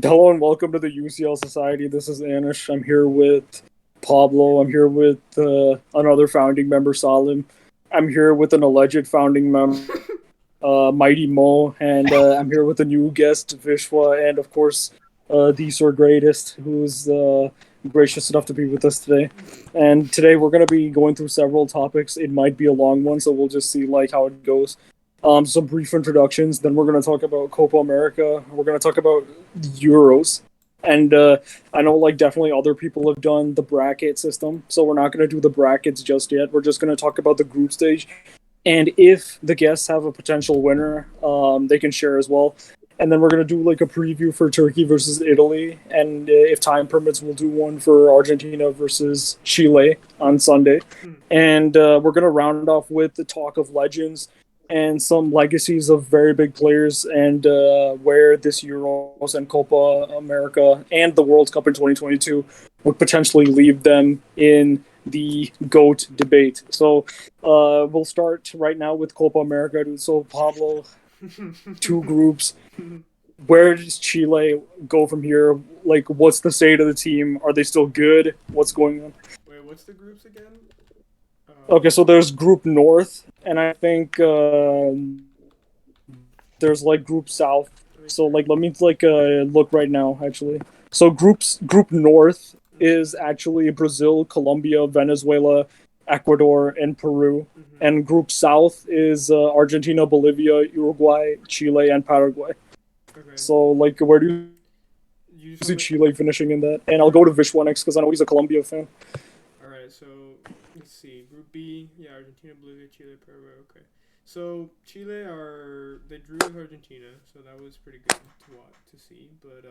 Hello and welcome to the UCL Society. This is Anish. I'm here with Pablo. I'm here with another founding member, Salim. I'm here with an alleged founding member, Mighty Mo, and I'm here with a new guest, Vishwa, and of course, the Sir Greatest, who's gracious enough to be with us today. And today we're going to be going through several topics. It might be a long one, so we'll just see like how it goes. Some brief introductions. Then we're going to talk about Copa America. We're going to talk about Euros. And I know, like, definitely other people have done the bracket system, so we're not going to do the brackets just yet. We're just going to talk about the group stage, and if the guests have a potential winner, they can share as well. And then we're gonna do like a preview for Turkey versus Italy, and if time permits, we'll do one for Argentina versus Chile on Sunday. And we're gonna round off with the talk of legends and some legacies of very big players, and where this Euros and Copa America and the World Cup in 2022 would potentially leave them in the GOAT debate. So we'll start right now with Copa America. So Pablo, two groups. Where does Chile go from here? Like, what's the state of the team? Are they still good? What's going on? Wait, what's the groups again? Okay, so there's Group North, and I think there's like Group South. Let me So check. like, let me like look right now actually. So Group North is actually Brazil, Colombia, Venezuela, Ecuador, and Peru. Mm-hmm. And Group South is Argentina, Bolivia, Uruguay, Chile, and Paraguay. Okay. So like, where do you You just want see me. Chile finishing in that? And I'll go to Vishwa next because I know he's a Colombia fan. All right. So let's see. Group B. Yeah, Argentina, Bolivia, Chile, Paraguay. Okay. So Chile are they drew with Argentina, so that was pretty good to watch to see. But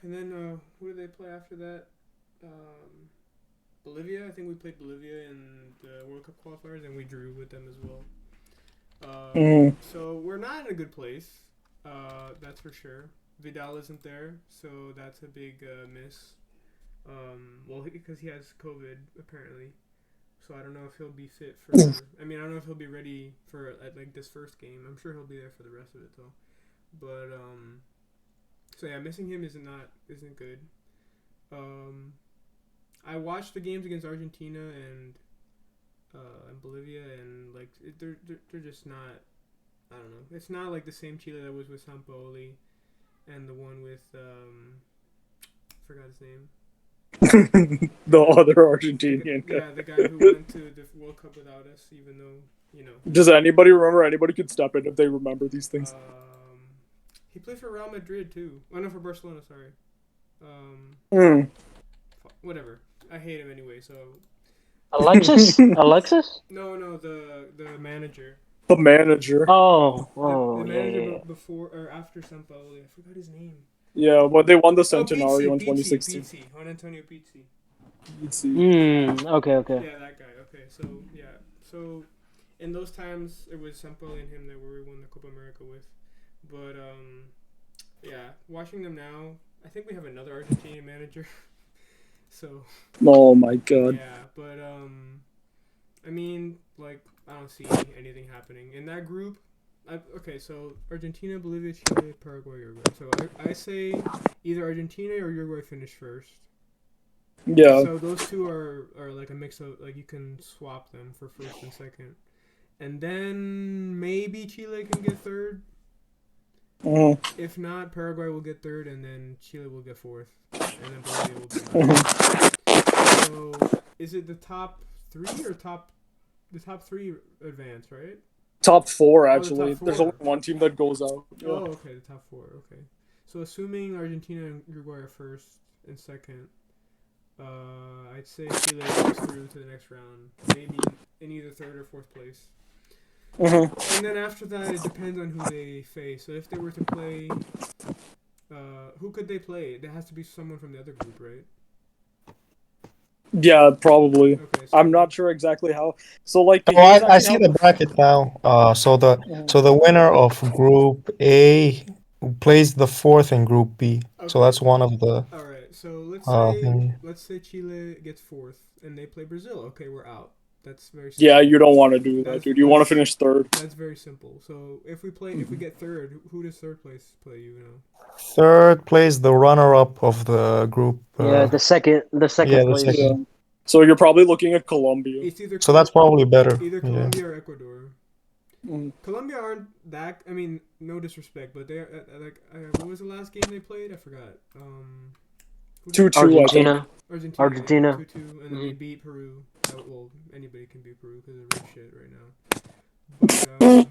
and then who did they play after that? Um, Bolivia. I think we played Bolivia in the World Cup qualifiers, and we drew with them as well. Mm. So we're not in a good place. That's for sure. Vidal isn't there, so that's a big miss. Well, because he has COVID apparently, so I don't know if he'll be fit for. I mean, I don't know if he'll be ready for like this first game. I'm sure he'll be there for the rest of it though. But so yeah, missing him isn't good. Um, I watched the games against Argentina and Bolivia, and like they're just not. I don't know. It's not like the same Chile that was with Sampaoli and the one with forgot his name. The other Argentinian guy. The guy who went to the World Cup without us, even though you know. Does anybody remember? Anybody could step in if they remember these things. Um, he played for Real Madrid too. Oh no, for Barcelona. Sorry. Um, Mm. whatever. I hate him anyway. So Alexis? Alexis? no, the manager. The manager. Oh, The oh, yeah, manager yeah, before or after Sampaoli. I forgot his name. Yeah, when they won the Oh, Centenario in 2016. Juan Antonio Pizzi. Let's see. yeah. Okay, okay. Yeah, that guy. Okay, so yeah, so in those times it was Sampaoli and him that we won the Copa America with, but yeah, watching them now, I think we have another Argentinian manager. So Oh my god. yeah, but I mean, like I don't see anything happening in that group. Okay, so Argentina, Bolivia, Chile, Paraguay, Uruguay. So I say either Argentina or Uruguay finish first. Yeah. So those two are like a mix of like you can swap them for first and second, and then maybe Chile can get third. Mm. If not, Paraguay will get third, and then Chile will get fourth, and then Bolivia will be last. Mhm. So is it the top three or the top three advance, right? Top four, Oh, the top actually. There's only four. one team that goes out. Yeah. Oh, okay, the top four. Okay. So assuming Argentina and Uruguay are first and second, I'd say Chile goes through to the next round, maybe in either third or fourth place. Hmm. And then after that, it depends on who they face. So if they were to play, who could they play? There has to be someone from the other group, right? Yeah, probably. Okay, I'm so not sure exactly how. So, like, Oh, here's I actually see how the the. bracket now. Mhm. So the winner of Group A plays the fourth in Group B. So okay, that's one of the all right. So thing. let's say Chile gets fourth and they play Brazil. Okay, we're out. That's very simple. Yeah, you don't want to do that, dude. You want to finish third. That's very simple. So if we get third, who does third place play? Third place, the runner-up of the group. Yeah, the second yeah, the place. second. Yeah. So you're probably looking at Colombia. It's either So that's probably better. either Colombia or Ecuador. Mm. Colombia aren't that. I mean, no disrespect, but they're what was the last game they played? I forgot. 2-2, Argentina. Argentina. 2-2, and then they Mhm. beat Peru. Well, anybody can beat Peru because they're rich shit right now. But,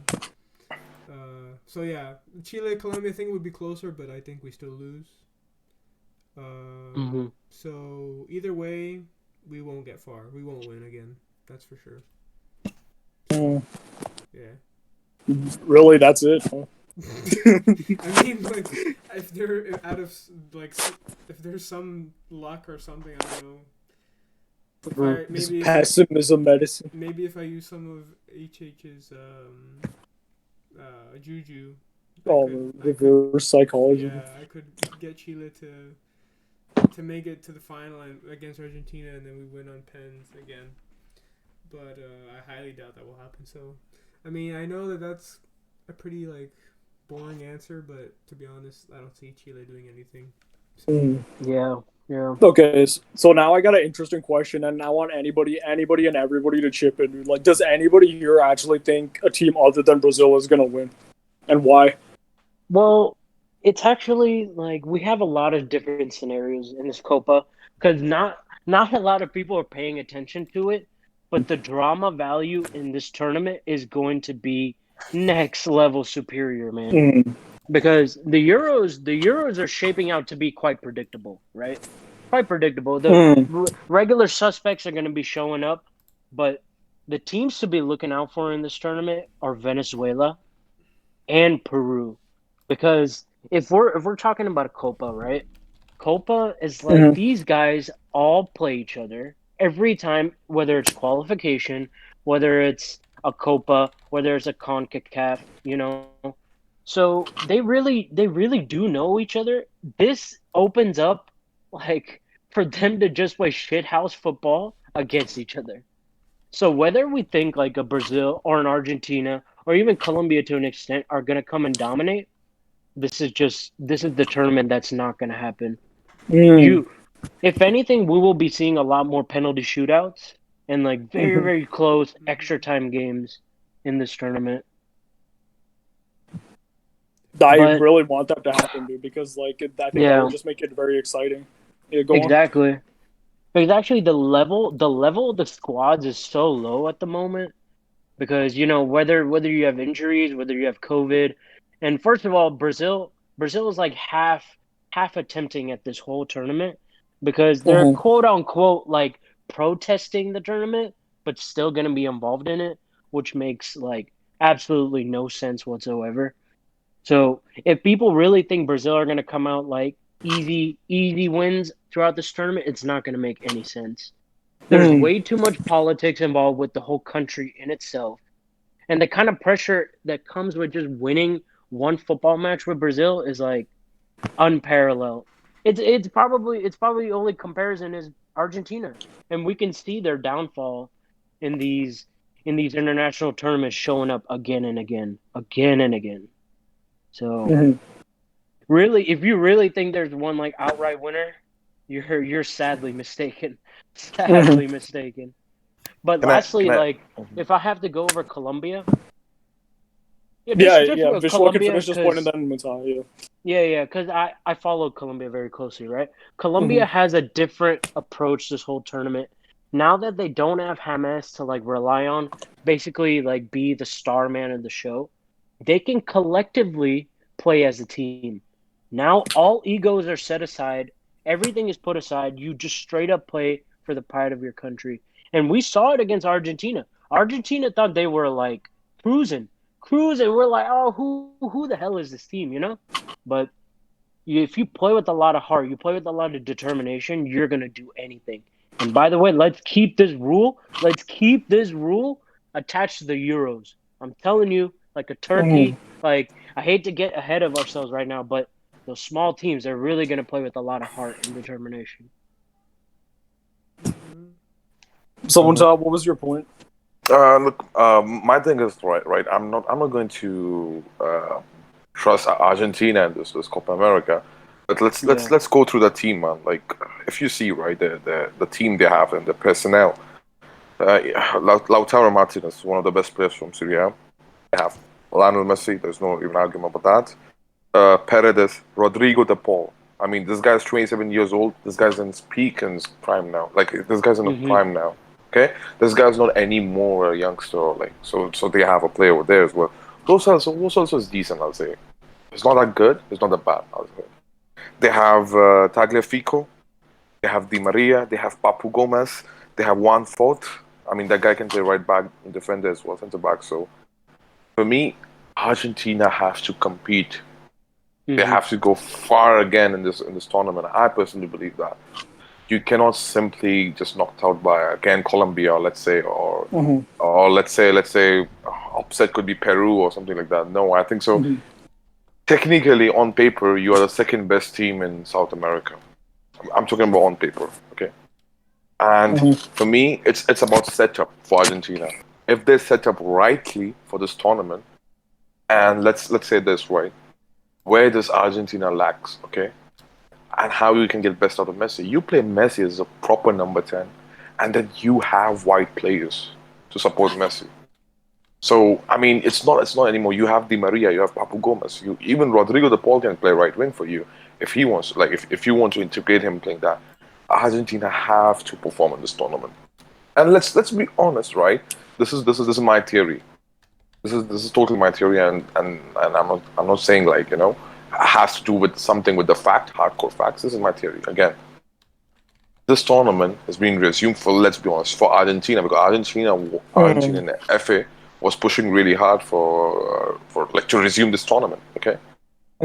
so yeah, Chile, Colombia, I think it would be closer, but I think we still lose. So either way, we won't get far. We won't win again. That's for sure. Mm. Yeah. Really, that's it. Huh? I mean, like, if there's some luck or something, I don't know. Pessimism medicine. Maybe if I use some of HH's juju. Reverse psychology. Yeah, I could get Chile to make it to the final against Argentina, and then we win on pens again. But I highly doubt that will happen. So, I mean, I know that's a pretty boring answer, but to be honest, I don't see Chile doing anything. So. Yeah. Okay, so now I got an interesting question, and I want anybody and everybody to chip in. Like, does anybody here actually think a team other than Brazil is gonna win, and why? Well, it's actually we have a lot of different scenarios in this Copa because not a lot of people are paying attention to it, but the drama value in this tournament is going to be next level superior, man. Mm. Because the Euros are shaping out to be quite predictable, right? Quite predictable. The regular suspects are going to be showing up, but the teams to be looking out for in this tournament are Venezuela and Peru. Because if we're talking about a Copa, right? Copa is these guys all play each other every time, whether it's qualification, whether it's a Copa, whether it's a CONCACAF, So they really do know each other. This opens up for them to just play shithouse football against each other. So whether we think a Brazil or an Argentina or even Colombia to an extent are gonna come and dominate, this is the tournament that's not gonna happen. If anything, we will be seeing a lot more penalty shootouts and very, very close extra time games in this tournament. I really want that to happen, dude, because I think that would just make it very exciting. Yeah, go exactly. on. Because actually the level of the squads is so low at the moment because whether you have injuries, whether you have COVID, and first of all, Brazil is half attempting at this whole tournament because they're quote unquote protesting the tournament, but still going to be involved in it, which makes absolutely no sense whatsoever. So if people really think Brazil are going to come out easy wins throughout this tournament, it's not going to make any sense. There's way too much politics involved with the whole country in itself. And the kind of pressure that comes with just winning one football match with Brazil is unparalleled. It's probably the only comparison is Argentina. And we can see their downfall in these international tournaments showing up again and again. So really, if you really think there's one outright winner, you're sadly mistaken. Mistaken. But lastly, if I have to go over Colombia, Vishwa can finish this point and then Mutai. Yeah, because I follow Colombia very closely, right? Colombia has a different approach this whole tournament. Now that they don't have James to rely on, basically be the star man of the show, they can collectively play as a team. Now all egos are set aside. Everything is put aside. You just straight up play for the pride of your country. And we saw it against Argentina. Argentina thought they were cruising. We're oh, who the hell is this team, But if you play with a lot of heart, you play with a lot of determination, you're going to do anything. And by the way, let's keep this rule attached to the Euros. I'm telling you, like a Turkey, I hate to get ahead of ourselves right now, but those small teams, they're really going to play with a lot of heart and determination. So, what was your point? Look, my thing is right. I'm not going to trust Argentina in this Copa America. But let's let's Yeah. let's go through the team, man. Like, if you see right the team they have and the personnel, Lautaro Martinez, one of the best players from Serie A. They have Lionel Messi. There's no even argument about that. Paredes, Rodrigo De Paul. I mean, this guy's 27 years old. This guy's in his peak and his prime now. Like, this guy's in the Mhm. prime now. Okay, this guy's not any more a youngster. Like, so they have a player over there as well. Those also is decent. I'll say it's not that good. It's not that bad. I'll say they have Tagliafico. They have Di Maria. They have Papu Gomez. They have Juan Fort. I mean, that guy can play right back, defender as well, center back. So for me, Argentina has to compete. They Mhm. have to go far again in this tournament. I personally believe that you cannot simply just knocked out by again Colombia, let's say, Mm-hmm. or let's say upset could be Peru or something like that. No, I think so. Mm-hmm. Technically, on paper, you are the second best team in South America. I'm talking about on paper, okay? And Mm-hmm. for me, it's about setup for Argentina. If they set up rightly for this tournament, and let's say this right, where does Argentina lacks, okay? And how you can get best out of Messi. You play Messi as a proper number 10, and then you have wide players to support Messi. So I mean, it's not anymore. You have Di Maria, you have Papu Gomez, you even Rodrigo de Paul can play right wing for you if he wants. Like if you want to integrate him playing that, Argentina have to perform in this tournament. And let's be honest, right? This is my theory. This is totally my theory, and I'm not saying like has to do with something with the fact, hardcore facts. This is my theory. Again, this tournament has been resumed for, let's be honest, for Argentina, because Argentina Mm-hmm. and the FA was pushing really hard for like to resume this tournament. Okay,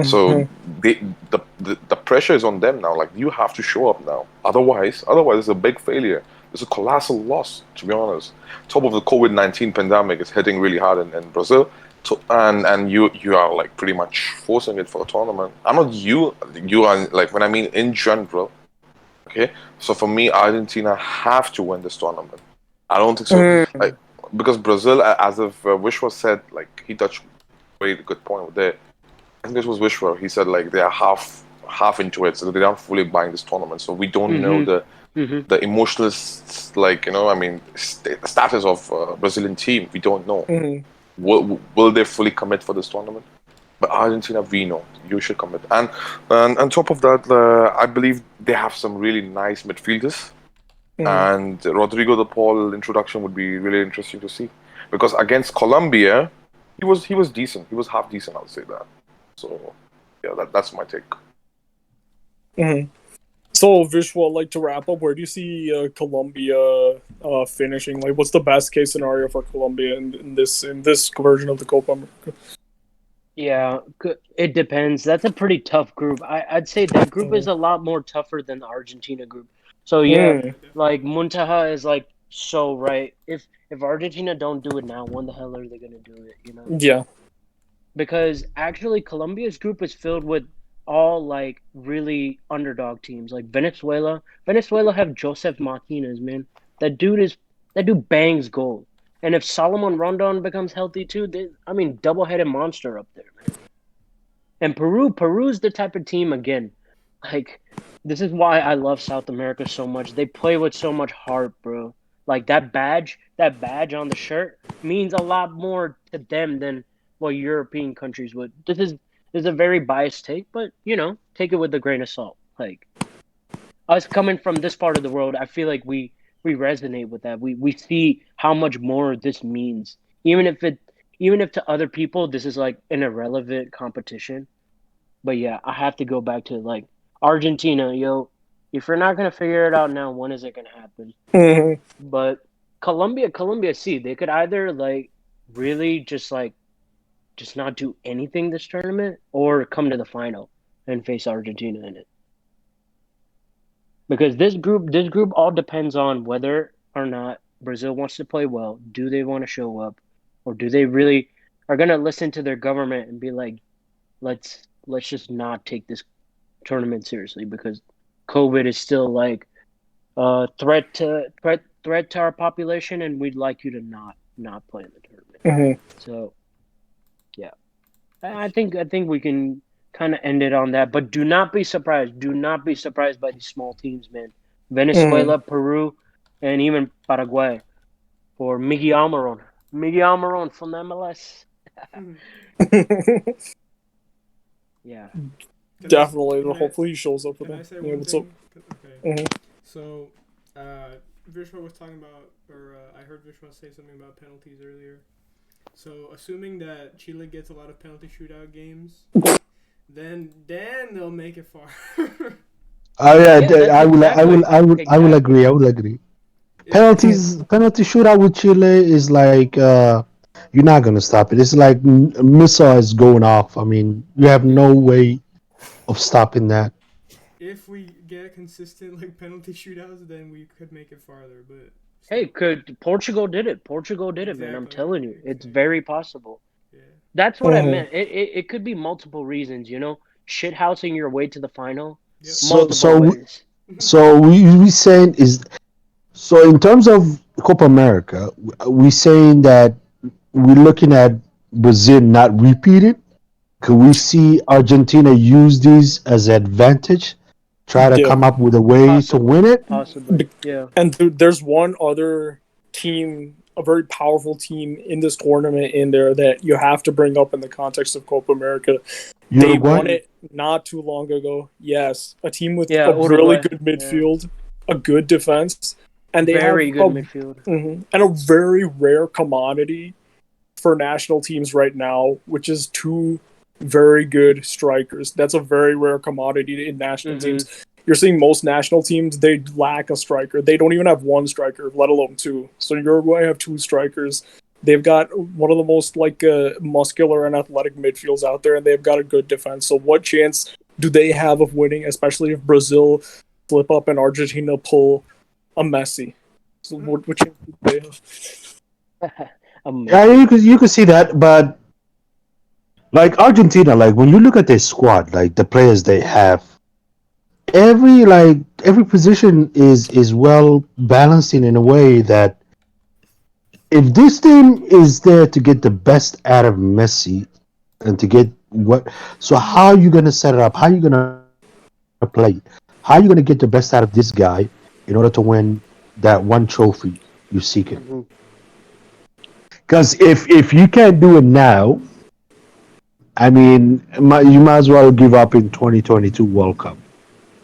so they, the pressure is on them now. Like, you have to show up now. Otherwise, it's a big failure. It's a colossal loss, to be honest. Top of the COVID-19 pandemic is hitting really hard in Brazil, and you are like pretty much forcing it for a tournament. I'm not you. You are like, when I mean in general. Okay, so for me, Argentina have to win this tournament. I don't think so. Like, because Brazil, as if Wishwa said, like he touched a very good point there. I think this was Wishwa. He said like they are half into it, so they're not fully buying this tournament. So we don't know Mhm. the Mhm. the emotional, like I mean, status of Brazilian team. We don't know. Mm-hmm. Will they fully commit for this tournament? But Argentina, we know you should commit. And on top of that, I believe they have some really nice midfielders. Mm-hmm. And Rodrigo de Paul introduction would be really interesting to see, because against Colombia, he was decent. He was half decent, I would say that. So yeah, that's my take. Mm-hmm. So, Vishwa, like to wrap up, where do you see Colombia finishing? Like, what's the best case scenario for Colombia in this version of the Copa America? Yeah, it depends. That's a pretty tough group. I'd say that group is Mm. a lot more tougher than the Argentina group. So yeah, Mm. like Muntaha is like so right. If Argentina don't do it now, when the hell are they gonna do it? You know? Yeah. Because actually Colombia's group is filled with all like really underdog teams. Like Venezuela. Venezuela have Joseph Martinez, man. That dude is that dude bangs goal. And if Solomon Rondon becomes healthy too, I mean, double-headed monster up there, man. And Peru's the type of team again. Like this is why I love South America so much. They play with so much heart, bro. Like that badge on the shirt means a lot more to them than what European countries would. This is a very biased take, but take it with a grain of salt. Like us coming from this part of the world, I feel like we resonate with that. We see how much more this means. Even if to other people this is like an irrelevant competition, but yeah, I have to go back to like Argentina, yo. If you're not gonna figure it out now, when is it gonna happen? Mm-hmm. But Colombia, see, they could either like really just not do anything this tournament, or come to the final and face Argentina in it. Because this group all depends on whether or not Brazil wants to play well. Do they want to show up, or do they really are gonna listen to their government and be like, let's just not take this tournament seriously because COVID is still like a threat to our population, and we'd like you to not not play in the tournament. Mhm. So yeah, I think we can kind of end it on that. But do not be surprised. Do not be surprised by these small teams, man. Mhm. Venezuela, Peru, and even Paraguay for Miggy Almiron. Miggy Almiron from MLS. Yeah. Can I Definitely. can I Hopefully he shows up for can I them. say Yeah, one what's up? thing? Okay. Mhm. So, Vishwa was talking about, or I heard Vishwa say something about penalties earlier. So, assuming that Chile gets a lot of penalty shootout games, then they'll make it far. Oh yeah, Yeah, that's exactly I will exactly. agree. I will agree. Mhm. Penalty shootout with Chile is like you're not gonna stop it. It's like a missile is going off. I mean, you have no way of stopping that. If we get consistent like penalty shootouts, then we could make it farther. But Hey, still, could Portugal did it? Portugal did it, man. I'm exactly, telling you, it's exactly, very possible. yeah, That's what I Mhm. meant. It could be multiple reasons, you know, shithousing your way to the final, yep. So multiple so ways. so we saying is so in terms of Copa America, we saying that we're looking at Brazil not repeating. Could we see Argentina use these as advantage? Try to Yeah. come up with a way to Possibly, win it? possibly, yeah. And there's one other team, a very powerful team in this tournament in there that you have to bring up in the context of Copa America. They Uruguay? won Mm, it not too long ago. Yes, a team with yeah, a really Uruguay. good Yeah, midfield, a good defense, and they have very good midfield. and a very rare commodity for national teams right now, which is two very good strikers. That's a very rare commodity in national Mm-hmm. teams. You're seeing most national teams, they lack a striker. They don't even have one striker, let alone two. So Uruguay have two strikers. They've got one of the most muscular and athletic midfields out there, and they've got a good defense. So what chance do they have of winning, especially if Brazil slip up and Argentina pull a Messi? So what chance do they have? A Yeah, Messi. you could see that, but like Argentina, like when you look at their squad, like the players they have, every position is well balanced in a way that if this team is there to get the best out of Messi and to get what, so how are you gonna set it up? How are you gonna play? How are you gonna get the best out of this guy in order to win that one trophy you're seeking? Mm-hmm. Because if you can't do it now, I mean, you might as well give up in 2022 World Cup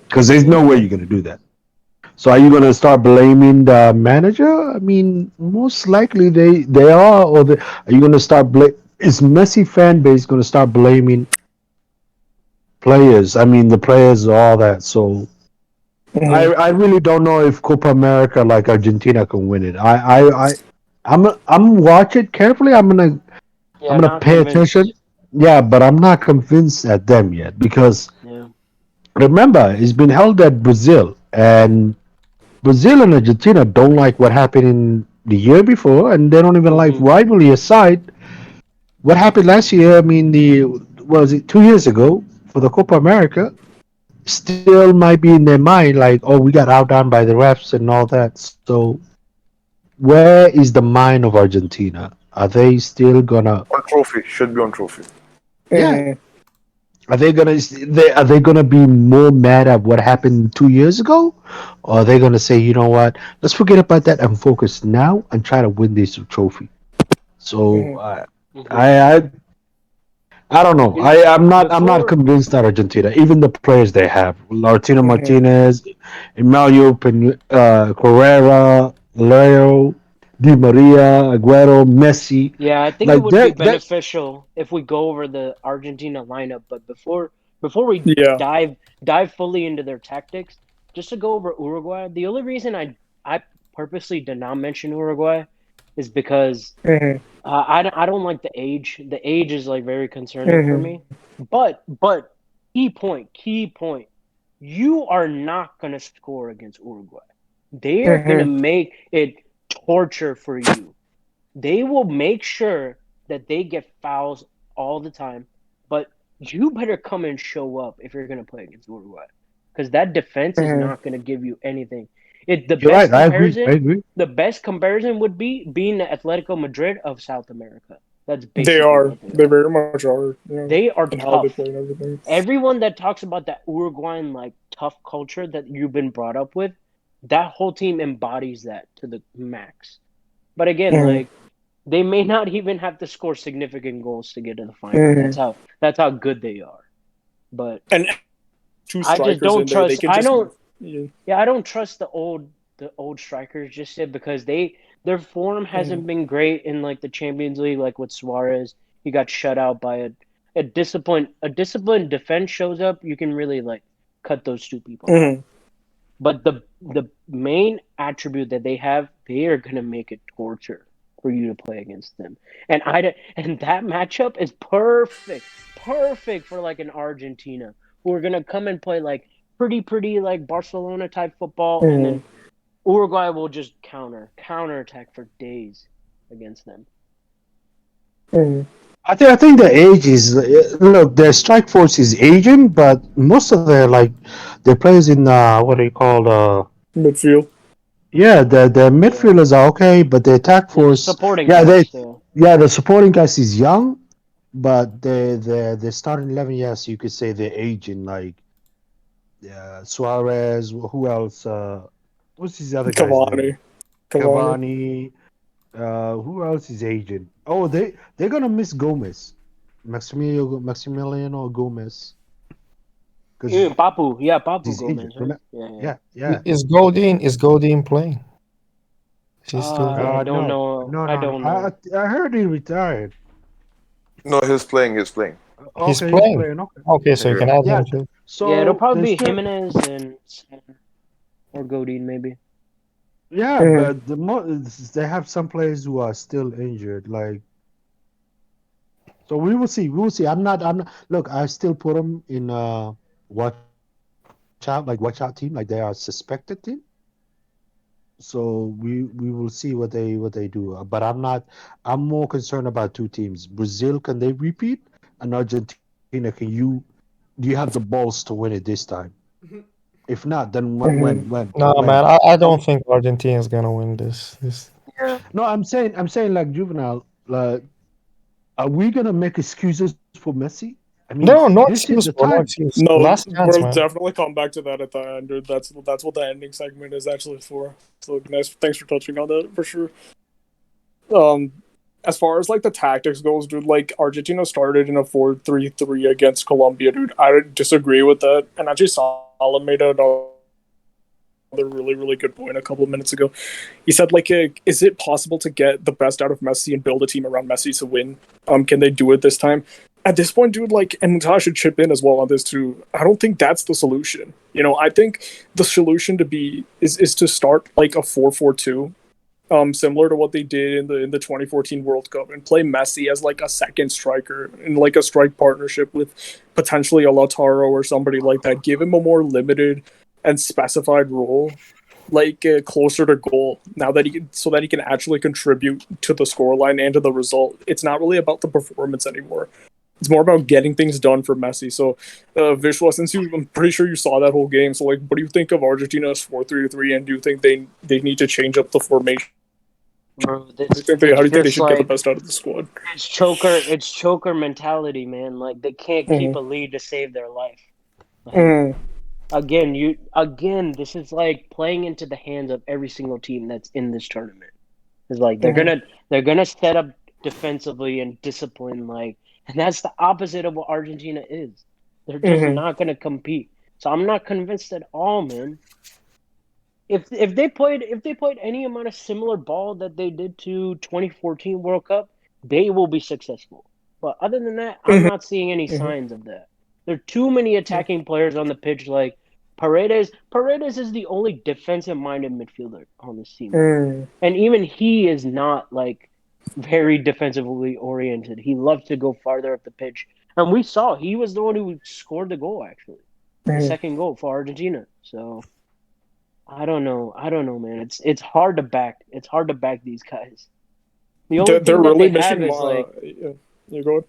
because there's no way Mhm. you're gonna do that. So are you gonna start blaming the manager? I mean, most likely they are, are you gonna start blame? Is Messi fan base gonna start blaming players? I mean, the players, all that. So Mhm. I really don't know if Copa America like Argentina can win it. I'm watch it carefully. I'm Yeah, gonna not pay attention. convinced. Yeah, but I'm not convinced at them yet because Yeah. remember it's been held at Brazil, and Brazil and Argentina don't like what happened in the year before, and they don't even like Mm-hmm. rivalry aside. What happened last year? I mean, the was it 2 years ago for the Copa America? Still might be in their mind, like, oh, we got outdone by the refs and all that. So, where is the mind of Argentina? Are they still gonna? On trophy, should be on trophy. Yeah, Mhm. are they gonna be more mad at what happened 2 years ago, or are they gonna say, you know what, let's forget about that and focus now and try to win this trophy? So Mhm. Mm-hmm. I I I don't know. You I'm not before. convinced that Argentina, even the players they have, Lautaro Mhm. Martinez, Correa, Leo, Di Maria, Aguero, Messi, Yeah, I think it like would be that. beneficial if we go over the Argentina lineup, but before we Yeah. dive fully into their tactics, just to go over Uruguay, the only reason I purposely did not mention Uruguay is because Mhm. I don't like the age. The age is like very concerning for Mhm. me. But key point. You are not gonna score against Uruguay. They are gonna Mhm. make it torture for you. They will make sure that they get fouls all the time, but you better come and show up if you're going to play against Uruguay. Because that defense is Mhm. not going to give you anything. The You're best right. I agree. I comparison, agree. the best comparison would be being the Atletico Madrid of South America. That's They basically are. what they They are. very much are. Yeah, They are and how they tough. play and everything. Everyone that talks about that Uruguayan like tough culture that you've been brought up with, that whole team embodies that to the max. But again, Mm-hmm. like they may not even have to score significant goals to get to the final. Mm-hmm. That's how good they are. But And two I just strikers don't in there, they trust. can I just. don't. Yeah. Yeah, I don't trust the old strikers just yet because their form Mm-hmm. hasn't been great in like the Champions League, like with Suarez. He got shut out by a disciplined defense shows up. You can really like cut those two people out. Mm-hmm. But the main attribute that they are gonna make it torture for you to play against them. And that matchup is perfect for like an Argentina who are gonna come and play like pretty like Barcelona type football, and Mm-hmm. then Uruguay will just counterattack for days against them. Mm-hmm. I think the age is look. Their strike force is aging, but most of their players in what do you call Midfield. yeah, the Yeah, midfielders are okay, but the attack yeah, the force, supporting yeah, cast. Yeah. the supporting cast is young, but the starting 11, yes, you could say they're aging. Like Suarez, who else? What's his other guy's name? Cavani. Cavani. Cavani. Who else is aging? Oh, they're gonna miss Gomez, Maximiliano Gomez, because Even Papu, yeah, he's Papu injured. Gomez, right? Yeah, Yeah, yeah. yeah. Is Godin playing? She's still there. I don't No, know. no, I no, no. don't I know. I I heard he retired. No, he's playing. He's playing. He's Okay, he's playing. playing. Okay, Okay, okay. so you Yeah. can add Yeah. him too. Yeah, it'll So probably there's be still Jimenez and or Godin maybe. yeah, Mm-hmm. but they have some players who are still injured. Like so, we will see. We will see. I'm not. Look, I still put them in watch out team. Like they are suspected team. So we will see what they do. But I'm not. I'm more concerned about two teams. Brazil, can they repeat? And Argentina, do you have the balls to win it this time? If not, then Mm-hmm. No, when? man, I Um, don't think Argentina is gonna win this. Yeah. no, I'm saying like Juvenile. Are we gonna make excuses for Messi? I mean, No, no this is the excuse, bro. time. No excuse. No, Last chance, we'll man. definitely come back to that at the end, dude. That's what the ending segment is actually for. So nice, thanks for touching on that for sure. Um, as far as like the tactics goes, dude, like Argentina started in a 4-3-3 against Colombia, dude. I disagree with that, and actually Salah made another really good point a couple of minutes ago. He said like, is it possible to get the best out of Messi and build a team around Messi to win? Can they do it this time? At this point, dude, like, and Natasha should chip in as well on this too. I don't think that's the solution. I think the solution to be is to start like a 4-4-2, similar to what they did in the 2014 World Cup, and play Messi as like a second striker in like a strike partnership with potentially a Lautaro or somebody like that. Give him a more limited and specified role, like closer to goal. Now that so that he can actually contribute to the scoreline and to the result. It's not really about the performance anymore. It's more about getting things done for Messi. So, Vishwa, I'm pretty sure you saw that whole game. So, like, what do you think of Argentina's 4-3-3, and do you think they need to change up the formation? Bro, How this do you it's think they just should get the like best out of the squad? it's choker mentality, man. Like they can't keep Mm-hmm. a lead to save their life. Like Mm-hmm. again, this is like playing into the hands of every single team that's in this tournament. It's like they're gonna set up defensively and discipline, like, and that's the opposite of what Argentina is. They're just Mm-hmm. not gonna compete. So I'm not convinced at all, man. If they played any amount of similar ball that they did to 2014 World Cup, they will be successful. But other than that, I'm Mm-hmm. not seeing any Mm-hmm. signs of that. There are too many attacking players on the pitch. Like Paredes. Paredes is the only defensive-minded midfielder on this team, Mm-hmm. and even he is not like very defensively oriented. He loves to go farther up the pitch, and we saw he was the one who scored the goal, actually, the Mm-hmm. second goal for Argentina. So. I don't know. I don't know, man. It's hard to back. It's hard to back these guys. The only They're thing that they really have missing. is like Yeah, you go.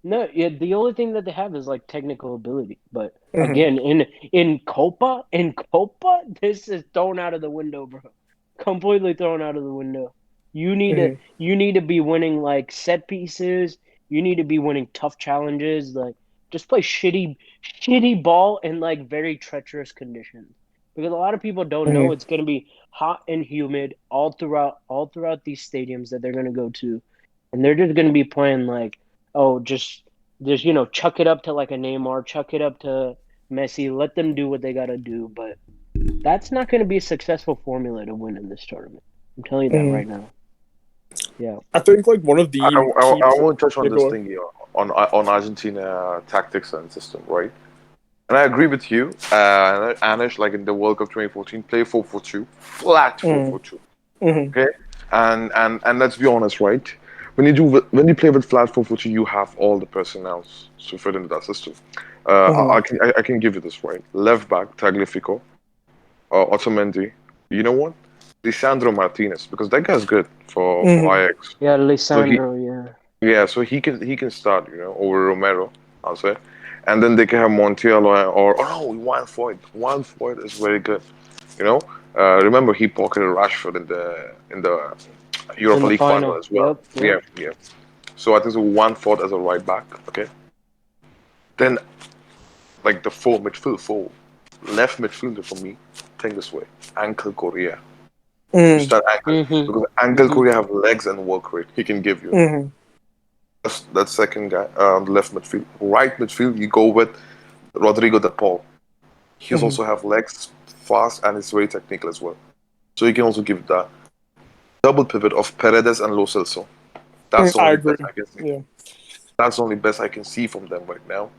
No, yeah, the only thing that they have is like technical ability. But Mm-hmm. again, in Copa, this is thrown out of the window, bro. Completely thrown out of the window. You need to Mm-hmm. you need to be winning like set pieces. You need to be winning tough challenges. Like just play shitty ball in like very treacherous conditions. Because a lot of people don't know it's gonna be hot and humid all throughout these stadiums that they're gonna go to. And they're just gonna be playing like, oh, just chuck it up to like a Neymar, chuck it up to Messi, let them do what they gotta do. But that's not going to be a successful formula to win in this tournament. I'm telling you that Mm-hmm. right now. Yeah. I think like one of I, the I, key. I want to touch on Yeah, this go on. thing here on Argentina tactics and system, right? And I agree with you, Anish, like in the World Cup 2014, play 4-4-2, flat Mm-hmm. 4-4-2. Mm-hmm. Okay, and let's be honest, right? When you play with flat 4-4-2, you have all the personnel to fit into that system. Mm-hmm. I can give you this right. Left back Tagliafico, Otamendi. You know what? Lisandro Martinez, because that guy's good for Mm-hmm. Ajax. Yeah, So Lisandro, yeah. so he can start, over Romero, I'll say, and then they can have Montiel or oh no, Juan Foyt. Juan Foyt is very good. You know, remember he pocketed Rashford in the In Europa the League final final. as well. Yep, Yeah, yep. yeah. So I think so Juan Foyt as a right back. Okay, then like the four left midfielder for me. Think this way, Ankle Korea. You Mm-hmm. start Ankle Mm-hmm. because Ankle Mm-hmm. Korea have legs and work rate. He can give you. Mm-hmm. That second guy, left midfield. Right midfield, you go with Rodrigo de Paul. He Mm-hmm. also have legs, fast, and is very technical as well. So you can also give that double pivot of Paredes and Lo Celso. That's the I only agree. best I can see. Yeah. That's the only best I can see from them right now.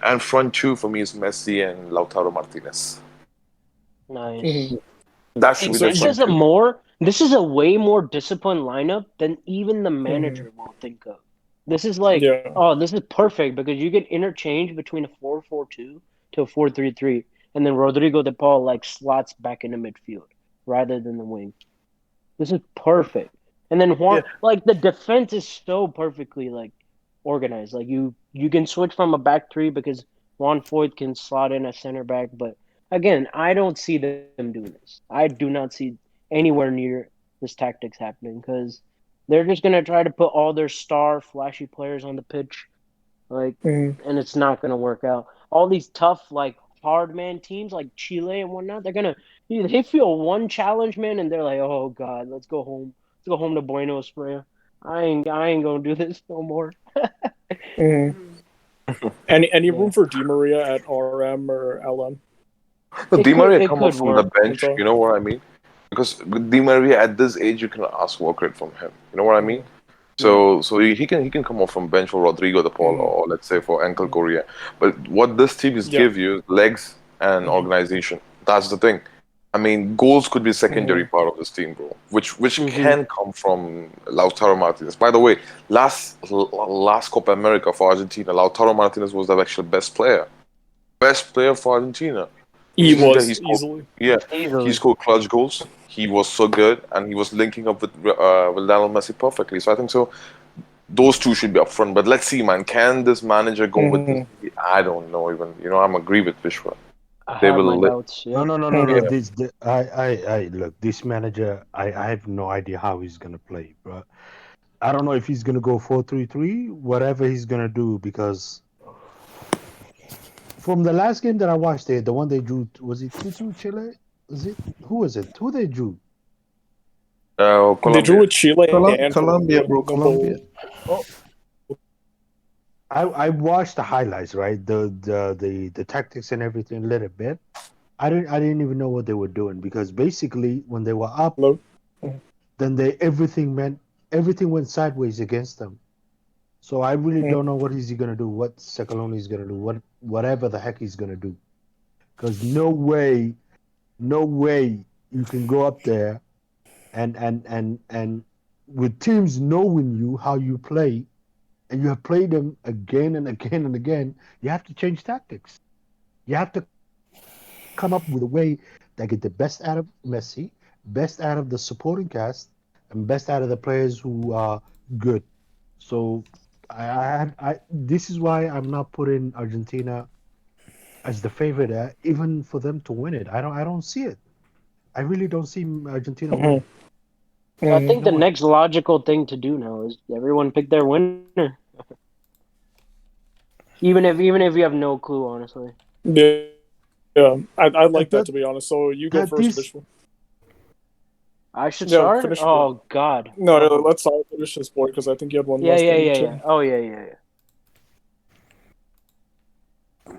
And front two for me is Messi and Lautaro Martinez. Mm-hmm. Nice. That should be the This front is a two. more this is a way more disciplined lineup than even the Mm-hmm. manager will think of. This is like, Yeah. oh, this is perfect because you can interchange between a 4-4-2 to a 4-3-3, and then Rodrigo de Paul like slots back into midfield rather than the wing. This is perfect. And then Yeah. Juan, like the defense is so perfectly like organized. Like you can switch from a back three because Juan Foyth can slot in a center back. But again, I don't see them doing this. I do not see anywhere near this tactics happening because they're just gonna try to put all their star flashy players on the pitch, like, Mm-hmm. and it's not gonna work out. All these tough like hard man teams like Chile and whatnot, they feel one challenge, man, and they're like, oh god, let's go home. Let's go home to Buenos Aires. I ain't gonna do this no more. Mm-hmm. Mhm. Any Yeah, room for Di Maria at RM or LM? No, it Di could Maria it come off could from the work. That's bench. all. You know what I mean? Because with Di Maria at this age, you can ask work rate from him. You know what I mean? Mm-hmm. Yeah. So he can come off from bench for Rodrigo de Paul Mm-hmm. or let's say for Ankle Mm-hmm. Korea. But what this team is Yeah. give you is legs and Mm-hmm. organization. That's the thing. I mean, goals could be a secondary Mm-hmm. part of this team, bro. Which Mhm. can come from Lautaro Martinez. By the way, last Copa America for Argentina, Lautaro Martinez was the actual best player for Argentina. You He see Mhm. that he was scored, easily. yeah, he Easily. scored clutch goals. He was so good, and he was linking up with Lionel Messi perfectly. So I think so. Those two should be up front. But let's see, man. Can this manager go with Mm-hmm. this? I don't know. Even I'm agree with Vishwa. I They have my will. doubts. No, Yep. no, no, no, no. Mm-hmm. Yeah. I look. This manager, I have no idea how he's gonna play, bro. I don't know if he's gonna go 4-3-3, whatever he's gonna do, because from the last game that I watched, the one they drew, was it 2-2 Chile? Was it who was it? Who they drew? They drew Colombia. with Chile and Colombia, Colombia. bro, The Colombia. whole. Oh, I watched the highlights, right? The tactics and everything a little bit. I didn't even know what they were doing because basically when they were up, Hello. Mm-hmm. then everything went sideways against them. So I really don't know what is he gonna do, what Secaloni is gonna do, whatever the heck he's gonna do. Because no way you can go up there and with teams knowing you how you play, and you have played them again and again and again, you have to change tactics. You have to come up with a way that get the best out of Messi, best out of the supporting cast, and best out of the players who are good. So This is why I'm not putting Argentina as the favorite, even for them to win it. I don't see it. I really don't see Argentina winning. I Mhm. think the No way. next logical thing to do now is everyone pick their winner, even if you have no clue, honestly. Yeah, I like That that, that to be honest. So you go that first, this Vishnu. I should Yeah, start. finish. Oh God. No, no, Oh let's all finish this board because I think you had one yeah, less yeah, than me yeah, yeah. too. Oh yeah.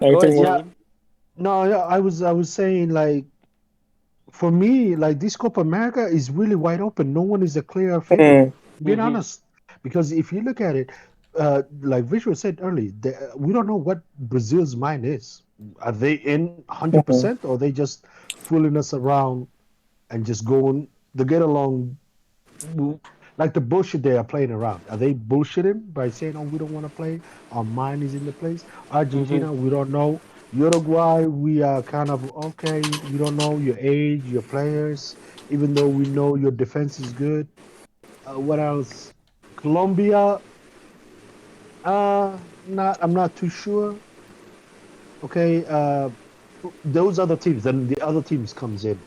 Go Anything ahead, more? yeah. Steven. No, yeah, I was saying like for me, like this Copa America is really wide open. No one is a clear favorite. Mm, Being Mm-hmm. honest, because if you look at it, like Visual said earlier, we don't know what Brazil's mind is. Are they in mhm, 100% or they just fooling us around and just going to get along, like the bullshit they are playing around? Are they bullshitting by saying, "Oh, we don't want to play. Our mind is in the place." Mm-hmm. Argentina, we don't know. Uruguay, we are kind of okay. We don't know your age, your players, even though we know your defense is good. What else? Colombia, not. I'm not too sure. Okay, those other teams. Then the other teams comes in.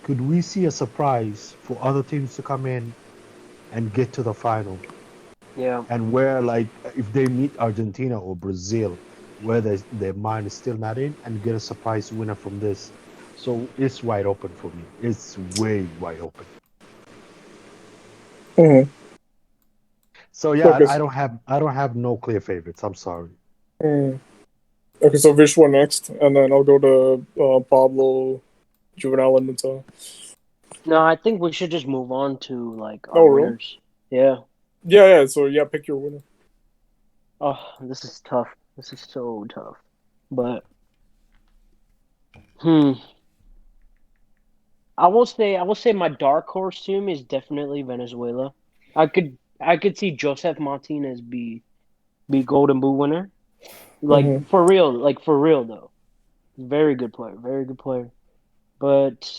Could we see a surprise for other teams to come in and get to the final? Yeah. And where, like, if they meet Argentina or Brazil, where their mind is still not in, and get a surprise winner from this. So it's wide open for me. It's way wide open. mhm. So yeah, Okay. I don't have no clear favorites. I'm sorry. Mm. Okay, so Vishwa next, and then I'll go to Pablo, Juvenal, and Nata. No, I think we should just move on to like our Oh, really? winners. Yeah. Yeah. So yeah, pick your winner. Oh, this is tough. This is so tough. But hmm, I will say my dark horse team is definitely Venezuela. I could see Joseph Martinez be Golden Boot winner. Like Mm-hmm. for real though. Very good player, very good player. But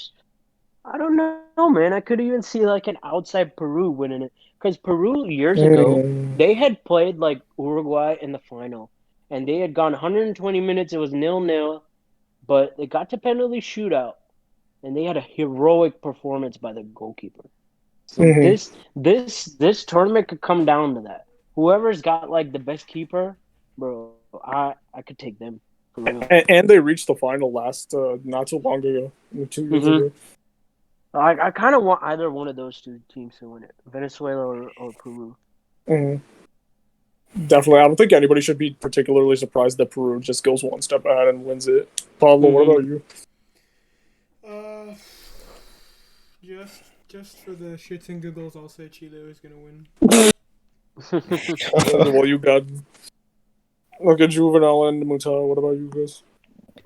I don't know, man. I could even see like an outside Peru winning it. Because Peru years ago, Mm-hmm. they had played like Uruguay in the final. And they had gone 120 minutes, it was 0-0, but they got to penalty shootout and they had a heroic performance by the goalkeeper. So Mm-hmm. this tournament could come down to that. Whoever's got like the best keeper, bro, I could take them for real. And they reached the final last not too long ago, 2 years Hmm. ago. I kind of want either one of those two teams to win it, Venezuela or Peru. Mm-hmm. Definitely, I don't think anybody should be particularly surprised that Peru just goes one step ahead and wins it. Pablo, what Hmm. about you? Uh, just for the shits and giggles, I'll say Chile is gonna win. Okay, well, you got okay, Juvenal and Muta. What about you guys?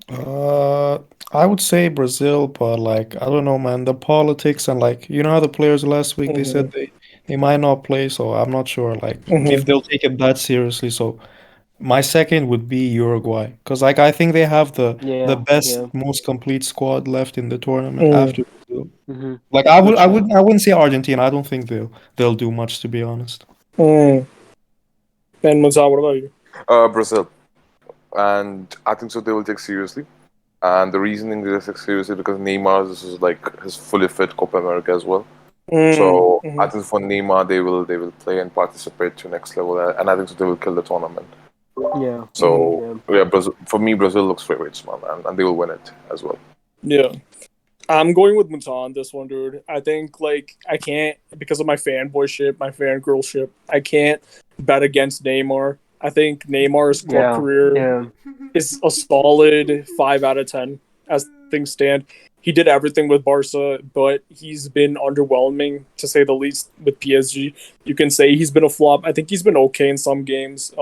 Uh, I would say Brazil, but like I don't know, man. The politics and like you know how the players last week they Mm-hmm. said they might not play, so I'm not sure like if Mm-hmm. they'll take it that seriously. So my second would be Uruguay, because like I think they have the Yeah, best, yeah. most complete squad left in the tournament Mm-hmm. after Brazil. Hmm. Like I would Good I would shout. I wouldn't say Argentina. I don't think they'll do much to be honest. Mm. And Muta, what about you? Brazil, and I think so. They will take seriously. And the reasoning they take seriously because Neymar this is like his fully fit Copa America as well. So I Mm-hmm. think for Neymar they will play and participate to next level, and I think so they will kill the tournament. Yeah, Mm-hmm. So yeah. yeah, Brazil, for me Brazil looks favorites, man, and they will win it as well. Yeah. I'm going with Muta on this one, dude. I think like I can't because of my fanboyship, my fangirlship. I can't bet against Neymar. I think Neymar's club Yeah, career yeah. is a solid 5 out of 10 as things stand. He did everything with Barca, but he's been underwhelming to say the least with PSG. You can say he's been a flop. I think he's been okay in some games.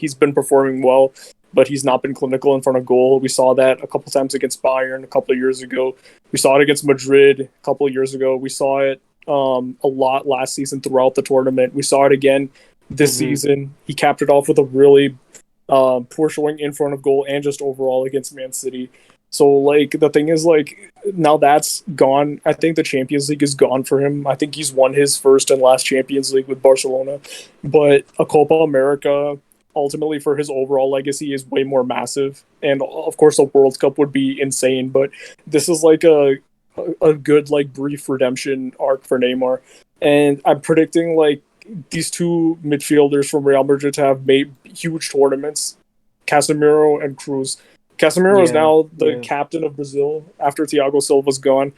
He's been performing well, but he's not been clinical in front of goal. We saw that a couple times against Bayern a couple of years ago. We saw it against Madrid a couple of years ago. We saw it a lot last season throughout the tournament. We saw it again this Hmm. season. He capped it off with a really poor showing in front of goal and just overall against Man City. So like the thing is like now that's gone. I think the Champions League is gone for him. I think he's won his first and last Champions League with Barcelona, but a Copa America ultimately for his overall legacy is way more massive. And of course, a World Cup would be insane, but this is like a good like brief redemption arc for Neymar. And I'm predicting like these two midfielders from Real Madrid to have made huge tournaments, Casemiro and Cruz. Casemiro is now the captain of Brazil after Thiago Silva's gone.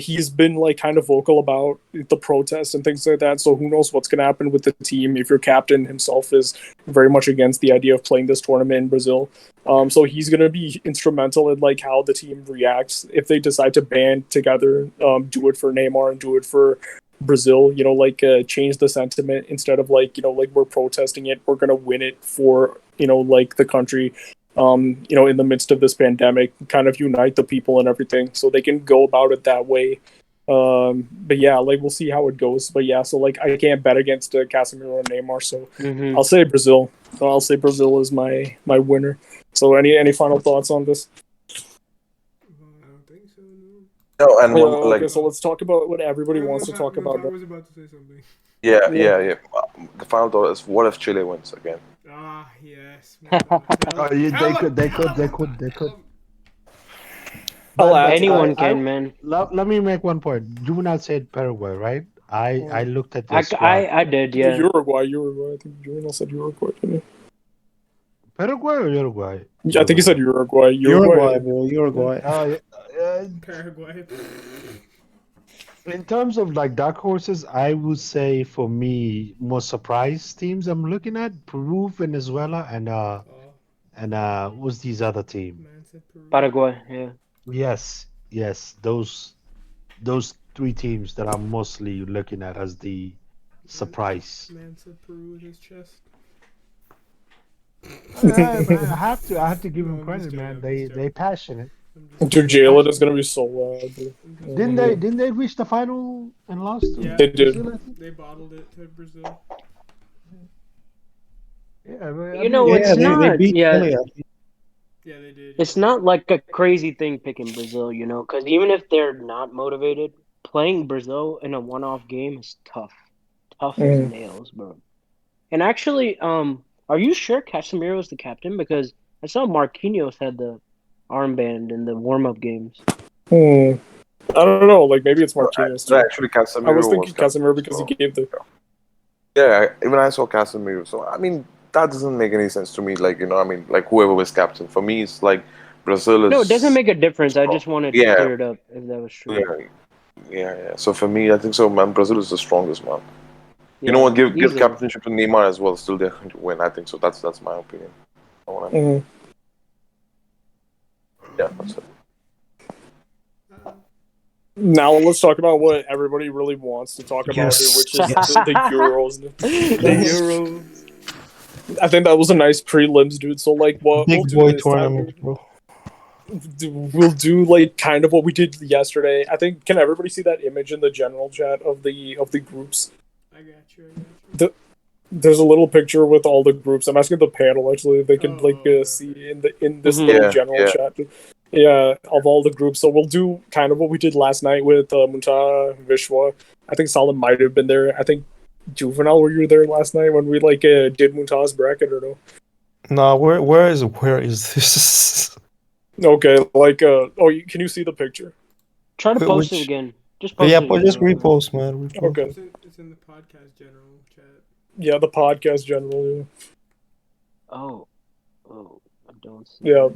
He's been like kind of vocal about the protests and things like that. So who knows what's going to happen with the team if your captain himself is very much against the idea of playing this tournament in Brazil. So he's going to be instrumental in like how the team reacts if they decide to band together, do it for Neymar and do it for Brazil. You know, like change the sentiment instead of like like we're protesting it, we're going to win it for like the country. In the midst of this pandemic, kind of unite the people and everything, so they can go about it that way. But yeah, like we'll see how it goes. But yeah, so like I can't bet against Casemiro and Neymar, so I'll say Brazil. I'll say Brazil is my winner. So any final thoughts on this? I don't think so. No, and okay, so let's talk about what everybody wants to talk about. I was about to say something. Yeah. The final thought is: what if Chile wins again? Ah, yes. They could. Anyone can, man. Let me make one point. Juvenal said Paraguay, right? I looked at the squad. I did, yeah. Uruguay. I think Juvenal said Uruguay, didn't he? Paraguay or Uruguay? Yeah, I think he said Uruguay. Uruguay, bro. Uruguay. Paraguay. In terms of like dark horses, I would say for me, more surprise teams I'm looking at Peru, Venezuela, and what's these other team? Paraguay, yeah. Yes, those three teams that I'm mostly looking at as the surprise. Man said Peru in his chest. I have to give them credit, man. They passionate. Dude, Jalen is gonna be so loud. Didn't they reach the final and lost to Yeah, they did. Brazil? They bottled it to Brazil. Yeah, but, it's not. They beat Chile. Yeah, they did. It's not like a crazy thing picking Brazil, because even if they're not motivated, playing Brazil in a one-off game is tough. Tough as nails, bro. And actually, are you sure Casemiro is the captain? Because I saw Marquinhos had the armband in the warm-up games. I don't know. Like maybe it's Martinez. Actually, Casemiro. I was thinking Casemiro because he gave the. Yeah, even I saw Casemiro. So I mean, that doesn't make any sense to me. Like like whoever was captain. For me, it's like Brazil is. No, it doesn't make a difference. I just wanted to clear it up if that was true. Yeah. So for me, I think so, man. Brazil is the strongest, man. You know what? Give captainship to Neymar as well. Still, they're going to win. I think so. That's my opinion. Yeah, that's it. Now let's talk about what everybody really wants to talk about, here, which is the Euros. The Euros. I think that was a nice prelims, dude. So like, what Big we'll do boy this tournament, time, bro. we'll do like kind of what we did yesterday. I think can everybody see that image in the general chat of the groups? I got you. There's a little picture with all the groups. I'm asking the panel actually if they can see in this little general chat. Yeah, of all the groups. So we'll do kind of what we did last night with Munta, Vishwa. I think Salim might have been there. I think Juvenile, were you there last night when we like did Munta's bracket or no? No, where is this? Okay, like can you see the picture? Try to post it again. Just post it. Again, just repost, man. Repost. Okay. It's in the podcast general chat. Yeah, the podcast general. Yeah. Oh, I don't see. Yeah.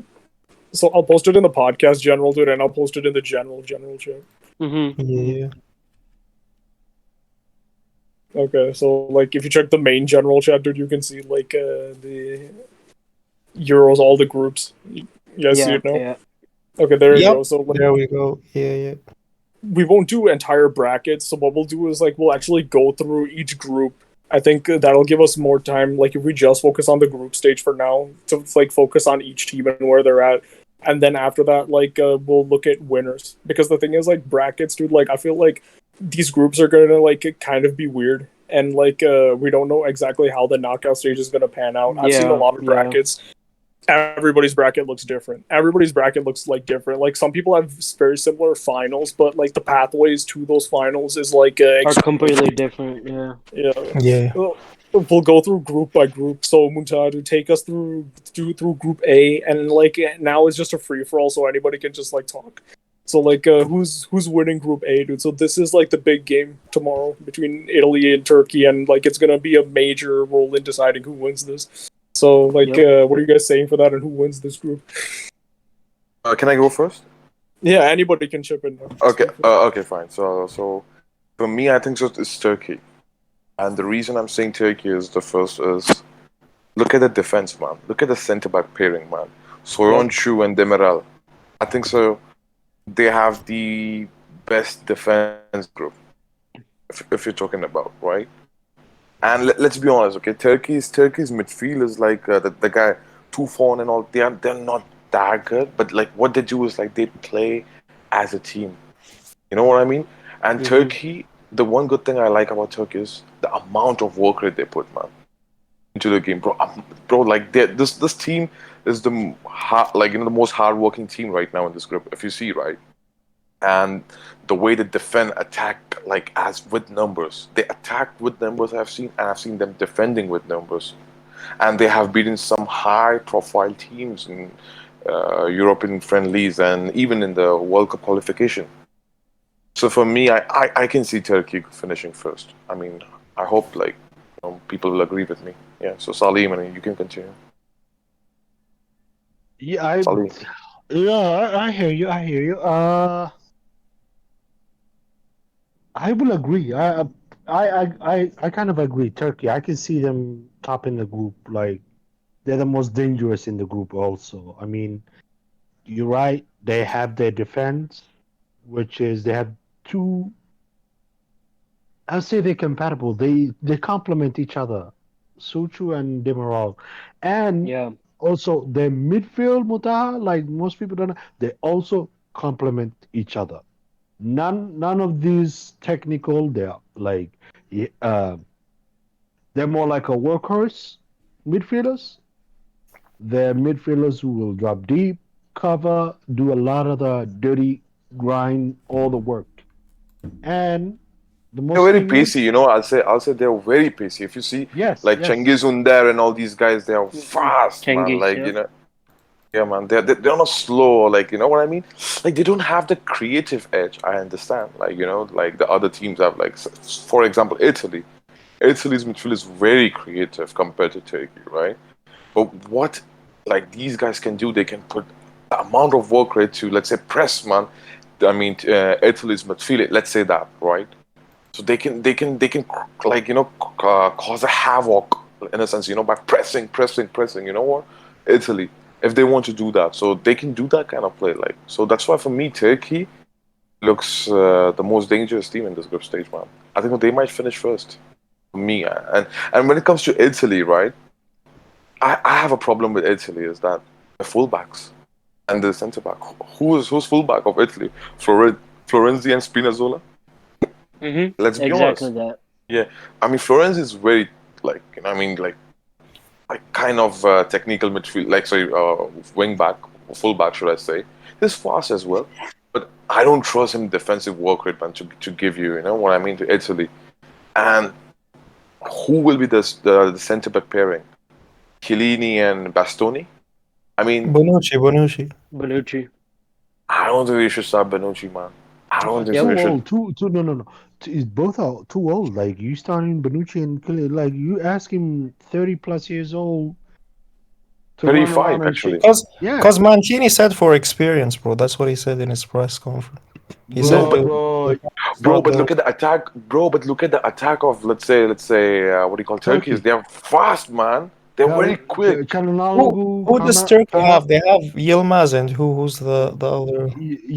So I'll post it in the podcast general, dude, and I'll post it in the general chat. Yeah. Okay, so like if you check the main general chat, dude, you can see like the Euros, all the groups. You guys see it now? Yeah. Okay, there you go. So like, there we go. Yeah. We won't do entire brackets. So what we'll do is like we'll actually go through each group. I think that'll give us more time. Like if we just focus on the group stage for now, to like focus on each team and where they're at. And then after that, like, we'll look at winners. Because the thing is, like, brackets, dude, like, I feel like these groups are going to, like, kind of be weird. And, like, we don't know exactly how the knockout stage is going to pan out. I've seen a lot of brackets. everybody's bracket looks different. Everybody's bracket looks like different. Like some people have very similar finals, but like the pathways to those finals is like Are completely different. Yeah. yeah. Yeah. We'll go through group by group. So Muntadu take us through group A, and like now it's just a free for all, so anybody can just like talk. So like who's winning group A, dude? So this is like the big game tomorrow between Italy and Turkey, and like it's gonna be a major role in deciding who wins this. So like Yep. what are you guys saying for that, and who wins this group? Can I go first? Yeah, anybody can chip in. Okay. Okay. Fine. So for me, I think so it's Turkey, and the reason I'm saying Turkey is the first is look at the defense, man. Look at the centre back pairing, man. Soyuncu and Demiral. I think so. They have the best defense group, if you're talking about, right? And let's be honest, okay? Turkey's midfield is like the guy Tufan and all. They're not that good, but like what they do is like they play as a team. You know what I mean? And Hmm. Turkey, the one good thing I like about Turkey is the amount of work rate they put, man, into the game, bro. Bro, like this team is like the most hardworking team right now in this group. If you see, right, and the way they defend, attack, like as with numbers, they attack with numbers. I've seen them defending with numbers, and they have beaten some high-profile teams in European friendlies and even in the World Cup qualification. So for me, I can see Turkey finishing first. I mean, I hope like people will agree with me. Yeah. So Salim, and you can continue. Yeah, I Salim. yeah, I hear you. I hear you. I will agree. I kind of agree. Turkey. I can see them top in the group. Like they're the most dangerous in the group. Also, I mean, you're right. They have their defense, which is they have two. I'll say they're compatible. They complement each other, Suchu and Demiral, and Yeah. also their midfield Mutaha. Like most people don't know, they also complement each other. None of these technical. They're like, uh, they're more like a workhorse midfielders. They're midfielders who will drop deep, cover, do a lot of the dirty grind, all the work. And the They're most very thing is, pacey, you know. I'll say they're very pacey. If you see yes, like yes. Cengiz Under and all these guys, they are fast, man. Tengiz. Like Yep. yeah, man. They're not slow. Like you know what I mean? Like they don't have the creative edge. I understand. Like like the other teams have. Like for example, Italy. Italy's midfield is very creative compared to Turkey, right? But what like these guys can do, they can put the amount of work rate to let's say press, man. I mean, Italy's midfield. Let's say that, right? So they can like cause a havoc in a sense, by pressing. You know what? Italy, if they want to do that, so they can do that kind of play. Like so, that's why for me, Turkey looks the most dangerous team in this group stage, man. I think they might finish first. For me, and when it comes to Italy, right? I have a problem with Italy is that the fullbacks and the centre back. Who's fullback of Italy? Florenzi and Spinazzola. Let's be Exactly honest. that. Yeah, I mean Florence is very like like kind of technical midfield, like sorry, wing back, full back, should I say? He's fast as well, but I don't trust him defensive work rate, man, to give you, you know what I mean, to Italy. And who will be the centre back pairing? Chiellini and Bastoni. I mean, Bonucci. Bonucci. I don't think we should start Benucci, man. I don't think so. Yep. Too We should old. Too. No, no, no. Both are too old. Like you starting Benucci and like you ask him 30+ years old to run 35 around and shit. actually. Cause, Yeah, cause Mancini said for experience, bro. That's what he said in his press conference. He No, said bro, but bro. Bro, start but the look at the attack, bro. But look at the attack of let's say what do you call Turkeys? Turkey. They're fast, man. They're very quick. Who Çalhanoğlu, who does Kana, Turkey Kana, have? They have Yilmaz and who's the other?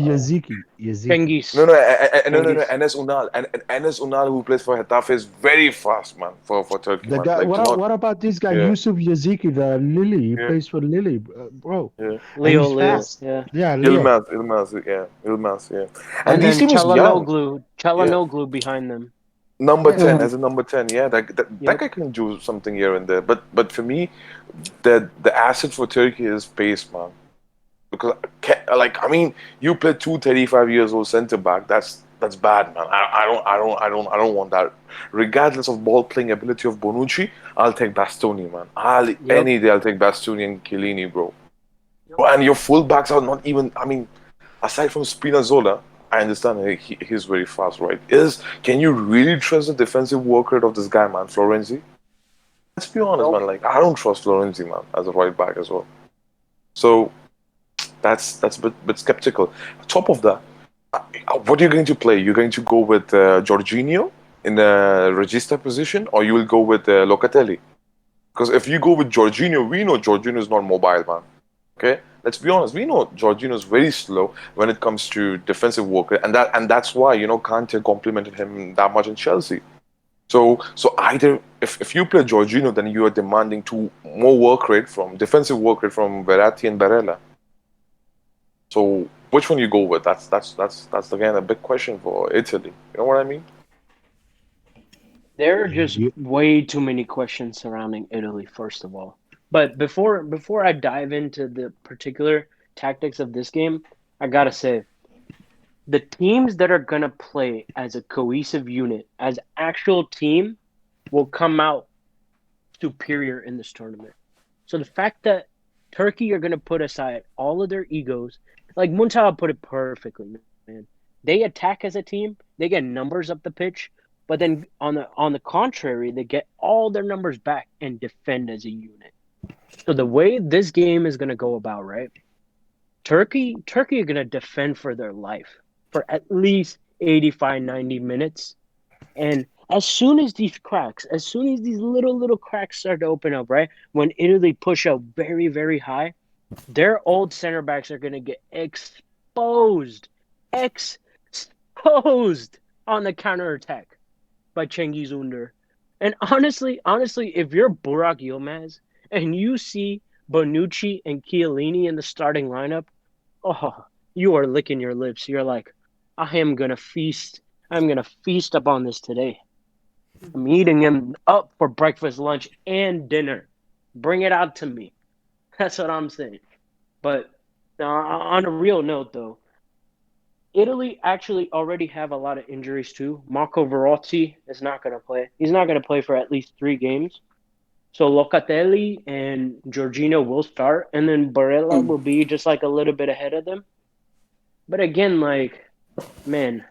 Yaziki. No, Tengiz. no, no. Tengiz. Enes Unal and Enes Unal, who plays for Getafe, is very fast, man. For Turkey, The man. guy. Like, do not. What about this guy Yeah, Yusuf Yaziki, the Lily? He yeah, plays for Lily, bro, yeah. and Leo. he's Leo. fast. Yeah. Yeah, Leo. Ilmaz, yeah, Ilmaz, yeah. And And these then team is young. Chalanoglu. Yeah. Chalanoglu behind them. Number Yeah. 10 as a number 10, yeah, that Yep. guy can do something here and there. But for me, the asset for Turkey is pace, man. Because like I mean, you play two 35 years old center back. That's bad, man. I don't want that. Regardless of ball playing ability of Bonucci, I'll take Bastoni, man. Yep. Any day I'll take Bastoni and Chiellini, bro. Yep. Bro, and your fullbacks are not even. I mean, aside from Spinazzola, I understand he's very fast, right? Can you really trust the defensive work rate of this guy, man, Florenzi? Let's be honest, Nope. man. Like I don't trust Florenzi, man, as a right back as well. So that's a bit skeptical. Top of that, what are you going to play? You're going to go with Jorginho in the regista position, or you will go with Locatelli? Because if you go with Jorginho, we know Jorginho is not mobile, man. Okay, let's be honest. We know Jorginho is very slow when it comes to defensive work, and that's why Kante complimented him that much in Chelsea. So either if you play Jorginho, then you are demanding more work rate from defensive work rate from Verratti and Barella. So which one you go with? That's again a big question for Italy. You know what I mean? There are just Yeah. way too many questions surrounding Italy, first of all. But before I dive into the particular tactics of this game, I gotta say the teams that are gonna play as a cohesive unit, as actual team, will come out superior in this tournament. So the fact that Turkey are gonna put aside all of their egos, like Muntaha put it perfectly, man. They attack as a team, they get numbers up the pitch, but then on the contrary, they get all their numbers back and defend as a unit. So the way this game is gonna go about, right? Turkey are gonna defend for their life for at least 85, 90 minutes. And as soon as these little cracks start to open up, right? When Italy push up very, very high, their old center backs are gonna get exposed on the counterattack by Cengiz Under. And honestly, if you're Burak Yilmaz and you see Bonucci and Chiellini in the starting lineup, oh, you are licking your lips. You're like, I am gonna feast. I'm gonna feast upon this today. I'm eating him up for breakfast, lunch, and dinner. Bring it out to me. That's what I'm saying. But on a real note, though, Italy actually already have a lot of injuries too. Marco Verratti is not going to play. He's not going to play for at least 3 games. So Locatelli and Jorginho will start, and then Barella will be just like a little bit ahead of them. But again, like, man,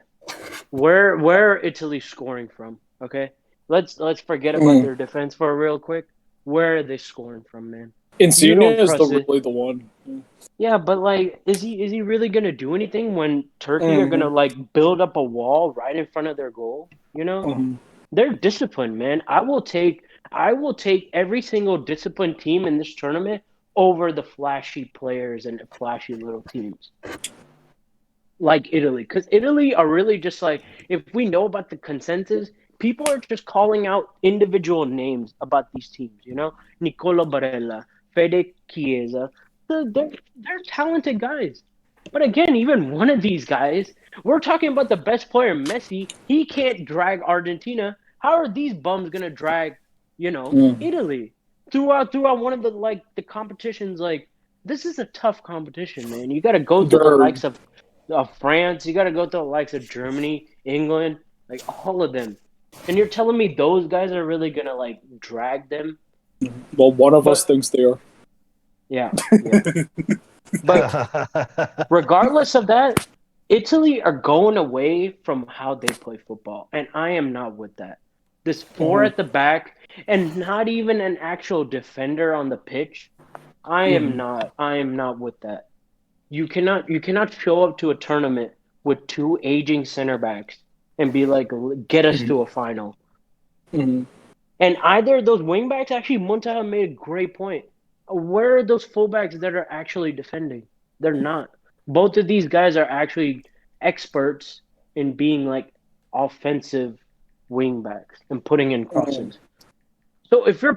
where are Italy scoring from? Okay, let's forget about their defense for real quick. Where are they scoring from, man? You Insigne don't is trust the it. really the one. Yeah, but like, is he really gonna do anything when Turkey are gonna Mm-hmm. like build up a wall right in front of their goal? You know, Mm-hmm. they're disciplined, man. I will take every single disciplined team in this tournament over the flashy players and the flashy little teams like Italy, because Italy are really just like, if we know about the consensus, people are just calling out individual names about these teams. Nicola Barella, Fede Chiesa, they're talented guys. But again, even one of these guys, we're talking about the best player, Messi. He can't drag Argentina. How are these bums gonna drag, Mm. Italy throughout one of the competitions? Like, this is a tough competition, man. You got to go through the Very. likes of France. You got to go through the likes of Germany, England, like all of them. And you're telling me those guys are really gonna like drag them? Well, one of us But thinks they are. yeah, yeah. But regardless of that, Italy are going away from how they play football, and I am not with that. This four Mm-hmm. at the back and not even an actual defender on the pitch. I am Mm-hmm. not. I am not with that. You cannot show up to a tournament with two aging center backs and be like, get us to a final. Mm-hmm. And either of those wingbacks, actually, Muntaha made a great point. Where are those fullbacks that are actually defending? They're not. Both of these guys are actually experts in being like offensive wingbacks and putting in Mm-hmm. crosses. So if your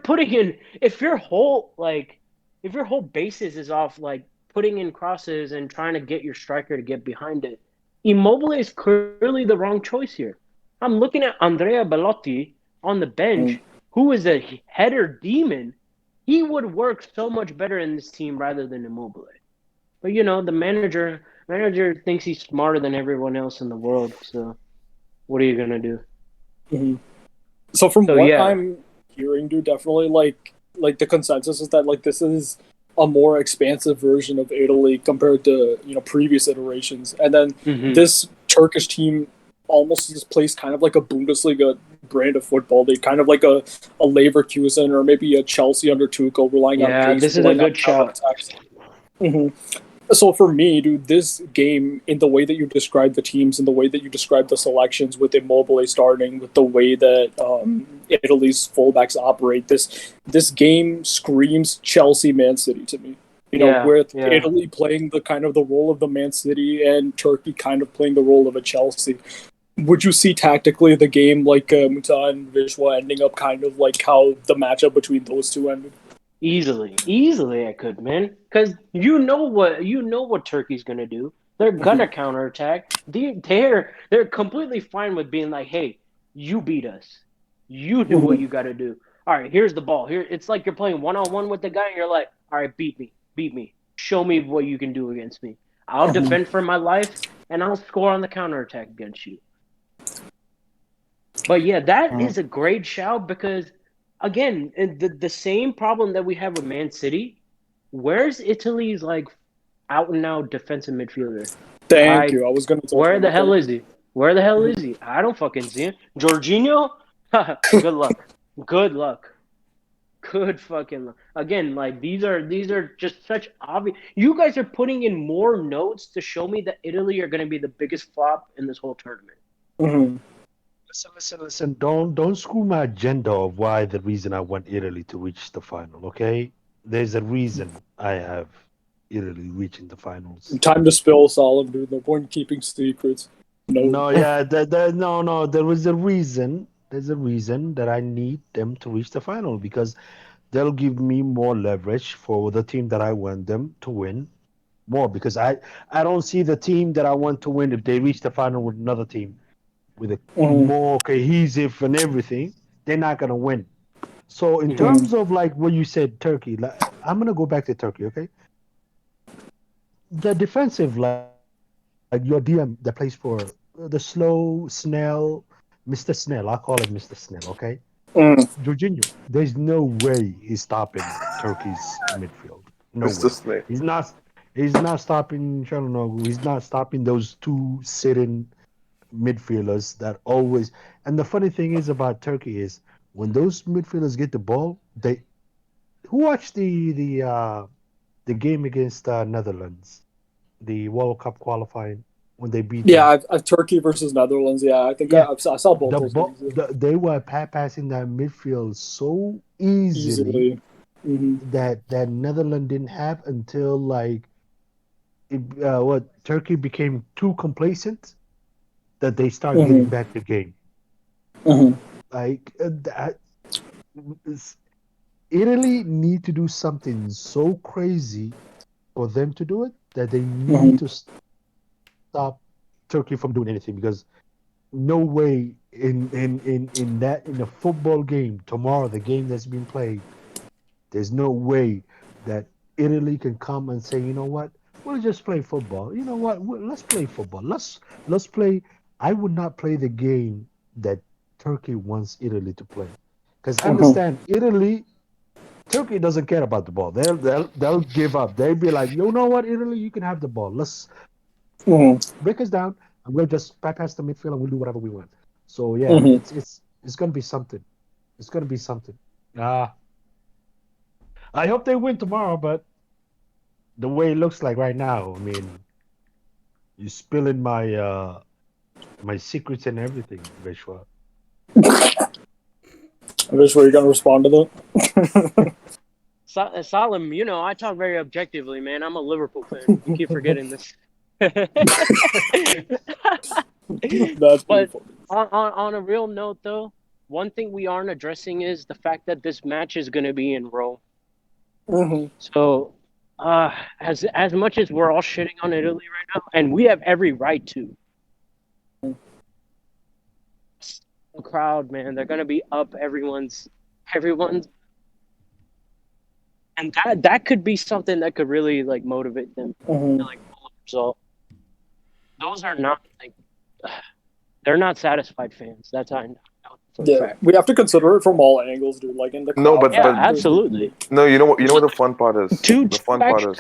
whole basis is off like putting in crosses and trying to get your striker to get behind it, Immobile is clearly the wrong choice here. I'm looking at Andrea Bellotti on the bench, who is a header demon. He would work so much better in this team rather than Immobile. But the manager thinks he's smarter than everyone else in the world. So what are you gonna do? Mm-hmm. So from So what yeah. I'm hearing, dude, definitely like the consensus is that like this is a more expansive version of Italy compared to previous iterations, and then Hmm. this Turkish team almost just plays kind of like a Bundesliga brand of football. They kind of like a Leverkusen or maybe a Chelsea under Tuchel, relying on Yeah, pace, this is a relying on good counter shout. attacks. Mm-hmm. So for me, dude, this game, in the way that you describe the teams, in the way that you describe the selections, with Immobile starting, with the way that Italy's fullbacks operate, this game screams Chelsea, Man City to me. Yeah, With yeah. Italy playing the kind of the role of the Man City and Turkey kind of playing the role of a Chelsea. Would you see tactically the game like Muta and Vishwa ending up kind of like how the matchup between those two ended? Easily I could, man. Because you know what Turkey's gonna do. They're gonna counterattack. They're completely fine with being like, hey, you beat us. You do what you gotta do. All right, here's the ball. Here, it's like you're playing 1-on-1 with the guy, and you're like, all right, beat me. Show me what you can do against me. I'll defend for my life, and I'll score on the counterattack against you. But yeah, that is a great shout because, again, the same problem that we have with Man City. Where's Italy's like out and out defensive midfielder? Thank I you. I was going to talk Where the about hell that. is he? Where the hell is he? I don't fucking see him. Jorginho, good luck. Good luck. Good fucking luck. Again, like these are just such obvious. You guys are putting in more notes to show me that Italy are going to be the biggest flop in this whole tournament. Mm-hmm. Listen. Don't screw my agenda of why the reason I want Italy to reach the final. Okay, there's a reason I have Italy reaching the finals. Time to spill, Solemn, dude. No point in keeping secrets. No. No, yeah, no. There was a reason. There's a reason that I need them to reach the final because they'll give me more leverage for the team that I want them to win more because I don't see the team that I want to win if they reach the final with another team with a Mm-hmm. more cohesive and everything, they're not gonna win. So in Hmm. terms of like what you said, Turkey, like, I'm gonna go back to Turkey, okay? The defensive, like your DM that plays for the slow Snell, Mr. Snell, I call him Mr. Snell, okay? Mm-hmm. Jorginho, there's no way he's stopping Turkey's midfield. No Mr. way. Snake. He's not stopping Çalhanoğlu. He's not stopping those two sitting midfielders that always. And the funny thing is about Turkey is when those midfielders get the ball, they who watched the game against Netherlands, the World Cup qualifying when they beat Yeah, them. I've Turkey versus Netherlands. Yeah, I think Yeah, I saw both those games they were passing that midfield so easily easily. Mm-hmm. that Netherlands didn't have until like what Turkey became too complacent that they start getting Mm-hmm. back the game. Mm-hmm. Like Italy need to do something so crazy for them to do it that they need Mm-hmm. to stop Turkey from doing anything because no way in a football game tomorrow, the game that's being played, there's no way that Italy can come and say, you know what, we'll just play football. You know what, let's play football. Let's play. I would not play the game that Turkey wants Italy to play, because Mm-hmm. understand, Turkey doesn't care about the ball. They'll give up. They'll be like, you know what, Italy, you can have the ball. Let's break us down, and we'll just bypass the midfield and we'll do whatever we want. So yeah, Mm-hmm. it's gonna be something. It's gonna be something. Ah, I hope they win tomorrow, but the way it looks like right now, I mean, you're spilling my secrets and everything, Vishwa. I'm just where you're gonna respond to that. Salim, I talk very objectively, man. I'm a Liverpool fan. You keep forgetting this. That's pretty But funny. on a real note, though, one thing we aren't addressing is the fact that this match is going to be in Rome. Mm-hmm. So, as much as we're all shitting on Italy right now, and we have every right to, the crowd, man. They're gonna be up everyone's, and that could be something that could really like motivate them to like pull a result. Those are not like they're not satisfied fans. That's I know for a fact. We have to consider it from all angles, dude. Like in the crowd. No, but Yeah, but absolutely. no, you know what the fun part is. Two The fun part is.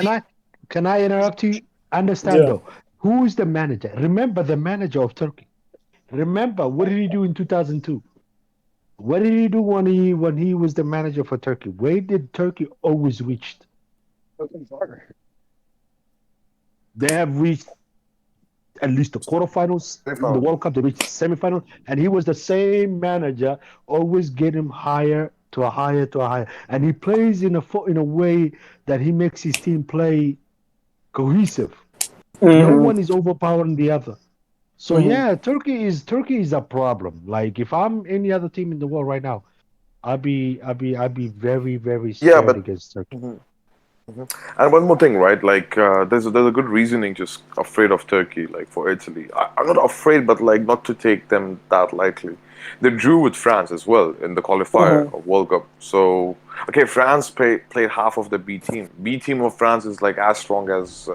Can I interrupt you? Understand Yeah. though, who is the manager? Remember the manager of Turkey. Remember what did he do in 2002? What did he do when he was the manager for Turkey? Where did Turkey always reach? They have reached at least the quarterfinals in the World Cup. They reached semifinals, and he was the same manager, always getting higher to a higher to a higher. And he plays in a way that he makes his team play cohesive. No one is overpowering the other. So yeah, Turkey is a problem. Like if I'm any other team in the world right now, I'd be very very Yeah, scared but against Turkey. and one more thing, right? Like, there's a good reasoning just afraid of Turkey, like for Italy. I'm not afraid, but like not to take them that lightly. They drew with France as well in the qualifier of World Cup. So, okay, France played half of the B team. B team of France is like as strong as,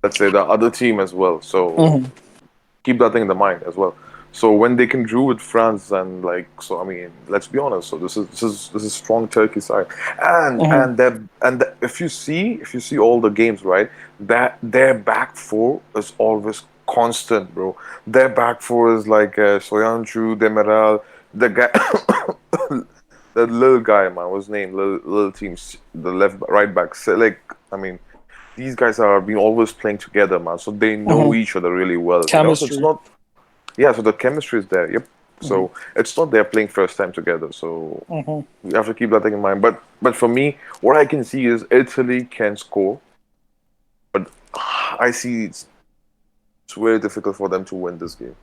let's say, the other team as well. So keep that thing in the mind as well. So when they can drew with France and like so, I mean, let's be honest. So this is strong Turkey side, if you see all the games, right, that their back four is always constant, bro. Their back four is like Soyuncu, Demiral, the guy, the little guy, man, what's his name? Little teams, the left right back. So, like, I mean, these guys are been always playing together, man. So they know each other really well. You know, so it's Chemistry. not. Yeah, so the chemistry is there. Yep. So it's not they're playing first time together. So we have to keep that thing in mind. But for me, what I can see is Italy can score, but I see it's very difficult for them to win this game.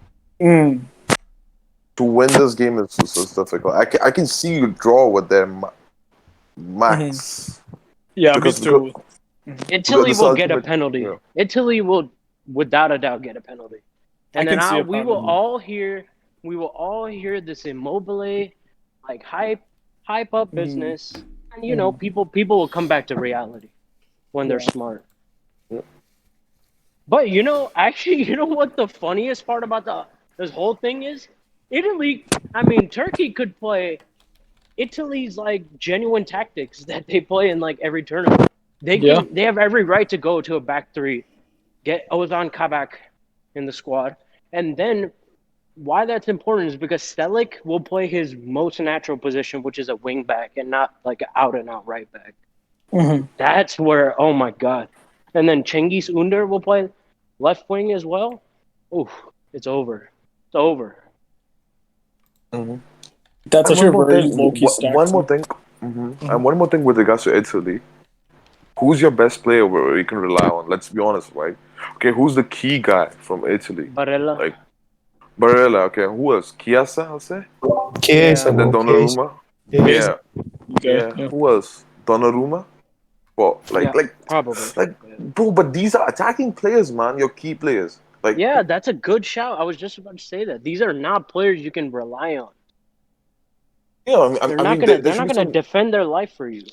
To win this game is difficult. I can see you draw with their max. Yeah, Because me too. Italy this will get a ultimate- penalty. yeah. Italy will, without a doubt, get a penalty. And I then can see a we will penalty. all hear this Immobile, like hype up business, and you know, people will come back to reality when they're smart. But you know, actually, you know what the funniest part about this whole thing is? Italy, I mean, Turkey could play Italy's like genuine tactics that they play in like every tournament. They have every right to go to a back three, get Ozan Kabak in the squad, and then why that's important is because Stelik will play his most natural position, which is a wing back and not like an out and out right back. That's where, oh my god. And then Cengiz Under will play left wing as well. Oof, it's over. It's over. That's And actually a very low key stack. one more thing, and one more thing with regards to Italy. Who's your best player where you can rely on? Let's be honest, right? Okay, who's the key guy from Italy? Barella. Like Barella. Okay, who else? Chiesa, I'll say, Chiesa, and then bro. Chiesa. Donnarumma. Chiesa. Yeah. Who else? Donnarumma. Well, Yeah, probably. bro. But these are attacking players, man. Your key players. Like, Yeah, that's a good shout. I was just about to say that. These are not players you can rely on. yeah. They're not gonna defend their life for you.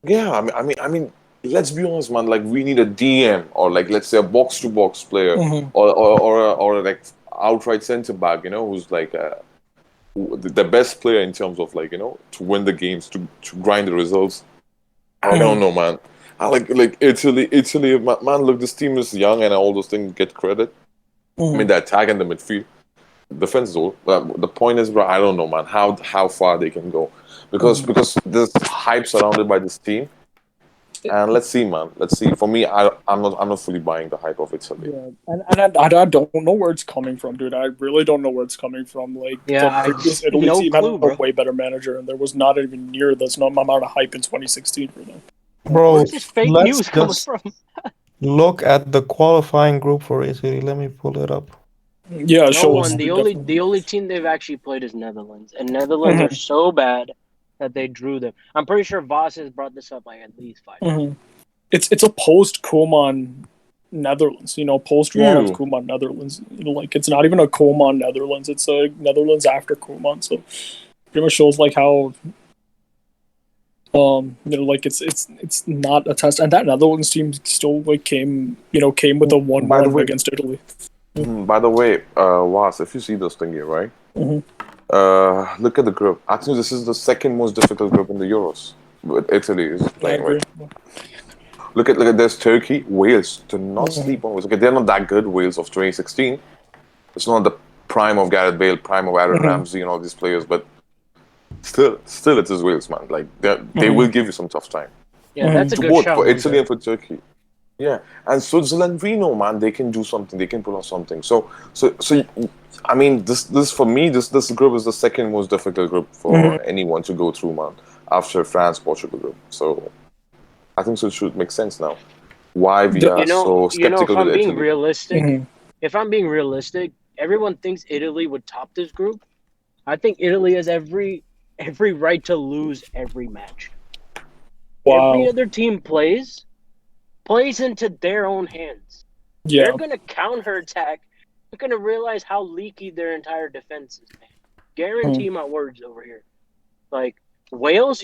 Yeah, I mean, let's be honest, man. Like, we need a DM or like, let's say, a box-to-box player, or like outright center back. You know, who's like the best player in terms of like to win the games, to grind the results. I don't know, man. I like Italy. Man, look, this team is young and all those things get credit. I mean, the attack and the midfield, defense is all. But the point is, bro, I don't know, man, how far they can go, because there's hype surrounded by this team, and let's see, man. Let's see. For me, I'm not fully buying the hype of Italy. Yeah, and I don't know where it's coming from, dude. I really don't know where it's coming from. Like Yeah, the previous Italy no team clue, had bro. a way better manager, and there was not even near this amount of hype in 2016 for them. Bro, Where's this fake let's news coming just from? look at the qualifying group for Italy. Let me pull it up. Yeah, No show us one. The different- only team they've actually played is Netherlands, and Netherlands are so bad that they drew them. I'm pretty sure Voss has brought this up like at least 5 times. It's a post Koeman Netherlands. Post Ronald Ew. Koeman Netherlands. Like it's not even a Koeman Netherlands. It's a Netherlands after Koeman. So pretty much shows like how like it's not a test. And that Netherlands team still like came with a By the 1-1 way, against Italy. Was, if you see this thing here, right? Mm-hmm. Look at the group. Actually, this is the second most difficult group in the Euros. With Italy is I playing agree. with. Look at there's Turkey, Wales. Do not Mm-hmm. sleep on Wales. Okay, they're not that good. Wales of 2016. It's not the prime of Gareth Bale, prime of Aaron Mm-hmm. Ramsey, and all these players, but still, it is Wales, man. Like they will give you some tough time. Yeah, Mhm. that's a To good both shout, for Italy Hunter. and for Turkey. Yeah, and Switzerland, we know, man, they can do something. They can pull off something. So, I mean, this for me, this group is the second most difficult group Mhm. for anyone to go through, man. After France, Portugal group. So, I think so. It should make sense now. Why we The- are so If skeptical with I'm being Italy? realistic, Mhm. everyone thinks Italy would top this group. I think Italy has every right to lose every match. Every Wow. other team plays into their own hands. They're Yeah. gonna counterattack. They're gonna realize how leaky their entire defense is, man. Guarantee my words over here. Like Wales,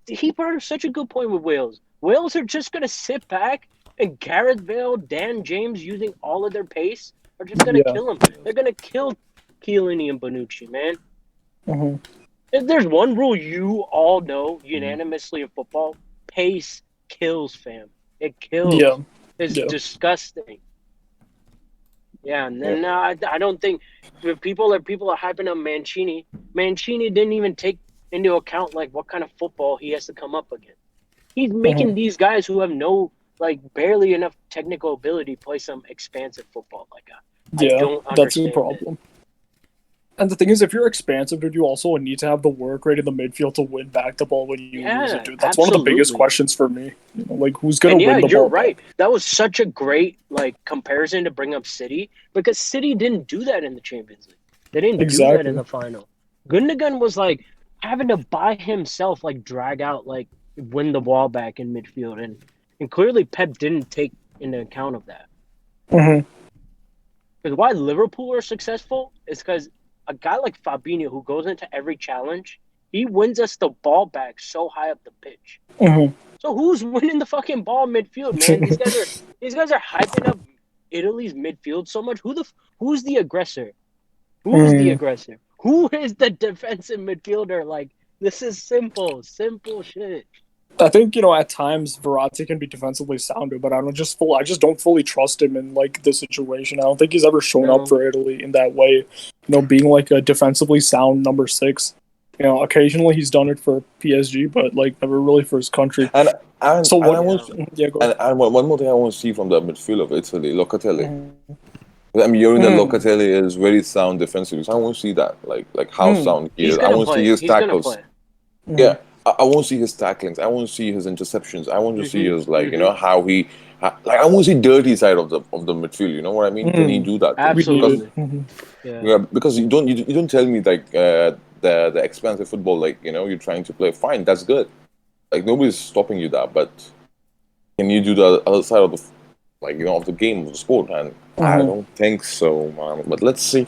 he brought up such a good point with Wales. Wales are just gonna sit back and Gareth Bale, Dan James using all of their pace are just gonna Yeah. kill him. They're gonna kill Chiellini and Bonucci, man. Mhm. If there's one rule you all know unanimously in football, pace kills, fam. It Yeah. kills. It's Yeah. disgusting. Yeah, and Yeah. then I don't think if people are hyping up Mancini. Mancini didn't even take into account like what kind of football he has to come up against. He's making Mhm. these guys who have no barely enough technical ability play some expansive football. I Yeah. don't That's a understand it. problem. And the thing is, if you're expansive, dude, you also need to have the work rate in the midfield to win back the ball when you lose it, Yeah, dude. That's one of the biggest absolutely. questions for me. Like, who's gonna And yeah, win the you're ball right. back? That was such a great comparison to bring up City because City didn't do that in the Champions League. They didn't do that in Exactly. the final. Gundogan was having to by himself drag out win the ball back in midfield and clearly Pep didn't take into account of that. Mhm. Because why Liverpool are successful is because a guy like Fabinho who goes into every challenge, he wins us the ball back so high up the pitch. Mhm. So who's winning the fucking ball midfield, man? These guys are hyping up Italy's midfield so much. Who's the aggressor? Who's the Mhm. aggressor? Who is the defensive midfielder? This is simple shit. I think at times Verratti can be defensively sound, but I just don't fully trust him in this situation. I don't think he's ever shown up No. for Italy in that way. Being like a defensively sound number 6. Occasionally he's done it for PSG, but never really for his country. And So what? I want Yeah, go and, ahead. and one more thing I want to see from the midfield of Italy, Locatelli. Mhm. I'm hearing that Mm. Locatelli is very sound defensively. So I want to see that, like how Mm. sound he He's is. I gonna want to see play. his He's gonna tackles. play. Yeah, I want to see his tacklings. I want to see his interceptions. I want to see his how he I want to see dirty side of the midfield. You know what I mean? Can he Mm. do that thing? We need Because it. Absolutely. Mhm. Yeah. yeah, because you don't tell me the expansive football you're trying to play. Fine, that's good. Like nobody's stopping you that, but can you do the other side of the of the game of the sport? And I Mhm. don't think so, man. But let's see.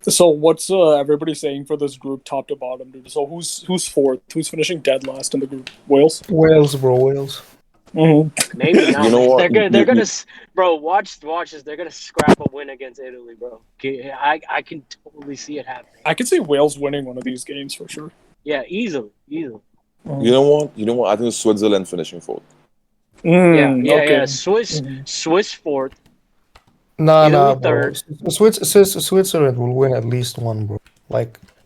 So what's everybody saying for this group, top to bottom, dude? So who's fourth? Who's finishing dead last in the group? Wales. Wales, bro, Wales. Mm-hmm. Maybe You not, know man. what? They're gonna, bro. Watch this. They're gonna scrap a win against Italy, bro. Okay, I can totally see it happening. I could see Wales winning one of these games for sure. Yeah, easily. You know what? You know what? I think Switzerland finishing fourth. Okay. Swiss fourth, Nah, Italy bro. third. Switzerland will win at least one, bro.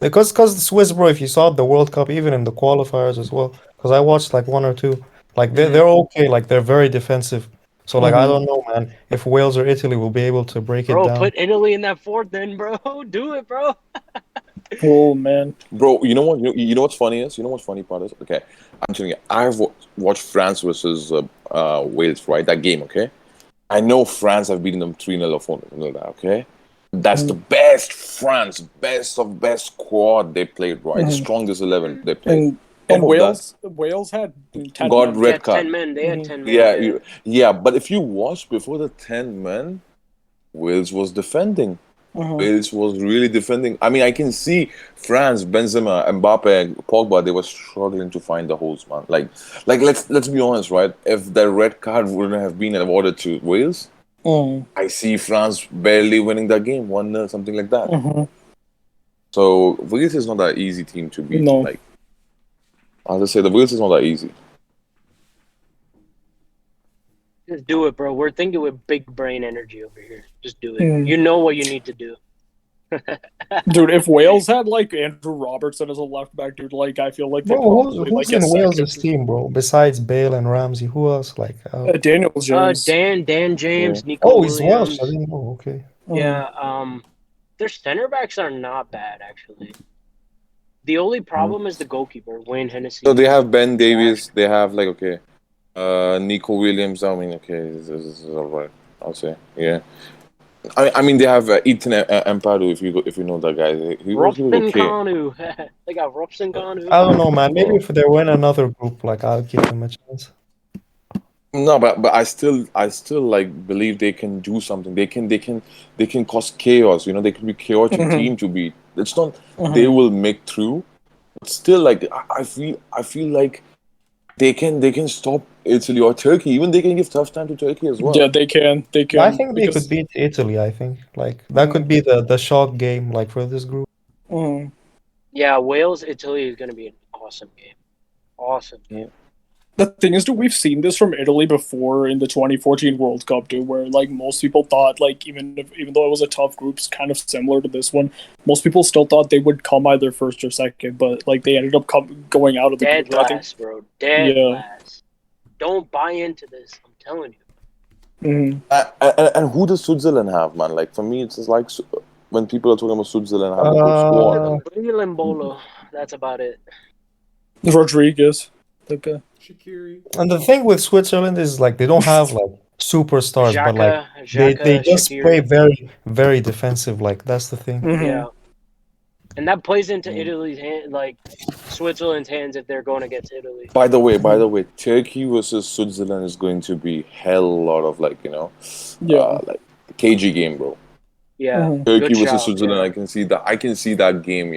Because the Swiss, bro. If you saw the World Cup, even in the qualifiers as well, because I watched one or two. They're okay. They're very defensive. So I don't know, man. If Wales or Italy will be able to break it Bro, down. put Italy in that fourth, then, bro. Do it, bro. Oh man. Bro, you know what? You know what's funny is? You know what's funny part is? Okay, I'm telling you, I've watched France versus Wales, right? That game, okay? I know France have beaten them 3-0 or 4-0, you know that, okay? That's the best France, best of best squad they played, right? The strongest 11 they played. And And of that. Wales had 10 Got men. Yeah, red card. 10 men. They had Mhm. 10 men. Yeah, yeah. But if you watch before the 10 men, Wales was defending. Wales was really defending. I mean, I can see France, Benzema, Mbappe, Pogba. They were struggling to find the holes, man. Like let's be honest, right? If the red card wouldn't have been awarded to Wales, I see France barely winning that game, 1-0, something like that. So Wales is not that easy team to beat. No. Like as I say, the Wales is not that easy. Just do it, bro. We're thinking with big brain energy over here. Just do it. You know what you need to do. Dude, if Wales had like Andrew Robertson as a left back, dude, like I feel like they Bro, probably who's like in get Wales' second. team, bro? Besides Bale and Ramsey, who else? Like, Daniel James. Dan James, Nico he's Welsh. Williams. I didn't know. Okay. Yeah, their center backs are not bad actually. The only problem is the goalkeeper, Wayne Hennessy. So they have Ben Davies. They have like Nico Williams. I mean, this is alright. I'll say, yeah. I mean, they have Ethan Ampadu. If you know that guy, he was Robson okay. Kanu. They got Robson Kanu. I don't know, man. Maybe if they win another group, like I'll give them a chance. No, but I still like believe they can do something. They can cause chaos. You know, they can be chaotic team to beat. It's not they will make through, but still, like I feel like they can stop Italy or Turkey. Even they can give tough time to Turkey as well. Yeah, they can. They can. I think they could beat Italy. I think like that could be the shock game, like for this group. Yeah, Wales Italy is gonna be an awesome game. Awesome. Yeah. The thing is, dude, we've seen this from Italy before in the 2014 World Cup, dude, where like most people thought, like even though it was a tough group, kind of similar to this one, most people still thought they would come either first or second, but like they ended up going out of the dead group. last, bro. Dead last. Don't buy into this. I'm telling you. And who does Switzerland have, man? Like for me, it's just like when people are talking about Switzerland have a good squad. Limbola. That's about it. Rodriguez. Okay. Shaqiri. And the thing with Switzerland is like they don't have like superstars, but like they just play very, very defensive. Like that's the thing. Yeah. And that plays into Italy's hand, like Switzerland's hands if they're going against Italy. By the way, Turkey versus Switzerland is going to be hell lot of like like KG game, bro. Yeah. Turkey versus Switzerland, yeah. I can see that game,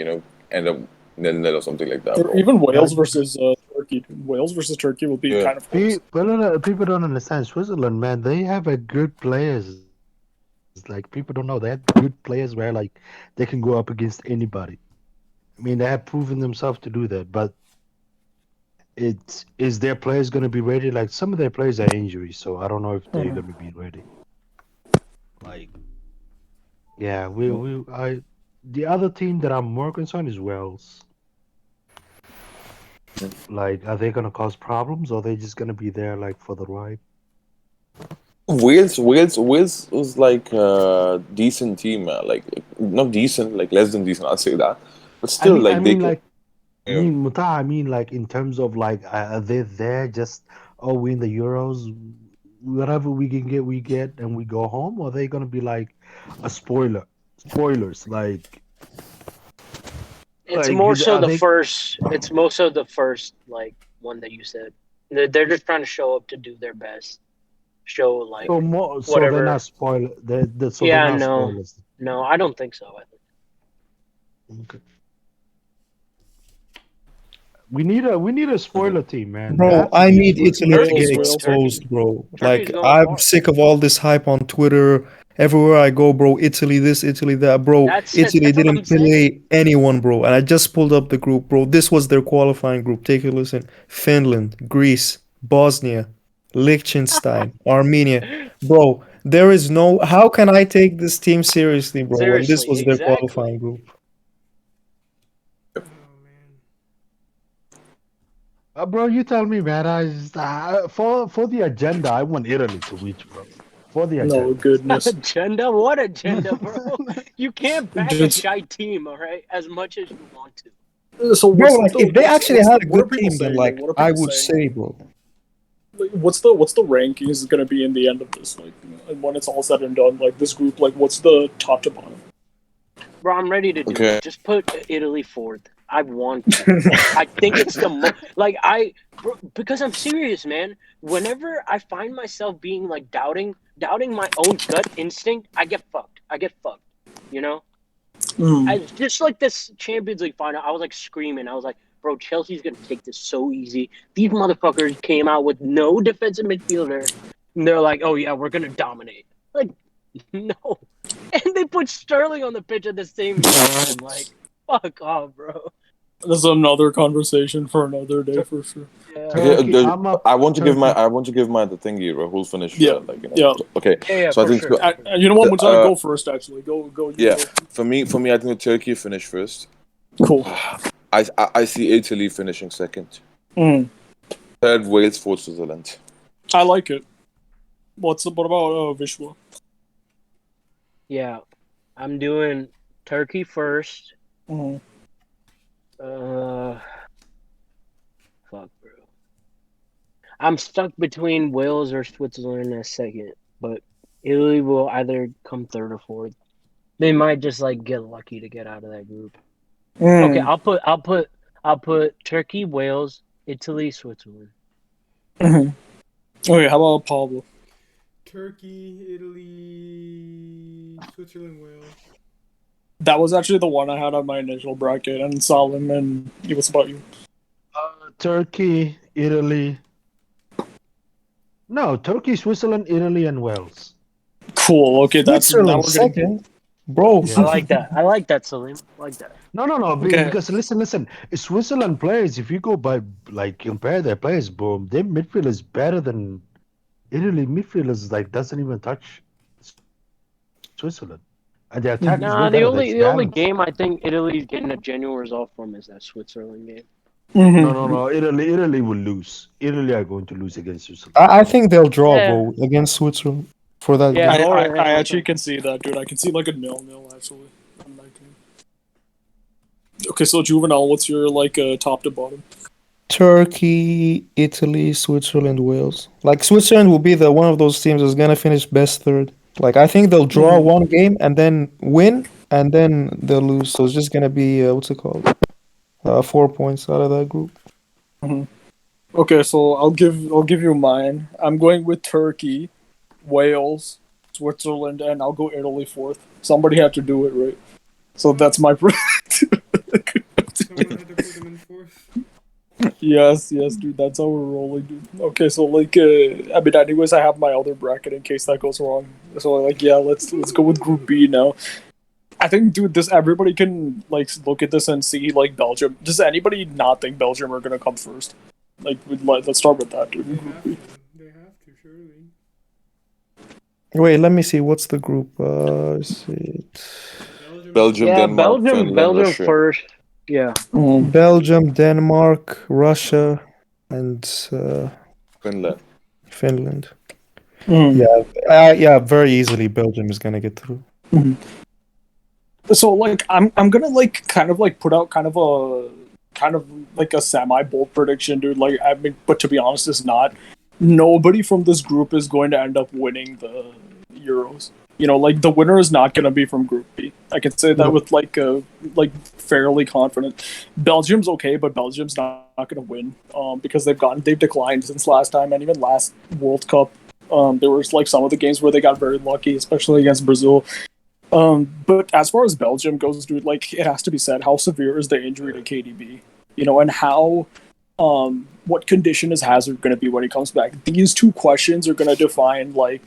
end up 0-0 or something like that. Or even Wales versus Turkey. Wales versus Turkey will be kind of close. People don't understand Switzerland, man. They have a good players. Like people don't know they have good players where like they can go up against anybody. I mean, they have proven themselves to do that, but is their players going to be ready? Like some of their players are injuries, so I don't know if they're going to be ready. Like, yeah, the other team that I'm more concerned is Wales. Like, are they going to cause problems, or are they just going to be there like for the ride? Wales was like a decent team, like not decent, like less than decent. I'll say that, but still, I mean, like in terms of like, are they there just we in the Euros, whatever we can get, we get, and we go home? Or are they gonna be like a spoilers? Like, it's more so the first. It's more so the first like one that you said. They're just trying to show up to do their best. Show like so whatever. They're not spoilers. Spoilers. No, I don't think so. Okay. We need a spoiler team, man. Bro, I need Italy to get exposed, bro. Like I'm sick of all this hype on Twitter. Everywhere I go, bro, Italy this, Italy that, bro. Italy didn't play anyone, bro. And I just pulled up the group, bro. This was their qualifying group. Take a listen. Finland, Greece, Bosnia, Liechtenstein, Armenia. Bro, there is no... How can I take this team seriously, bro, when this was their qualifying group? Bro, you tell me, man. For the agenda, I want Italy to reach, bro. For the agenda. No goodness. Agenda? What agenda, bro? You can't back a shy team, all right? As much as you want to. So bro, like, if they actually had a good team, then like I would say, bro. Like, what's the rankings going to be in the end of this? Like, and when it's all said and done, like this group, like what's the top to bottom? Bro, I'm ready to do it. Just put Italy fourth. I want to. I think it's the because I'm serious, man. Whenever I find myself being like doubting my own gut instinct, I get fucked. You know, just like this Champions League final, I was like screaming. I was like, bro, Chelsea's gonna take this so easy. These motherfuckers came out with no defensive midfielder, and they're like, oh yeah, we're gonna dominate. Like, no, and they put Sterling on the pitch at the same time. Like, fuck off, bro. This is another conversation for another day for sure. Yeah, Okay, Turkey, I'm up. I want to give my Turkey. I want to give my the thingy, who's finished. Yeah, Like, you know. yeah. Okay, yeah, so I for think sure. You know what? Munzai, go first. Actually, go. You yeah, go. for me, I think the Turkey finished first. Cool. I see Italy finishing second. Third, Wales, fourth, Switzerland. I like it. What about Vishwa? Yeah, I'm doing Turkey first. Mm. Fuck, bro. I'm stuck between Wales or Switzerland in a second, but Italy will either come third or fourth. They might just like get lucky to get out of that group. Okay, I'll put Turkey, Wales, Italy, Switzerland. Okay, how about Pablo? Turkey, Italy, Switzerland, Wales. That was actually the one I had on my initial bracket, and Salim, and what's about you? Turkey, Italy. No, Turkey, Switzerland, Italy, and Wales. Cool. Okay, Switzerland second, bro. Yeah. I like that, Salim. I like that. No. Okay. Because listen. Switzerland players, if you go by like compare their players, bro, their midfield is better than Italy midfielders. Like doesn't even touch Switzerland, and their attack is way Nah, the better. only That's balanced. game I think Italy's getting a genuine result from is that Switzerland game. No. Italy will lose. Italy are going to lose against Switzerland. I think they'll draw, Yeah. bro, against Switzerland for that Yeah. game. I actually can see that, dude. I can see like a 0-0 actually on that game. Okay, so Juvenile, what's your like top to bottom? Turkey, Italy, Switzerland, Wales. Like Switzerland will be the one of those teams that's gonna finish best third. Like I think they'll draw one game and then win, and then they'll lose. So it's just gonna be what's it called? 4 points out of that group. Okay, so I'll give you mine. I'm going with Turkey, Wales, Switzerland, and I'll go Italy fourth. Somebody had to do it, right? So that's my Someone had to put them in fourth. yes, dude. That's how we're rolling, dude. Okay, so like, I mean, anyways, I have my other bracket in case that goes wrong. So like, yeah, let's go with Group B now. I think, dude, this everybody can like look at this and see like Belgium. Does anybody not think Belgium are gonna come first? Like, let's start with that, dude. They in Group have B. to. They have to, surely. Wait, let me see. What's the group? Is it Belgium, Yeah, Denmark, Finland, Belgium Russia. first. Yeah. Belgium, Denmark, Russia, and Finland. Finland? Mm. Yeah, very easily Belgium is gonna get through. So like, I'm gonna like kind of like put out kind of like a semi bold prediction, dude. Like, I mean, but to be honest, it's not. Nobody from this group is going to end up winning the Euros. You know, like the winner is not going to be from Group B. I can say that with like fairly confident. Belgium's okay, but Belgium's not going to win because they've declined since last time, and even last World Cup. There was like some of the games where they got very lucky, especially against Brazil. But as far as Belgium goes, dude, like it has to be said, how severe is the injury to KDB? You know, and how what condition is Hazard going to be when he comes back? These two questions are going to define like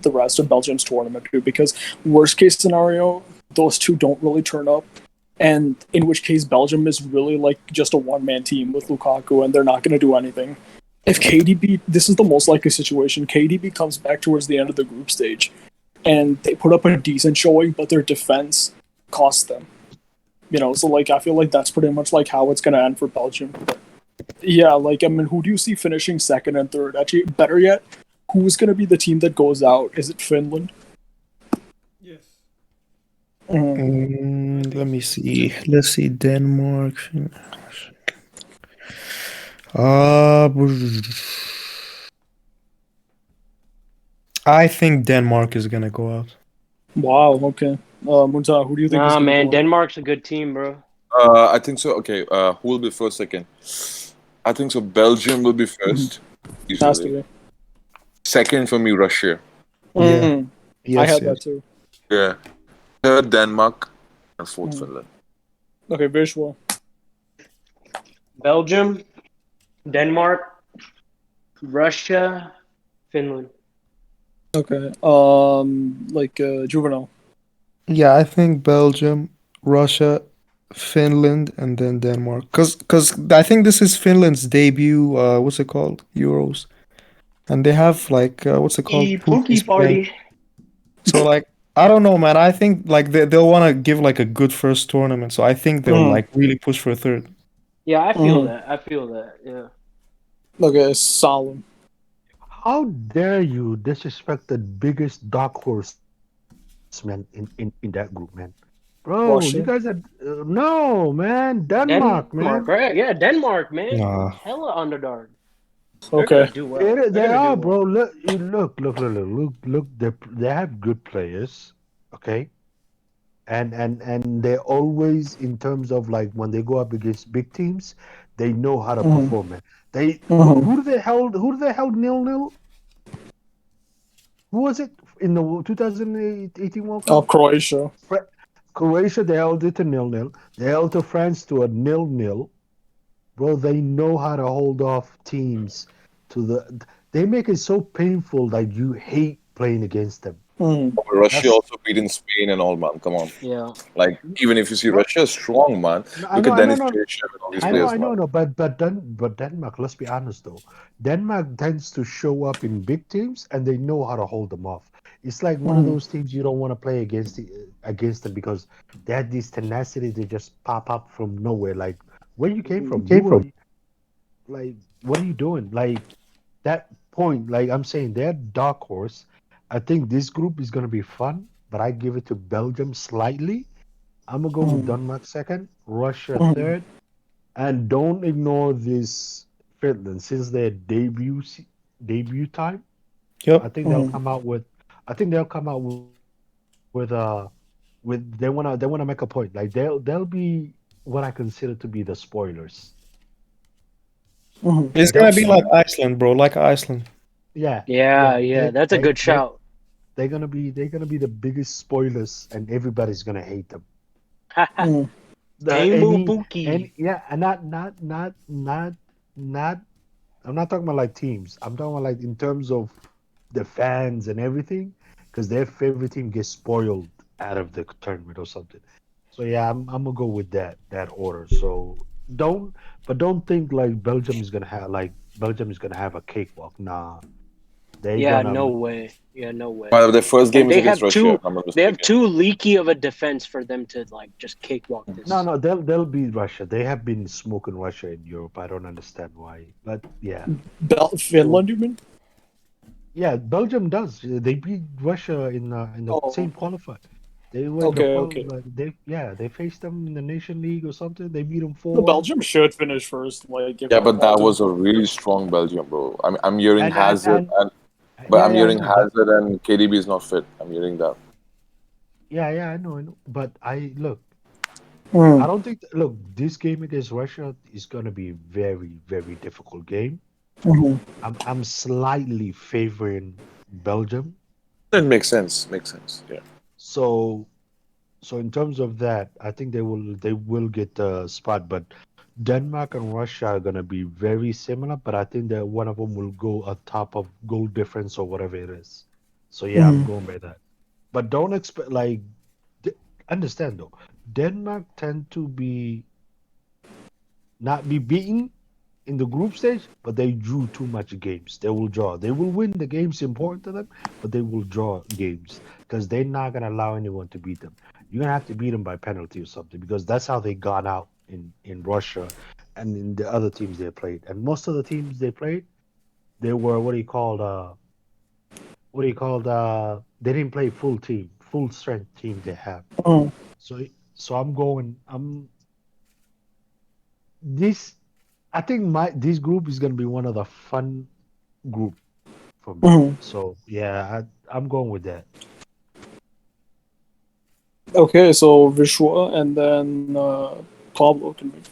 the rest of Belgium's tournament, too, because worst case scenario, those two don't really turn up, and in which case Belgium is really like just a one-man team with Lukaku, and they're not going to do anything. If KDB, this is the most likely situation, KDB comes back towards the end of the group stage, and they put up a decent showing, but their defense costs them. You know, so like I feel like that's pretty much like how it's going to end for Belgium. Yeah, like, I mean, who do you see finishing second and third? Actually, better yet, who's going to be the team that goes out? Is it Finland? Yes. Let me see. Let's see. Denmark. I think Denmark is gonna go out. Wow, okay. Munta, who do you think is Nah, going to man, go out? Denmark's a good team, bro. I think so. Okay, who will be first? Second? I think so. Belgium will be Mhm. first, Has to easily. be. Second for me, Russia. Yeah. Mm, I Yes, had yes. that too. Yeah. Third, Denmark, and fourth, Mm. Finland. Okay, visual. Belgium, Denmark, Russia, Finland. Okay. Like juvenile. Yeah, I think Belgium, Russia, Finland, and then Denmark. Cause I think this is Finland's debut. What's it called? Euros, and they have like what's it called? E Pookie Pookie's playing. party. So like I don't know, man. I think like they'll want to give like a good first tournament. So I think they'll Mm, like really push for a third. Yeah, I feel mm. that. I feel that. Yeah. Okay, solemn. How dare you disrespect the biggest dark horse, man, in that group, man? Bro, you guys are Russia. no, man. Denmark, man. Denmark, right? Yeah, Denmark, man. Nah. Hella underdog. They're gonna Okay. do well. They're They gonna do are, bro. well. Look. They have good players, okay, and they're always in terms of like when they go up against big teams, they know how to Mm, perform, man. They mm. who do they held 0-0? Who was it in the 2018 World Cup? Croatia. Fra- Croatia, they held it to 0-0. They held to France to a 0-0. Bro, they know how to hold off teams to the. They make it so painful that you hate playing against them. Mm, Russia That's also beating Spain and all, man. Come on. Yeah. Like, even if you see Ru- Russia is strong, man. no, Look at I know, Dennis no, Chase and all these players, I man. know, but Denmark. Let's be honest though, Denmark tends to show up in big teams, and they know how to hold them off. It's like one of mm. those teams you don't want to play against them because they had this tenacity to just pop up from nowhere. Like where you came from, you were like, what are you doing? Like that point, like I'm saying, they're dark horse. I think this group is gonna be fun, but I give it to Belgium slightly. I'm gonna go with Mm, Denmark second, Russia mm, third, and don't ignore this Finland since their debut time. I Yep. think they'll mm, come out with, I think they'll come out with they wanna make a point. Like they'll be what I consider to be the spoilers. mm. It's They'll gonna be come like out, Iceland, bro. Like Iceland. yeah, Yeah, yeah. yeah. That's a good shout. They're gonna be the biggest spoilers, and everybody's gonna hate them. Mm. The Rainbow any Pookie. yeah, and not. I'm not talking about like teams. I'm talking about like in terms of the fans and everything, because their favorite team gets spoiled out of the tournament or something. So yeah, I'm gonna go with that order. So don't don't think like Belgium is gonna have a cakewalk. Nah, they Yeah, no gonna way. Yeah, no way. But their first game And is they against have Russia, too if I'm not they have mistaken. too leaky of a defense for them to like just cakewalk no this. no they'll beat Russia. They have been smoking Russia in Europe. I don't understand why, but yeah. So Finland, you mean? yeah, Belgium does. They beat Russia in the Oh, same qualifier. They were in the okay, qual. okay. They faced them in the Nation League or something. They beat them The 4-1. Belgium should finish first, like if Yeah, I but that wanted. was a really strong Belgium, bro. I'm hearing Hazard, And but yeah, I'm yeah, I hearing know, but Hazard and KDB is not fit. I'm hearing that. yeah, I know. But I look, I Mm, don't think. Look, this game against Russia is gonna be very, very difficult game. mhm, I'm slightly favoring Belgium. It makes sense. Makes sense. Yeah. So so in terms of that, I think they will get the spot. But Denmark and Russia are gonna be very similar. But I think that one of them will go on top of goal difference or whatever it is. So yeah, I'm mhm, going by that. But don't expect like d- understand though. Denmark tend to be not be beaten in the group stage, but they drew too much games. They will draw. They will win the games important to them, but they will draw games because they're not gonna allow anyone to beat them. You're gonna have to beat them by penalty or something because that's how they got out in Russia and in the other teams they played. And most of the teams they played, they were they didn't play full team, full strength team they have. mhm, So I'm this I think my this group is gonna be one of the fun group for me. mhm. So yeah, I'm going with that. Okay, so Vishwa and then Pablo can make.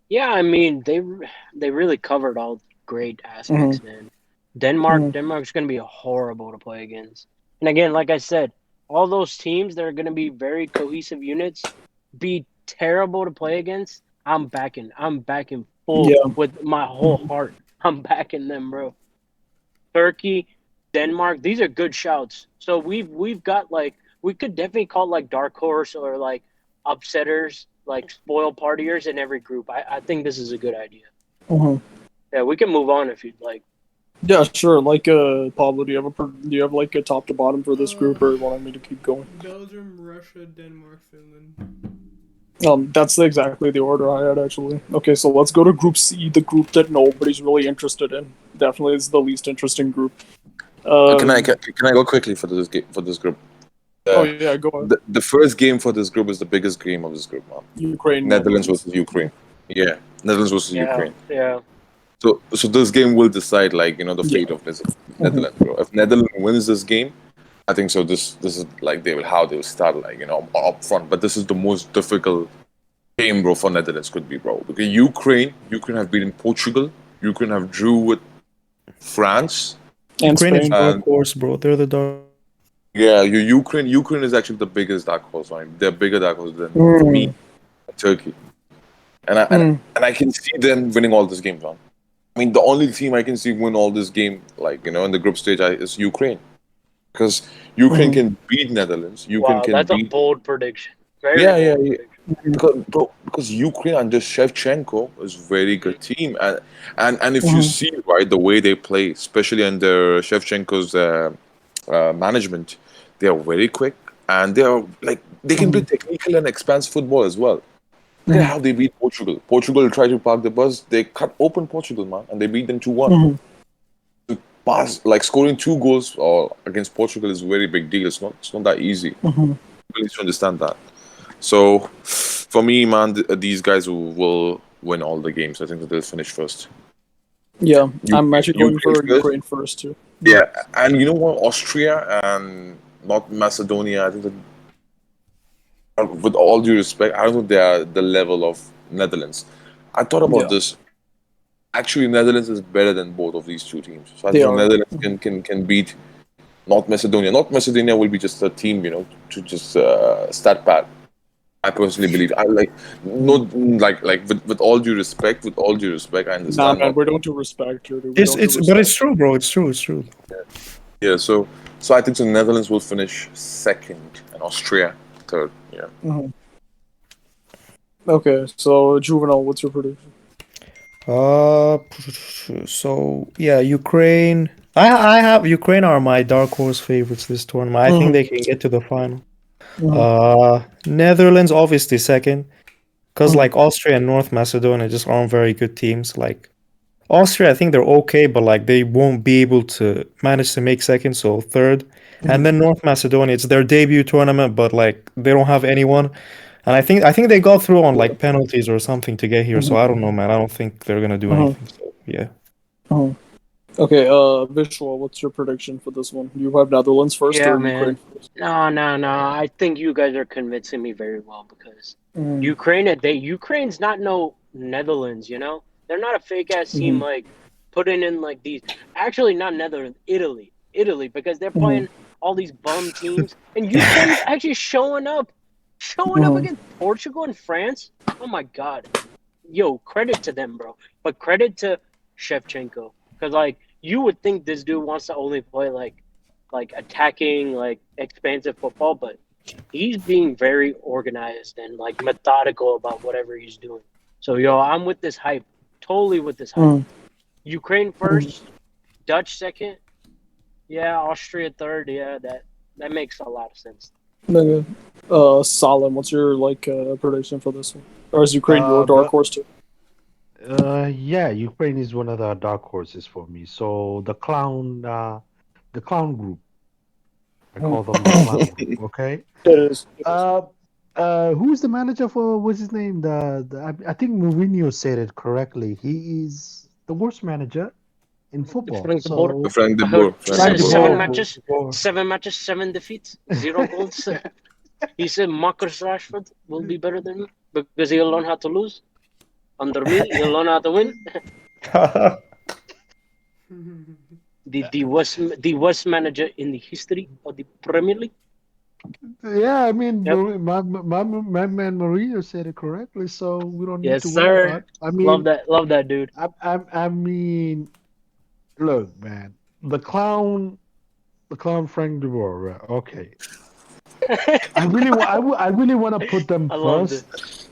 Yeah, I mean they really covered all great aspects, man. Denmark's going to be horrible to play against. And again, like I said, all those teams that are going to be very cohesive units, be terrible to play against. I'm backing full Yeah. with my whole heart. I'm backing them, bro. Turkey, Denmark, these are good shouts. So we've got like we could definitely call like dark horse or like upsetters, like spoil partiers in every group. I think this is a good idea. Yeah, we can move on if you'd like. Yeah, sure. Like, Pablo, do you have like a top to bottom for this group, or want me to keep going? Belgium, Russia, Denmark, Finland. That's exactly the order I had actually. Okay, so let's go to Group C, the group that nobody's really interested in. Definitely is the least interesting group. Can I go quickly for this group? Oh yeah, go on. The first game for this group is the biggest game of this group, man. Ukraine, Netherlands versus Ukraine. Yeah, Netherlands versus Ukraine. Yeah. So this game will decide, like, the fate Yeah. of this Netherlands, bro. If Netherlands wins this game, I think so. This is like how they will start, like, up front. But this is the most difficult game, bro, for Netherlands could be, bro. Because Ukraine have beaten Portugal. Ukraine have drew with France. And Ukraine is Spain. dark horse, bro. They're the dark. Yeah, Ukraine is actually the biggest dark horse, man. They're bigger dark horse than for me, Turkey. And I can see them winning all this game, man. I mean, the only team I can see win all this game, like, in the group stage, is Ukraine, because Ukraine can beat Netherlands. Ukraine Wow, can that's a beat. bold prediction. Very Yeah. bold prediction. Because Ukraine under Shevchenko is a very good team, and if you see, right, the way they play, especially under Shevchenko's management, they are very quick, and they are like they can play technical and expansive football as well. Look at how they beat Portugal. Portugal tried to park the bus. They cut open Portugal, man, and they beat them 2-1. To pass, like, scoring 2 goals or against Portugal is a very big deal. It's not that easy. You need to understand that. So, for me, man, these guys will win all the games. I think that they'll finish first. Yeah, I'm actually going Ukraine for first? Ukraine first too. Yeah, and you know what? Austria and North Macedonia, I think that, with all due respect, I don't think they are the level of Netherlands. I thought about this. Actually, Netherlands is better than both of these two teams. So I They think are. Netherlands can beat North Macedonia. North Macedonia will be just a team, to just stat pad. I personally believe. I like with all due respect, I Nah, understand. man, we don't do respect here, dude. We It's don't do it's but respect. it's true, bro. It's true. It's true. Yeah, so I think the Netherlands will finish second and Austria third. Yeah. Okay, so Juvenile, what's your prediction? So yeah, Ukraine. I have Ukraine are my dark horse favorites this tournament. I think they can get to the final. Netherlands obviously second, because like Austria and North Macedonia just aren't very good teams. Like Austria, I think they're okay, but like they won't be able to manage to make second, so third. And then North Macedonia, it's their debut tournament, but like they don't have anyone. And I think they got through on like penalties or something to get here, so I don't know, man. I don't think they're gonna do anything. So yeah. Okay, Vishwa, what's your prediction for this one? You have Netherlands first Yeah, or man. Ukraine first? No. I think you guys are convincing me very well because Ukraine's not no Netherlands, They're not a fake ass team like putting in like these. Actually, not Netherlands, Italy, because they're playing all these bum teams, and Ukraine's actually showing up against Portugal and France. Oh my god, yo, credit to them, bro. But credit to Shevchenko, because like you would think this dude wants to only play like attacking, like expansive football, but he's being very organized and like methodical about whatever he's doing. So yo, I'm with this hype. Totally with this hype. Ukraine first, Dutch second, yeah, Austria third, yeah, that makes a lot of sense. Okay. Salim, what's your prediction for this one? Or is Ukraine your dark But horse too? yeah, Ukraine is one of the dark horses for me. So the clown group. I call them the clown group. Okay. It is. Who's the manager for? What's his name? I think Mourinho said it correctly. He is the worst manager in football. Frank de Boer. So Frank de Boer. Frank de Seven Boer. matches, 7 defeats, 0 goals. He said Marcus Rashford will be better than me. because he'll learn how to lose. Under me, he'll learn how to win. The worst manager in the history of the Premier League. Yeah, I mean, Yep. my man Maria said it correctly, so we don't need Yes, to worry sir. about it. I Love mean, that. Love that dude. I mean, look, man, the clown Frank DeVore, right? Okay, I really want to put them I loved it. first,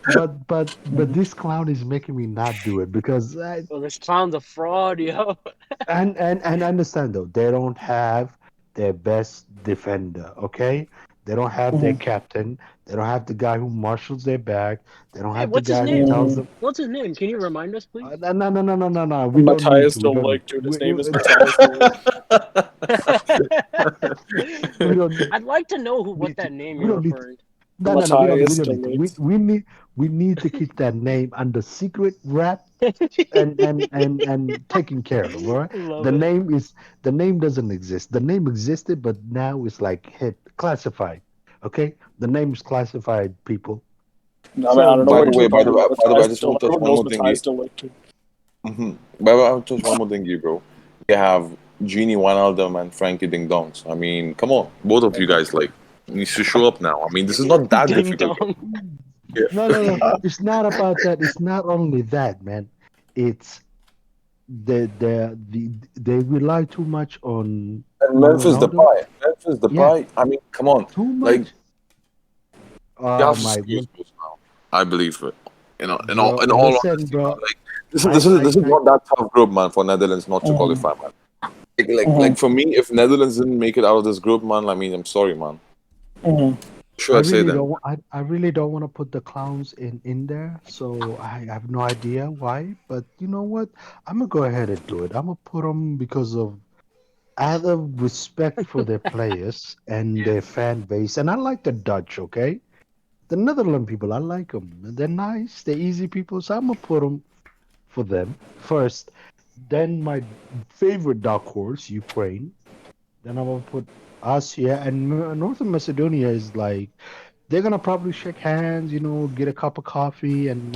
but this clown is making me not do it because Well, this clown's a fraud, yo. and understand though they don't have their best defender. Okay, they don't have their Mhm. captain. They don't have the guy who marshals their back. They don't Hey, have the what's his guy who name? tells Mhm. them. What's his name? Can you remind us, please? No, no, no, no, no, no, no. We don't need Matthias to. We don't need. Delict, dude. His name is Matthias Delict. We don't I'd like to know what need to. that name We you're don't need to. referring to. No, no, no. We Matthias don't need to. Delict. We need to keep that name under secret wrap and taken care of. All right. Love The it. name is the name doesn't exist. The name existed, but now it's like hit classified. Okay. The name's classified, people. No, man, I don't So know By what the you're way, talking about. I Matthias just want Delict. to touch Everyone one knows more thingy. Matthias Delict. But I'll touch one more thingy, bro. You have Genie Wijnaldum and Frankie Ding Dongs. I mean, come on, both of you guys like needs to show up now. I mean, this is not that Ding difficult. dong. Yeah. no, no, no. It's not about that. It's not only that, man. It's they rely too much on And Memphis Ronaldo. Depay. Memphis Yeah, Depay. I mean, come on. too Like much. you Oh have to my, excuse us now. I believe it. bro. In all Listen, honesty, man. bro. Like this is I not that tough group, man, for Netherlands not to Mhm. qualify, man. Mhm. Like for me, if Netherlands didn't make it out of this group, man, I mean, I'm sorry, man. Mhm. Sure, I'd say that. I really don't want to put the clowns in there. So I have no idea why. But you know what? I'm gonna go ahead and do it. I'm gonna put them because of out of respect for their players and Yeah. their fan base. And I like the Dutch. Okay. The Netherlands people, I like them. They're nice. They're easy people. So I'm gonna put them for them first. Then my favorite dark horse, Ukraine. Then I'm gonna put us here, and Northern Macedonia is like they're gonna probably shake hands, get a cup of coffee, and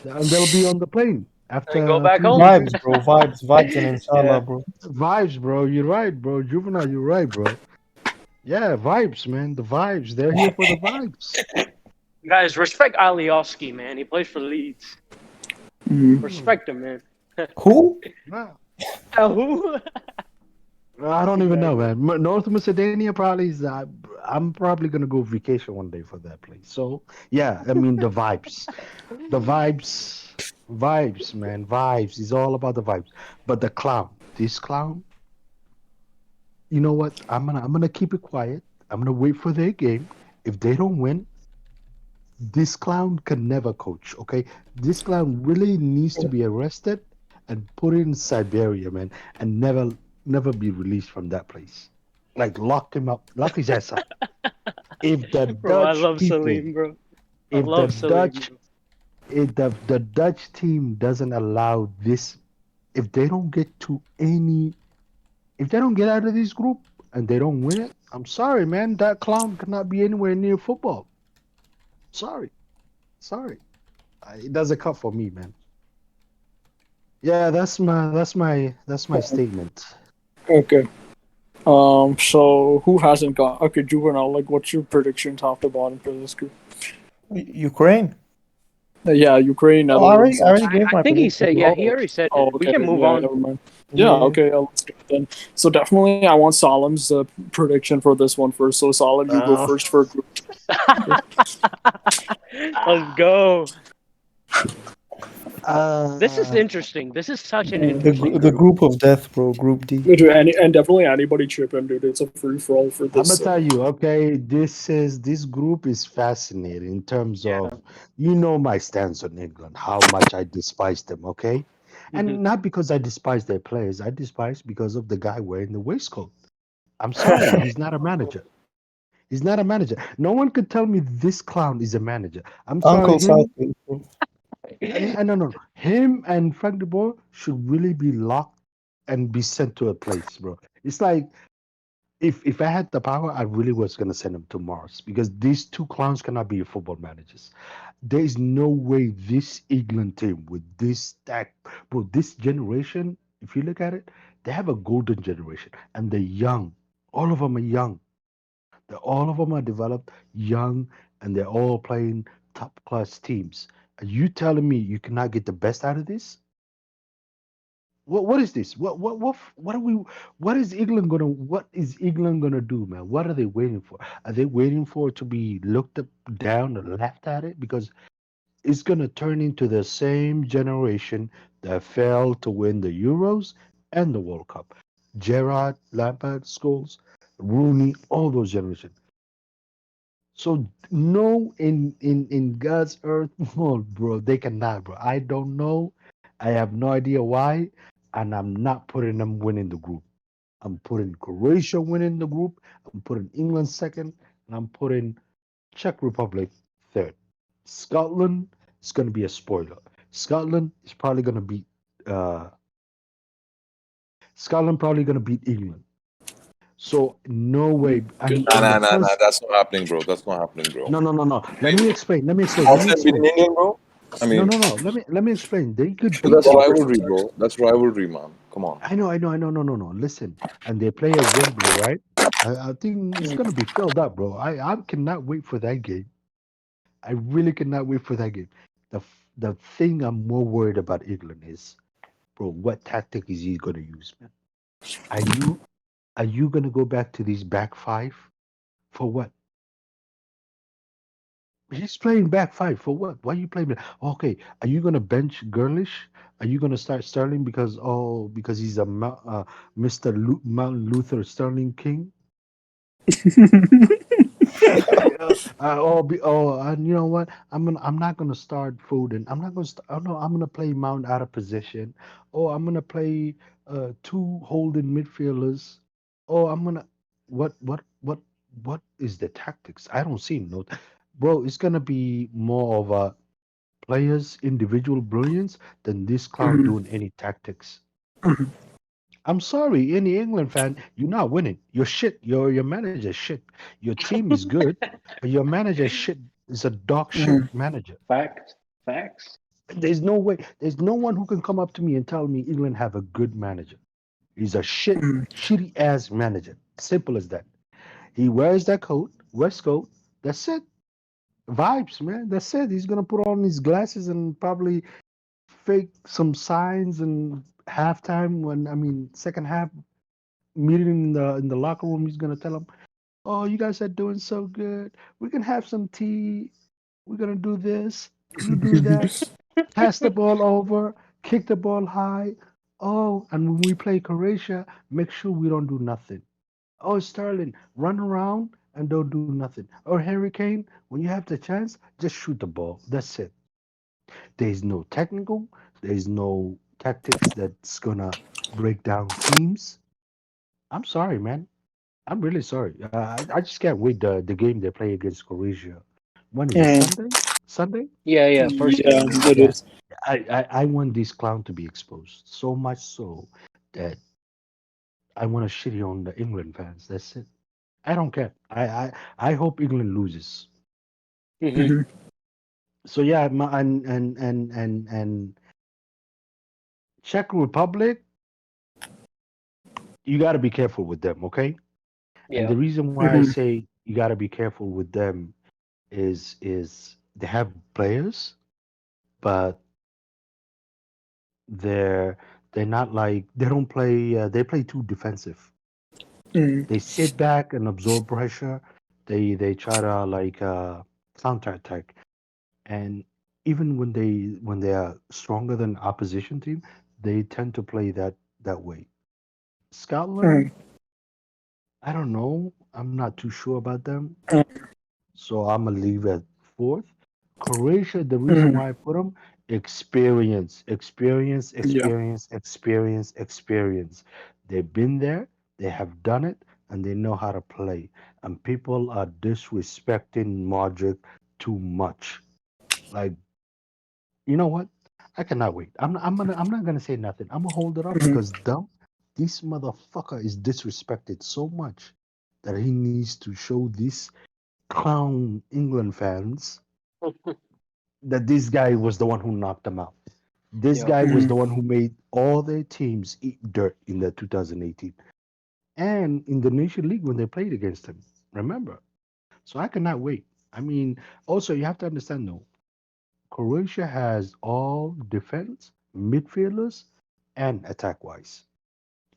they'll be on the plane And go after back three home. days. Vibes, bro. Vibes, and inshallah, Yeah. bro. Vibes, bro. You're right, bro. Juvenile, you're right, bro. Yeah, vibes, man. The vibes. They're here for the vibes. Guys, respect Alioski, man. He plays for Leeds. Mhm. Respect him, man. Who? Nah, Who? I don't even know, Exactly. man. North Macedonia probably is. I'm probably gonna go vacation one day for that place. So yeah, I mean the vibes, man, vibes. It's all about the vibes. But the clown, this clown, you know what? I'm gonna keep it quiet. I'm gonna wait for their game. If they don't win, this clown can never coach. Okay, this clown really needs to be arrested and put in Siberia, man, and never be released from that place. Like lock him up, lock his ass up. If the Bro, I Dutch love people, Salim, bro. I if the love Salim, Dutch, bro. if the Dutch team doesn't allow this, if they don't get to any, if they don't get out of this group and they don't win it, I'm sorry, man. That clown cannot be anywhere near football. Sorry, sorry. It doesn't cut for me, man. Yeah, that's my statement. Okay. So who hasn't got? Okay, Juvenile. Like, what's your prediction, top to bottom for this group? Ukraine. Yeah, Ukraine, Oh, Netherlands. I already gave I my think he prediction. said, yeah, he Oh, already said oh, it. We okay. can move Yeah, on. never mind. Yeah, Yeah. okay. Let's do it then. So definitely, I want Salim's prediction for this one first. So Salim, you go Uh, first for group. Let's go. This is uh, interesting. This is such an Mm. interesting The group. group of death, bro. Group D. Dude, and definitely anybody chip in, dude. It's a free for all for I'm this. gonna tell you, okay, this group is fascinating in terms Yeah. of my stance on England, how much I despise them, okay? Hmm. And not because I despise their players, I despise because of the guy wearing the waistcoat. I'm sorry, he's not a manager. He's not a manager. No one could tell me this clown is a manager. I'm sorry, Uncle him Southgate, bro. and no, no, him and Frank de Boer should really be locked and be sent to a place, bro. It's like if I had the power, I really was gonna send them to Mars because these two clowns cannot be your football managers. There is no way this England team with this stack, bro, this generation, if you look at it, they have a golden generation and they're young. All of them are young. All of them are developed, young, and they're all playing top class teams. Are you telling me you cannot get the best out of this? What is this? What are we? What is England gonna do, man? What are they waiting for? Are they waiting for it to be looked up, down, and laughed at it? Because it's gonna turn into the same generation that failed to win the Euros and the World Cup. Gerrard, Lampard, Scholes, Rooney, all those generations. So no, in God's earth world, bro, they cannot, bro. I don't know. I have no idea why, and I'm not putting them winning the group. I'm putting Croatia winning the group. I'm putting England second, and I'm putting Czech Republic third. Scotland is going to be a spoiler. Scotland is probably going to beat. Uh, Scotland probably going to beat England. So no way, Good Nah, and the nah, nah, nah. first That's not happening, bro. That's not happening, bro. no, no, no, no. Let me explain. Let me explain. Let me Scotland beating explain. England, bro. I No, mean, no, no. Let me explain. They could but beat that's them. rivalry, bro. That's rivalry, man. Come on. I know. No, no, no. Listen, and they play at Wembley, right? I think it's gonna be filled up, bro. I cannot wait for that game. I really cannot wait for that game. The thing I'm more worried about England is, bro, what tactic is he gonna use, man? Are you are you gonna go back to these back five for what? He's playing back five for what? Why are you playing? Okay, are you gonna bench Girlish? Are you gonna start Sterling because he's a Mr. Mountain Luther Sterling King? And you know what? I'm not gonna start Foden. I'm not gonna. Oh no, I'm gonna play Mount out of position. Oh, I'm gonna play two holding midfielders. Oh, I'm gonna. What? What is the tactics? I don't see no. Bro, it's gonna be more of a players' individual brilliance than this clown Mhm. doing any tactics. I'm sorry, any England fan, you're not winning. You're shit. Your manager shit. Your team is good, but your manager shit is a dog shit Mhm. manager. Facts. Facts. There's no way. There's no one who can come up to me and tell me England have a good manager. He's a Mhm. shitty ass manager. Simple as that. He wears that coat, West coat. That's it. Vibes, man. That's it. He's gonna put on his glasses and probably fake some signs and halftime when second half meeting in the locker room. He's gonna tell them, "Oh, you guys are doing so good. We can have some tea. We're gonna do this. You do that. Pass the ball over. Kick the ball high. Oh, and when we play Croatia, make sure we don't do nothing. Oh, Sterling, run around and don't do nothing. Or Harry Kane, when you have the chance, just shoot the ball. That's it. There's no technical. There's no tactics that's gonna break down teams. I'm sorry, man. I'm really sorry. I just can't wait the game they play against Croatia. When is it? Mhm. Sunday? Sunday? Yeah, yeah. First Yeah, game. Yeah. it Yeah. is. I want this clown to be exposed so much so that I want to shitty on the England fans. That's it. I don't care. I hope England loses. Hmm. Mhm. So yeah, and Czech Republic, you got to be careful with them, okay? And Yeah. the reason why I Mhm. say you got to be careful with them is they have players, but they're they're not like they don't play. They play too defensive. Mhm. They sit back and absorb pressure. They try to like counterattack, and even when they are stronger than opposition team, they tend to play that way. Scotland, Mhm. I don't know. I'm not too sure about them. Mhm. So I'm gonna leave at fourth. Croatia, the reason Mhm. why I put them, experience, experience, Yeah. experience, experience, experience. They've been there, they have done it, and they know how to play. And people are disrespecting Modric too much. Like, you know what? I cannot wait. I'm not gonna say nothing. I'm gonna hold it up Mhm. because dumb. This motherfucker is disrespected so much. that he needs to show these clown England fans that this guy was the one who knocked them out. This Yeah. guy was the one who made all their teams eat dirt in the 2018 and in the Nation League when they played against him. Remember? So I cannot wait. I mean, also you have to understand though, Croatia has all defense, midfielders, and attack wise.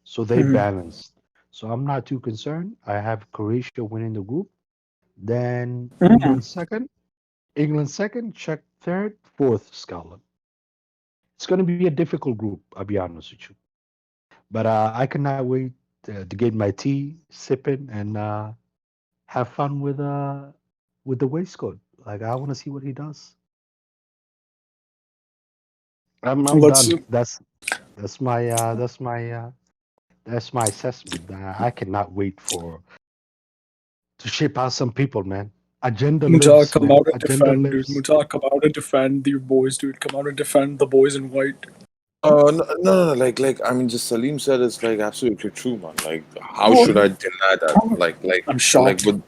So they balanced. So I'm not too concerned. I have Croatia winning the group. Then England second, Czech third, fourth, Scotland. It's going to be a difficult group, I'll be honest with you. But I cannot wait to get my tea, sipping, and have fun with the waistcoat. Like I want to see what he does. I'm Let's done. That's my assessment. I cannot wait for to ship out some people, man. Agenda Muta lives, come man. out and Agenda defend, dude. lives. Muta come out and defend your boys, dude. Come out and defend the boys in white. No, like I mean, just Salim said it's like absolutely true, man. Like, how should I deny that? I'm Like, shocked. but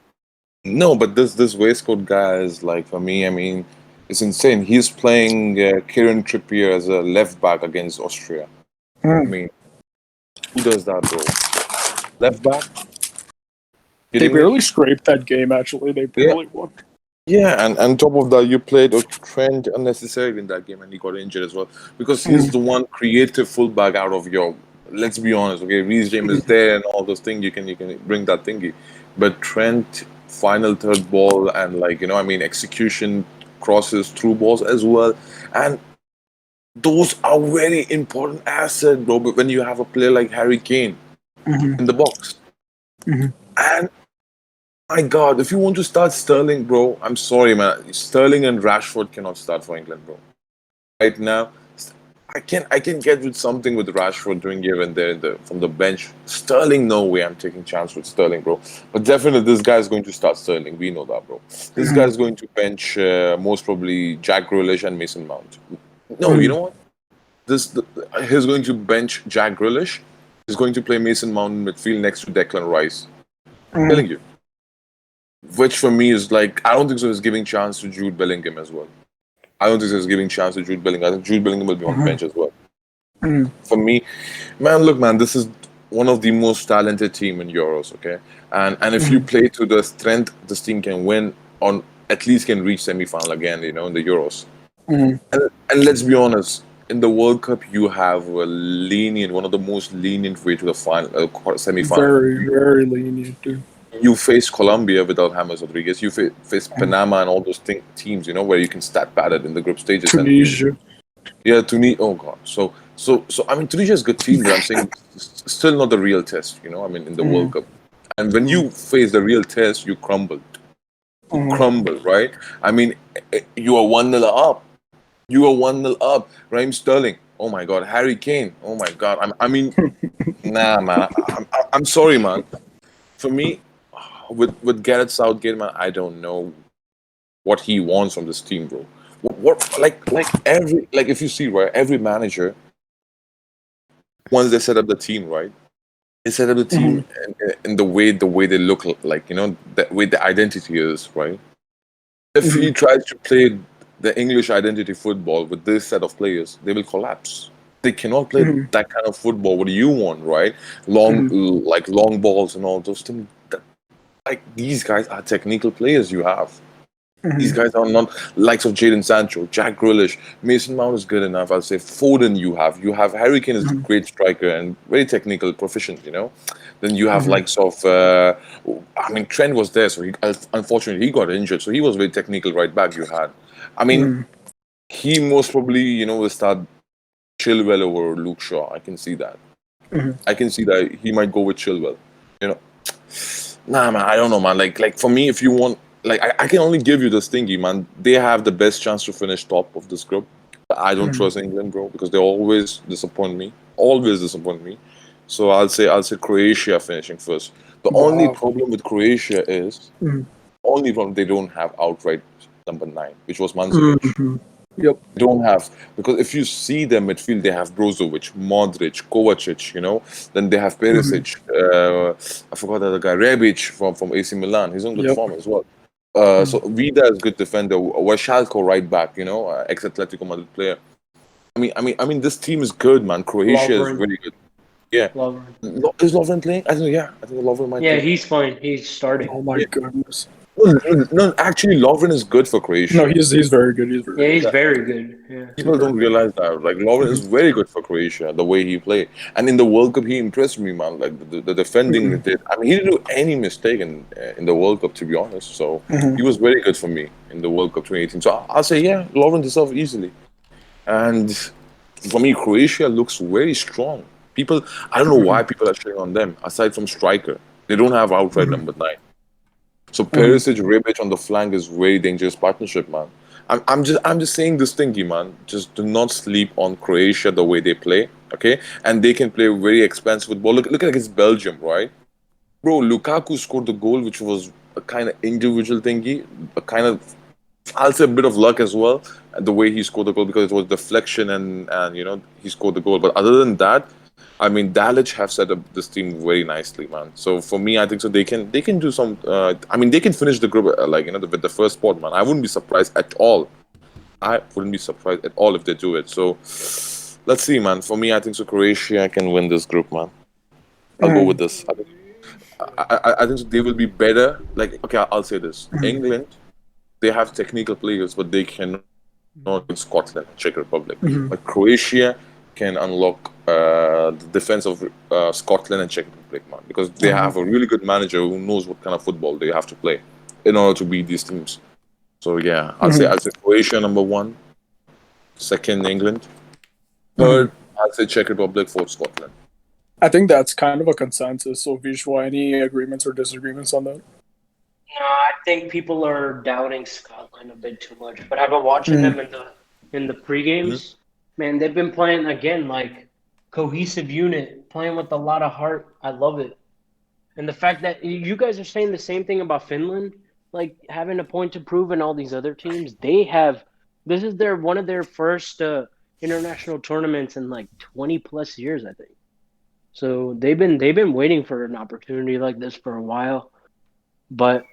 no, but this waistcoat guy is like for me. I mean, it's insane. He's playing Kieran Trippier as a left back against Austria. I mean, who does that, bro? Left back? They Kidding me? barely scraped that game. Actually, they Yeah, barely won. yeah, and on top of that, you played a Trent unnecessarily in that game, and he got injured as well because he's the one creative fullback out of your. Let's be honest, okay. Reece James is there, and all those things. You can bring that thingy, but Trent final third ball and like I mean execution crosses through balls as well, and those are very important asset, bro. But when you have a player like Harry Kane in the box, and my God, if you want to start Sterling, bro, I'm sorry, man. Sterling and Rashford cannot start for England, bro. Right now, I can get with something with Rashford doing here and there from the bench. Sterling, no way. I'm taking chance with Sterling, bro. But definitely, this guy is going to start Sterling. We know that, bro. This guy is going to bench most probably Jack Grealish and Mason Mount. No, you know what? He's going to bench Jack Grealish. He's going to play Mason Mount in midfield next to Declan Rice. I'm telling you. Which for me is like I don't think so. He's giving chance to Jude Bellingham as well. I don't think so. He's giving chance to Jude Bellingham. I think Jude Bellingham will be on bench as well. For me, man, look, man, this is one of the most talented team in Euros. Okay, and if you play to the strength, this team can win on at least can reach semi-final again. In the Euros. And let's be honest, in the World Cup, you have a lenient, one of the most lenient way to the final, semi-final. Very, very lenient, dude. You face Colombia without James Rodriguez. You face Panama and all those teams, where you can stat padded in the group stages. And Tunisia. yeah, Tunisia. Oh god. So I mean, Tunisia is a good team, but I'm saying it's still not the real test. I mean, in the World Cup. And when you face the real test, you crumble. You crumble, right? I mean, you are 1-0 up. You are 1-0 up. Raheem Sterling. Oh my God. Harry Kane. Oh my God. I mean, nah, man. I'm sorry, man. For me, with Gareth Southgate, man, I don't know what he wants from this team, bro. What like if you see right, every manager once they set up the team, right, they set up the team in the way they look like, the way the identity is, right. If he tries to play the English identity football with this set of players, they will collapse. They cannot play that kind of football. What do you want, right? Long balls and all those things. Like these guys are technical players. You have these guys are not likes of Jadon Sancho, Jack Grealish, Mason Mount is good enough. I'll say Foden. You have Harry Kane is a great striker and very technical, proficient. Then you have likes of I mean Trent was there, so unfortunately he got injured, so he was very technical right back. You had, I mean, he most probably will start Chilwell over Luke Shaw. I can see that. I can see that he might go with Chilwell. You know, Nah, man, I don't know, man. Like for me, if you want, like, I can only give you this thingy, man. They have the best chance to finish top of this group. I don't trust England, bro, because they always disappoint me. Always disappoint me. So I'll say Croatia finishing first. The only Wow. problem with Croatia is only problem they don't have outright number 9, which was Mandzukic. Yep. They don't have, because if you see their midfield, they have Brozovic, Modric, Kovacic, then they have Mhm. Perisic, I forgot the other guy, Rebic from AC Milan. He's on good Yep. form as well. So Mhm. Vida is good defender. Washalko right back, ex Atletico Madrid player. I mean, this team is good, man. Croatia is Lovren. really good. Yeah. Lovren. Is Lovren playing? I think, yeah. I think Lovren might Yeah, play. he's fine. He's starting. Oh my Yeah. goodness. No, actually, Lovren is good for No, Croatia. he's very good. He's Yeah, very he's good. very good. Yeah. He's People very don't good. realize that. Like, Lovren is Mhm. very good for Croatia, the way he played. And in the World Cup, he impressed me, man. Like, the defending he Mhm. did. I mean, he didn't do any mistake in the World Cup, to be honest. So Mhm. he was very good for me in the World Cup 2018. So I'll say, yeah, Lovren deserves easily. And for me, Croatia looks very strong. People, I don't know why Mhm. people are shitting on them, aside from striker. They don't have outright Mhm. number 9. So Mhm. Perisic, Rebic on the flank is very dangerous partnership, man. I'm just saying this thingy, man. Just do not sleep on Croatia the way they play, okay? And they can play very expensive football. Look at against Belgium, right? Bro, Lukaku scored the goal, which was a kind of individual thingy, a kind of, I'll say, a bit of luck as well, the way he scored the goal, because it was deflection and he scored the goal. But other than that, I mean, Dalic have set up this team very nicely, man. So for me, I think so they can do some. I mean, they can finish the group like with the first spot, man. I wouldn't be surprised at all. I wouldn't be surprised at all if they do it. So let's see, man. For me, I think so. Croatia can win this group, man. I'll go with Mhm. this. Shit. I think so they will be better. Like, okay, I'll say this: Mhm. England, they have technical players, but they cannot Mhm. with Scotland, Czech Republic. Mhm. But Croatia can unlock the defense of Scotland and Czech Republic, man, because they Mhm. have a really good manager who knows what kind of football they have to play in order to beat these teams. So yeah, Mhm. I'll say Croatia number one, second England, Mhm. third I'll say Czech Republic, fourth Scotland. I think that's kind of a consensus. So, Vishwa, any agreements or disagreements on that? No, I think people are doubting Scotland a bit too much. But I've been watching Mhm. them in the pre Mhm. games. Man, they've been playing again like cohesive unit, playing with a lot of heart. I love it. And the fact that you guys are saying the same thing about Finland, like having a point to prove and all these other teams, they have this is their one of their first international tournaments in like 20 plus years, I think. So they've been waiting for an opportunity like this for a while. But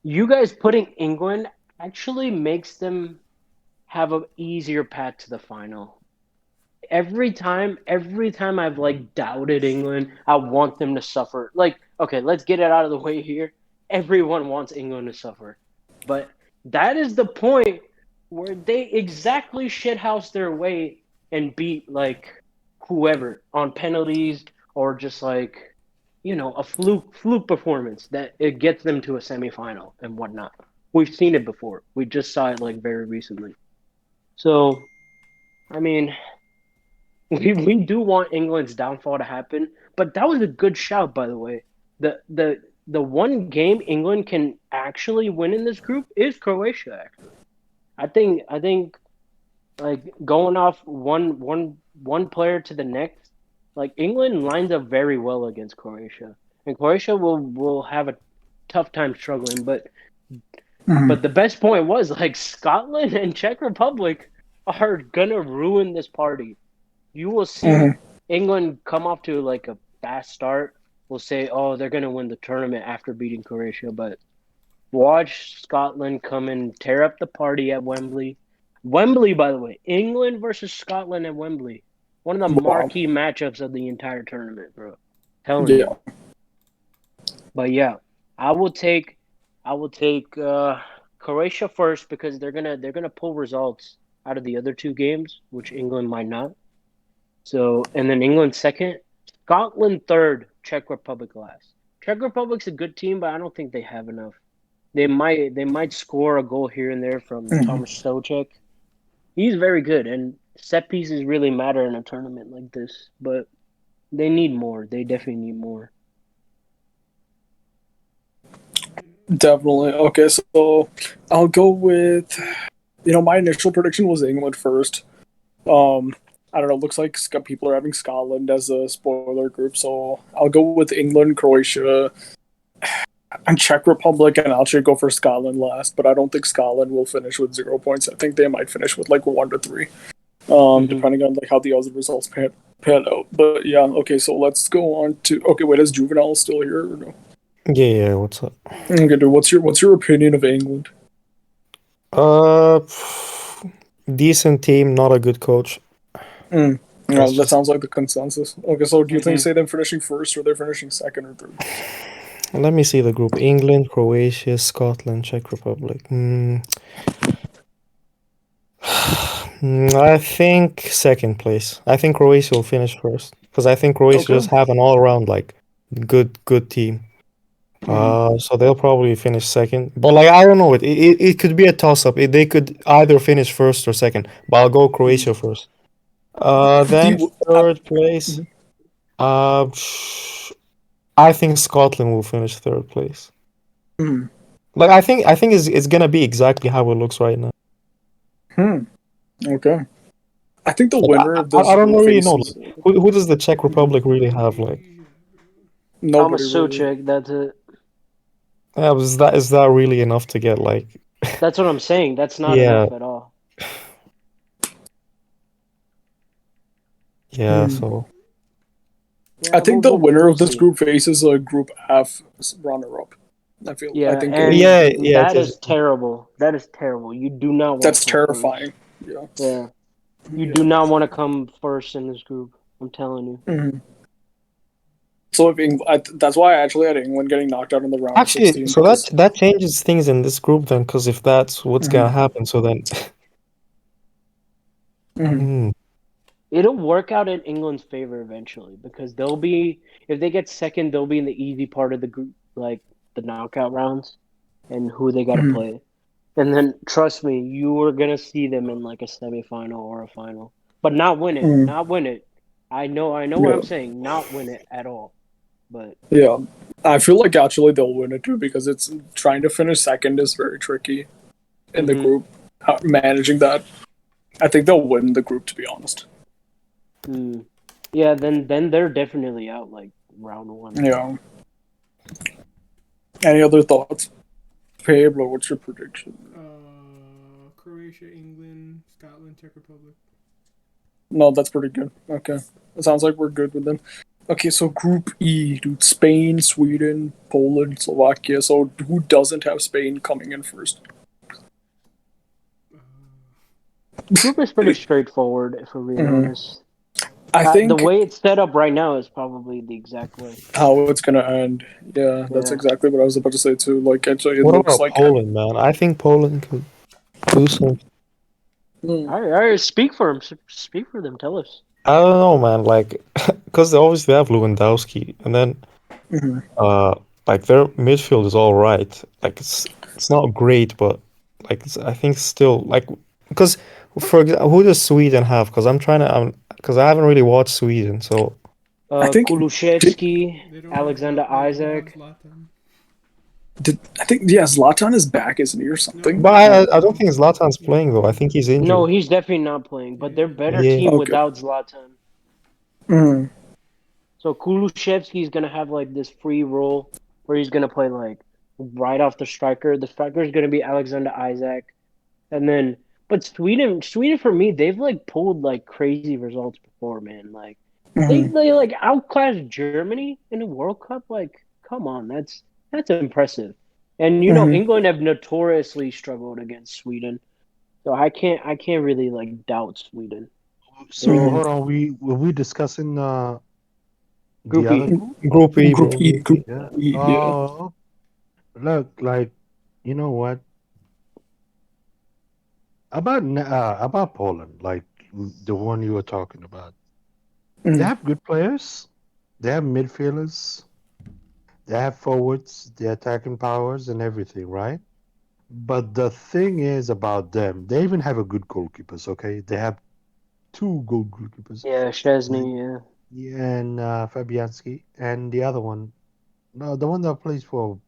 you guys putting England actually makes them have an easier path to the final. Every time I've like doubted England, I want them to suffer. Like, okay, let's get it out of the way here. Everyone wants England to suffer. But that is the point where they exactly shithouse their way and beat like whoever on penalties or just like a fluke performance that it gets them to a semifinal and whatnot. We've seen it before. We just saw it like very recently. So I mean, we do want England's downfall to happen, but that was a good shout, by the way. The one game England can actually win in this group is Croatia. Actually, I think like going off one player to the next, like England lines up very well against Croatia, and Croatia will have a tough time struggling. But Mhm. the best point was like Scotland and Czech Republic are gonna ruin this party. You will see Mhm. England come off to like a fast start. We'll say, oh, they're going to win the tournament after beating Croatia, but watch Scotland come and tear up the party at Wembley. Wembley, by the way, England versus Scotland at Wembley. One of the Wow. marquee matchups of the entire tournament, bro. Telling Yeah. you. But yeah, I will take I will take Croatia first because they're gonna pull results out of the other two games, which England might not. So, and then England second, Scotland third, Czech Republic last. Czech Republic's a good team, but I don't think they have enough. They might score a goal here and there from Mhm. Thomas Soucek. He's very good, and set pieces really matter in a tournament like this. But they need more. They definitely need more. Definitely. Okay, so I'll go with my initial prediction was England first. Um, I don't know. Looks like people are having Scotland as a spoiler group, so I'll go with England, Croatia. and Czech Republic, and I'll actually go for Scotland last, but I don't think Scotland will finish with 0 points. I think they might finish with like 1 to 3, depending on like how the other results pan out. But yeah, okay, so let's go on to wait, is Juvenile still here or no? Yeah, what's up? Okay, dude, what's your opinion of England? Uh, decent team, not a good coach. No, That's that just- sounds like the consensus. Okay, so do you think say them finishing first or they're finishing second or third? Let me see the group: England, Croatia, Scotland, Czech Republic. I think second place. I think Croatia will finish first because I think Croatia Okay. just have an all-around like good team. So they'll probably finish second. But like I don't know, it could be a toss-up. They could either finish first or second. But I'll go Croatia first. Then third place. Uh, I think Scotland will finish third place. Mhm. Like I think it's gonna be exactly how it looks right now. Okay. I think the Like, winner of this I don't group really know. faces Like, who does the Czech Republic really have? Like, nobody Thomas really. Souček, that's it. is that really enough to get like? That's what I'm saying. That's not Yeah, enough at all. yeah. So I think the winner we'll of this see. group faces a Group F runner-up. I Yeah, think and yeah, yeah. that is terrible. That is terrible. You do not want that's to come terrifying. Yeah. first. Yeah, you do not want to come first in this group. I'm telling you. Mhm. So if that's why I actually had England getting knocked out in the round of actually, 16. so Because, that changes things in this group then, because if that's what's gonna happen, so then. Hmm. It'll work out in England's favor eventually because they'll be if they get second, they'll be in the easy part of the group, like the knockout rounds, and who they got to play. And then trust me, you are gonna see them in like a semifinal or a final, but not win it. Not win it. I know what Yeah. I'm saying. Not win it at all. But Yeah, I feel like actually they'll win it too because it's trying to finish second is very tricky in the group. Managing that, I think they'll win the group. To be honest. yeah, then they're definitely out like round one. Yeah. Any other thoughts, Pablo? What's your prediction? Croatia, England, Scotland, Czech Republic. No, that's pretty good. Okay, it sounds like we're good with them. Okay, so Group E, dude: Spain, Sweden, Poland, Slovakia. So who doesn't have Spain coming in first? The group is pretty straightforward, if we're being honest. I think The way it's set up right now is probably the exact way. how it's gonna end. Yeah, that's Yeah. exactly what I was about to say too. Like actually, it What looks about like Poland, man? I think Poland could do something. All right, speak for them. Speak for them. Tell us. I don't know, man. Like, because they obviously have Lewandowski, and then, like their midfield is all right. Like it's not great, but like I think still like because for example, who does Sweden have? Because because I haven't really watched Sweden, so I think Kulusevski, Alexander Isaac. I think Zlatan is back, isn't he, or something? but I don't think Zlatan's playing though. I think he's injured. No, he's definitely not playing. But they're better Yeah. team Okay. without Zlatan. Mm. So Kulusevski is gonna have like this free role where he's gonna play like right off the striker. The striker is gonna be Alexander Isaac, and then but Sweden for me they've like pulled like crazy results before, man. Like they like outclassed Germany in a World Cup. Like come on, that's impressive. And you know England have notoriously struggled against Sweden, so I can't really like doubt Sweden. So hold on, were we discussing the Group other E. group? Group E, bro. Group E, Group Yeah. E, yeah. Oh, look, like you know what about Poland, like the one you were talking about. They have good players. They have midfielders. They have forwards. They attacking powers and everything, right? But the thing is about them, they even have a good goalkeepers. Okay, they have two good goalkeepers. Yeah, Szczesny, yeah. Yeah, and Fabianski, and the other one, no, the one that plays for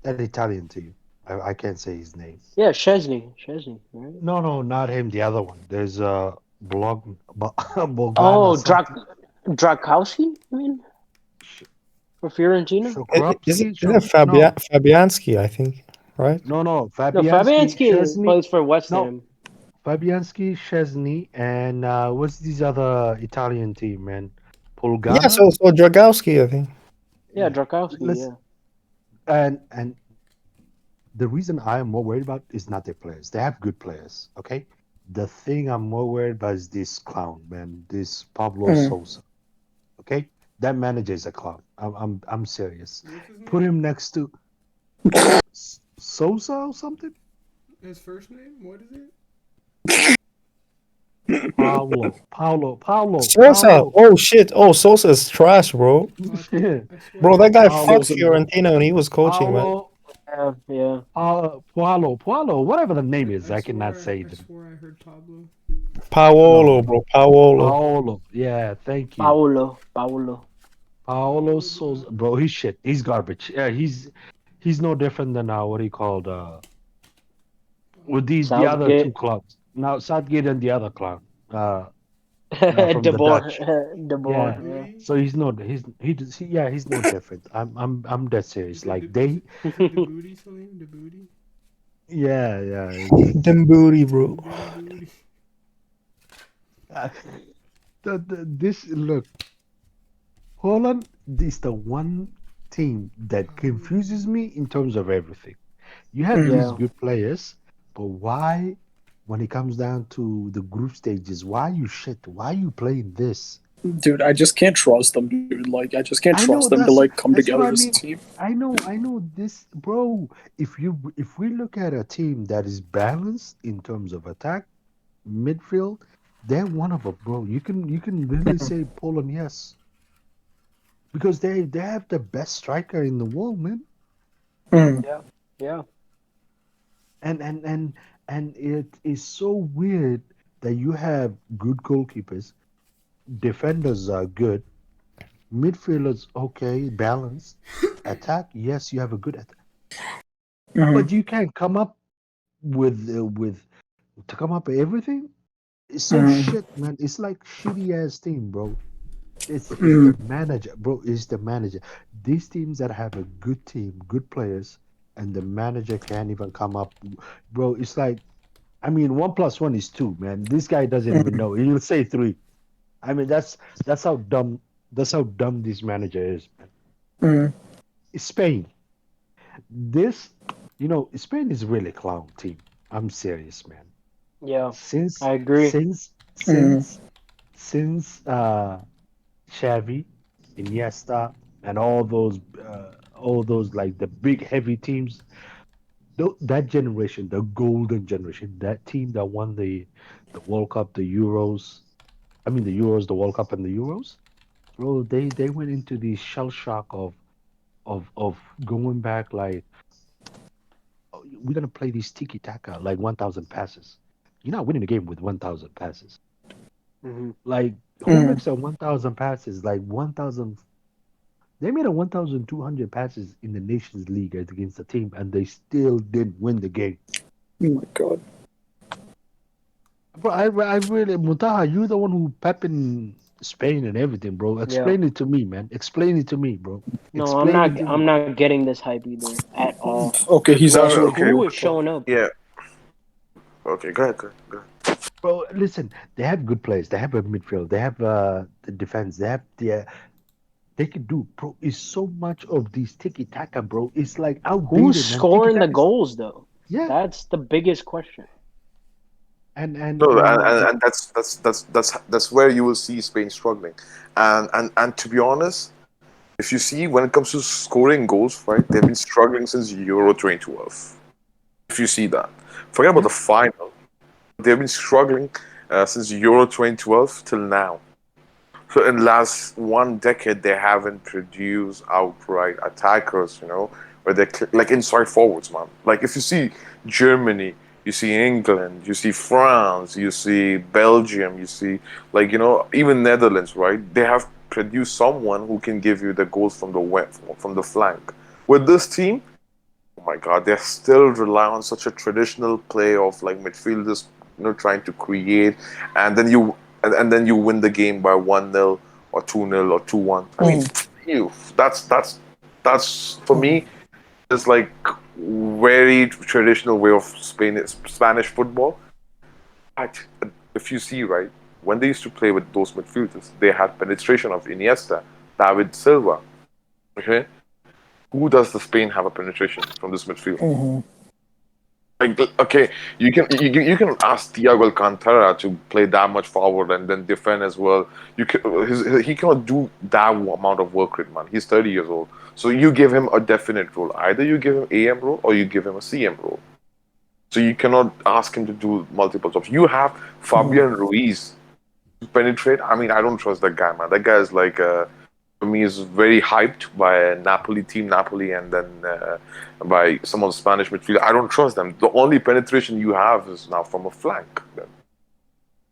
that Italian team. I can't say his name. Yeah, Szczesny, right? No, not him. The other one. There's a Bogdan or Oh, something. Drakowski, I mean? for Fiorentina. Isn't No, Fabianski? I think, right? no, No, Fabianski, Fabianski Chesney, plays for West no, Ham. Fabianski, Chesney, and what's these other Italian team, man? Yeah. Polgana. So Dragowski, I think. Yeah, Yeah, Drakowski. let's Yeah, and the reason I am more worried about is not their players. They have good players, okay. The thing I'm more worried about is this clown, man. This Pablo Mm. Sousa, okay. That manager is a clown. I'm serious. What's his Put name? him next to Sosa or something. His first name? What is it? Sosa. Paulo. Oh shit. Oh, Sosa is trash, bro. Oh, I thought I swear I Bro, that heard guy Paulo. fucked Sosa. Fiorentina when he was coaching, man. Paulo, yeah, yeah. Paulo, whatever the name is, I I cannot swore say I the swore I heard Pablo. Paolo, no bro. Paolo. Paolo. Yeah, thank you. Paulo. Paolo Paulo Sousa, Dybala. bro, he's shit. He's garbage. Yeah, he's no different than what he called with the other two Southgate. clubs. Now Southgate and the other clown. Uh, from De the Boer. Dutch. De Boer. Yeah. Yeah. Debooty? So he's not yeah, he's no different. I'm dead Is serious. it Like they is it Debooty, Salim? Debooty? yeah. Them booty, bro. Dembooty. Uh, this look, Holland is the one team that Paulo confuses me Dybala. in terms of everything. You have Mm. these Yeah. good players, but why, when it comes down to the group stages, why you shit? Why you playing this? Dude, I just can't trust them, dude. Like, I just can't I trust know them to like come that's what together I as a mean. team. I know this, bro. If we look at a team that is balanced in terms of attack, midfield, they're one of them, bro. You can really say Poland, yes, because they have the best striker in the world, man. Mm. Yeah. Yeah. And and and and it is so weird that you have good goalkeepers, defenders are good, midfielders okay, balanced, attack, yes, you have a good attack, Mm. but you can't come up with to come up with everything. It's so Mm. shit, man. It's like shitty ass team, bro. It's the Mm. manager, bro. It's the manager. These teams that have a good team, good players, and the manager can't even come up, bro. It's like, I mean, one plus one is two, man. This guy doesn't even Mm. know. He'll say three. I mean, that's how dumb this manager is, man. Mm. Spain, this, Spain is really clown team. I'm serious, man. Yeah. Since I agree. since Mm. since since Xavi, Iniesta, and all those like the big heavy teams, that generation, the golden generation, that team that won the World Cup, the Euros. I mean the Euros, the World Cup, and the Euros. Bro, they went into the shell shock of going back like, "Oh, we're gonna play this tiki taka like 1,000 passes. You're not winning the game with 1,000 passes. Hmm. Like who Mm. makes a 1,000 passes? Like 1,000. They made a 1,200 passes in the Nations League against the team, and they still didn't win the game. Oh my god. Bro, I really, Mutaha, you're the one who pep in Spain and everything, bro. Yeah. Explain it to me, man. Explain it to me, bro. No, I'm Explain it not. to me, I'm not getting this hype either at all. Okay, he's No, no, actually Who okay, who is hypocritical. showing up? yeah, okay. Go ahead. bro. Listen, they have good players. They have a midfield. They have the defense. They can do, bro. It's so much of these tiki taka, bro. It's like Who's outdated, man. Tiki scoring the taka is, goals though? yeah, That's the biggest question. and No, and and that's where you will see Spain struggling, and to be honest, if you see when it comes to scoring goals, right, they've been struggling since Euro 2012. If you see that, forget about yeah, the final, they've been struggling since Euro 2012 till now. So in last one decade, they haven't produced outright attackers, where they like inside forwards, man. Like if you see Germany, you see England, you see France, you see Belgium, you see like even Netherlands, right? They have produced someone who can give you the goals from the from the flank. With this team, oh my God, they're still rely on such a traditional play of like midfielders, trying to create, and then you and then you win the game by 1-0 or 2-0 or 2-1. I mean, Mm. you. That's for me. It's like very traditional way of Spanish football. But if you see right, when they used to play with those midfielders, they had penetration of Iniesta, David Silva. Okay, who does the Spain have a penetration from this midfield? Mm-hmm. Like, okay, you can ask Thiago Alcantara to play that much forward and then defend as well. He cannot do that amount of work rate, man. He's 30 years old, so you give him a definite role. Either you give him AM role or you give him a CM role. So you cannot ask him to do multiple jobs. You have Fabian Ruiz to penetrate. I mean, I don't trust that guy, man. That guy is like for me is very hyped by Napoli team Napoli and then by some of the Spanish midfield. I don't trust them. The only penetration you have is now from a flank. Then.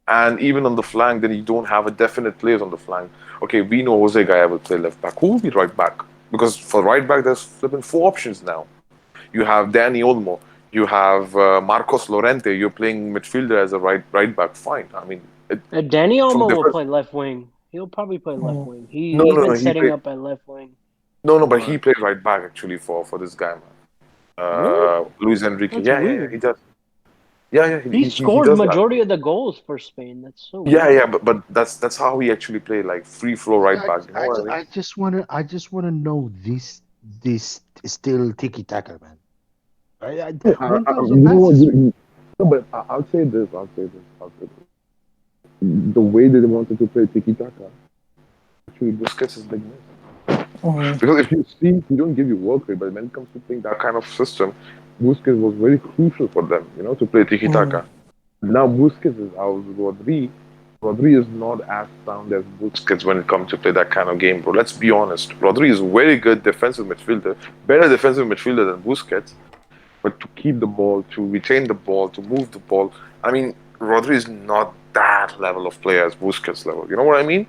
And even on the flank, then you don't have a definite players on the flank. Okay, we know Jose Gaya will play left back. Who will be right back? Because for right back, there's flipping four options now. You have Danny Olmo. You have Marcos Llorente. You're playing midfielder as a right back. Fine. I mean, Danny from Olmo will different. play left wing. He'll probably play left wing. No, He's no, been no. He setting played. up at left wing No, no, but he for played right back actually for this guy, man. really. Luis Enrique. That's Yeah, he weird. does. Yeah, He he scored does that. majority of the goals for Spain. That's so Yeah, weird. yeah, but that's how he actually played, like free flow right back. You know what I mean? I just wanna know this still tiki taka, man. No, When comes to you know what? passes, No, but I'll say this. I'll say this. I'll say this. The way that they wanted to play tiki taka, actually, Busquets is big miss. Because if you see, he don't give you work rate, but when it comes to playing that kind of system, Busquets was very crucial for them, to play tiki taka. Now Busquets is out. Rodri is not as sound as Busquets when it comes to play that kind of game, bro. Let's be honest. Rodri is very good defensive midfielder, better defensive midfielder than Busquets. But to keep the ball, to retain the ball, to move the ball, I mean, Rodri is not that level of player as Busquets level. You know what I mean?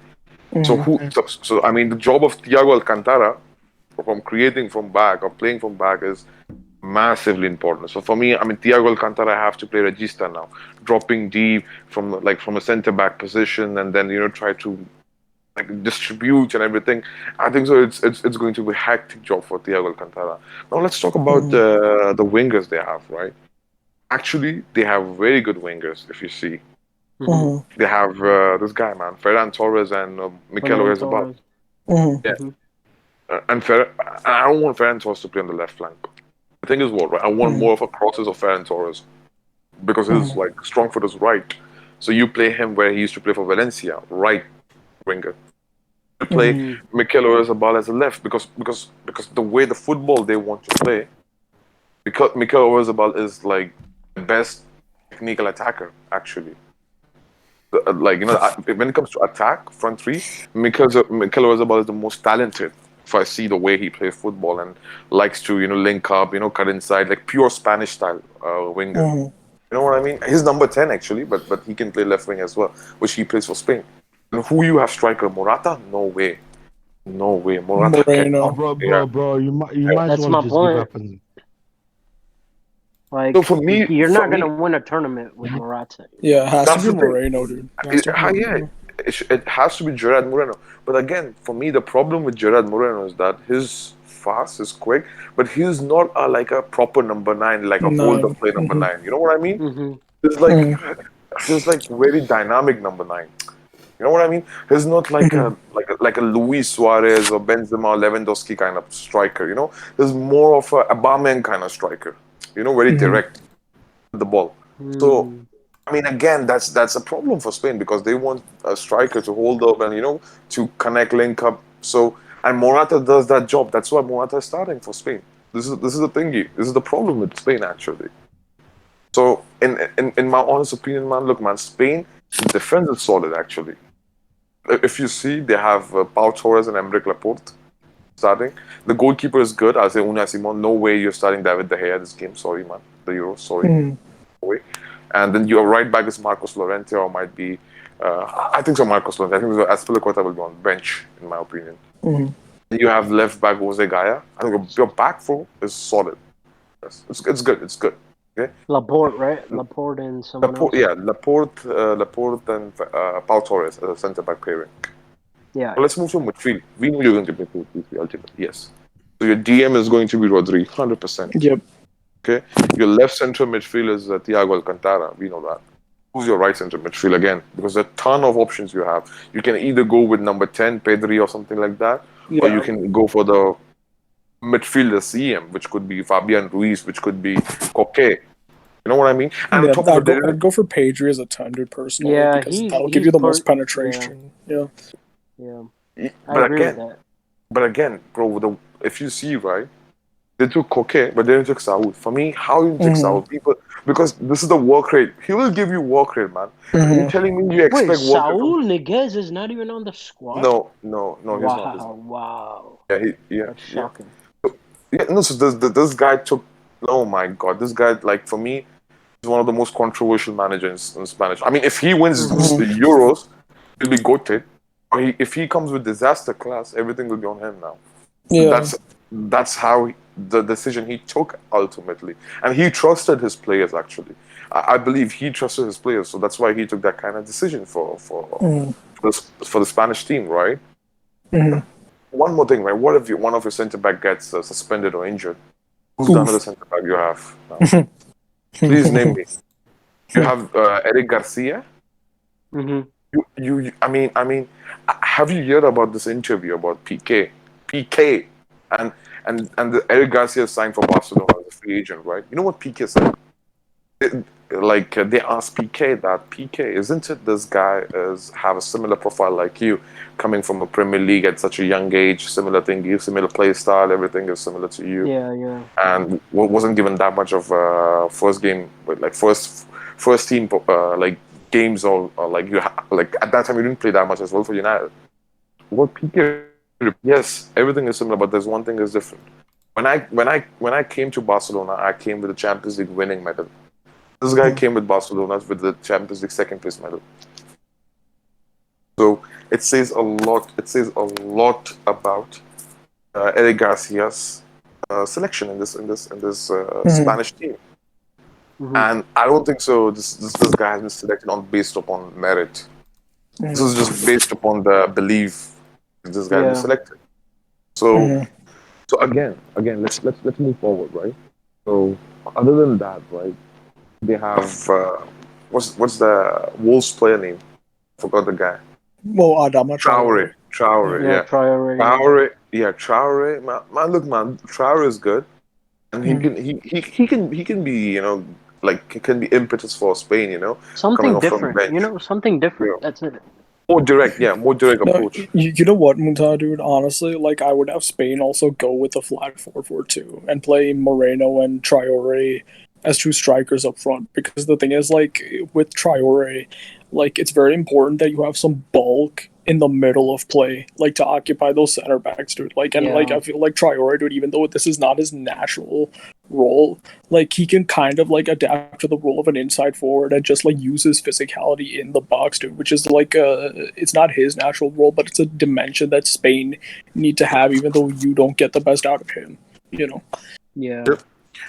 So who? So I mean, the job of Thiago Alcantara from creating from back or playing from back is massively important. So for me, I mean, Thiago Alcantara have to play regista now, dropping deep from a center back position, and then try to like distribute and everything. I think so. It's going to be a hectic job for Thiago Alcantara. Now let's talk about the wingers they have. Right, actually, they have very good wingers. If you see, Mm-hmm. they have this guy, man, Ferran Torres and Mikel Fernand Oyarzabal. Torres. Yeah, Mm-hmm. I don't want Ferran Torres to play on the left flank. The thing is what, right? I want more of a crosses of Ferran Torres because his like strong foot is right. So you play him where he used to play for Valencia, right winger. You play Mm-hmm. Mikel Oyarzabal as a left because the way the football they want to play, because Mikel Oyarzabal is like the best technical attacker actually. Like when it comes to attack front three, Mikel Oyarzabal is the most talented. If I see the way he plays football and likes to link up, cut inside, like pure Spanish style winger. You know what I mean? He's number 10 actually, but he can play left wing as well, which he plays for Spain. And who you have striker Morata? No way, no way. Morata oh, cannot. Moreno. Yeah. bro, you might as That's well my just give point. up and So Like for me, you're not gonna win a tournament with Morata. Yeah, it has to that's be the thing. Moreno, dude. It has to be Yeah, Moreno. it has to be Gerard Moreno. But again, for me, the problem with Gerard Moreno is that he's fast, he's quick, but he's not like a proper number nine, like a hold up Nine. play number nine. You know what I mean? Mm-hmm. He's like he's like very dynamic number nine. You know what I mean? He's not like a Luis Suarez or Benzema or Lewandowski kind of striker. He's more of a Aubameyang kind of striker. Very direct with the ball. So Mm. I mean, again, that's a problem for Spain because they want a striker to hold up and to connect, link up. So and Morata does that job. That's why Morata is starting for Spain. This is the thingy. This is the problem with Spain actually. So in my honest opinion, man, look, man, Spain the defense is solid actually. If you see, they have Pau Torres and Emerick Laporte starting. The goalkeeper is good. I'll say Unai Simon. No way you're starting David De Gea this game. Sorry, man. The Euro. Sorry. No way. And then your right back is Marcos Llorente or might be, I think so, Marcos Llorente. I think so, Azpilicueta will be on bench, in my opinion. You have left back Jose Gaya. I think your back four is solid. Yes. It's good. It's good. Okay. Laporte, right? Laporte and someone else. Laporte and Pau Torres as a centre back pairing. Yeah. But let's move to midfield. We know you're going to be midfield ultimately. Yes. So your DM is going to be Rodri, 100%. Yep. Okay. Your left central midfield is Thiago Alcantara. We know that. Who's your right central midfield again? Because there are a ton of options you have. You can either go with number 10, Pedri, or something like that, or you Yeah. can go for the midfielder CM, which could be Fabian Ruiz, which could be Koke. You know what I mean? And on Yeah. top of it, I'd go for Pedri as a tender personally Yeah, because that'll give he's you the part. most Yeah, penetration. Yeah. yeah. I but agree with again, that. bro, if you see right, they took Koke, but they didn't take Saul. For me, how you take Mm-hmm. Saul? People, because this is the work rate. He will give you work rate, man. Are you Mm-hmm. telling me you Wait, expect work rate from? Saul Niguez is not even on the squad? No, no, no. He's not. He's Wow, not. wow. Yeah, That's yeah. shocking. Yeah, no, so this guy took. Oh my god, this guy, like, for me, is one of the most controversial managers in Spanish. I mean, if he wins Mm-hmm. the Euros, he'll be goated. Or if he comes with disaster class, everything will be on him now. Yeah. That's how the decision he took ultimately, and he trusted his players. Actually, I believe he trusted his players, so that's why he took that kind of decision Mm-hmm. for the Spanish team, right? Mm-hmm. One more thing, right? What if one of your centre back gets suspended or injured? Who's the another Oof. centre back you have now? Please name me. You have Eric Garcia. Mm-hmm. Have you heard about this interview about PK, and Eric Garcia signed for Barcelona as a free agent, right? You know what PK said? They asked PK that, PK, isn't it this guy is have a similar profile like you, coming from a Premier League at such a young age, similar thing, similar play style, everything is similar to you, Yeah, yeah. and wasn't given that much of first game, but like first team like games, or like like at that time you didn't play that much as well for United. What PK? Yes, everything is similar, but there's one thing is different. When I came to Barcelona, I came with the Champions League winning medal. This guy came with Barcelona with the Champions League second place medal. So it says a lot. It says a lot about Eric Garcia's selection in this Mm-hmm. Spanish team. Mm-hmm. And I don't think so. This guy has been selected on based upon merit. This is just based upon the belief this guy has been Yeah. selected. So Mm-hmm. again, let's move forward, right? So other than that, right, they have what's the Wolves player name? Forgot the guy. Well, Adama Traore. Traore, Yeah. Yeah, yeah. Traore. Traore, man, look, man, Traore is good, and Mm-hmm. he can be, like, he can be impetus for Spain, coming Something off from the different. bench. Something different. Yeah, That's it. more direct No, approach. you know what, Muta, dude? Honestly, like I would have Spain also go with the flat 4-4-2 and play Moreno and Traore as two strikers up front. Because the thing is, like with Traore, like it's very important that you have some bulk in the middle of play, like to occupy those center backs, dude. Like and like Yeah. I feel like Traore, dude, even though this is not his natural role, like he can kind of like adapt to the role of an inside forward and just like use his physicality in the box, dude, which is like it's not his natural role, but it's a dimension that Spain need to have, even though you don't get the best out of him, you know. Yeah.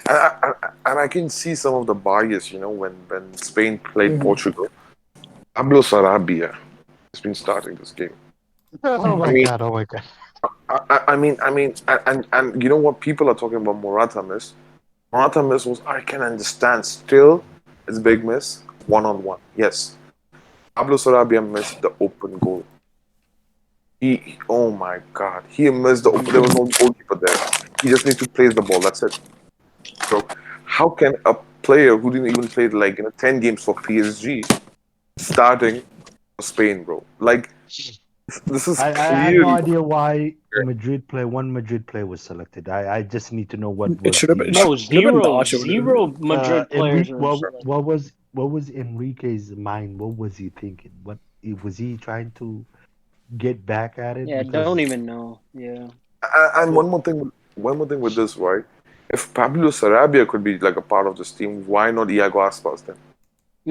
And I can see some of the bias, when Spain played Mm-hmm. Portugal. Pablo Sarabia has been starting this game. Oh I my mean, god! Oh my god! and you know what? People are talking about Morata miss. Morata miss was, I can understand. Still, it's big miss, one on one. Yes, Pablo Sarabia missed the open goal. Oh my god, he missed the open. There was no goalkeeper there. He just needs to place the ball. That's it, bro. How can a player who didn't even play, like, 10 games for PSG starting for Spain, bro? Like, this is I have no clearly. idea why one Madrid player was selected. I just need to know what It was should have been, it the should No, have been zero, Nacho, dude. zero Madrid players Enrique. are selected. What was Enrique's mind? What was he thinking? What was he trying to get back at it? Yeah, don't Because even know. Yeah. And so one more thing with this, right? If Pablo Sarabia could be like a part of this team, why not Iago Aspas then?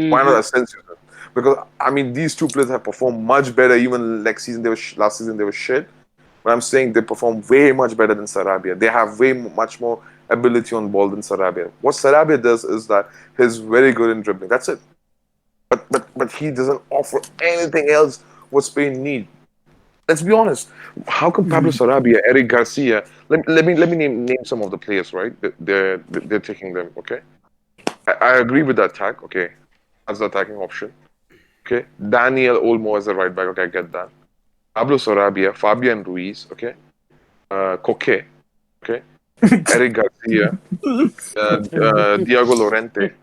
Why not Mm-hmm. Asensio then? Because I mean, these two players have performed much better. Even next season, last season they were shit. But I'm saying they perform way much better than Sarabia. They have much more ability on ball than Sarabia. What Sarabia does is that he's very good in dribbling. That's it. But he doesn't offer anything else what Spain need. Let's be honest. How come Pablo Sarabia, Eric Garcia? Let me name some of the players. Right, they're taking them. Okay, I agree with that attack. Okay, as the attacking option. Okay, Daniel Olmo as a right back. Okay, I get that. Pablo Sarabia, Fabian Ruiz. Okay, Coque. Okay, Eric Garcia, Diego Lorente.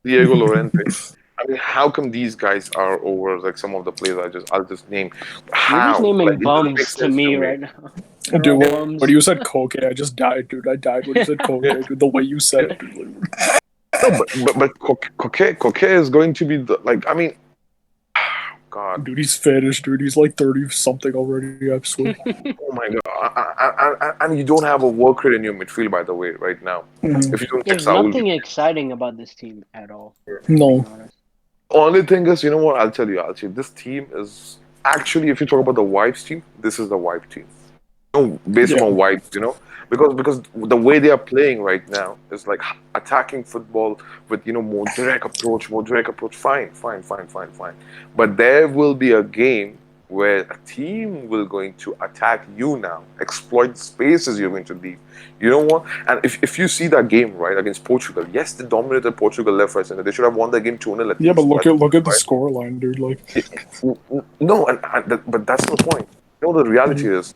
Diego Lorente. I mean, how come these guys are over like some of the players I'll just name? You're just How? Like naming it doesn't make bums to sense to me me. right now. They're all Dude, bums. when you said coke, I just died, dude. I died when you said coke, dude. The way you said it, dude. No, but Coque is going to be the, like I mean, God, Dude, he's finished, dude. He's like 30 something already, I swear. oh my God, and you don't have a work rate in your midfield by the way right now. If you don't take There's Saul, nothing exciting about this team at all. No. Being honest. only thing is, you know what? I'll tell you, this team is actually, if you talk about the Wives team, this is the Wife team. No, based Yeah. on why, because the way they are playing right now is like attacking football with more direct approach, more direct approach. Fine, fine, fine, fine, fine. But there will be a game where a team will going to attack you now, exploit the spaces you're going to leave. You know what? And if you see that game right against Portugal, yes, they dominated Portugal left, right, center. They should have won the game 2-0 at Yeah, but least. look at the Right? scoreline, dude. Like, No, but that's the point. The reality is.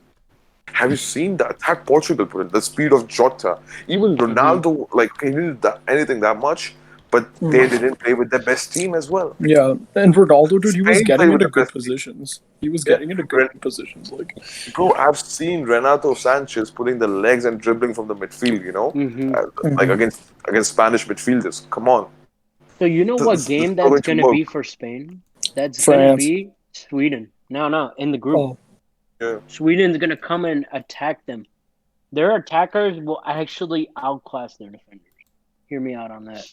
Have you seen the attack Portugal put in? The speed of Jota. Even Ronaldo, like, he didn't do anything that much, but they didn't play with their best team as well. yeah, and Ronaldo, dude, he was Spain getting played with into the good best team. positions. He was Yeah. getting into good positions. Like, Bro, I've seen Renato Sanchez putting the legs and dribbling from the midfield, Hmm. like against Spanish midfielders. Come on. So you know what This is game not that's going to gonna work. be for Spain? That's gonna France. be Sweden. No, in the group. Oh, Yeah. Sweden's gonna come and attack them. Their attackers will actually outclass their defenders. Hear me out on that.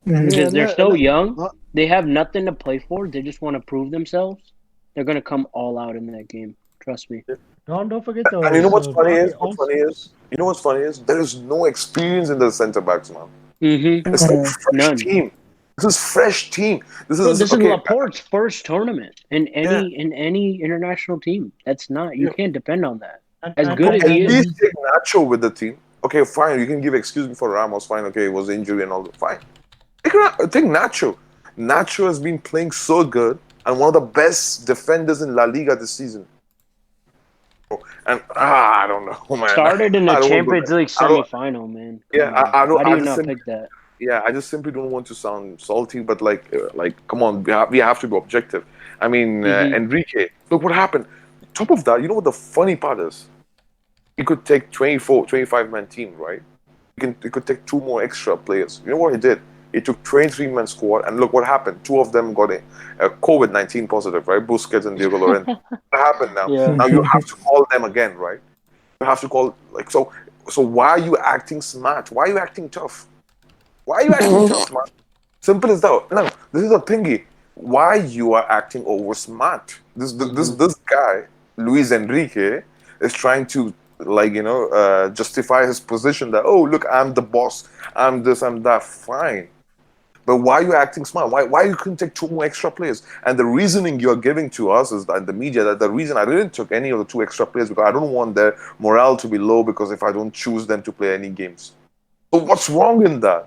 Because they're so young, they have nothing to play for. They just want to prove themselves. They're gonna come all out in that game. Trust me. Don't forget And you know those. what's funny is, Also, there is no experience in the centre backs, man. Mm-hmm. It's like fresh None. team. This is fresh team. This Bro, is this is okay. Laporte's first tournament in Yeah, any international team. That's not you yeah. can't depend on that. and, As and, good and, as At he and is, least take Nacho with the team. Okay, fine. You can give excuse me for Ramos. Fine. Okay, it was injury and all that. Fine. Take Nacho. Nacho has been playing so good and one of the best defenders in La Liga this season. And I don't know, man. started in a I don't want to go Champions there. League I don't. semifinal, man. Yeah, Come on. I don't. How do I you just not simply. pick that? Yeah, I just simply don't want to sound salty, but come on, we have to be objective. I mean, Mm-hmm. Enrique, look what happened. Top of that, you know what the funny part is? He could take 24, 25-man team, right? He could take two more extra players. You know what he did? He took 23-man squad, and look what happened. Two of them got a COVID-19 positive, right? Busquets and Diego Llorente. What happened now? Yeah. Now you have to call them again, right? You have to call like so. So why are you acting smart? Why are you acting tough? Why are you acting tough, man? Simple as that. No, this is a thingy. Why you are acting over smart? Mm-hmm. This guy, Luis Enrique, is trying to justify his position that look, I'm the boss, I'm this, I'm that. Fine, but why are you acting smart? Why you couldn't take two more extra players? And the reasoning you're giving to us is that the media that the reason I didn't took any of the two extra players because I don't want their morale to be low because if I don't choose them to play any games. So what's wrong in that?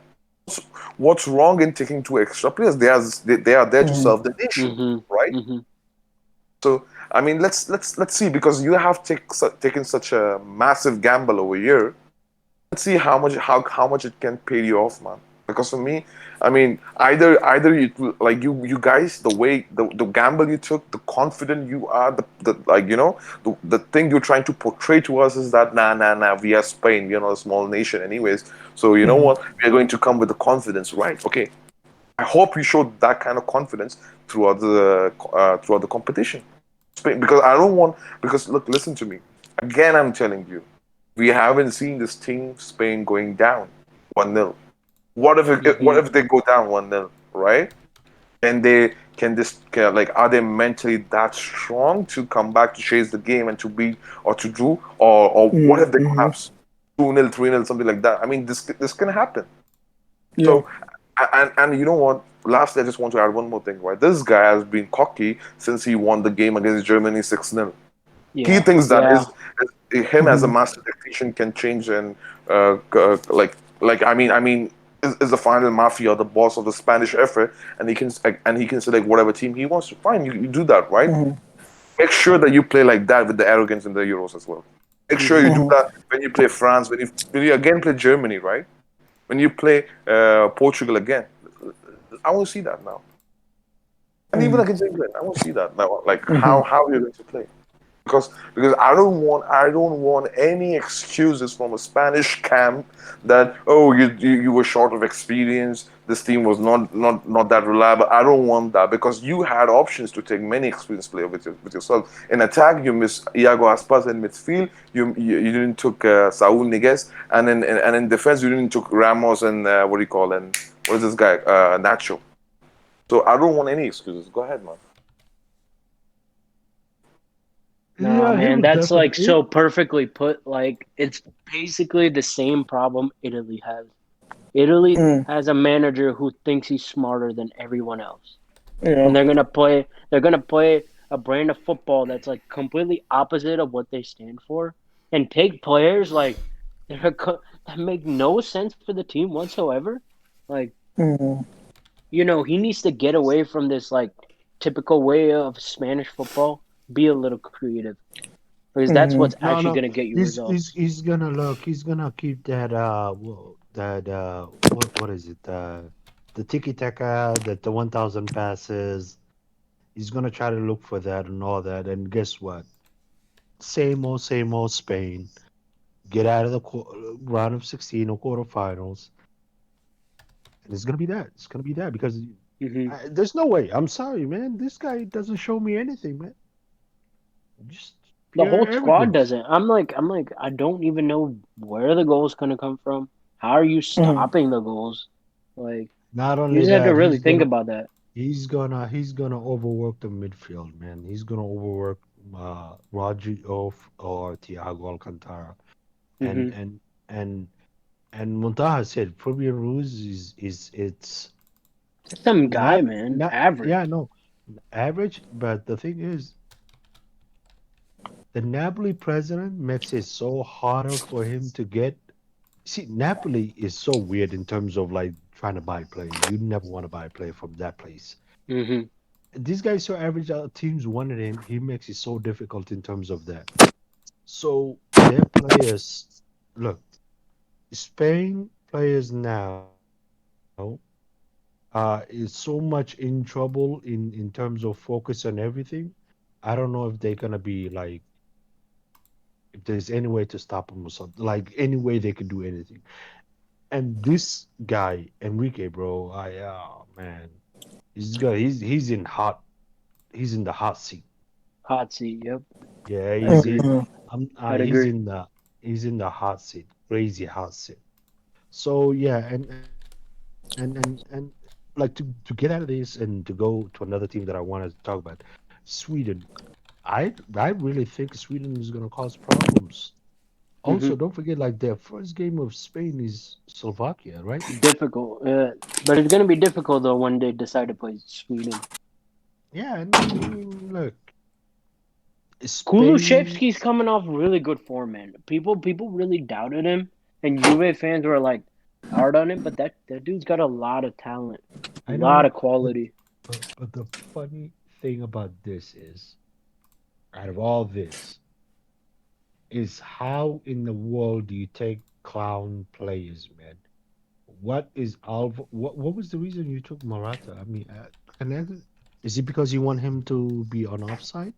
What's wrong in taking two extra players? They are there to serve the nation, right? Mm-hmm. Mm-hmm. So I mean, let's see because you have taken such a massive gamble over here. Let's see how much it can pay you off, man. Because for me, I mean, either you guys, the way the gamble you took, the confident you are, the thing you're trying to portray to us is that nah, we are Spain, we are not a small nation, anyways. So you know what, we are going to come with the confidence, right? Okay, I hope you showed that kind of confidence throughout the competition, Spain, because I don't want because look, listen to me. Again, I'm telling you, we haven't seen this team Spain going down 1-0. What if they go down 1-0, right? Are they mentally that strong to come back to chase the game and to beat or to do or what if they collapse 2-0, 3-0, something like that? I mean, this can happen. yeah. So and you know what? lastly, I just want to add one more thing, right? This guy has been cocky since he won the game against Germany 6-0. He Yeah, thinks that yeah. him as a master tactician can change and is the final mafia, the boss of the Spanish effort, and he can select whatever team he wants to. Fine, you do that, right? Mhm. Make sure that you play like that with the arrogance in the Euros as well. Make sure you Hmm. do Mhm. that when you play France, when you again play Germany, right? When you play Portugal again. I want to see that now. And even Mhm. against England, I want to see that now. Like Mhm. how you're going to play. Because I don't want any excuses from a Spanish camp that oh you were short of experience, this team was not that reliable. I don't want that because you had options to take many experienced players with yourself. In attack you miss Iago Aspas. In midfield you didn't took Saul Niguez, and in defense you didn't took Ramos and what do you call, and what is this guy Nacho. So I don't want any excuses. Go ahead, man. Nah, Yeah, he man, was that's like definitely. so perfectly put. Like it's basically the same problem Italy has. Italy Mhm. has a manager who thinks he's smarter than everyone else, Yeah. and they're gonna play a brand of football that's like completely opposite of what they stand for, and take players like that make no sense for the team whatsoever. Like, Mhm. he needs to get away from this like typical way of Spanish football. Be a little creative because that's Mhm. what's No, actually no. gonna get you He's results. he's gonna look. He's gonna keep that. That what is it? The tiki taka. That the 1,000 passes. He's gonna try to look for that and all that. And guess what? Same old Spain. Get out of the round of 16 or quarterfinals, and it's gonna be that. It's gonna be that because Hmm. there's no way. I'm sorry, man. This guy doesn't show me anything, man. Just The pure whole squad arrogance. doesn't. I'm like, I don't even know where the goal's gonna come from. How are you Mhm. stopping the goals? Like, Not you only just have to that, really think about that. he's gonna overwork the midfield, man. He's gonna overwork Roger or Thiago Alcantara. And Hmm. and and and Montaja said Fabian Ruiz is it's Just some guy, not man, not yeah, average. no, average, but the thing is the Napoli president makes it so harder for him to get. See, Napoli is so weird in terms of like trying to buy players. You never want to buy a player from that place. Hmm. This guy's so average. Teams wanted him. He makes it so difficult in terms of that. So their players, look, Spain players now is so much in trouble in terms of focus and everything. I don't know if they're gonna be like if there's any way to stop him or something. Like any way they could do anything. And this guy Enrique, bro, man, he's in hot. He's in the hot seat. Hot seat. Yep, Yeah, I'd agree. Mhm. I'd agree. he's in the hot seat, crazy hot seat. So yeah, and like to get out of this and to go to another team that I want to talk about, Sweden. I really think Sweden is gonna cause problems. Hmm. Also, don't forget like their first game of Spain is Slovakia, right? Difficult, but it's gonna be difficult though when they decide to play Sweden. Yeah, and I mean, look, Spain. Kulusevski's coming off really good form, man. People really doubted him, and Juve fans were like hard on him, but that dude's got a lot of talent, a I lot know, of quality. but the funny thing about this is, out of all this, is how in the world do you take clown players, man? What is Alva? What was the reason you took Morata? I mean, is it because you want him to be on offside?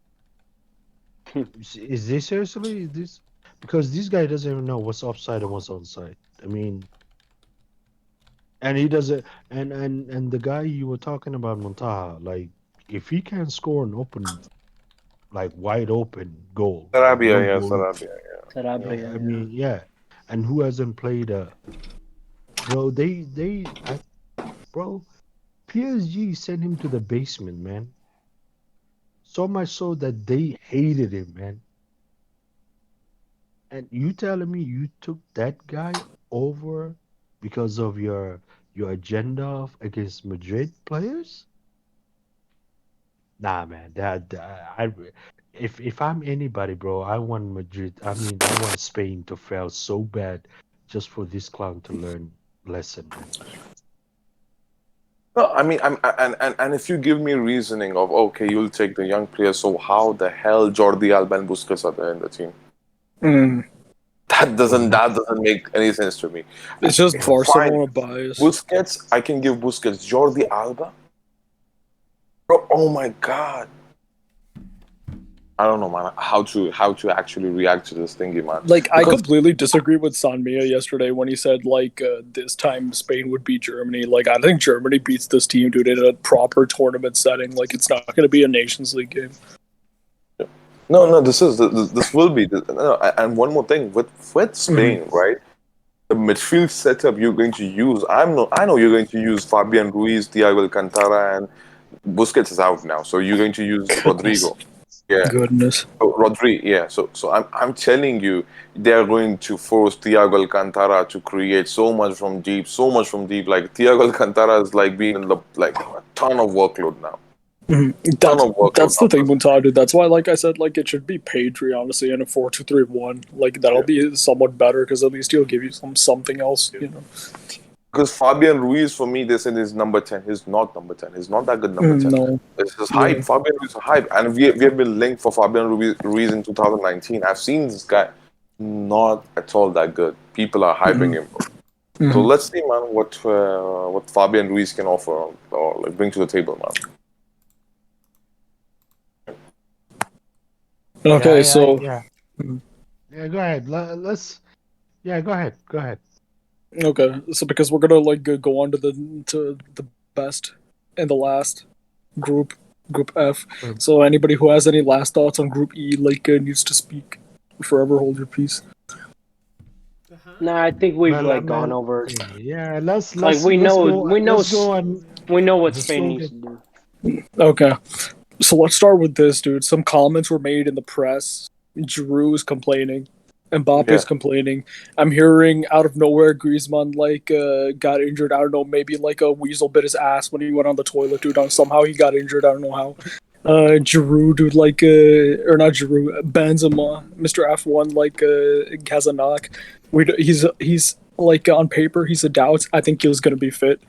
Is this seriously? Is this because this guy doesn't even know what's offside and what's onside? I mean, and he doesn't. And the guy you were talking about, Montaha, like if he can score an open, like wide open goal, like Sarabia, no yeah, goalie. Sarabia, yeah, yeah. Sarabia, Yeah, I yeah. mean, yeah. And who hasn't played bro? Bro, PSG sent him to the basement, man. So much so that they hated him, man. And you telling me you took that guy over because of your your agenda against Madrid players? Nah, man. If I'm anybody, bro, I want Madrid. I mean, I want Spain to fail so bad, just for this clown to learn lesson, man. No, I mean, and if you give me reasoning of okay, you'll take the young players, so how the hell Jordi Alba and Busquets are there in the team? Mm. That doesn't make any sense to me. It's just Fine, Barcelona bias. Busquets, I can give Busquets. Jordi Alba, bro, oh my god, I don't know, man, how to actually react to this thingy, man. Like, I Because completely disagree with Sanmia yesterday when he said, like, this time Spain would beat Germany. Like, I think Germany beats this team, dude, in a proper tournament setting. Like, it's not going to be a Nations League game. no, this will be. No, and one more thing with Spain, right? The midfield setup you're going to use. I know you're going to use Fabian Ruiz, Thiago Alcantara, and Busquets is out now, so you're going to use Rodrigo. Yeah, Goodness. so Rodri. Yeah, so I'm telling you, they're going to force Thiago Alcantara to create so much from deep, so much from deep. Like Thiago Alcantara is like being in the like a ton of workload now. Mhm. Ton of workload That's the now. thing, Muntah, dude. That's why, like I said, like, it should be Pedri, honestly, in a 4-2-3-1. Like, that'll Yeah. be somewhat better because at least he'll give you something else, you know. Because Fabian Ruiz, for me, they said is number 10. He's not number 10. He's not that good number 10. No. It's just Yeah. hype. Fabian Ruiz is hype. And we have been linked for Fabian Ruiz in 2019. I've seen this guy not at all that good. People are hyping him. So Mhm. let's see, man, what Fabian Ruiz can offer or like bring to the table, man. Okay, so Yeah. Yeah, go ahead. Yeah, go ahead. Go ahead. okay, so because we're gonna like go on to the best and the last group, Group F. Um, So anybody who has any last thoughts on Group E, like, needs to speak. Forever hold your peace. Nah, I think we've Well, like gone over. yeah, let's Like let's we let's know, go we know, let's go on. we know what Let's Spain go needs get. to do. Okay, so let's start with this, dude. Some comments were made in the press. Giroud is complaining. Mbappe's Yeah. complaining. I'm hearing out of nowhere Griezmann like got injured. I don't know, maybe like a weasel bit his ass when he went on the toilet, dude. Somehow he got injured. I don't know how. Giroud, dude, like or not Giroud, Benzema, Mr. F1, like has a knock. He's like on paper he's a doubt. I think he was gonna be fit.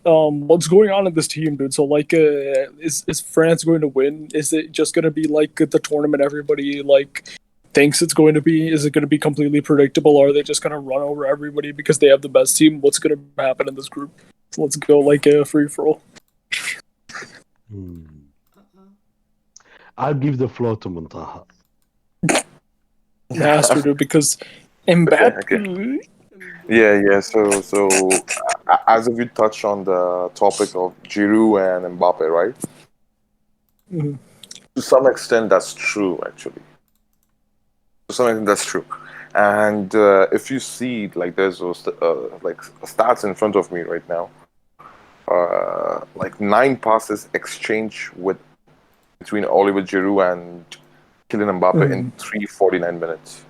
What's going on in this team, dude? So like, is France going to win? Is it just gonna be like the tournament everybody like thinks it's going to be? Is it going to be completely predictable? Or are they just gonna run over everybody because they have the best team? What's gonna happen in this group? So let's go like a free for all. I'll give the floor to Muntaha. Master, dude, because Mbappe. Okay. Yeah. So as if you touch on the topic of Giroud and Mbappe, right? Mhm. To some extent, that's true, actually. To some extent, that's true. And if you see, like, there's those, like stats in front of me right now. Like 9 passes exchange with between Oliver Giroud and Kylian Mbappe in 3:49 minutes.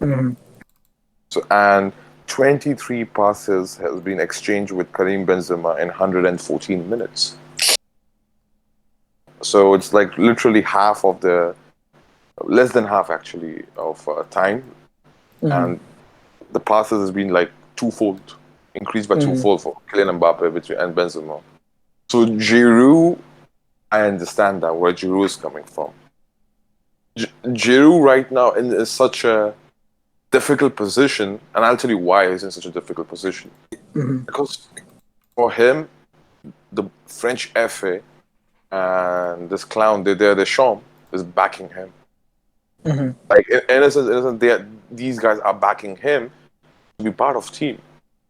Mhm. So and 23 passes has been exchanged with Karim Benzema in 114 minutes. So it's like literally half of the, less than half actually of time, and the passes has been like twofold, increased by twofold for Kylian Mbappe and Benzema. So Giroud, I understand that where Giroud is coming from. Giroud right now is such a difficult position, and I'll tell you why he's in such a difficult position. Because for him, the French FA and this clown, Deschamps, is backing him. Like in a sense, these guys are backing him to be part of team.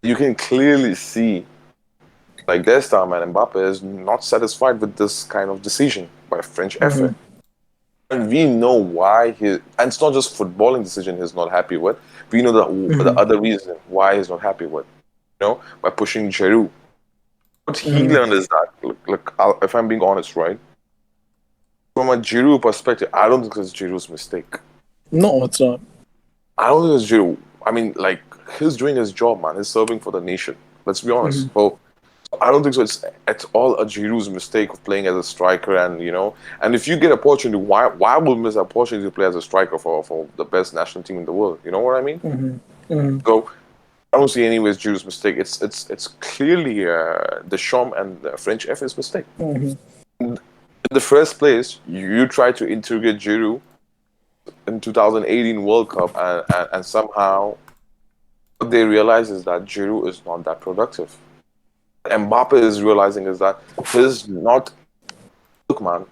You can clearly see, like their star man Mbappe is not satisfied with this kind of decision by French FA. And we know why and it's not just footballing decision he's not happy with. We know the other reason why he's not happy with, by pushing Giroud. What he learned is that, look, if I'm being honest, right, from a Giroud perspective, I don't think it's Giroud's mistake. No, it's not. I don't think it's Giroud. I mean, like, he's doing his job, man. He's serving for the nation. Let's be honest. So I don't think so. It's all a Giroud's mistake of playing as a striker, and if you get opportunity, why will miss an opportunity to play as a striker for the best national team in the world? You know what I mean? So I don't see anyways Giroud's mistake. It's clearly Deschamps and the French FA's mistake. In the first place, you tried to integrate Giroud in 2018 World Cup, and somehow what they realize is that Giroud is not that productive. Mbappe is realizing is that he's not. Look, man,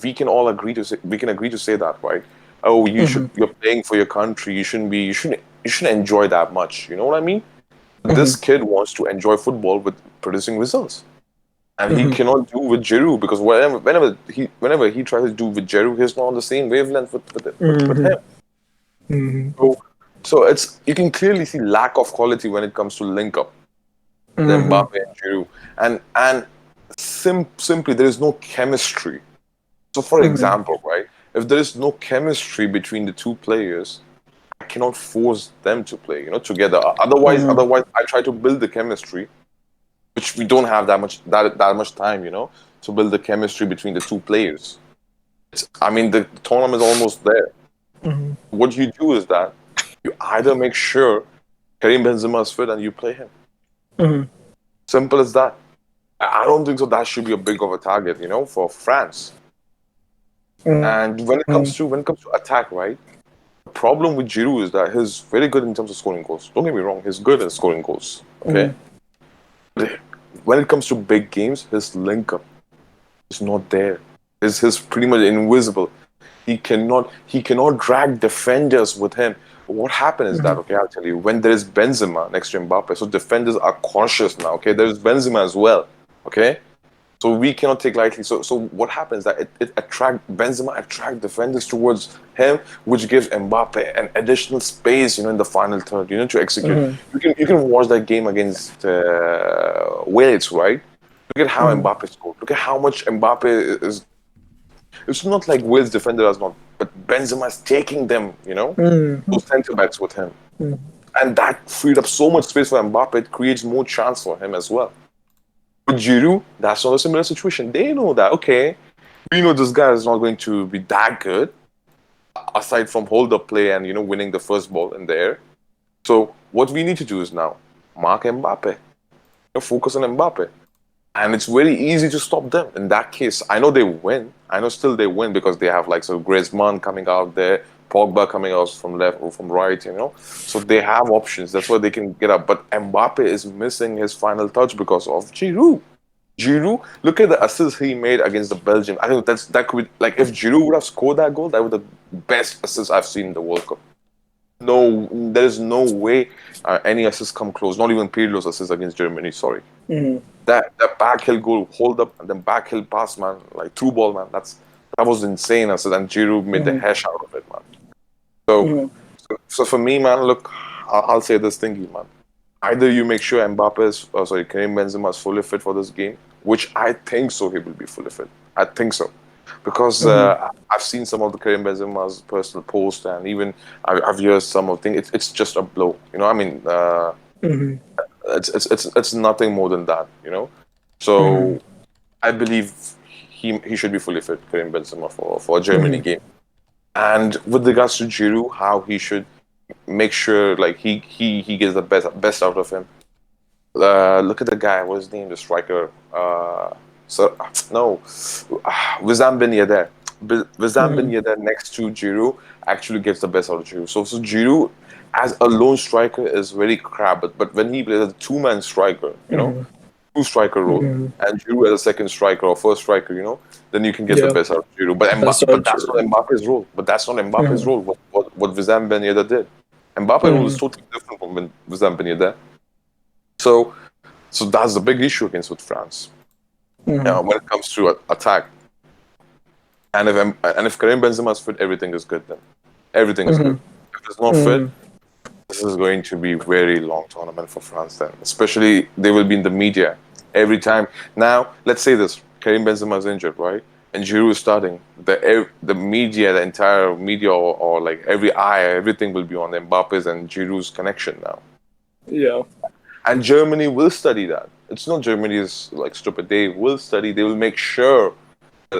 we can agree to say that, right? Oh, you're playing for your country. You shouldn't enjoy that much. You know what I mean? This kid wants to enjoy football with producing results, and he cannot do with Giroud because whenever he tries to do with Giroud, he's not on the same wavelength with him. So it's you can clearly see lack of quality when it comes to link up with Mbappe and Giroud, and simply there is no chemistry. So, for example, right, if there is no chemistry between the two players, I cannot force them to play, together. Otherwise, I try to build the chemistry, which we don't have that much time, to build the chemistry between the two players. I mean, the tournament is almost there. What you do is that you either make sure Karim Benzema is fit and you play him. Simple as that. I don't think so. That should be a big of a target, for France. And when it comes to attack, right? The problem with Giroud is that he's very good in terms of scoring goals. Don't get me wrong, he's good at scoring goals. Okay. When it comes to big games, his link up is not there. He's pretty much invisible. He cannot drag defenders with him. What happened is that, okay, I'll tell you, when there is Benzema next to Mbappe, so defenders are cautious now. Okay, there's Benzema as well. Okay. So we cannot take lightly. So what happens is that Benzema attract defenders towards him, which gives Mbappe an additional space, in the final third, to execute. You can watch that game against Wales, right? Look at how Mbappe scored. Look at how much Mbappe is. It's not like Wales defender is not, but Benzema is taking them, those centre backs with him, and that freed up so much space for Mbappe. It creates more chance for him as well. With Giroud, that's not a similar situation. They know that, okay, we know this guy is not going to be that good, aside from hold-up play and, winning the first ball in the air. So what we need to do is now mark Mbappe. Focus on Mbappe. And it's very easy to stop them. In that case, I know they win. I know still they win because they have Griezmann coming out there, Pogba coming out from left or from right, So they have options. That's why they can get up. But Mbappe is missing his final touch because of Giroud. Giroud, look at the assist he made against the Belgium. I think that could be, like, if Giroud would have scored that goal, that would be the best assist I've seen in the World Cup. No, there is no way any assist come close. Not even Pirlo's assist against Germany. Sorry. That back heel goal, hold up, and then back heel pass, man, like through ball, man. That was insane. And Giroud made the hash out of it, man. So for me, man, look, I'll say this thingy, man. Either you make sure Karim Benzema is fully fit for this game, which I think so. He will be fully fit. I think so. Because I've seen some of the Karim Benzema's personal posts, and even I've heard some of things. It's just a blow, I mean, it's nothing more than that, So I believe he should be fully fit, Karim Benzema, for a Germany game. And with regards to Giroud, how he should make sure he gets the best out of him. Look at the guy. What's his name? The striker. Wissam Ben Yedder. Wissam Ben Yedder next to Giroud actually gets the best out of Giroud. So Giroud as a lone striker is very crap, but when he plays as a two-man striker, two-striker role, and Giroud as a second striker or first striker, then you can get the best out of Giroud. But that's not Mbappe's role. What Wissam Ben Yedder did. Mbappe's role is totally different from Wissam Ben Yedder. So that's the big issue with France. When it comes to attack, and if Karim Benzema is fit, everything is good. Then everything is good. If it's not fit, this is going to be a very long tournament for France. Then, especially they will be in the media every time. Now, let's say this: Karim Benzema is injured, right? And Giroud is starting. The media, the entire media, or like every eye, everything will be on Mbappe's and Giroud's connection now. Yeah. And Germany will study that. It's not Germany is like stupid. They will study. They will make sure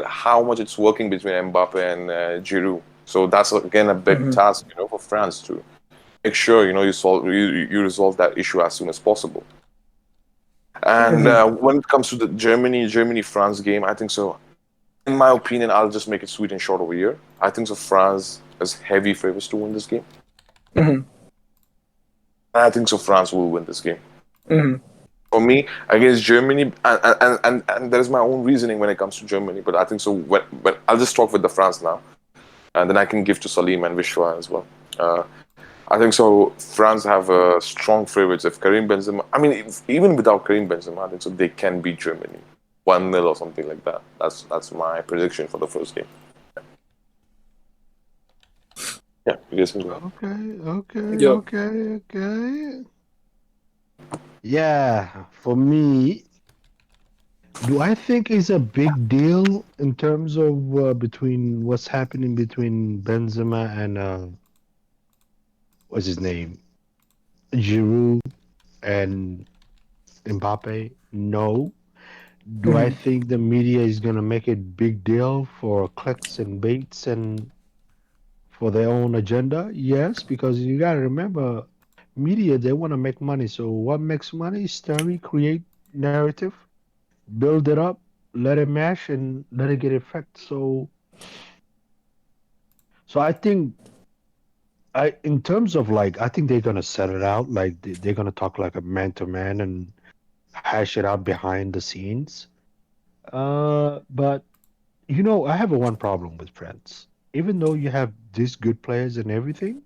how much it's working between Mbappe and Giroud. So that's again a big Mm-hmm. task, for France to make sure you resolve that issue as soon as possible. And Mm-hmm. when it comes to the Germany France game, I think so. In my opinion, I'll just make it sweet and short over here. I think so. France is heavy favorites to win this game. Mm-hmm. And I think so. France will win this game. Mm-hmm. For me, against Germany, and there's my own reasoning when it comes to Germany. But I think so. When I'll just talk with the France now, and then I can give to Salim and Vishwa as well. Uh, I think so. France have strong favorites. If Karim Benzema, I mean, even without Karim Benzema, I think so they can beat Germany 1-0 or something like that. That's my prediction for the first game. Yeah, you guys can go ahead. Okay, okay, Yep. okay, okay. Yeah, for me, do I think it's a big deal in terms of between what's happening between Benzema and what's his name, Giroud and Mbappe? No. Do I Mm-hmm. think the media is gonna make it big deal for clicks and baits and for their own agenda? Yes, because you gotta remember, media they want to make money. So what makes money? Story, create narrative, build it up, let it mash, and let it get effect. So I think in terms of like, I think they're gonna set it out. Like they're gonna talk like a man to man and hash it out behind the scenes. But I have a one problem with France. Even though you have these good players and everything,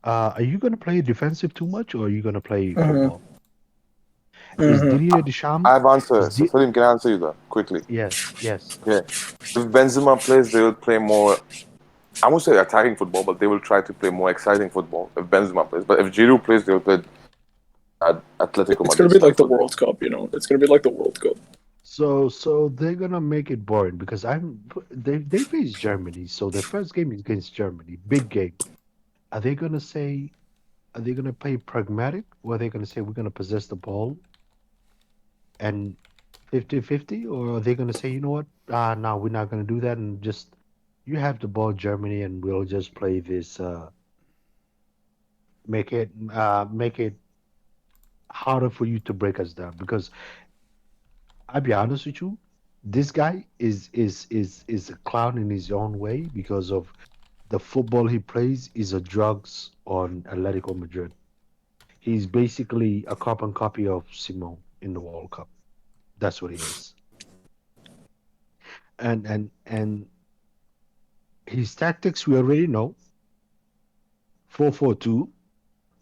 are you gonna play defensive too much, or are you gonna play Mm-hmm. football? Is Mm-hmm. Didier Deschamps? I have answers. Is So Di- Salim, can I answer you that quickly? yes, yes. Okay. If Benzema plays, they will play more. I won't say attacking football, but they will try to play more exciting football if Benzema plays. But if Giroud plays, they will play Atletico It's gonna Madrid be style like the football. World Cup, It's gonna be like the World Cup. So they're gonna make it boring because they face Germany. So their first game is against Germany, big game. Are they gonna say? Are they gonna play pragmatic, or are they gonna say we're gonna possess the ball and 50-50, or are they gonna say, you know what? No, we're not gonna do that, and just you have the ball, Germany, and we'll just play this. Make it harder for you to break us down because I'll be honest with you, this guy is a clown in his own way because of the football he plays is a drugs on Atletico Madrid. He's basically a carbon copy of Simone in the World Cup. That's what he is. And his tactics we already know. 4-4-2,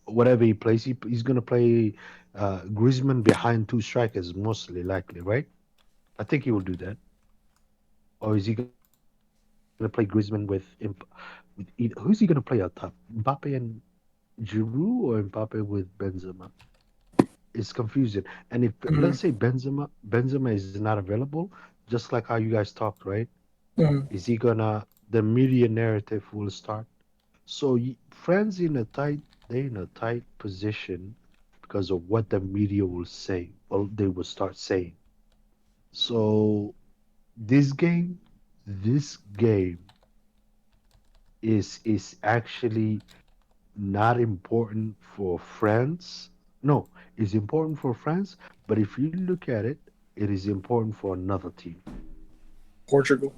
whatever he plays, he's gonna play Griezmann behind two strikers, mostly likely, right? I think he will do that. Or is he gonna play Griezmann who's he gonna play out top? Mbappe and Giroud or Mbappe with Benzema? It's confusing. And if Mm-hmm. let's say Benzema is not available, just like how you guys talked, right? Mm-hmm. Is he gonna the media narrative will start? So friends they're in a tight position because of what the media will say. Well, they will start saying. So this game, this game is actually not important for France. No, it's important for France, but if you look at it, it is important for another team. Portugal.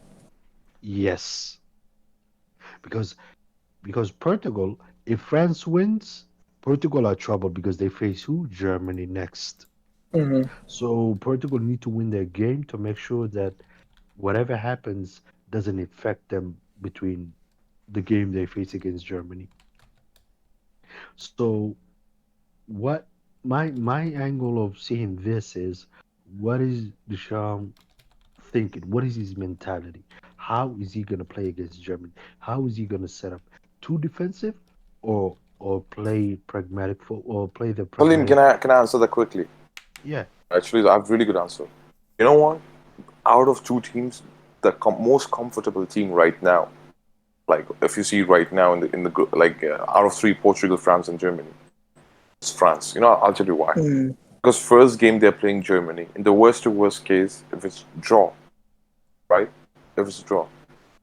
Yes, because Portugal, if France wins, Portugal are trouble because they face who? Germany next. Mm-hmm. So Portugal need to win their game to make sure that whatever happens doesn't affect them between the game they face against Germany. So what my angle of seeing this is what is Deschamps thinking? What is his mentality? How is he gonna play against Germany? How is he gonna set up too defensive or play pragmatic or play the Salim, pragmatic? can I answer that quickly? Yeah. Actually, I have a really good answer. You know what? Out of two teams, the most comfortable team right now, like if you see right now in the group, like out of three, Portugal, France, and Germany, it's France. I'll tell you why. Mm-hmm. Because first game they're playing Germany. In the worst to worst case, if it's draw, right? If it's draw,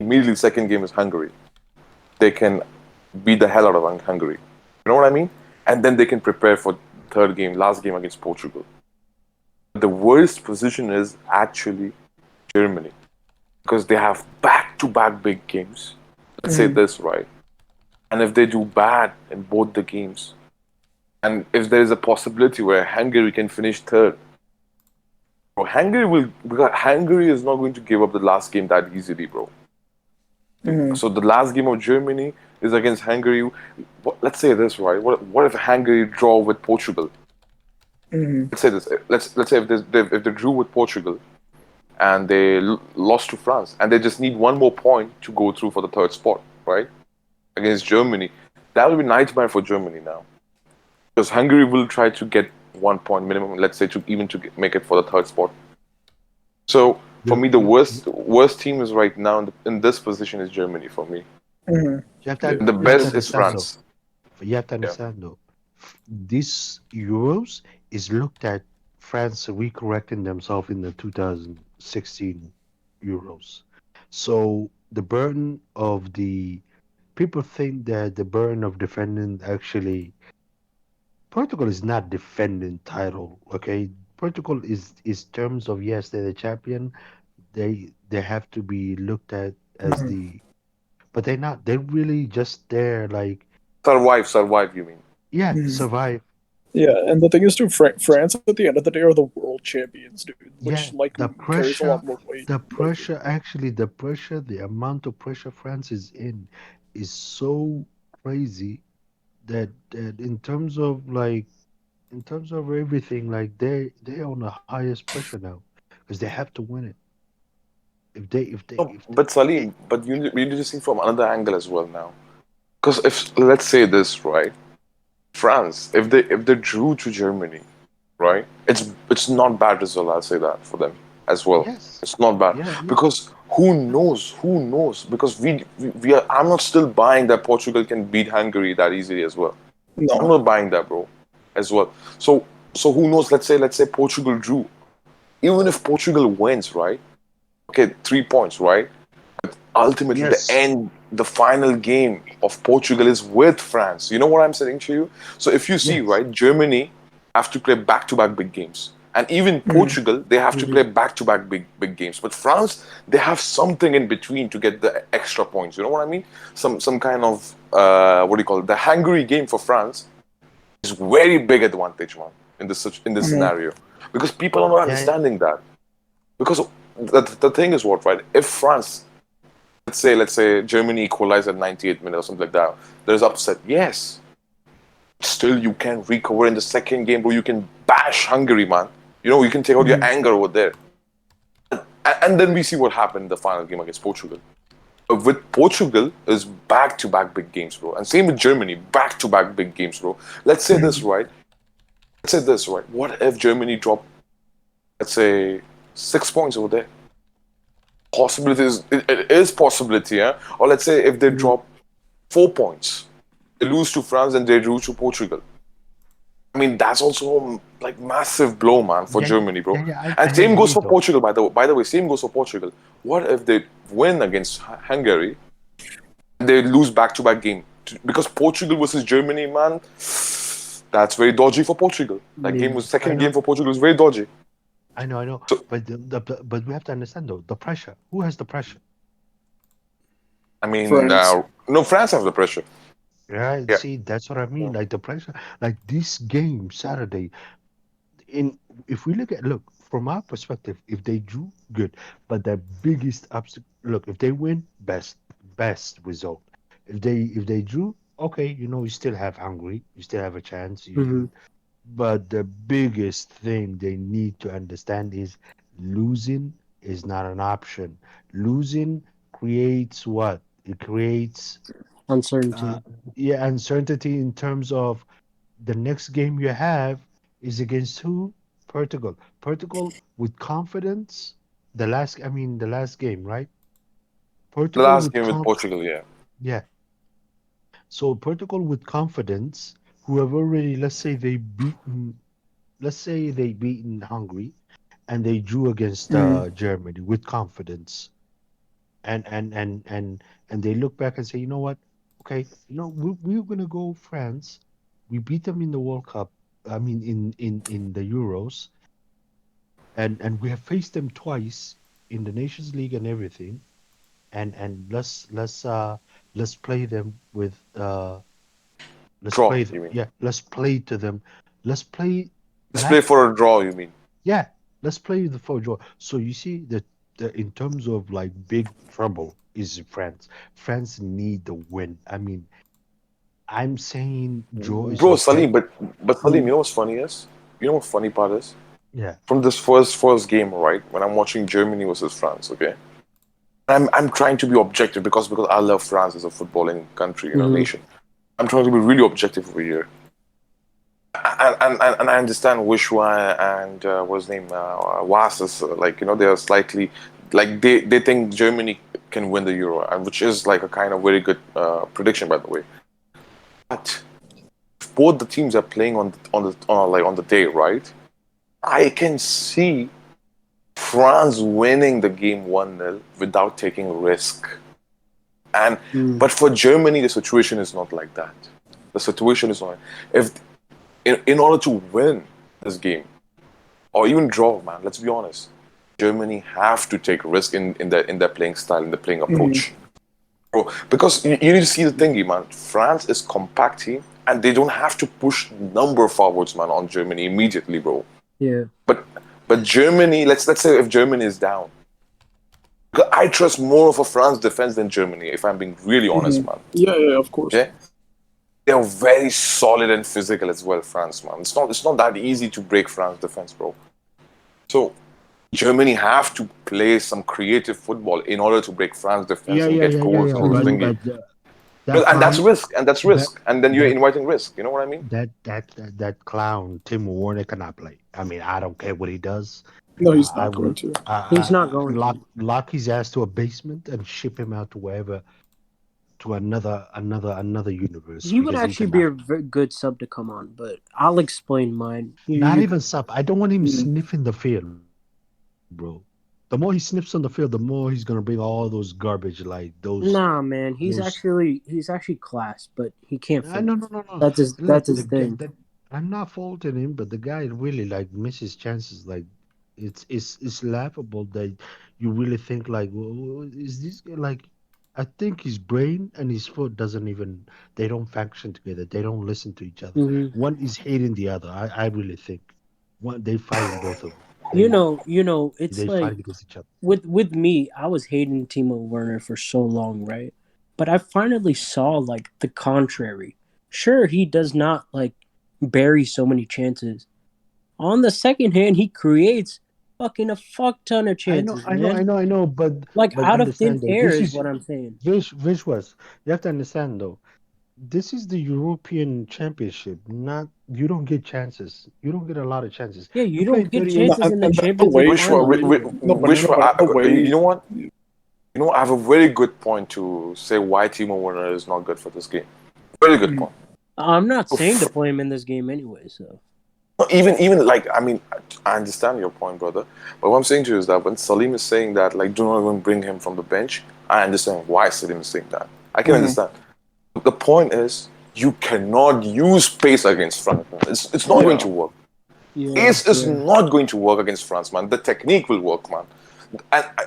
immediately second game is Hungary. They can beat the hell out of Hungary. You know what I mean? And then they can prepare for third game, last game against Portugal. The worst position is actually Germany because they have back-to-back big games. Let's say Mm. this, right? And if they do bad in both the games, and if there is a possibility where Hungary can finish third, bro, because Hungary is not going to give up the last game that easily, bro. Mm. So the last game of Germany is against Hungary. Let's say this, right? What if Hungary draw with Portugal? Mm. Let's say this. Let's say if they drew with Portugal and they lost to France and they just need one more point to go through for the third spot, right? Against Germany, that will be nightmare for Germany now because Hungary will try to get 1 point minimum. Let's say to even to make it for the third spot. So for You, me, the you, worst team is right now in this position is Germany for me. Mm. you have And the you have to best is understand though. France. You have to Yeah. understand though. This Euros is looked at France recorrecting themselves in the 2016 Euros. So the burden of the people think that the burden of defending actually Portugal is not defending title. Okay, Portugal is terms of yes they're the champion. They have to be looked at as Mm. the but they're not. They're really just there like Survive. You mean? yeah Mm. survive. Yeah, and the thing is, too, France at the end of the day are the world champions, dude, which Yeah, likely the carries a lot pressure, more weight. the Like, pressure, actually, the pressure, the amount of pressure France is in is so crazy that in terms of like, in terms of everything, like they on the highest pressure now because they have to win it. No, If but they Salim, but you need to see from another angle as well now. Because if let's say this, right? France, if they drew to Germany, right? It's not bad result. I'll say that for them as well. yes, It's not bad yeah, yeah, because who knows? Who knows? Because we are. I'm not still buying that Portugal can beat Hungary that easily as well. I'm no. not buying that, bro, as well. So who knows? Let's say Portugal drew. Even if Portugal wins, right? Okay, 3 points, right? Ultimately yes, the final game of Portugal is with France. You know what I'm saying to you? So if you see, yes. right, Germany have to play back-to-back big games. And even Mm. Portugal, they have to play Mhm. back-to-back big games. But France, they have something in between to get the extra points. You know what I mean? Some kind of what do you call it? The Hungary game for France is very big advantage, man, in this Mm. scenario. Because people are not Yeah, understanding that. Because the thing is what, right? If France let's say Germany equalized at 98 minutes or something like that. There's upset. Yes. Still you can recover in the second game, bro. You can bash Hungary, man. You know, you can take out your Mm. anger over there. And then we see what happened in the final game against Portugal. With Portugal is back to back big games, bro. And same with Germany, back to back big games, bro. Let's say this, Mm. right? Let's say this, right? What if Germany dropped, let's say, 6 points over there? Possibilities, it is possibility, yeah? Or let's say if they Mm. drop 4 points, they lose to France and they lose to Portugal. I mean, that's also like massive blow, man, for yeah, Germany, bro. yeah. And I same goes agree for though. Portugal, by the way. Same goes for Portugal. What if they win against Hungary and they lose back-to-back game? Because Portugal versus Germany, man, that's very dodgy for Portugal. That game was I second game know, for Portugal was very dodgy. I know. So But but we have to understand though the pressure. Who has the pressure? I mean, France. no, France have the pressure. Right. Yeah, See, that's what I mean. Like the pressure, like this game Saturday. In if we look from our perspective, if they drew, good. But the biggest obstacle, look, if they win, best result. If they drew, okay, you still have Hungary, you still have a chance. Mm. But the biggest thing they need to understand is losing is not an option. Losing creates what? It creates uh, Uncertainty. yeah, uncertainty in terms of the next game you have is against who? Portugal. Portugal with confidence. The last game, right? the Portugal last with game with conf Portugal, yeah. yeah. So Portugal with confidence, who have already, let's say they beaten. let's say they beaten Hungary and they drew against Mm. Germany with confidence, and they look back and say, you know what? Okay, we're gonna go France. We beat them in the World Cup. I mean, in the Euros, and we have faced them twice in the Nations League and everything. And let's play them with let's Draw, play you them. mean? Yeah, let's play to them. Let's play Let's play like for a draw, you mean? yeah, let's play the for draw. So you see that in terms of like big trouble is France. France need the win. I mean, I'm saying draw is Bro, okay. Salim, but Salim, Mm. you know what's funny is? You know what funny part is? Yeah. From this first game, right? When I'm watching Germany versus France, okay? I'm trying to be objective because I love France as a footballing country, Mm. nation. I'm trying to be really objective over here. And I understand Wishwa and what's his name, Was is like they're slightly like they think Germany can win the Euro, and which is like a kind of very good prediction, by the way. But if both the teams are playing on the day, right? I can see France winning the game 1-0 without taking risk. And Mm. but for Germany, the situation is not like that. The situation is not if in order to win this game or even draw, man. Let's be honest. Germany have to take risk in their playing style, in the playing Mm. approach, bro. Because you need to see the thingy, man. France is compact team, and they don't have to push number forwards, man, on Germany immediately, bro. Yeah. But Germany, let's say if Germany is down, I trust more of a France defense than Germany. If I'm being really honest, Mm. man. Yeah. Yeah. Of course. Okay, they're very solid and physical as well, France, man. It's not that easy to break France defense, bro. So Germany have to play some creative football in order to break France defense Yeah, and yeah, get yeah, yeah, goals yeah. and all this Mm-hmm. thingy. That And that's clown, risk, and that's that risk, and then you're that inviting risk. You know what I mean? that clown, Tim Warner cannot play. I mean, I don't care what he does. No, he's I not going will to. He's not going lock to. lock his ass to a basement and ship him out to wherever to another universe He would because he actually be cannot. a very good sub to come on, but I'll explain mine. Not You even sub. I don't want him Mm. sniffing the field, bro. The more he sniffs on the field, the more he's gonna bring all those garbage like Nah, man, those. he's actually class, but he can't No, no, finish. no, no. That's his Look, that's his thing. I'm not faulting him, but the guy really like misses chances. Like it's laughable that you really think like, is this guy like? I think his brain and his foot doesn't even they don't function together. They don't listen to each other. hmm One is hating the other. I really think one they fighting both of them. It's They like fight against each other. with me, I was hating Timo Werner for so long, right? But I finally saw like the contrary. Sure, he does not like bury so many chances. On the second hand, he creates fucking a fuck ton of I know, chances, I know, I man. know, I know, Like but out of thin understand though, air this is is what I'm saying. Vishwas. You have to understand though. This is the European Championship. Not you don't get chances. You don't get a lot of chances. Yeah, You you play don't get 38. chances in the And the Champions League way, final either. no, but the You way, know what? I have a very good point to say why Timo Werner is not good for this game. Very good mm, point. I'm not So saying to play him in this game anyway, so even like I mean, I understand your point, brother. But what I'm saying to you is that when Salim is saying that, like, do not even bring him from the bench, I understand why Salim is saying that. I can mhm. understand. The point is, you cannot use pace against France. It's not going Yeah. to work. yeah, Pace is yeah. not going to work against France, man. The technique will work, man.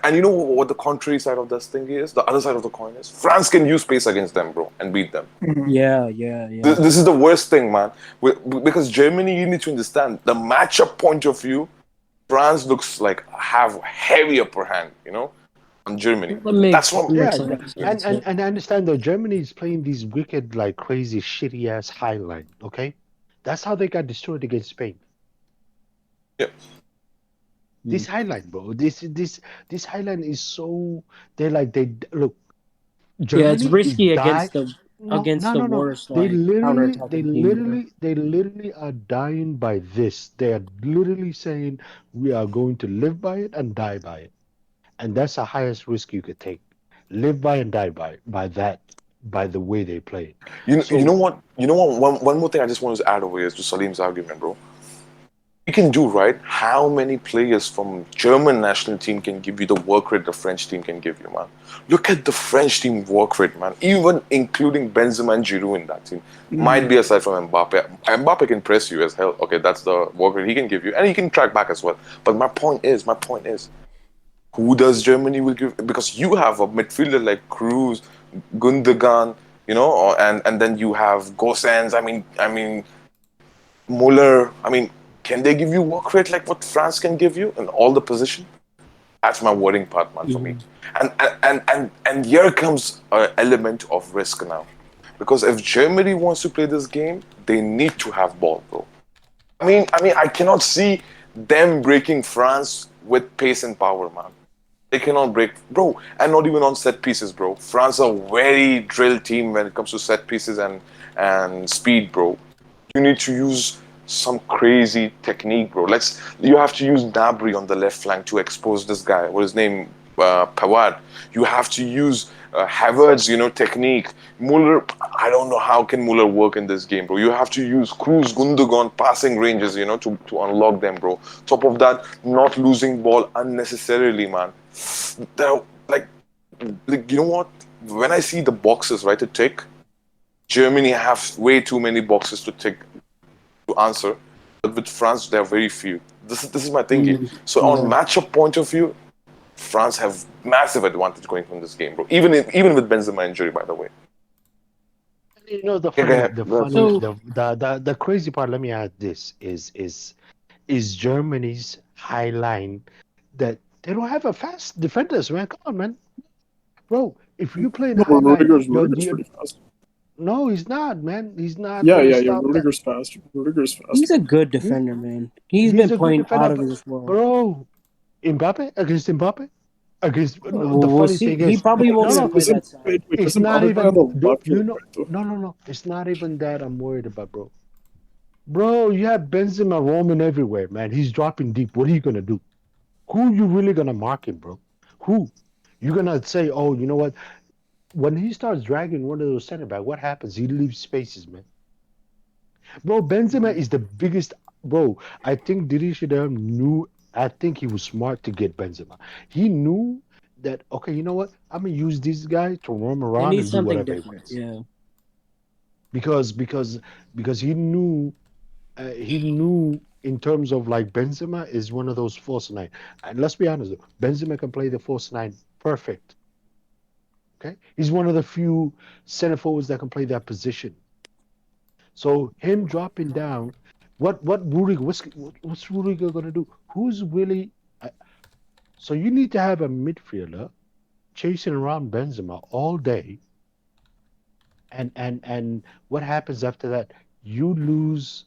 And you know what the contrary side of this thing is? The other side of the coin is France can use pace against them, bro, and beat them. Mhm. Yeah, yeah, This, yeah. this is the worst thing, man. Because Germany, you need to understand the matchup point of view. France looks like have heavy upper hand, on Germany. That That's makes what. makes Yeah, a lot of and, sense. Yeah. and and I understand though. Germany is playing these wicked, like crazy, shitty ass highline. Okay, that's how they got destroyed against Spain. Yeah. Mm. This highline, bro. This highline is so. They look. Yeah, it's Germany is risky die. No, against no, the no, no. worst like counterattacking team. Yeah. They literally are dying by this. They are literally saying we are going to live by it and die by it, and that's the highest risk you could take. Live by and die by that, by the way they play it. You know So what? You know what? One more thing I just wanted to add over here is to Salim's argument, bro. you can do, right? How many players from German national team can give you the work rate the French team can give you, man? Look at the French team work rate, man. Even including Benzema and Giroud in that team. Might be aside from Mbappe. Mbappe can press you as hell. Okay, that's the work rate he can give you, and he can track back as well. But my point is, who does Germany will give? Because you have a midfielder like Cruz, Gundogan, and then you have Gosens. I mean, Muller. I mean, can they give you work rate like what France can give you in all the position? That's my worrying part, man, for me. And here comes an element of risk now, because if Germany wants to play this game, they need to have ball, bro. I mean, I cannot see them breaking France with pace and power, man. They cannot break, bro, and not even on set pieces, bro. France are a very drilled team when it comes to set pieces and speed, bro. You need to use some crazy technique, bro. You have to use Nabri on the left flank to expose this guy. What is his name? Pavard. You have to use Havertz, technique. Muller, I don't know how can Muller work in this game, bro. You have to use Cruz, Gundogan, passing ranges, to unlock them, bro. Top of that, not losing ball unnecessarily, man. They're, like, you know what? When I see the boxes, right, to tick, Germany have way too many boxes to tick to answer, but with France there are very few. This is my thinking. So on matchup point of view, France have massive advantage going from this game, bro. Even with Benzema injury, by the way. You know the Yeah, go funny, ahead. the Go ahead, funny, please. So the crazy part. Let me add this: is Germany's high line that they don't have a fast defenders, man. Come on, man, bro. If you play in No, but high line, Rudiger's pretty fast. no, he's not, man. He's not Yeah, gonna yeah, yeah. stop that. Rudiger's fast. Rudiger's fast, he's a bro. good He, defender, man. He's he's been a good playing defender, out of but this world. bro, Mbappe against no, the We'll funny see. thing He is, probably won't no, even no, play that side. it's Doesn't not Mbappe play on even. the left or You the know, right, though? no. It's not even that I'm worried about, bro. Bro, you have Benzema roaming everywhere, man. He's dropping deep. What are you gonna do? Who you really gonna mark him, bro? Who? You're gonna say, oh, you know what? When he starts dragging one of those center back, what happens? He leaves spaces, man. Bro, Benzema is the biggest. Bro, I think Didi Shadam knew. I think he was smart to get Benzema. He knew that. Okay, you know what? I'm gonna use this guy to roam They around need and do something whatever he different. wants. Yeah. Because he knew in terms of like Benzema is one of those false nine. And let's be honest, Benzema can play the false nine perfect. Okay, he's one of the few center forwards that can play that position. So him dropping down, what's Rudiger gonna do? Who's really? Uh, so you need to have a midfielder chasing around Benzema all day, and what happens after that? You lose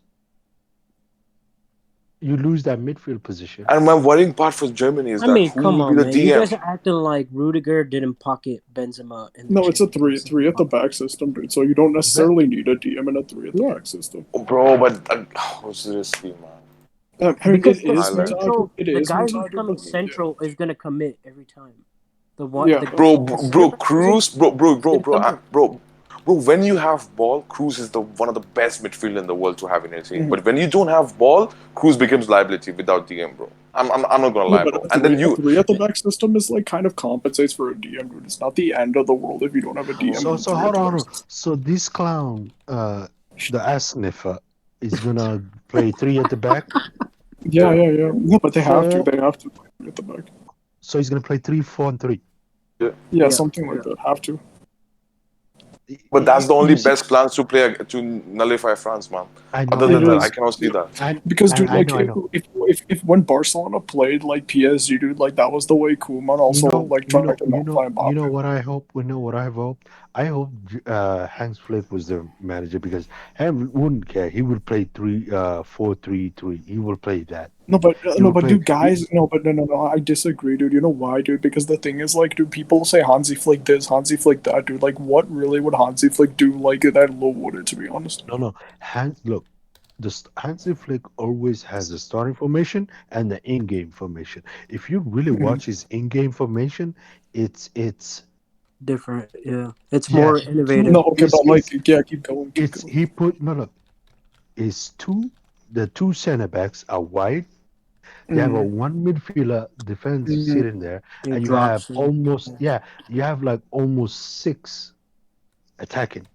you lose that midfield position. And my worrying part for Germany is I that mean, who come will be on, the man. You DM? guys are acting like Rudiger didn't pocket Benzema in the No, it's a Champions League three at the semifinal. back system, dude. So you don't But necessarily need a DM and a three at the Yeah, back system. Oh, bro, but seriously, man. I mean, because it the is Highlight. mentality. central, It the is guy who's mentality, coming but yeah, central is gonna commit every time. The one, yeah. the center Bro, back position Cruz, is gonna commit. bro. When you have ball, Cruz is the one of the best midfield in the world to have in your team. Mhm. But when you don't have ball, Cruz becomes liability without DM, bro. I'm not gonna No, lie, but bro. And then a you, three at the back system is like kind of compensates for a DM, dude. It's not the end of the world if you don't have a DM so and a so three at hold the on, back hold on. system. So this clown, the ass sniffer, is gonna play three at the back. Yeah, yeah, yeah, yeah. No, but they have to. Four. They have to play three at the back. So he's gonna play 3-4-3. yeah. Yeah, Yeah, something like yeah. that. Have to. But that's the only You see, best plans to play to nullify France, man. I know, Other I It than know, that, I I is. cannot see Yeah. that. and Because and dude, I like know, I know. if when Barcelona played like PSG, dude, like that was the way Koeman You also know, like you tried know, to you know, nullify you know Mbappe. what I hope. We know what I hope. I hope Hans Flick was the manager because Ham wouldn't care. He would play 4-3-3. He will play that. He No, will but play. dude, guys, no, but no, I disagree, dude. You know why, dude? Because the thing is, like, dude, people say Hansi Flick this, Hansi Flick that, dude. Like, what really would Hansi Flick do like that low order? To be honest. No, no. Hans, look, Hansi Flick always has a starting formation and the in-game formation. If you really Mhm. watch his in-game formation, it's Different. Yeah, it's yeah, more two innovative. No, okay, but like, yeah, keep going, keep it's going. he put no no it's two the two center backs are wide. They have a Mm. one midfielder defense Mm. sitting there, He and you have drops it. almost you have like almost six attacking.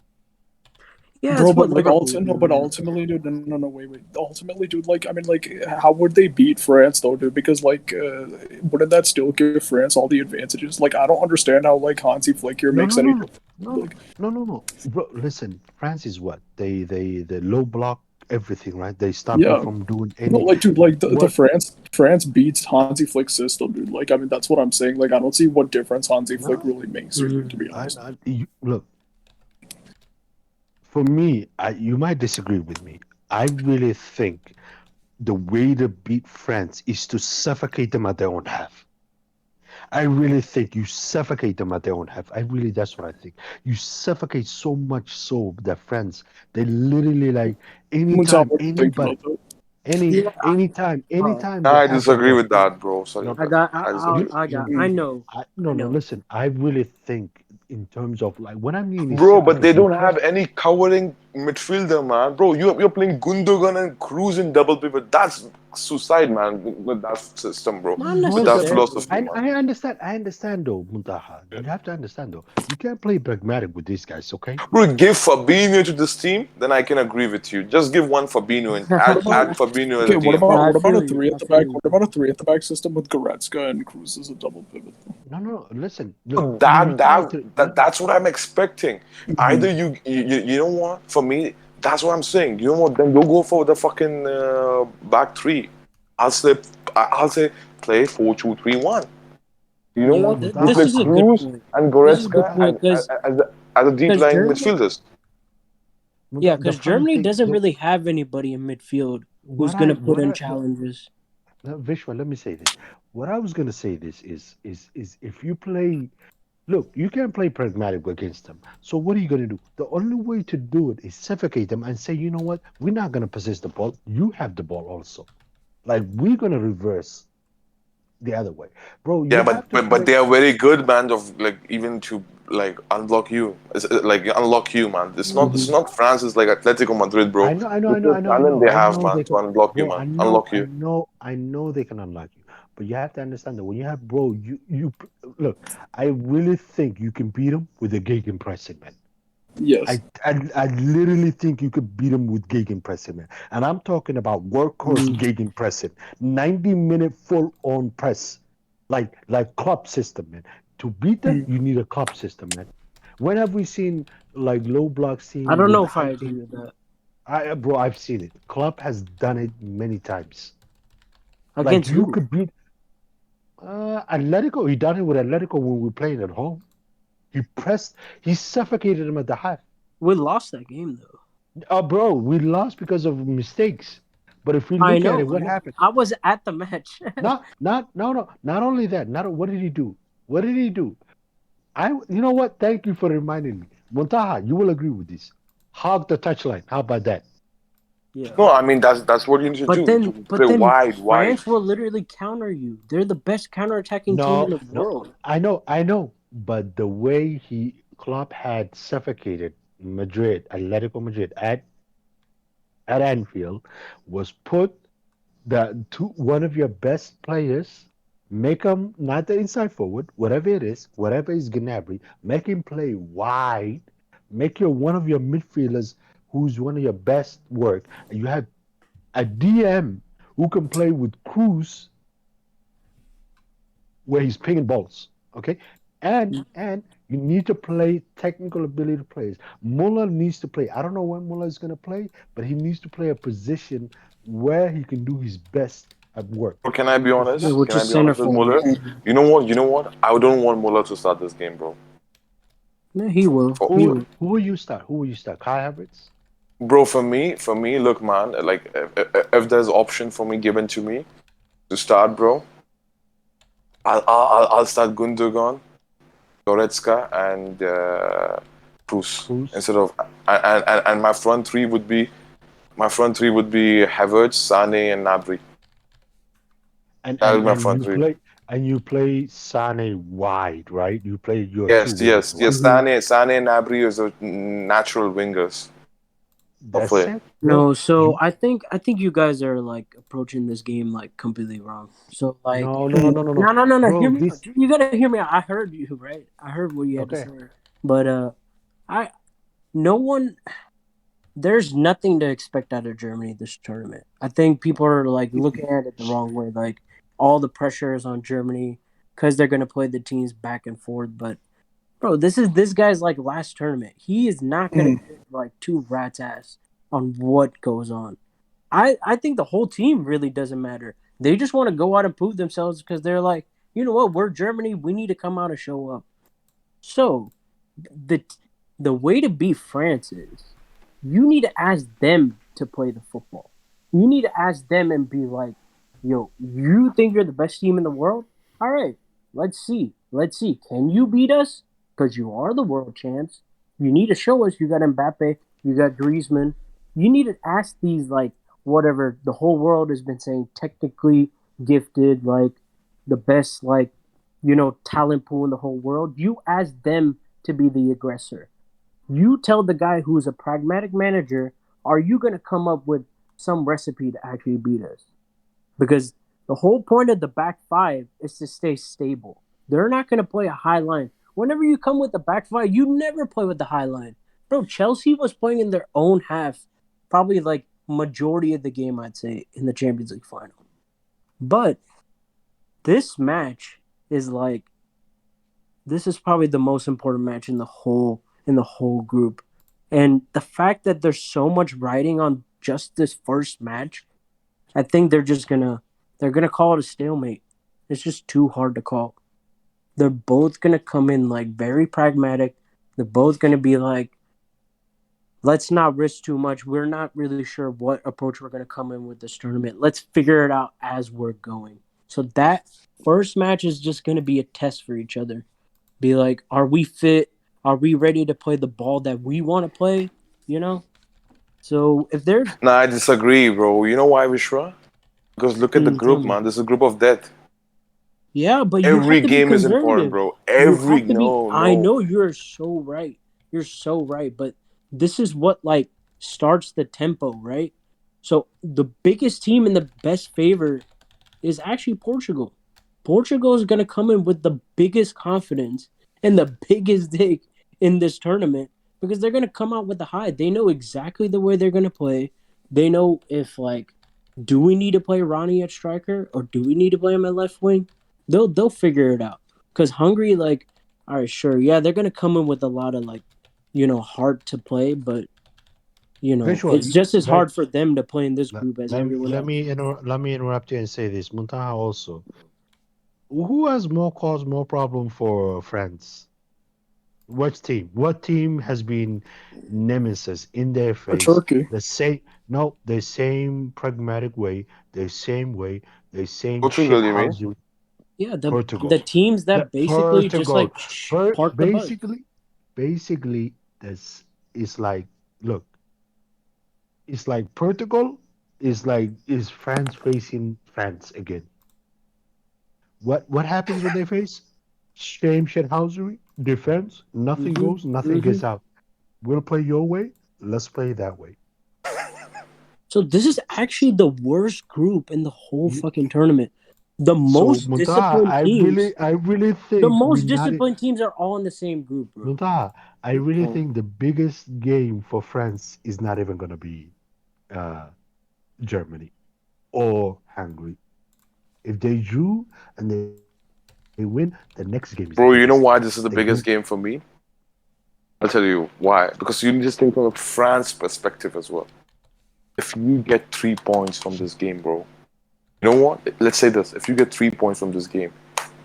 Yeah, Bro, it's what but like Liverpool ultimately, no, do, but man. ultimately, dude, no, no, wait. Ultimately, dude, like, I mean, like, how would they beat France though, dude? Because like, wouldn't that still give France all the advantages? Like, I don't understand how like Hansi Flick here No, makes no, any no, no, difference. no, no, Like, no, no, no. Bro, listen, France is what? They low block everything, right? They stop you yeah, from doing no, any like, dude, like the what? France beats Hansi Flick's system, dude. Like, I mean, that's what I'm saying. Like, I don't see what difference Hansi Flick No, really makes here, dude. To Mhm. be honest. look, for me, you might disagree with me. I really think the way to beat France is to suffocate them at their own half. I really think you suffocate them at their own half. I really, that's what I think. You suffocate so much so that friends, they literally like Muntal, anytime what do you think anybody, about that? Yeah, anytime they I have the disagree ball. with that, bro. Sorry, No, I but got, I disagree. I Mm. know, I no, know. listen. I really think in terms of like what I mean is Bro, but suffocate. they You don't press. have any covering midfielder, man. Bro, you're playing Gundogan and Cruz in double pivot. That's suicide, man, with that system, bro. Not With No, that but necessarily. philosophy, man. I understand. I understand though, Muntaha. You have to understand though. You can't play pragmatic with these guys, okay? Bro, give Fabinho to this team, then I can agree with you. Just give one Fabinho and What add about I Fabinho as okay? a DMP. What about a feel you. three at I the feel back? you. What about a three at the back system with Goretzka and Cruz as a double pivot? No, no. Listen, look. That You try that to. that that's what I'm expecting. Mm-hmm. Either you know what? For me, that's what I'm saying. You know what? Then you go for the fucking back three. I'll say I'll say play 4-2-3-1. You know Yeah, what? You this play Muntaha, is a good Cruz point. and This is a good Goretzka point and because as a deep lying Germany, midfielders. yeah, The because funny Germany thing, doesn't really have anybody in midfield who's what gonna I, put what in I, challenges. Vishwa, let me say this. What I was gonna say this is if you play, look, you can't play pragmatic against them. So what are you gonna do? The only way to do it is suffocate them and say, you know what? We're not gonna possess the ball. You have the ball also. Like we're gonna reverse the other way, bro. You Yeah, have to but play. they are very good, man. Of like even to like unlock you, like unlock you, man. It's Hmm. not France. It's like Atletico Madrid, bro. I know, I know, I Look know, at I the know, I talent know, they I have, know man, they to can, unlock you, bro. man. Unlock you. I know they can unlock you, but you have to understand that when you have, bro, look. I really think you can beat them with a gegenpressing, man. Yes. I literally think you could beat them with gegenpressing, man. And I'm talking about workhorse Hmm. gegenpressing, 90-minute full on press, like club system, man. To beat them, Mm. you need a club system, man. When have we seen like low block I team don't with know if I high agree team? with that. Bro, I've seen it. Klopp has done it many times. Like Against you who? could beat Atletico. He done it with Atletico when we were playing at home. He pressed. He suffocated him at the half. We lost that game though. Bro, we lost because of mistakes. But if we I look at know, it, I what know. happened? I was at the match. No, no. Not only that. Not what did he do? What did he do? You know what? Thank you for reminding me. Montaha, you will agree with this. Hog the touchline. How about that? Yeah. No, I mean that's what you need to do. To But play then wide, wide. France will literally counter you. They're the best counterattacking team in No, the no. world. I know. But the way Klopp had suffocated Madrid, Atletico Madrid at Anfield, was put one of your best players, make him not the inside forward, whatever is Gnabry, make him play wide, make your one of your midfielders who's one of your best work, and you have a DM who can play with Cruz where he's picking balls. Okay, and you need to play technical ability players. Muller needs to play. I don't know when Muller is going to play, but he needs to play a position where he can do his best at work. Or can I be If Yeah, honest? not, Can which I is be center honest with forward. Muller? You know what? You know what? I don't want Muller to start this game, bro. Yeah, he will. For, He will. who will you start? Who will you start? Kai Havertz? bro, for me, look, man. Like if there's option for me given to me to start, bro, I'll start Gundogan, Goretzka, and Cruz Cruz? instead of and my front three would be Havertz, Sane, and Nabry. And That and would be my and front you three. play Sane wide, right? You play your two Yes, wingers yes, yes. wide. Hmm. Sane, and Nabry is a natural wingers. That's Hopefully. it, bro. No, so I think you guys are like approaching this game like completely wrong. So like, No, no, no, no, no, no, no. Hear bro. me out. This You gotta hear me out. I heard you, right? I heard what you had to okay. say, but I no one. There's nothing to expect out of Germany this tournament. I think people are like looking at it the wrong way. Like all the pressure is on Germany because they're gonna play the teams back and forth. But bro, this is this guy's like last tournament. He is not gonna give like two rats ass on what goes on. I think the whole team really doesn't matter. They just want to go out and prove themselves because they're like, you know what, we're Germany. We need to come out and show up. So the the way to beat France is you need to ask them to play the football. You need to ask them and be like, yo, you think you're the best team in the world? All right, let's see. Let's see. Can you beat us? Because you are the world champs. You need to show us you got Mbappe, you got Griezmann. You need to ask these like whatever the whole world has been saying, technically gifted, like the best like talent pool in the whole world. You ask them to be the aggressor. You tell the guy who's a pragmatic manager, are you going to come up with some recipe to actually beat us? Because the whole point of the back five is to stay stable. They're not going to play a high line. Whenever you come with the back five, you never play with the high line. Bro, Chelsea was playing in their own half, probably like majority of the game, I'd say, in the Champions League final. But this match is like this is probably the most important match in the whole group. And the fact that there's so much riding on just this first match, I think they're gonna call it a stalemate. It's just too hard to call. They're both gonna come in like very pragmatic. They're both gonna be like, let's not risk too much. We're not really sure what approach we're gonna come in with this tournament. Let's figure it out as we're going. So that first match is just gonna be a test for each other. Be like, are we fit? Are we ready to play the ball that we want to play? You know? So if there's Nah, I disagree, bro. You know why, Vishwa? Because look at the tell group, me. man. This is a group of death. Yeah, but you Every have to be game is important, conservative. bro. You Every have to be no, I no. know you're so right. You're so right, but this is what like starts the tempo, right? So the biggest team in the best favor is actually Portugal. Portugal is going to come in with the biggest confidence and the biggest dig in this tournament because they're going to come out with the high. They know exactly the way they're going to play. They know if like, do we need to play Ronnie at striker or do we need to play him at left wing? They'll figure it out because Hungary like, all right, sure, yeah, they're going to come in with a lot of like, hard to play, but Visual, it's just as let, hard for them to play in this let, group as let, everyone let else. me let me interrupt you and say this. Muntaha also. Who has more caused more problem for France? Which team? What team has been nemesis in their face? Turkey. The same, no, the same pragmatic way, the same shit Portugal, you mean? house. Yeah, the Portugal. teams The that basically just Portugal. like park the bus. Basically, this is like, look, it's like Portugal is France facing France again. What happens when they face? Same shithousery, defense, nothing hmm goes, nothing hmm gets out. We'll play your way, let's play that way. So this is actually the worst group in the whole You, fucking tournament. The so most Muntaha, disciplined teams, I really the think we most not disciplined teams are all in the same group, bro. Muntaha, I really think the biggest game for France is not even gonna be uh, Germany or Hungary. If they drew and they win, the next game is the biggest. Bro, They you know win. why this is the biggest game for me? I'll tell you why. Because you need to think from a France perspective as well. If you get 3 points from this game, bro, you know what? Let's say this. If you get 3 points from this game,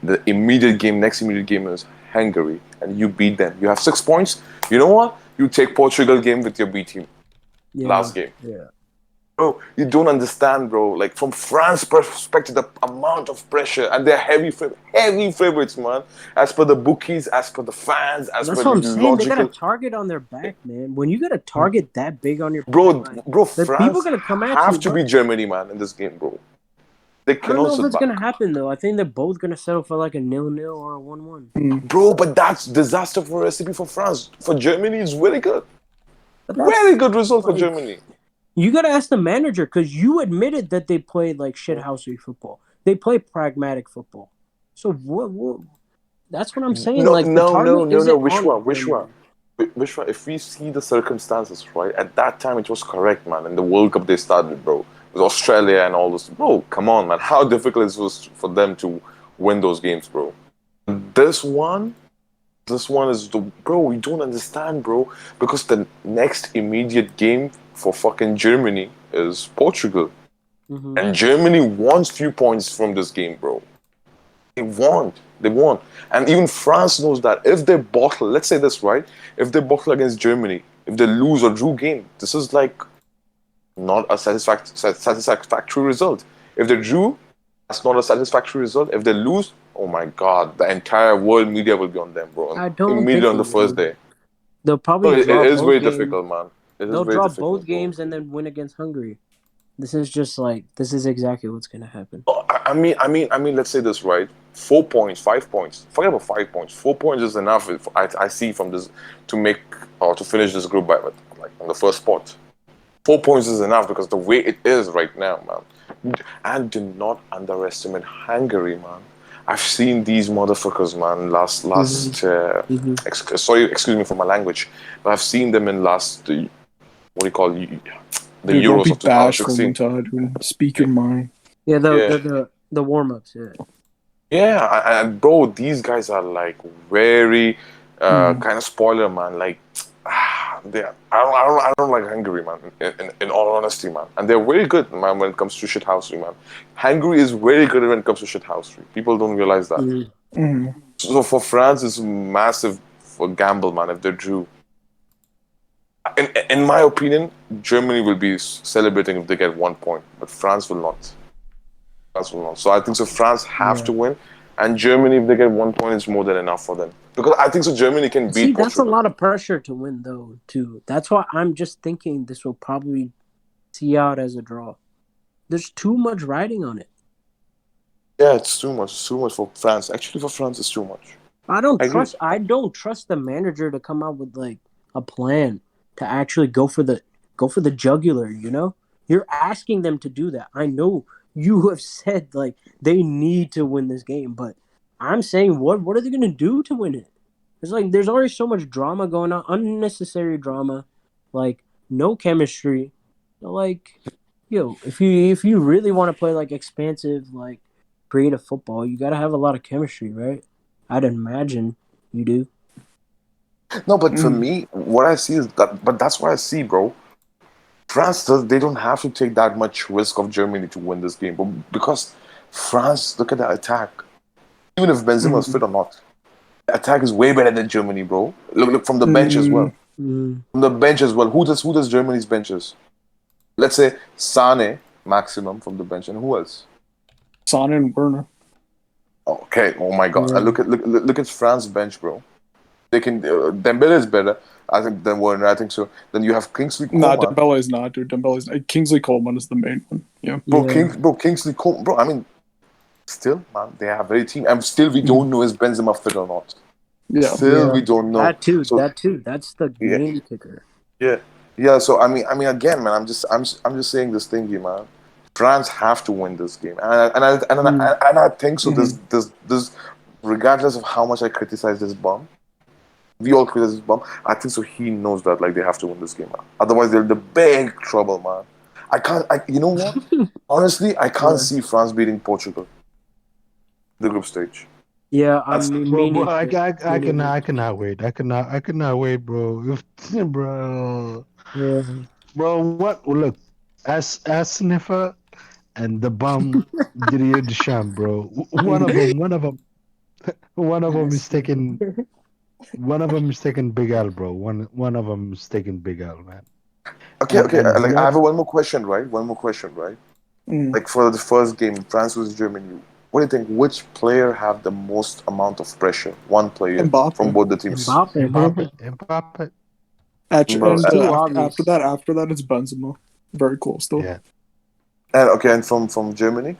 next immediate game is Hungary, and you beat them. You have 6 points. You know what? You take Portugal game with your B team. Yeah, Last game. yeah. Bro, you don't understand, bro. Like from France perspective, the amount of pressure and they're heavy favorites, man. As per the bookies, as per the fans, as That's per what the I'm saying. They got a logical. target on their back, man. When you got a target that big on your back, Bro, like bro, the people France gonna come at you, have to bro. beat Germany, man, in this game, bro. They I don't cannot know if sit it's back. gonna happen though. I think they're both gonna settle for like a 0-0 or a 1-1. Bro, but that's disaster for recipe for France. For Germany, it's really good. But that's Very good result for like, Germany. you got to ask the manager because you admitted that they played like shithousery football. They play pragmatic football. So what? That's what I'm saying. No, Like the no, no, target no, no. isn't Which on one? Which one? Germany. Which one? If we see the circumstances, right? At that time, it was correct, man. In the World Cup, they started, bro. With Australia and all this. Bro, come on, man. How difficult it was for them to win those games, bro. This one, this one is the bro. We don't understand, bro. Because the next immediate game for fucking Germany is Portugal, Mm-hmm. and Germany wants few points from this game, bro. They won. They won. And even France knows that if they bottle, let's say this, right? If they bottle against Germany, if they lose or drew game, this is like not a satisfactory result. If they drew, that's not a satisfactory result. If they lose, oh my God, the entire world media will be on them, bro. I don't Immediately think on they the first will. day. They'll So probably it draw is both very games. difficult, man. It is They'll very draw both difficult, bro. games and then win against Hungary. This is just like this is exactly what's gonna happen. Oh, I mean, let's say this, right? 4 points, 5 points. Forget about 5 points. 4 points is enough. I see from this to make or to finish this group by like on the first spot. 4 points is enough because the way it is right now, man. And do not underestimate Hungary, man. I've seen these motherfuckers, man. Mm-hmm. Sorry, excuse me for my language, but I've seen them in what do you call it? The Dude, don't Euros be of bashful, 2016. Muta, dude. Speak your mind. Yeah, Yeah. the warm ups. Yeah. Yeah, and bro, these guys are like very Mm. kind of spoiler, man. Like, I don't like Hungary, man. In all honesty, man, and they're very good, man, when it comes to shithousery, man. Hungary is very good when it comes to shithousery. People don't realize that. Mm. Mm. So for France, it's massive for gamble, man. If they drew, in my opinion, Germany will be celebrating if they get 1 point, but France will not. France will not. So I think so. France have to win, and Germany, if they get 1 point, is more than enough for them. Because I think so. Germany can See, beat that's a Portugal. lot of pressure to win, though. Too. That's why I'm just thinking this will probably see out as a draw. There's too much riding on it. Yeah, it's too much. It's too much for France. Actually, for France, it's too much. I don't I agree. trust. I don't trust the manager to come out with like a plan to actually go for the jugular. You know, you're asking them to do that. I know you have said like they need to win this game, but I'm saying what are they gonna do to win it? It's like there's already so much drama going on, unnecessary drama, like no chemistry. Like, yo, if you really want to play like expansive, like creative football, you gotta have a lot of chemistry, right? I'd imagine you do. No, but for Mm. me, what I see is that. But that's what I see, bro. France does. They don't have to take that much risk of Germany to win this game, but because France, look at the attack. Even if Benzema is Mm. fit or not, the attack is way better than Germany, bro. Look from the bench as well. Mm. Mm. From the bench as well. Who does Germany's benches? Let's say Sane maximum from the bench, and who else? Son and Werner. Okay. Oh my God. And Yeah. look at France bench, bro. They can. Dembele is better, I think, than Werner. I think so. Then you have Kingsley Nah, Coman, Dembele is not, dude. Dembele is not. Kingsley Coleman is the main one. Yeah. Yeah. Kingsley Coman, bro. I mean, still, man, they have very team, and still we Mm. don't know is Benzema fit or not. Yeah. Still, Yeah. we don't know. That too. So That too. That's the yeah, main kicker. yeah, yeah. So I mean, again, man, I'm just saying this thing here, man. France have to win this game, Mm. and I think so. Mm. This, regardless of how much I criticize this bum, we all criticize this bum. I think so. He knows that like they have to win this game, man. Otherwise, they're in the big trouble, man. I can't. You know what? Honestly, I can't Yeah. see France beating Portugal in the group stage. Yeah. That's Me Bro, I, neither. I, Me I cannot, neither. I cannot wait. I cannot wait, bro. Bro, Yeah. bro, what? Look, as sniffer and the bum Didier Deschamps, bro. One of them is taking. One of them is taking Big L, bro. One of them is taking Big L, man. okay. And Okay, and like I what? have one more question, right? One more question, right? Mm. Like for the first game, France versus Germany. What do you think? Which player have the most amount of pressure? One player from Mbappe. both the teams. Mbappe. Mbappe. It's And too after obvious. that, it's Benzema. Very close though. Yeah. And okay, and from Germany.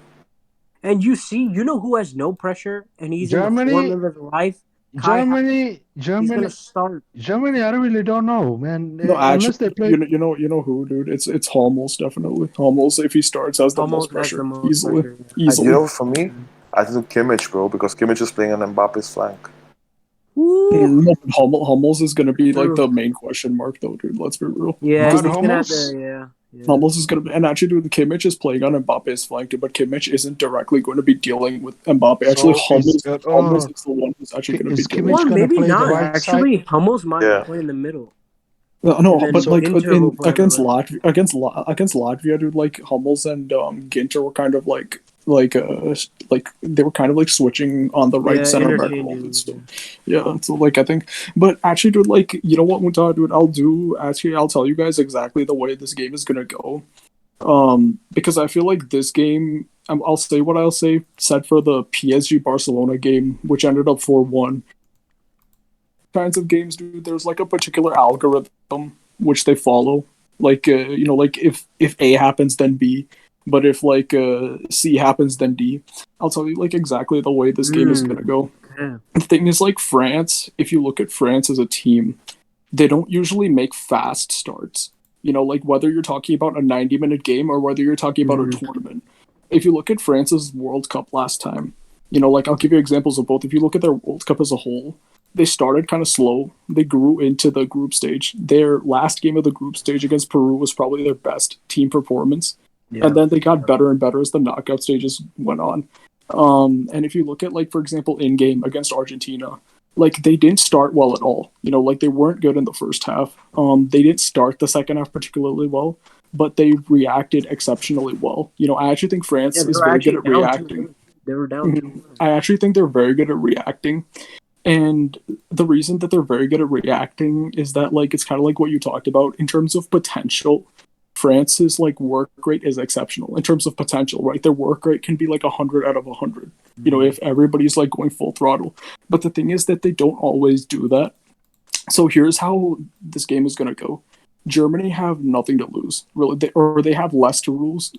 And you know who has no pressure and he's in the form Germany. of his life? Germany, He's gonna Germany, start. Germany. I really don't know, man. No, Unless they actually, play. you know who, dude? It's Hummels definitely. Hummels, if he starts, has the most Almost has the pressure most easily, pressure. I You easily. know, for me, I think Kimmich, bro, because Kimmich is playing on Mbappe's flank. Woo! No, Hummels is going to be like True. the main question mark, though, dude. Let's be real. Yeah, Because But he's gonna have Hummels, to. Yeah. Hummels is going to be, and actually, dude, Kimmich is playing on Mbappe's flank, dude, but Kimmich isn't directly going to be dealing with Mbappe. Actually, so is Hummels is the one who's actually going to be is dealing Or Kimmich with. gonna maybe play the not. right side? Actually, Hummels might Yeah. play in the middle, and No, then but So like Ginter will in play on the right. against Latvia, dude, like Hummels and Ginter were kind of like they were kind of like switching on the right Yeah, center back role. interchangeably. So yeah, so like I think, but actually, dude, like you know what, Muta, dude, I'll tell you guys exactly the way this game is gonna go. Because I feel like this game, I'll say what I'll say. Said for the PSG Barcelona game, which ended up 4-1. Kinds of games, dude, there's like a particular algorithm which they follow. Like like if A happens then B, but if like C happens then D. I'll tell you like exactly the way this game is gonna go. Yeah. The thing is like France, if you look at France as a team, they don't usually make fast starts. Like whether you're talking about a 90-minute game or whether you're talking about a tournament. If you look at France's World Cup last time, like I'll give you examples of both. If you look at their World Cup as a whole, they started kind of slow. They grew into the group stage. Their last game of the group stage against Peru was probably their best team performance. Yeah. And then they got better and better as the knockout stages went on. And if you look at, like, for example, in game against Argentina, like they didn't start well at all. Like they weren't good in the first half. They didn't start the second half particularly well, but they reacted exceptionally well. I actually think France Yeah, they is were very good actually at down reacting. 2-1. They were down 2-1. I actually think they're very good at reacting. And the reason that they're very good at reacting is that like it's kind of like what you talked about in terms of potential. France's like work rate is exceptional in terms of potential, right? Their work rate can be like 100 out of 100. If everybody's like going full throttle. But the thing is that they don't always do that. So here's how this game is going to go. Germany have nothing to lose, really, or they have less to lose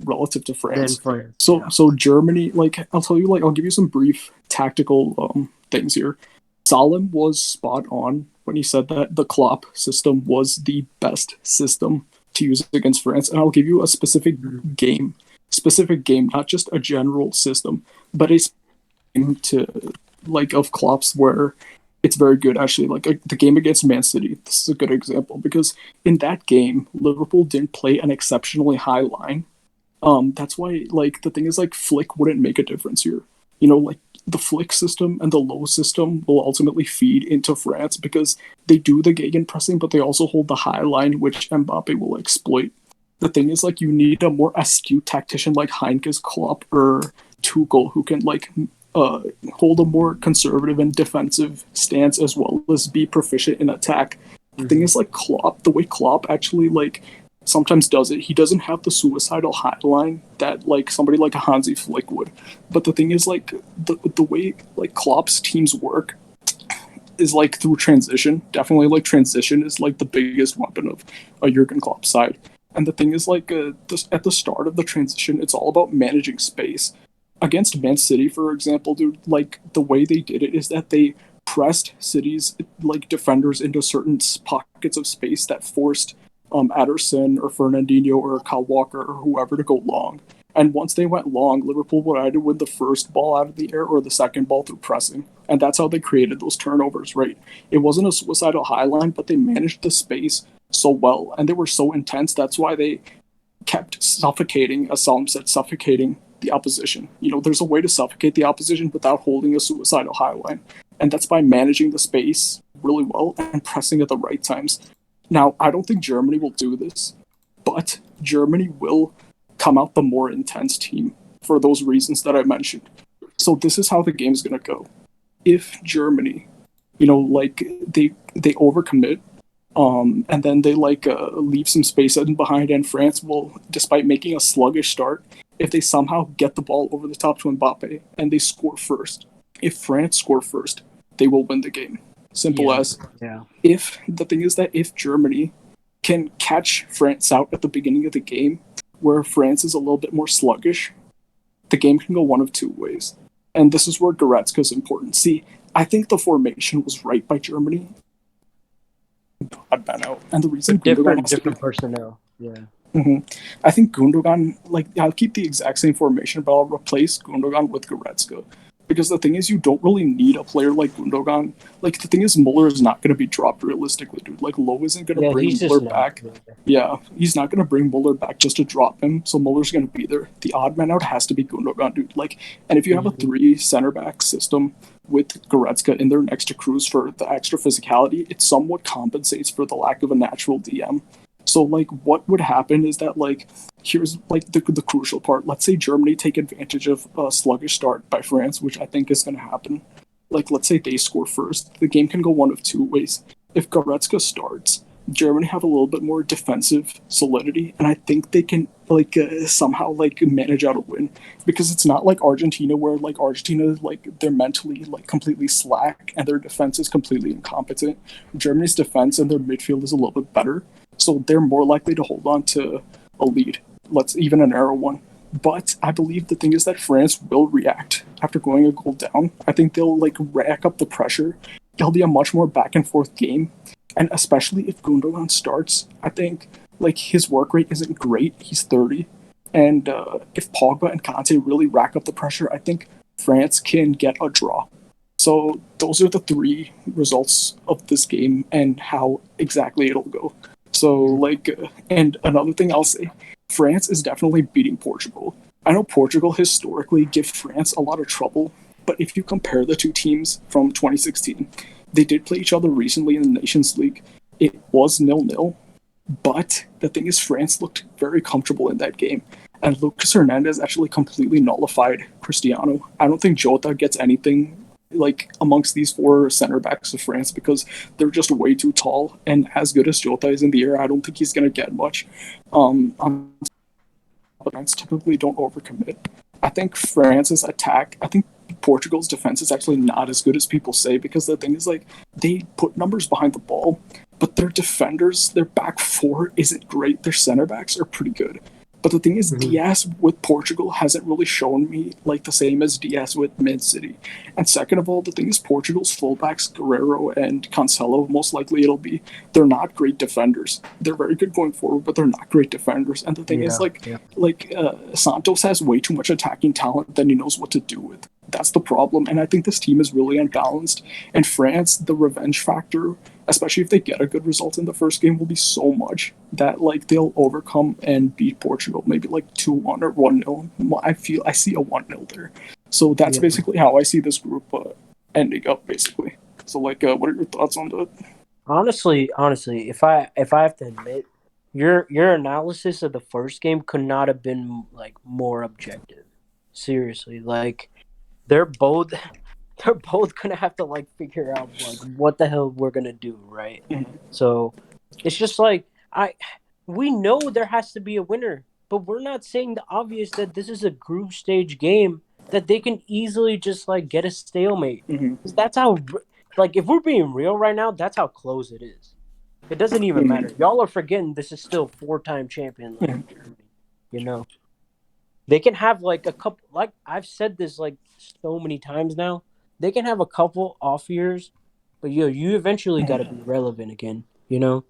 relative to Then France. France. So Germany, like I'll tell you, like I'll give you some brief tactical things here. Salim was spot on when he said that the Klopp system was the best system to use against France, and I'll give you a specific game, not just a general system, but a game to like of Klopp's where it's very good actually. Like the game against Man City, this is a good example because in that game, Liverpool didn't play an exceptionally high line. That's why like the thing is like Flick wouldn't make a difference here. Like the Flick system and the low system will ultimately feed into France because they do the gegenpressing, but they also hold the high line, which Mbappe will exploit. The thing is like you need a more astute tactician like Heinkes, Klopp, or Tuchel who can like hold a more conservative and defensive stance as well as be proficient in attack. The thing is like Klopp, the way Klopp actually like sometimes does it, he doesn't have the suicidal high line that like somebody like a Hansi Flick would. But the thing is like the way like Klopp's teams work is like through transition. Definitely like transition is like the biggest weapon of a Jurgen Klopp side. And the thing is like at the start of the transition, it's all about managing space. Against Man City, for example, dude, like the way they did it is that they pressed City's like defenders into certain pockets of space that forced Ederson or Fernandinho or Kyle Walker or whoever to go long. And once they went long, Liverpool would either win the first ball out of the air or the second ball through pressing. And that's how they created those turnovers, right? It wasn't a suicidal high line, but they managed the space so well. And they were so intense. That's why they kept suffocating, as Salim said, suffocating the opposition. There's a way to suffocate the opposition without holding a suicidal high line. And that's by managing the space really well and pressing at the right times. Now, I don't think Germany will do this, but Germany will come out the more intense team for those reasons that I mentioned. So this is how the game's going to go. If Germany, like they overcommit, and then they leave some space in behind, and France will, despite making a sluggish start, if they somehow get the ball over the top to Mbappe and they score first, if France score first, they will win the game. Simple as. Yeah. If the thing is that if Germany can catch France out at the beginning of the game, where France is a little bit more sluggish, the game can go one of two ways. And this is where Goretzka is important. See, I think the formation was right by Germany. Odd man out, and the reason But Gundogan different has to be. different personnel. Yeah. I think Gundogan, like, I'll keep the exact same formation, but I'll replace Gundogan with Goretzka. Because the thing is, you don't really need a player like Gundogan. Like, the thing is, Muller is not going to be dropped realistically, dude. Like, Lowe isn't going to Yeah, bring he's just Muller not. back. Yeah, he's not going to bring Muller back just to drop him, so Muller's going to be there. The odd man out has to be Gundogan, dude. Like, and if you have a Mhm. 3 center back system with Goretzka in there next to Cruz for the extra physicality, it somewhat compensates for the lack of a natural DM. So, like, what would happen is that, like, here's like the crucial part. Let's say Germany take advantage of a sluggish start by France, which I think is going to happen. Like, let's say they score first. The game can go one of two ways. If Goretzka starts, Germany have a little bit more defensive solidity, and I think they can like somehow like manage out a win because it's not like Argentina where like Argentina like they're mentally like completely slack and their defense is completely incompetent. Germany's defense and their midfield is a little bit better, so they're more likely to hold on to a lead. Let's even a narrow one. But I believe the thing is that France will react after going a goal down. I think they'll like rack up the pressure. It'll be a much more back and forth game, and especially if Gundogan starts, I think like his work rate isn't great. He's 30, and if Pogba and Kante really rack up the pressure, I think France can get a draw. So those are the 3 results of this game and how exactly it'll go. So like, and another thing I'll say, France is definitely beating Portugal. I know Portugal historically give France a lot of trouble, but if you compare the two teams from 2016, they did play each other recently in the Nations League. It was 0-0, but the thing is, France looked very comfortable in that game. And Lucas Hernandez actually completely nullified Cristiano. I don't think Jota gets anything like amongst these 4 center backs of France because they're just way too tall. And as good as Jota is in the air, I don't think he's going to get much. France typically don't overcommit. I think France's attack, I think Portugal's defense is actually not as good as people say because the thing is like they put numbers behind the ball, but their defenders, their back 4 isn't great. Their center backs are pretty good. But the thing is, Diaz with Portugal hasn't really shown me like the same as Diaz with Man City. And second of all, the thing is, Portugal's fullbacks, Guerrero and Cancelo, most likely it'll be, they're not great defenders. They're very good going forward, but they're not great defenders. And the thing is, Santos has way too much attacking talent than he knows what to do with. That's the problem. And I think this team is really unbalanced. And France, the revenge factor, especially if they get a good result in the first game, will be so much that like they'll overcome and beat Portugal, maybe like 2-1 or 1-0. I see a 1-0 there. So that's basically how I see this group ending up, basically. So like, what are your thoughts on that? Honestly, if I have to admit, your analysis of the first game could not have been like more objective. Seriously, like they're both they're both gonna have to like figure out like what the hell we're gonna do, right? So it's just like we know there has to be a winner, but we're not saying the obvious that this is a group stage game that they can easily just like get a stalemate. 'Cause that's how like if we're being real right now, that's how close it is. It doesn't even matter. Y'all are forgetting this is still 4-time champion like Germany, you know. They can have like a couple, like I've said this like so many times now. They can have a couple off years, but you eventually got to be relevant again. You know,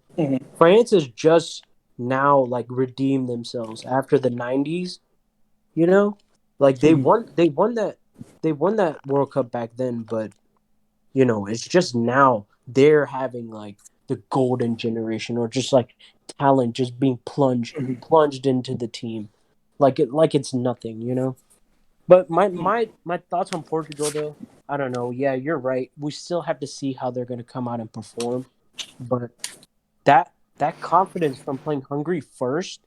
France is just now like redeemed themselves after the '90s. You know, like they won that World Cup back then, but you know, it's just now they're having like the golden generation or just like talent just being plunged into the team like it's nothing, you know. But my thoughts on Portugal though, I don't know. Yeah, you're right. We still have to see how they're going to come out and perform. But that confidence from playing Hungary first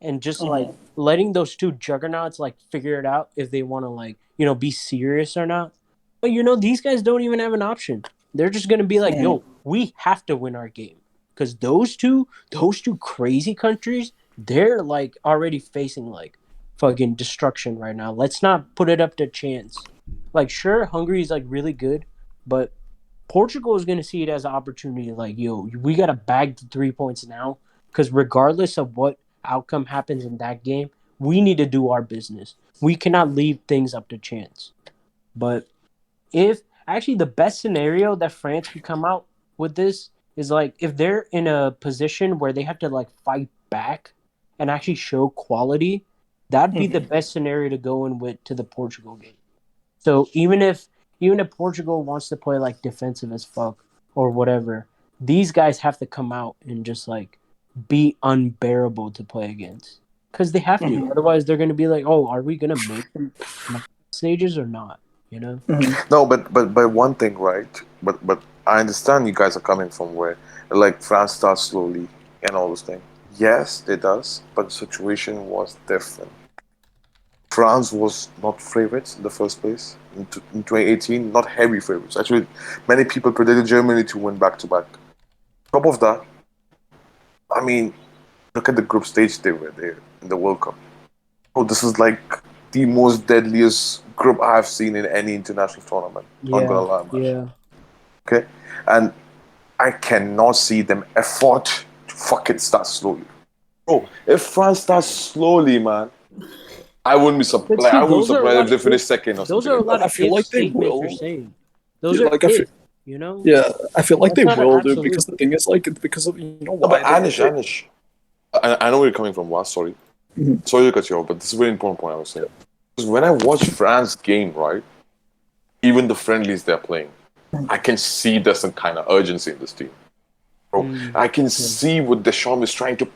and just like letting those two juggernauts like figure it out if they want to like, you know, be serious or not. But you know, these guys don't even have an option. They're just going to be like, "Yo, we have to win our game." Cuz those two crazy countries, they're like already facing like fucking destruction right now. Let's not put it up to chance. Like sure, Hungary is like really good, but Portugal is going to see it as an opportunity. Like, yo, we got to bag the 3 points now because regardless of what outcome happens in that game, we need to do our business. We cannot leave things up to chance. But if actually the best scenario that France could come out with this is like if they're in a position where they have to like fight back and actually show quality, that'd be the best scenario to go in with to the Portugal game. So even if Portugal wants to play like defensive as fuck or whatever, these guys have to come out and just like be unbearable to play against because they have to. Otherwise, they're gonna be like, "Oh, are we gonna make them stages or not?" You know? No, but one thing, right? But I understand you guys are coming from where like France starts slowly and all those things. Yes, it does, but the situation was different. France was not favorites in the first place in 2018, not heavy favorites. Actually, many people predicted Germany to win back to back. Top of that, I mean, look at the group stage they were there in the World Cup. Oh, this is like the most deadliest group I've seen in any international tournament. Not gonna Yeah, lie, man. yeah. Okay, and I cannot see them afford to fucking start slowly. Bro, if France starts slowly, man, I wouldn't be But like see, I wouldn't be those are a surprised lot if they of finish second or those something are a like lot that. I of feel if like they statements you're will. saying. Those Yeah, are like I feel, if, you know? yeah, I feel like That's they not an will, dude. Because absolute. the thing is, like, because of No, but why Anish, I know where you're coming from. Was sorry, Mhm. sorry to cut you off, but this is a very important point I was saying. Because when I watch France game, right, even the friendlies they're playing, I can see there's some kind of urgency in this team. Bro, Mm, I can yeah. see what Deschamps is trying to,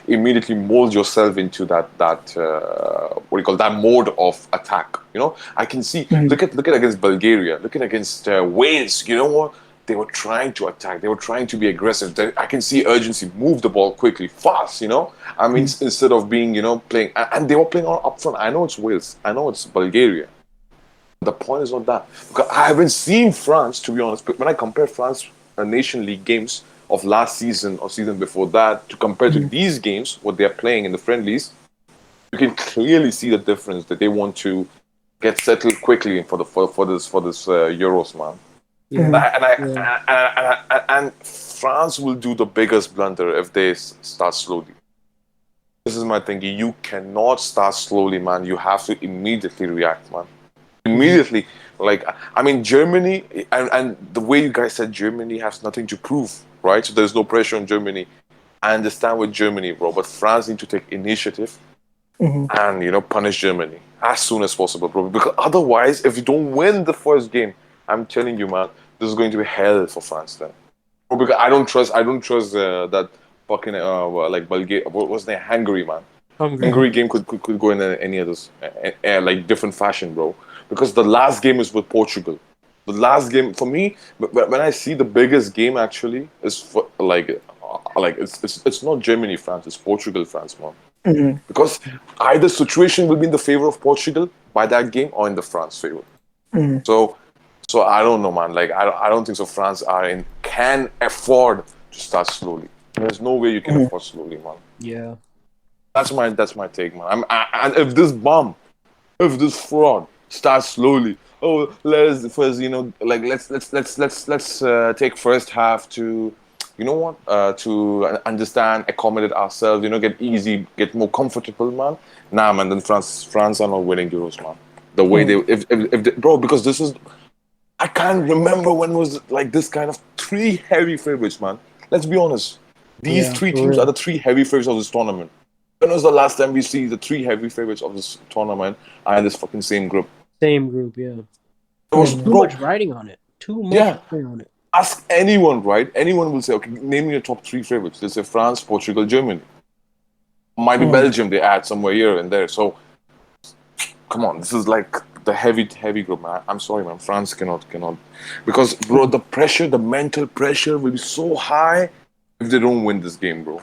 immediately mold yourself into that what do you call that mode of attack. I can see. Mhm. Look at against Bulgaria. Look at against Wales. You know what? They were trying to attack. They were trying to be aggressive. I can see urgency. Move the ball quickly, fast. I mean, instead of being playing, and they were playing all up front. I know it's Wales. I know it's Bulgaria. The point is not that. Because I haven't seen France, to be honest, but when I compare France Nation League games of last season or season before that to compare to these games, what they're playing in the friendlies, you can clearly see the difference that they want to get settled quickly for this Euros, man. Yeah. And Yeah. and France will do the biggest blunder if they start slowly. This is my thinking. You cannot start slowly, man. You have to immediately react, man. Immediately. Like, I mean, Germany, and the way you guys said Germany has nothing to prove, right? So there's no pressure on Germany. I understand with Germany, bro, but France need to take initiative and, punish Germany as soon as possible, bro. Because otherwise, if you don't win the first game, I'm telling you, man, this is going to be hell for France then. Bro, because I don't trust that fucking, like, Bulgaria, what was their Hungary, man. Hungry. Hungary game could go in any of this like different fashion, bro. Because the last game is with Portugal. The last game for me, when I see the biggest game actually is for, like it's not Germany France, it's Portugal France, man. Because either situation will be in the favor of Portugal by that game or in the France favor. So so I don't know, man. Like I don't think so. France can afford to start slowly. There's no way you can afford slowly, man. Yeah. That's my take, man. And if this fraud starts slowly, oh, let's first, like let's take first half to, to understand, accommodate ourselves, get more comfortable, man. Nah, man. Then France are not winning Euros, man. The way they, if they, bro, because this is, I can't remember when was like this kind of three heavy favorites, man. Let's be honest. These Yeah. three For teams are real. the three heavy favorites of this tournament. When was the last time we see the three heavy favorites of this tournament are in this fucking same group? Same group. Yeah. It was, Too bro, much riding on it. Too much yeah. riding on it. Ask anyone, right? Anyone will say, okay, name me your top three favorites. They'll say France, Portugal, Germany. Might be Belgium, they add somewhere here and there. So, come on, this is like the heavy group, man. I'm sorry, man. France cannot. Because, bro, the mental pressure will be so high if they don't win this game, bro.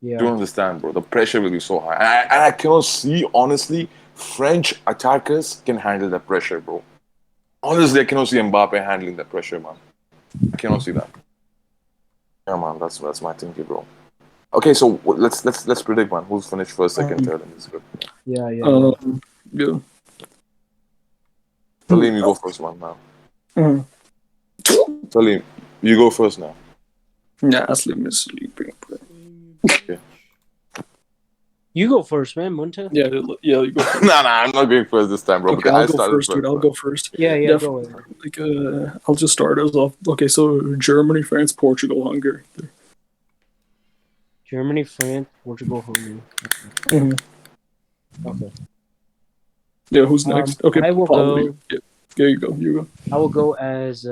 You Yeah. don't understand, bro. The pressure will be so high. And I cannot see, honestly, French attackers can handle that pressure, bro. Honestly, I cannot see Mbappe handling that pressure, man. I cannot see that. Yeah, man. That's my thinking, bro. Okay, so let's predict, man. Who's finished first, second, third in this group? Yeah. Yeah. Yeah. Yeah. Salim, you go first, man. Now, Mhm. Salim, you go first now. Yeah, Aslim is sleeping. Okay. You go first, man. Munta. Yeah, you go first. Nah, I'm not going first this time, bro. Okay, Because I'll I go started first, dude. first, I'll man. go first. Yeah, Def- go ahead. like, I'll just start us off. Okay, so Germany, France, Portugal, Hungary. Germany, France, Portugal, Hungary. Mhm. Okay. Yeah, who's next? Okay, I will Pablo. go. Yeah, you go. You go. I will go as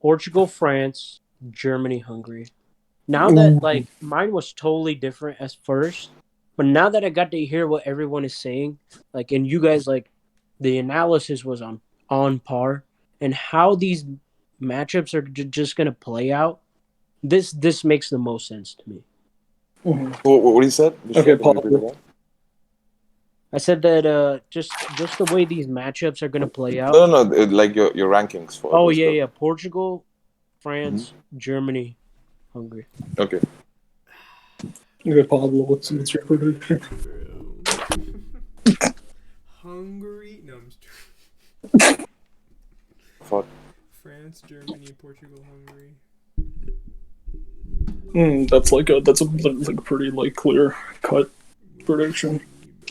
Portugal, France, Germany, Hungary. Now that Ooh. like mine was totally different as first, but now that I got to hear what everyone is saying, like and you guys like the analysis was on par and how these matchups are just gonna play out. This makes the most sense to me. Mhm. What he said? Okay, Can you repeat Pablo. again? I said that just the way these matchups are gonna play out. No. Like your rankings for Oh this yeah, group. yeah. Portugal, Hmm. France, Germany, Hungary. Okay. Okay, Pablo. What's your prediction? Bro. Hungary. No, I'm just Fuck. France, Germany, Portugal, Hungary. That's like a pretty like clear cut prediction.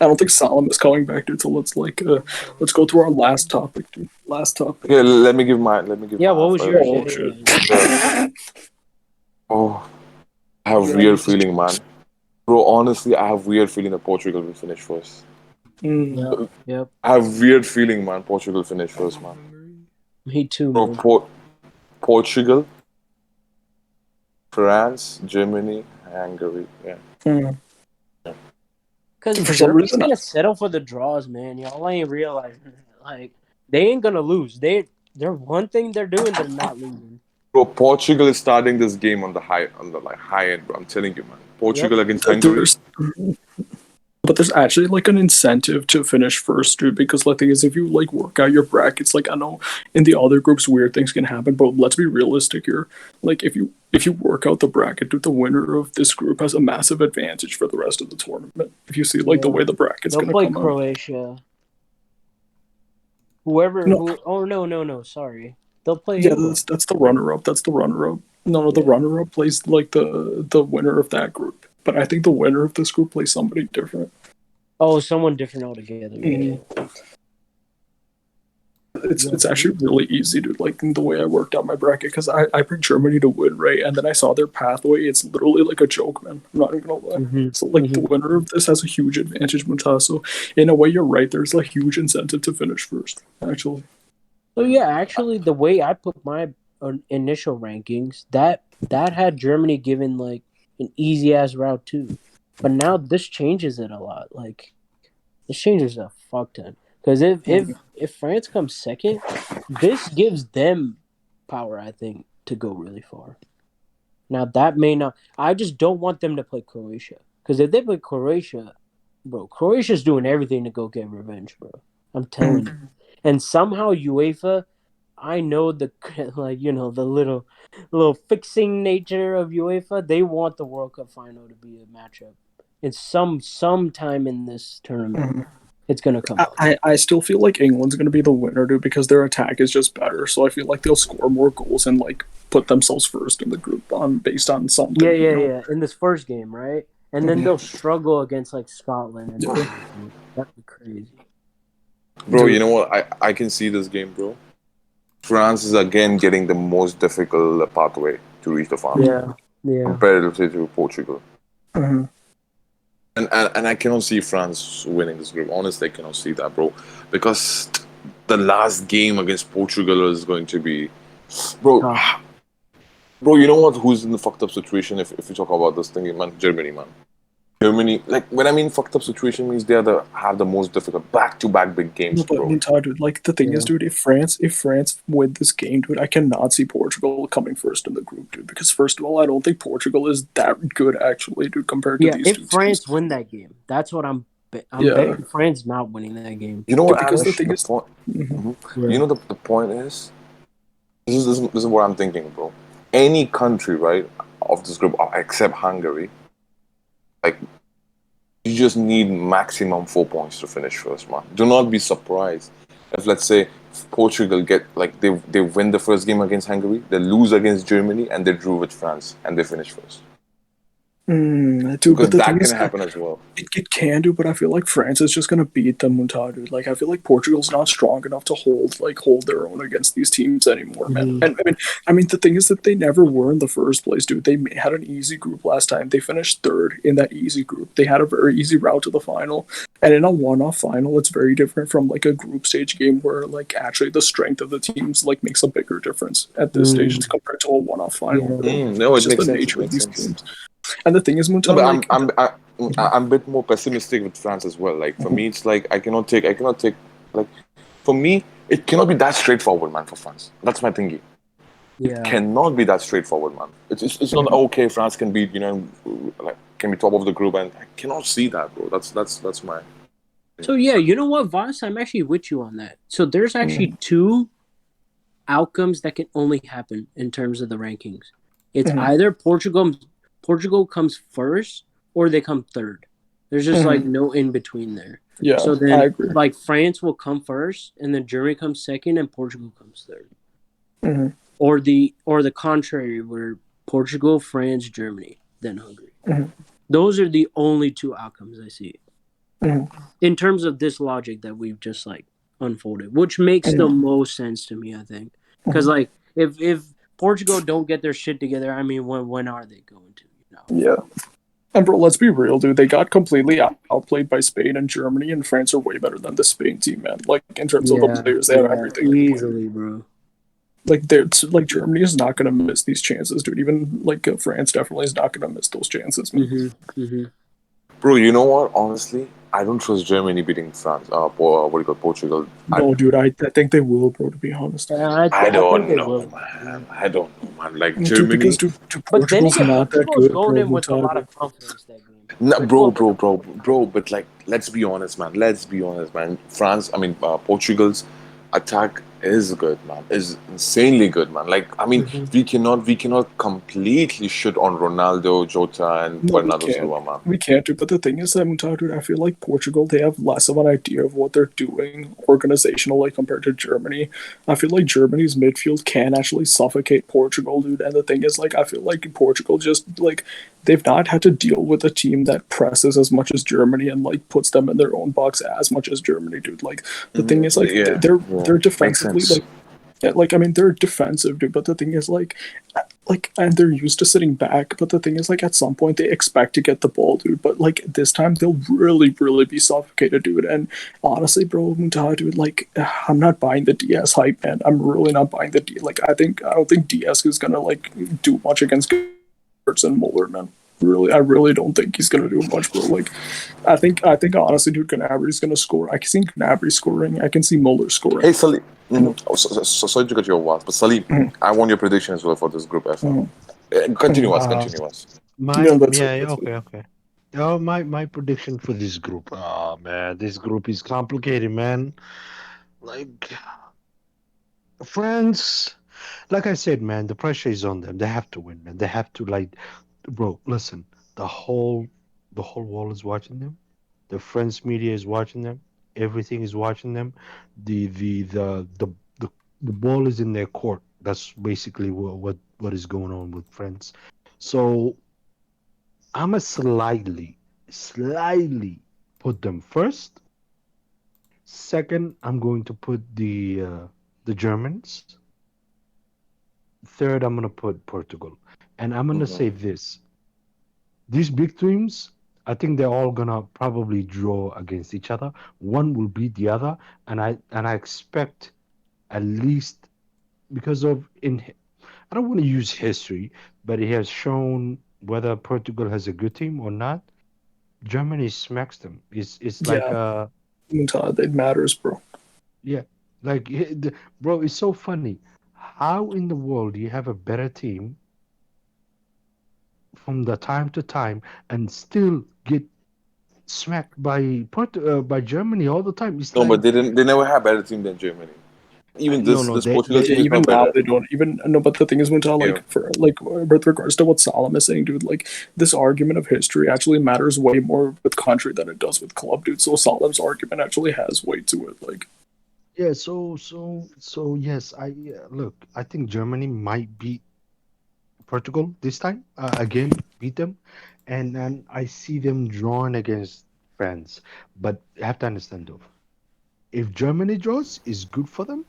I don't think Salam is coming back, dude. So let's go through our last topic, dude. Last topic. Okay, let me give my Yeah, what was yours? Oh Yeah, shit. yeah. Oh, I have You weird ready? feeling, man. Bro, honestly, I have weird feeling that Portugal will finish first. Mm. Yep, yep. I have weird feeling, man. Portugal finish first, man. Hungary. Me too, Bro, man. Portugal, France, Germany, Hungary. Yeah. Mm. Because For some Germany's reason, gonna settle for the draws, man. Y'all ain't realizing that. Like they ain't gonna lose. They're one thing they're doing. They're not losing. Bro, Portugal is starting this game on the like high end, bro. I'm telling you, man. Yep. Portugal against Hungary. there's actually like an incentive to finish first, dude. Because the thing is, if you like work out your brackets, like I know in the other groups weird things can happen, but let's be realistic here. Like if you work out the bracket, dude, the winner of this group has a massive advantage for the rest of the tournament. If you see like the Yeah. way the bracket's They'll gonna play come out. Croatia. Whoever No, who oh no, sorry. They'll play yeah, England. that's the runner up. That's the runner up. No, the Yeah. runner up plays like the winner of that group. But I think the winner of this group plays somebody different. Oh, someone different altogether. Yeah. Mm. It's Yeah. actually really easy to like the way I worked out my bracket because I picked Germany to win, right, and then I saw their pathway. It's literally like a joke, man. I'm not even gonna lie. Mm-hmm. So like the Mm-hmm. winner of this has a huge advantage, Mutah. So in a way, you're right. There's a huge incentive to finish first. Actually, So yeah, actually, the way I put my initial rankings, that had Germany given like an easy ass route too, but now this changes it a lot. Like this changes a fuck ton. Because if France comes second, this gives them power. I think to go really far. Now that may not. I just don't want them to play Croatia. Because if they play Croatia, bro, Croatia's doing everything to go get revenge, bro. I'm telling you. And somehow UEFA, I know the like the little fixing nature of UEFA. They want the World Cup final to be a matchup. In sometime in this tournament, it's gonna come up. I still feel like England's gonna be the winner, dude, because their attack is just better. So I feel like they'll score more goals and like put themselves first in the group on based on Yeah, something. yeah, yeah. In this first game, right? And then they'll struggle against like Scotland and Yeah. that'd be crazy. Bro, you Dude, know what? I can see this game, bro. France is again getting the most difficult pathway to reach the final, Yeah, yeah. comparatively to Portugal. mhm. And I cannot see France winning this group. Honestly, I cannot see that, bro. Because the last game against Portugal is going to be, bro. Tough. Bro, you know what? Who's in the fucked up situation? If we talk about this thing, man, Germany, man. Germany, like when I mean fucked up situation means they are have the most difficult back-to-back big games, No, but bro. Muntad, dude, like the thing is, Yeah. dude, if France win this game, dude, I cannot see Portugal coming first in the group, dude. Because first of all, I don't think Portugal is that good actually, dude, compared to Yeah, these if two teams. France win that game, that's what I'm Yeah, betting France not winning that game. You know dude, what, because the Anish? thing The is, point. mhm. Mhm. You Yeah. know the point is this is what I'm thinking, bro. Any country, right, of this group except Hungary, like you just need maximum 4 points to finish first, man. Do not be surprised if, let's say, Portugal get like they win the first game against Hungary, they lose against Germany, and they drew with France, and they finish first. Dude, but because the thing that can is, happen as well. it can do, but I feel like France is just gonna beat them, Muntah, dude. Like I feel like Portugal's not strong enough to hold their own against these teams anymore, man. Mhm. And I mean, the thing is that they never were in the first place, dude. They had an easy group last time. They finished third in that easy group. They had a very easy route to the final, and in a one-off final, it's very different from like a group stage game where like actually the strength of the teams like makes a bigger difference at this stage as compared to a one-off final, Yeah. bro. No, It's it just the makes sense. It nature of makes these sense. games. And the thing is, No, Muntah, but like. I'm a bit more pessimistic with France as well. Like for me, it's like I cannot take like for me it cannot be that straightforward, man. For France, that's my thingy. It Yeah. cannot be that straightforward, man. It's not okay. France can be like can be top of the group, and I cannot see that, bro. That's my So yeah, you know what, Voss? I'm actually with you on that. So there's actually two outcomes that can only happen in terms of the rankings. It's either Portugal comes first or they come third. There's just like no in between there. Yeah, So I then agree. like France will come first and then Germany comes second and Portugal comes third. Or the contrary where Portugal, France, Germany, then Hungary. Those are the only two outcomes I see. In terms of this logic that we've just like unfolded, which makes the most sense to me, I think. Because like if Portugal don't get their shit together, I mean, when are they going to? Yeah. And bro, let's be real, dude. They got completely outplayed by Spain and Germany, and France are way better than the Spain team, man. Like in terms of the Yeah, players, they have everything anyway. easily, bro. Like like Germany is not gonna miss these chances, dude. Even like France definitely is not gonna miss those chances, man. bro. You know what? Honestly, I don't trust Germany beating France. What do you call Portugal? No, dude, I think they will, bro. To be honest, Yeah, I I think don't they know, will. man. I don't know, man. Like dude, because Germany. But then Portugal's again, not that Portugal is good, going bro. in with a lot Mutada. of confidence that game. No, Portugal is gonna bro. But like, let's be honest, man. Let's be honest, man. Portugal's attack is good, man. Is insanely good, man. Like, I mean, we cannot completely shit on Ronaldo, Jota, and No, we Bernardo can't. Silva, man. We can't do. But the thing is that dude, I feel like Portugal they have less of an idea of what they're doing organizationally compared to Germany. I feel like Germany's midfield can actually suffocate Portugal, dude. And the thing is, like, I feel like Portugal just like they've not had to deal with a team that presses as much as Germany and like puts them in their own box as much as Germany, dude. Like the thing is, like Yeah, yeah, they're makes defensively sense. like. Yeah, like I mean, they're defensive, dude. But the thing is, like, and they're used to sitting back. But the thing is, like, at some point they expect to get the ball, dude. But like this time, they'll really, really be suffocated, dude. And honestly, bro, Muntaha, dude, like, I'm not buying the DS hype, man. I'm really not buying the D. Like, I don't think DS is gonna like do much against Gertz and Muller, man. Really, I really don't think he's gonna do much, bro. Like, I think honestly, dude, Gnabry's gonna score. I can see Gnabry scoring. I can see Muller scoring. Hey, Salim. You know. Sorry to cut you off, but Salim, I want your prediction as well for this group F. Continue us, Uh, continue us. Yeah, my that's it. yeah, yeah, That's it. okay, okay. My prediction for this group. Oh man, this group is complicated, man. Like France, like I said, man, the pressure is on them. They have to win, man. They have to like, bro. Listen, the whole the whole world is watching them. The French media is watching them. Everything is watching them. The the the the the, the ball is in their court. That's basically what is going on with France. So I'm a slightly put them first. Second, I'm going to put the Germans. Third, I'm gonna put Portugal, and I'm gonna Mhm. say this: these big teams, I think they're all gonna probably draw against each other. One will beat the other, and I expect at least because of in I don't want to use history, but it has shown whether Portugal has a good team or not. Germany smacks them. It's like Yeah, it matters, bro. yeah, like bro, it's so funny. How in the world do you have a better team from the time to time and still get smacked by Germany all the time? It's No, like but they didn't. They never had better team than Germany. Even no, this no, this they Portugal Yeah, team is even not now better. they don't even no. But the thing is, Muntal, Yeah. like for like with regards to what Salam is saying, dude, like this argument of history actually matters way more with country than it does with club, dude. So Salam's argument actually has weight to it. Like, yeah. So yes, look. I think Germany might beat Portugal this time again beat them, and then I see them drawing against France. But you have to understand though, if Germany draws, is good for them.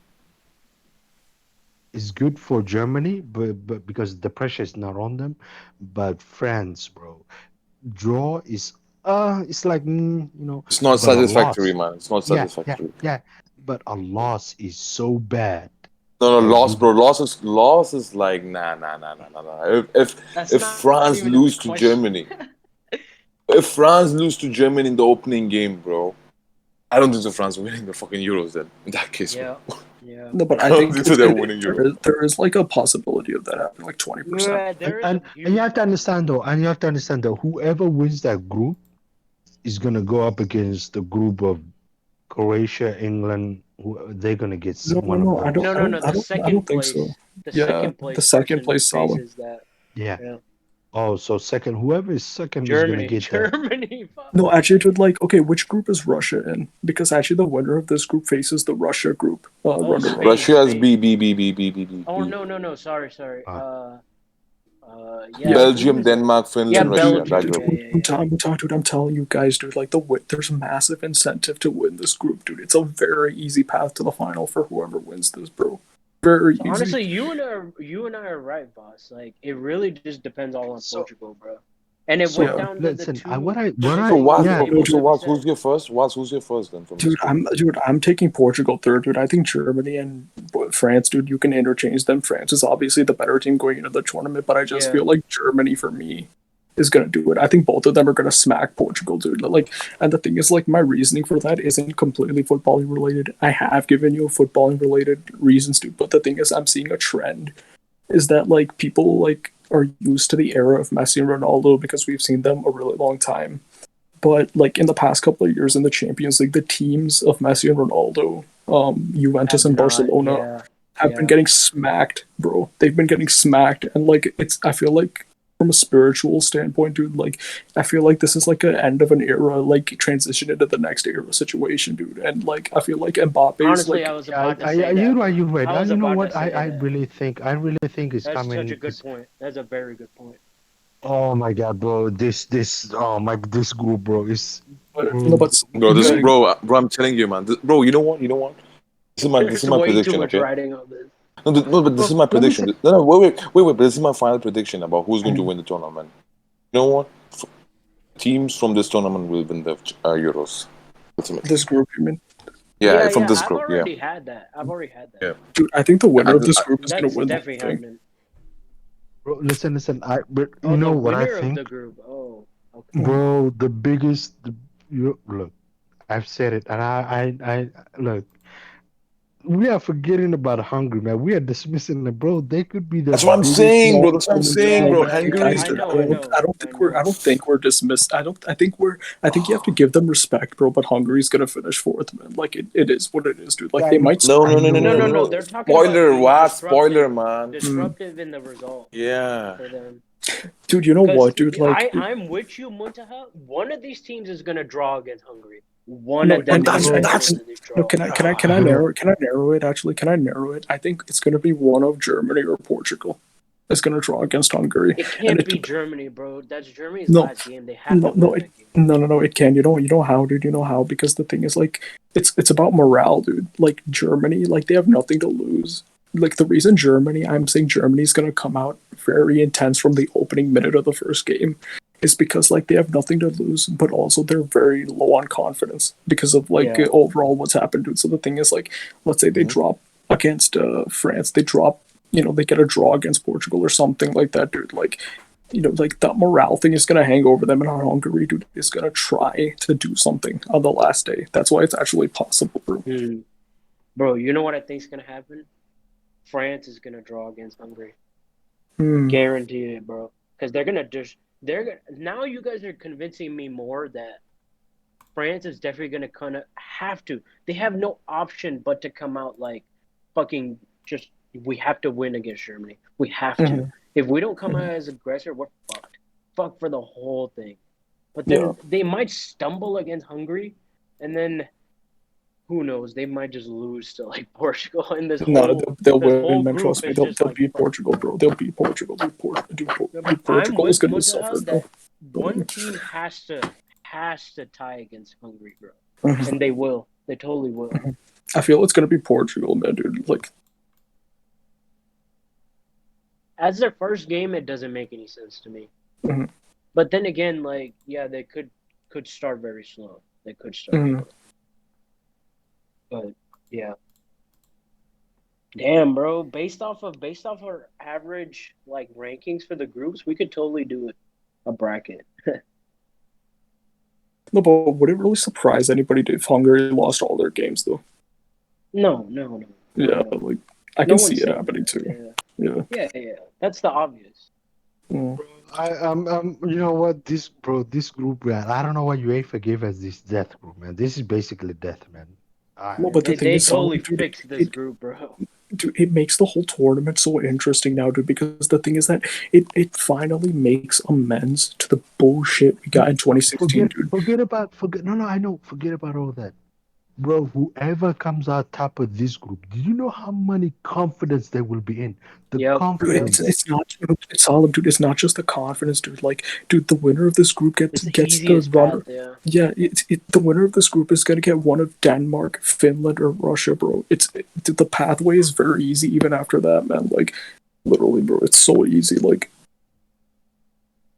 It's good for Germany, but because the pressure is not on them. But France, bro, draw is it's like It's not but a satisfactory, loss. man. It's not Yeah, yeah, satisfactory. yeah. But a loss is so bad No, no, that loss, you bro. Loss is like nah, nah, nah, nah, nah, nah. That's If not France even in the lose to question. Germany, if France lose to Germany in the opening game, bro, I don't think so. France winning the fucking Euros then. In that case, bro, Yeah, yeah. No, but I I don't think think so. They're winning there Euros. is like a possibility of that happening, like 20%. Yeah, and, there is a and and you huge have to understand though, possibility. and you have to understand though, whoever wins that group is gonna go up against the group of Croatia, England. They're gonna get No, no, one of no. I don't. No, those. I no, no. don't. I The don't. I don't second think so. place, the Yeah, second the place second person place Salah. faces that. Yeah. Yeah, Oh, so second, whoever is second is gonna Germany, get that. Germany. Fuck. No, actually, dude, like, okay, which group is Russia in? Because actually, the winner of this group faces the Russia group Oh, runner up. Spain, Russia is Spain. B. Oh no, no, no. Sorry, sorry. Uh, Yeah. Yeah, Who Belgium, is it? Denmark, Yeah, Finland, Russia. dude, That Belgium. dude, group. Yeah, yeah, yeah. dude, I'm telling you guys, dude, like there's a massive incentive to win this group, dude. It's a very easy path to the final for whoever wins this, bro. Very So easy. honestly, you and I are right, boss. Like it really just depends all on so Portugal, bro. And it went Yeah, down to the listen, two what So I predictable Waz, yeah. okay. tables So that we Waz, said. who's your first? Waz, who's your first then from this group? dude, I'm taking Portugal third, dude. I think Germany and France, dude, you can interchange them. France is obviously the better team going into the tournament, but I just Yeah. feel like Germany for me is gonna do it. I think both of them are gonna smack Portugal, dude. Like, and the thing is, like, my reasoning for that isn't completely footballing related. I have given you footballing related reasons, dude, but the thing is, I'm seeing a trend is that like people like are used to the era of Messi and Ronaldo because we've seen them a really long time. But like in the past couple of years in the Champions League, the teams of Messi and Ronaldo, Juventus Have and not. Barcelona Yeah. have been Yeah. getting smacked, bro. They've been getting smacked, and like it's. I feel like from a spiritual standpoint, dude, like I feel like this is like an end of an era, like transition into the next era situation, dude. And like I feel like Mbappe's Honestly, I like was Yeah, about to say you're that, right. bro. You're right. I was You know about to what? say that. I really think it's That's such a coming. good point. That's a very good point. Oh my God, bro! Oh my, this group, bro, is. no, Mm, but Bro, this, yeah, bro, I'm telling you, man. Bro, you know what? You know what? This is There's my way too prediction. much Okay. writing on this. No, no, but this is Bro, my let me say. prediction. No, no, wait. But this is my final prediction about who's going to win the tournament. You know what? Teams from this tournament will win the Euros. Ultimately, this group, you mean, yeah, Yeah, from yeah. this I've group, yeah, already had that. I've already had that. yeah. dude? I think the winner of And this group is gonna That's win the definitely whole thing. happening. Bro, listen. But Oh, you the know what I winner of think, the group. Oh, okay. bro? The biggest. Look, I've said it, and I look. We are forgetting about Hungary, man. We are dismissing them, bro. They could be the that's what I'm biggest saying, No, bro. team That's what I'm no, saying, no, bro. but Yeah, hey, yeah. Hungary. guys, I dude, know, I know, I don't I think we're, know. I don't think we're dismissed. I think we're, I think you have to give them respect, bro. But Hungary's gonna finish fourth, man. Like it is what it is, dude. Yeah, Like they might No, I no, smack no, no, No, no, no, no, know. no. no. They're talking about Spoiler, being what? Spoiler, disruptive, man. Mm. disruptive in the result Yeah. for them. Dude, you know Because what, dude? Like, I'm with you, Muntaha. One of these teams is gonna draw against Hungary. One no, of But them is that's Bro, definitely that's gonna no. draw. Can I bro, narrow? Can I narrow it? Actually, can I narrow it? I think it's gonna be one of Germany or Portugal is gonna draw against Hungary, It and can't it. be Germany, bro. That's Germany's No, last game. They have to no, win it. that game. No, it can. You know how, dude. You know how because the thing is, like, it's about morale, dude. Like Germany, like they have nothing to lose. Like the reason I'm saying Germany's gonna come out very intense from the opening minute of the first game, is because like they have nothing to lose, but also they're very low on confidence because of like Yeah. overall what's happened, dude. So the thing is, like, let's say they Mhm. drop against France, they drop, they get a draw against Portugal or something like that, dude. Like like that morale thing is going to hang over them, and Hungary, dude, is going to try to do something on the last day. That's why it's actually possible, bro. Hmm. Bro, you know what I think's gonna happen? France is gonna draw against Hungary. Hmm. Guarantee it, bro. Because they're gonna now you guys are convincing me more that France is definitely gonna kind of have to. They have no option but to come out like fucking just. We have to win against Germany. We have to. Mhm. If we don't come out Mhm. as aggressor, we're fucked. Fucked for the whole thing. But Yeah. then they might stumble against Hungary, and then who knows? They might just lose to like Portugal, and No, they'll this win, whole man. group Trust me, is they'll just like beat fuck. Portugal, bro. They'll beat Portugal. Dude, I'm Portugal is with gonna Muntaha suffer, bro. that one team has to tie against Hungary, bro, Mhm. and they will. They totally will. I feel it's gonna be Portugal, man, dude. Like, As their first game, it doesn't make any sense to me. mhm, But then again, like yeah, they could start very slow. They could start mhm. slow, but yeah. Damn, bro. Based off our average like rankings for the groups, we could totally do a bracket. No, but would it really surprise anybody if Hungary lost all their games, though? No, no, no, not Yeah, at all. like I No can see one's it saying happening that. too. Yeah, Yeah. yeah, yeah. That's the obvious. Mm. You know what, this group, man. I don't know why UEFA gave us this death group, man. This is basically death, man. No, but the thing They is, totally Solomon, fixed this group, bro. it makes the whole tournament so interesting now, dude. Because the thing is that it finally makes amends to the bullshit we got in 2016, dude. Forget. No, no, I know. Forget about all that. Bro, whoever comes out top of this group, do you know how many confidence they will be in? The Yep, Dude, yep. confidence. it's not it's Solomon, dude. It's not just the confidence, dude. Like, dude, the winner of this group It's the gets the easiest path. runner. Yeah. Yeah, the winner of this group is gonna get one of Denmark, Finland, or Russia, bro. The pathway is very easy even after that, man. Like, literally, bro, it's so easy. Like,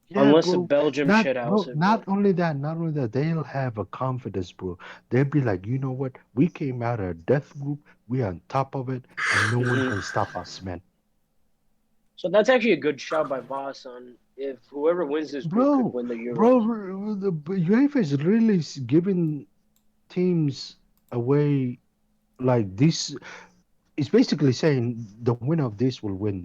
Yeah, Unless the bro. Belgium Not shit house bro, it, bro. not only that, they'll have a confidence, bro. They'll be like, you know what? We came out of a death group, we on top of it, and no one Hmm. can stop us, man. So that's actually a good shout by Voss on if whoever wins this group could Bro, win the Euros. the UEFA is really giving teams away like this. It's basically saying the winner of this will win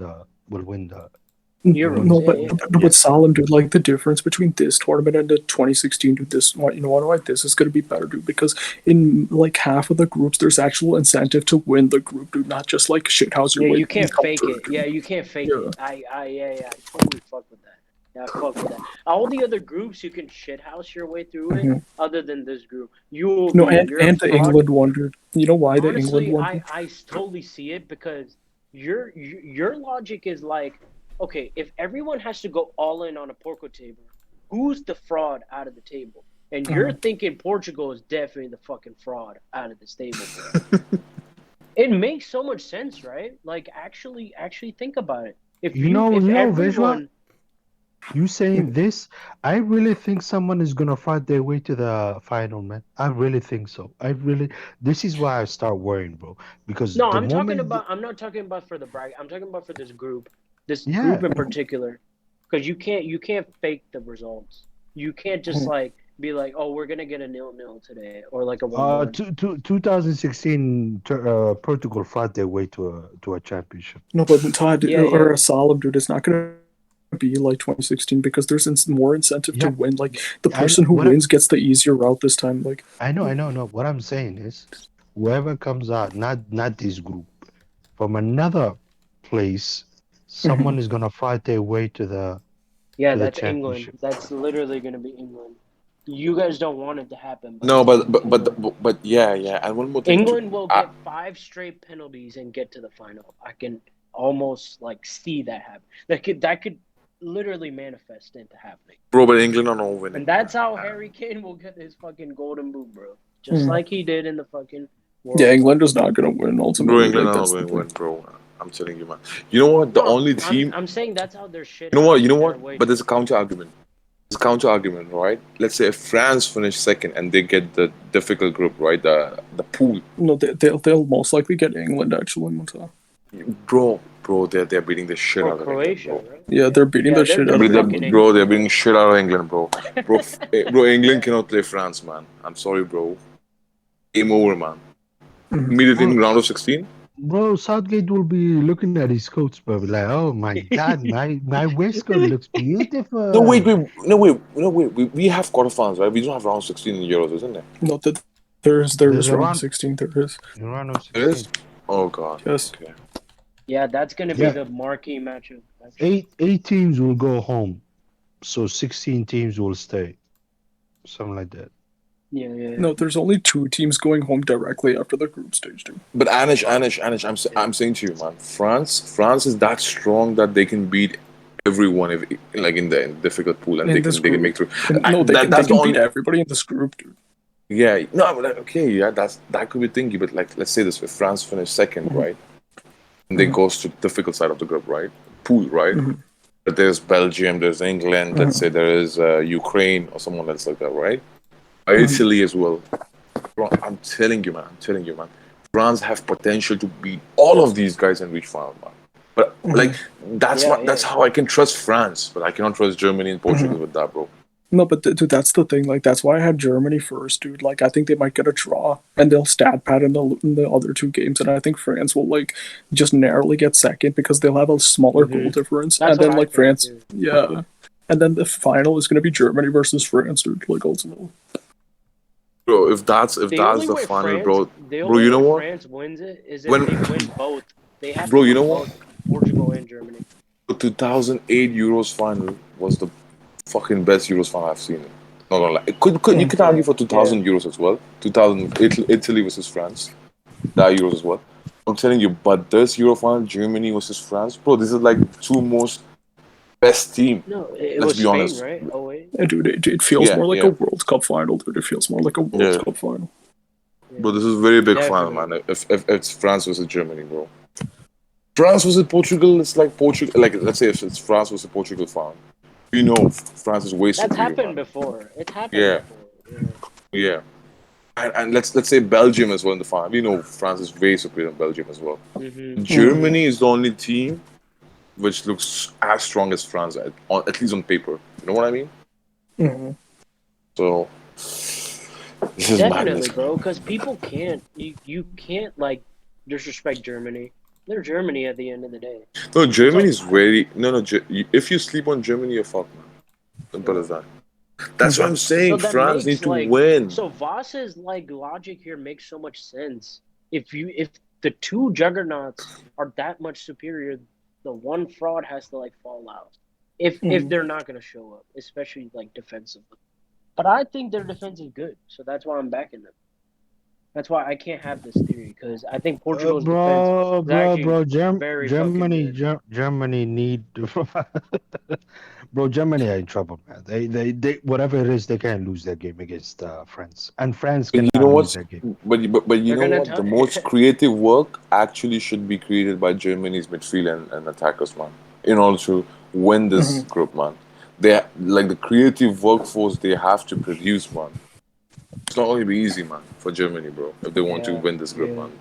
Euros, no, yeah, but yeah. yeah. Salim, dude, like the difference between this tournament and the 2016, dude, this one, you know why this is gonna be better, dude? Because in like half of the groups, there's actual incentive to win the group, dude, not just like shithouse your Yeah, way you can't come fake third, it. Yeah, dude. you can't fake Yeah. it. Yeah, I totally fuck with that. Yeah, I fuck with that. All the other groups you can shithouse your way through it. Mhm. Other than this group, you will No, be you're a and the fraud. England one, dude. You know why the England Honestly, one, dude? I totally see it because your logic is like, okay, if everyone has to go all in on a Porco table, who's the fraud out of the table? And you're Mhm. thinking Portugal is definitely the fucking fraud out of this table, bro. It makes so much sense, right? Like actually think about it. If Visual, everyone you saying this, I really think someone is gonna fight their way to the final, man. I really think so. This is why I start worrying, bro. Because No, the moment, I'm not talking about for the bracket. I'm talking about for this group. This yeah, group in particular. Because you can't fake the results. You can't just Mhm. like be like, "Oh, we're going to get a 0-0 today or like a 1-1." 2016, Portugal fought their way to a championship. No, but Todd Yeah, or yeah. a Salim, dude, it's not gonna be like 2016 because there's more incentive to Yeah, win. Like, the I know person who what wins gets the easier route this time. Like, I know. No, what I'm saying is, whoever comes out, not this group, from another place, mhm. someone is gonna fight their way Yeah, to the that's England. championship. That's literally going to be England. You guys don't want it to happen, but No, it's going to be England. but yeah, yeah. And one more thing too. England will I, get 5 straight penalties and get to the final. I can almost like see that happen. That could literally manifest into happening. bro, but England are not winning, And that's man. how Harry Kane will get his fucking golden boot, bro. Just Mhm. like he did in the fucking Yeah, World Cup. England is not gonna win Bro, ultimately. England Like, are not that's the going to thing. win, bro. I'm telling you, man. You know what? The No, only I'm team. I'm saying that's how they're shit You housing know their what? way But to there's the a final. counter argument. There's a counter argument, right? Let's say if France finish second and they get the difficult group, right? The pool, No, they'll most likely get England actually. bro, they're beating the shit Or out of England, Croatia, bro. right? Yeah, Yeah. they're beating Yeah, the they're shit They're out they're of beating fucking England. bro, they're England, beating bro. shit out of England, bro. Bro, England cannot play France, man. I'm sorry, bro. Game over, man. Mhm. Immediately in Bro, round of 16. Southgate will be looking at his coats, bro. Like, oh my God, my waistcoat looks No, wait, beautiful. wait, no, wait, no, wait. We have quarterfinals, right? We don't have round 16 in Euros, isn't there? No, there There's is a round of round 16. There is. in round of It is? 16. Oh, God. Yes. Okay. Yeah, that's gonna be Yeah, the marquee matchup, actually. eight teams will go home, so 16 teams will stay, something like that. Yeah. No, there's only 2 teams going home directly after the group stage, dude. But Anish, I'm saying to you, man, France is that strong that they can beat everyone if like in the difficult pool, and In this they can group. make through. No, they can, That's the beat only. everybody in this group, dude. Yeah, no, but okay, yeah, that could be thingy. But like, let's say this: if France finish second, Mhm. right, and they goes to difficult side of the group, right, pool, right. But there's Belgium, there's England. Let's say there is Ukraine or someone else like that, right? Italy as well. Bro, I'm telling you, man. I'm telling you, man. France have potential to beat all of these guys and reach final, man. But like, that's how I can trust France, but I cannot trust Germany and Portugal with that, bro. No, but dude, that's the thing. Like, that's why I had Germany first, dude. Like, I think they might get a draw, and they'll stat pad in the other 2 games, and I think France will like just narrowly get second because they'll have a smaller goal difference, That's and what then I like think, France, too. yeah, and then the final is going to be Germany versus France, dude. Like, ultimately, Bro, if that's The only the way final, France, bro, the bro, only you know way what? France wins it is if When, they win both. They have bro, to you know win what? both Portugal and Germany. The 2008 Euros final was the fucking best Euros final I've seen. Not gonna lie. Could you could argue for 2000 Euros as well. 2000 Italy versus France. That Euros as well. I'm telling you, but this Euro final, Germany versus France, bro, this is like 2 most best team. No, it Let's was be Spain, honest. right? Oh wait, and dude, it feels Yeah, more like a yeah, World Cup final, dude. It feels more like a World yeah. Cup final. Bro, this is a very big final, definitely. man. If it's France versus Germany, bro. France versus Portugal, it's like Portugal. Like, let's say if it's France versus Portugal final, we know France is way That's superior, happened man. before. It's happened Yeah, before. Yeah. yeah. And let's say Belgium as well in the final. We know France is way superior than Belgium as well. Germany is the only team which looks as strong as France, at least on paper. You know what I mean? So this is Definitely, madness, man. bro. Because people can't. You can't like disrespect Germany. They're Germany at the end of the day. No, So Germany is very no. If you sleep on Germany, you're fucked, man. Simple as that. That's what I'm so saying. that France need makes to like win. so Voss's like logic here makes so much sense. If the two juggernauts are that much superior, the one fraud has to like fall out. If they're not gonna show up, especially like defensively. But I think their defense is good, so that's why I'm backing them. That's why I can't have this theory because I think Portugal's defense is actually very fucking Germany, good. Germany need, bro. Germany are in trouble, man. They, whatever it is, they can't lose their game against France, and France But you cannot know lose what's their game. but you They're know gonna what? The most creative work actually should be created by Germany's midfield and attackers, man. In order to win this group, man. They like the creative workforce they have to produce, man. It's not going to be easy, man, for Germany, bro, if they want to yeah, win this group, yeah. man.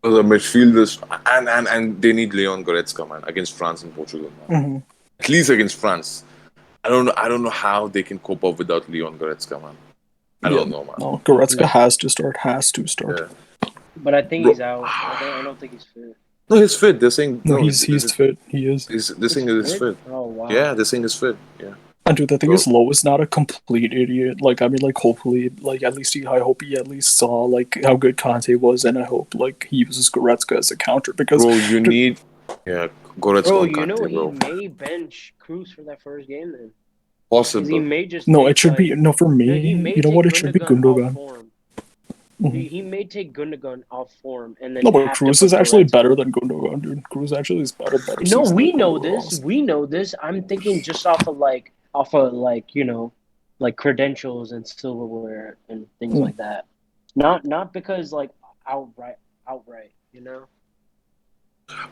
So the midfielders and they need Leon Goretzka, man, against France and Portugal, man. At least against France. I don't know how they can cope up without Leon Goretzka, man. I Yeah, don't know, man. no, Goretzka No, has to start. Has to start. Yeah. but I think Bro, he's out. I don't think he's fit. no, he's fit. They're saying No, no. he's fit. He is. This He's thing is fit. fit. Oh wow. Yeah, this thing is fit. Yeah. And dude, the thing So, is, Lowe is not a complete idiot. Like, I mean, like, hopefully, like, at least I hope he at least saw like how good Conte was, and I hope like he uses Goretzka as a counter because, bro, you dude, need yeah Goretzka Bro, on you know Kante, he bro. may bench Cruz for that first game then, because he Possible. may just no, it take should be like no for no, he me. may You know take what? It should be Gundogan off Gundogan. form. He may take Gundogan off form and then No, but have to Cruz put is actually Goretzka. better than Gundogan, dude. Cruz actually is better No, season than we know Gundogan. this. Honestly. We know this. I'm thinking just off of like like credentials and silverware and things like that. Not because like outright outright. You know.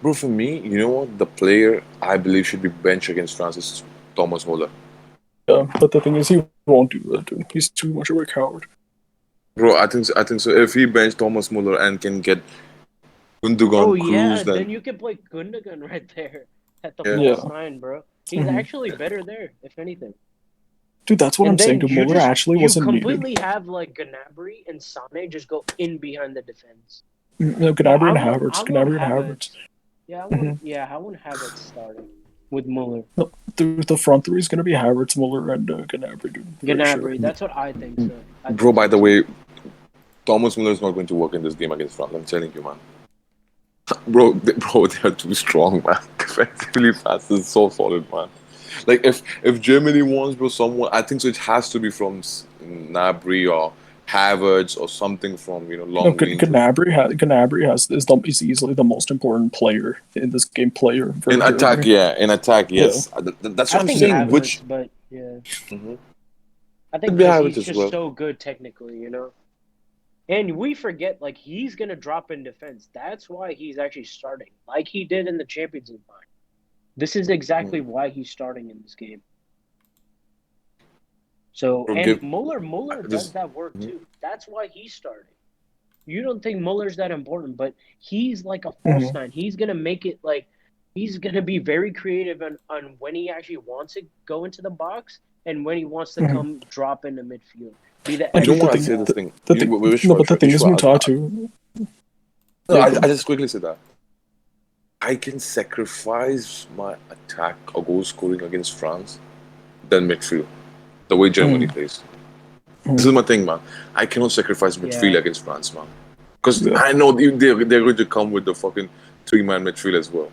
Bro, for me, you know what? The player I believe should be benched against France is Thomas Muller. Yeah, but the thing is, he won't do that, dude. He's too much of a coward. Bro, I think so. If he bench Thomas Muller and can get Oh Gundogan, yeah, Cruz, then then you can play Gundogan right there at the yeah. false Yeah. nine, bro. He's actually better there, if anything. Dude, that's what And I'm saying. then Dude, Muller actually you wasn't needed. completely have like Gnabry and Sane just go in behind the defense. No, But Gnabry and Havertz. I want Gnabry and Havertz. Havertz. I want Havertz starting with Muller. No, the front three is gonna be Havertz, Muller, and Gnabry, dude. For sure. Gnabry, that's what I think so. I Bro, think by so the too. way, Thomas Muller is not going to work in this game against France. I'm telling you, man. Bro, they are too strong, man. Defensively, France is so solid, man. Like if Germany wants, bro, someone I think so. It has to be from Gnabry or Havertz or something from No, long range. Gnabry is easily the most important player in this game. Player for In attack, Germany. yeah. In attack, Yeah. yes. That's I what I'm think saying. Havertz, but yeah, Mhm. I Could think be because Havertz he's as just well. so good technically, And we forget, like, he's gonna drop in defense. That's why he's actually starting, like he did in the Champions League final. This is exactly why he's starting in this game. So, Bro, and give Muller does this. that work Mhm. too. That's why he's starting. You don't think Muller's that important, but he's like a false Mhm. nine. He's gonna make it like he's gonna be very creative on when he actually wants to go into the box and when he wants to Mhm. come drop into midfield. Be the Like You know extra what? the I'll thing, say this small. thing. the You, thing. wait, wait, No, sure, but the sure, thing is, sure. Mutatu. No, Yeah, I just quickly say that. I can sacrifice my attack or goal scoring against France than midfield, the way Germany plays. This is my thing, man. I cannot sacrifice midfield Yeah. against France, man. Because yeah. I know they're going to come with the fucking three-man midfield as well.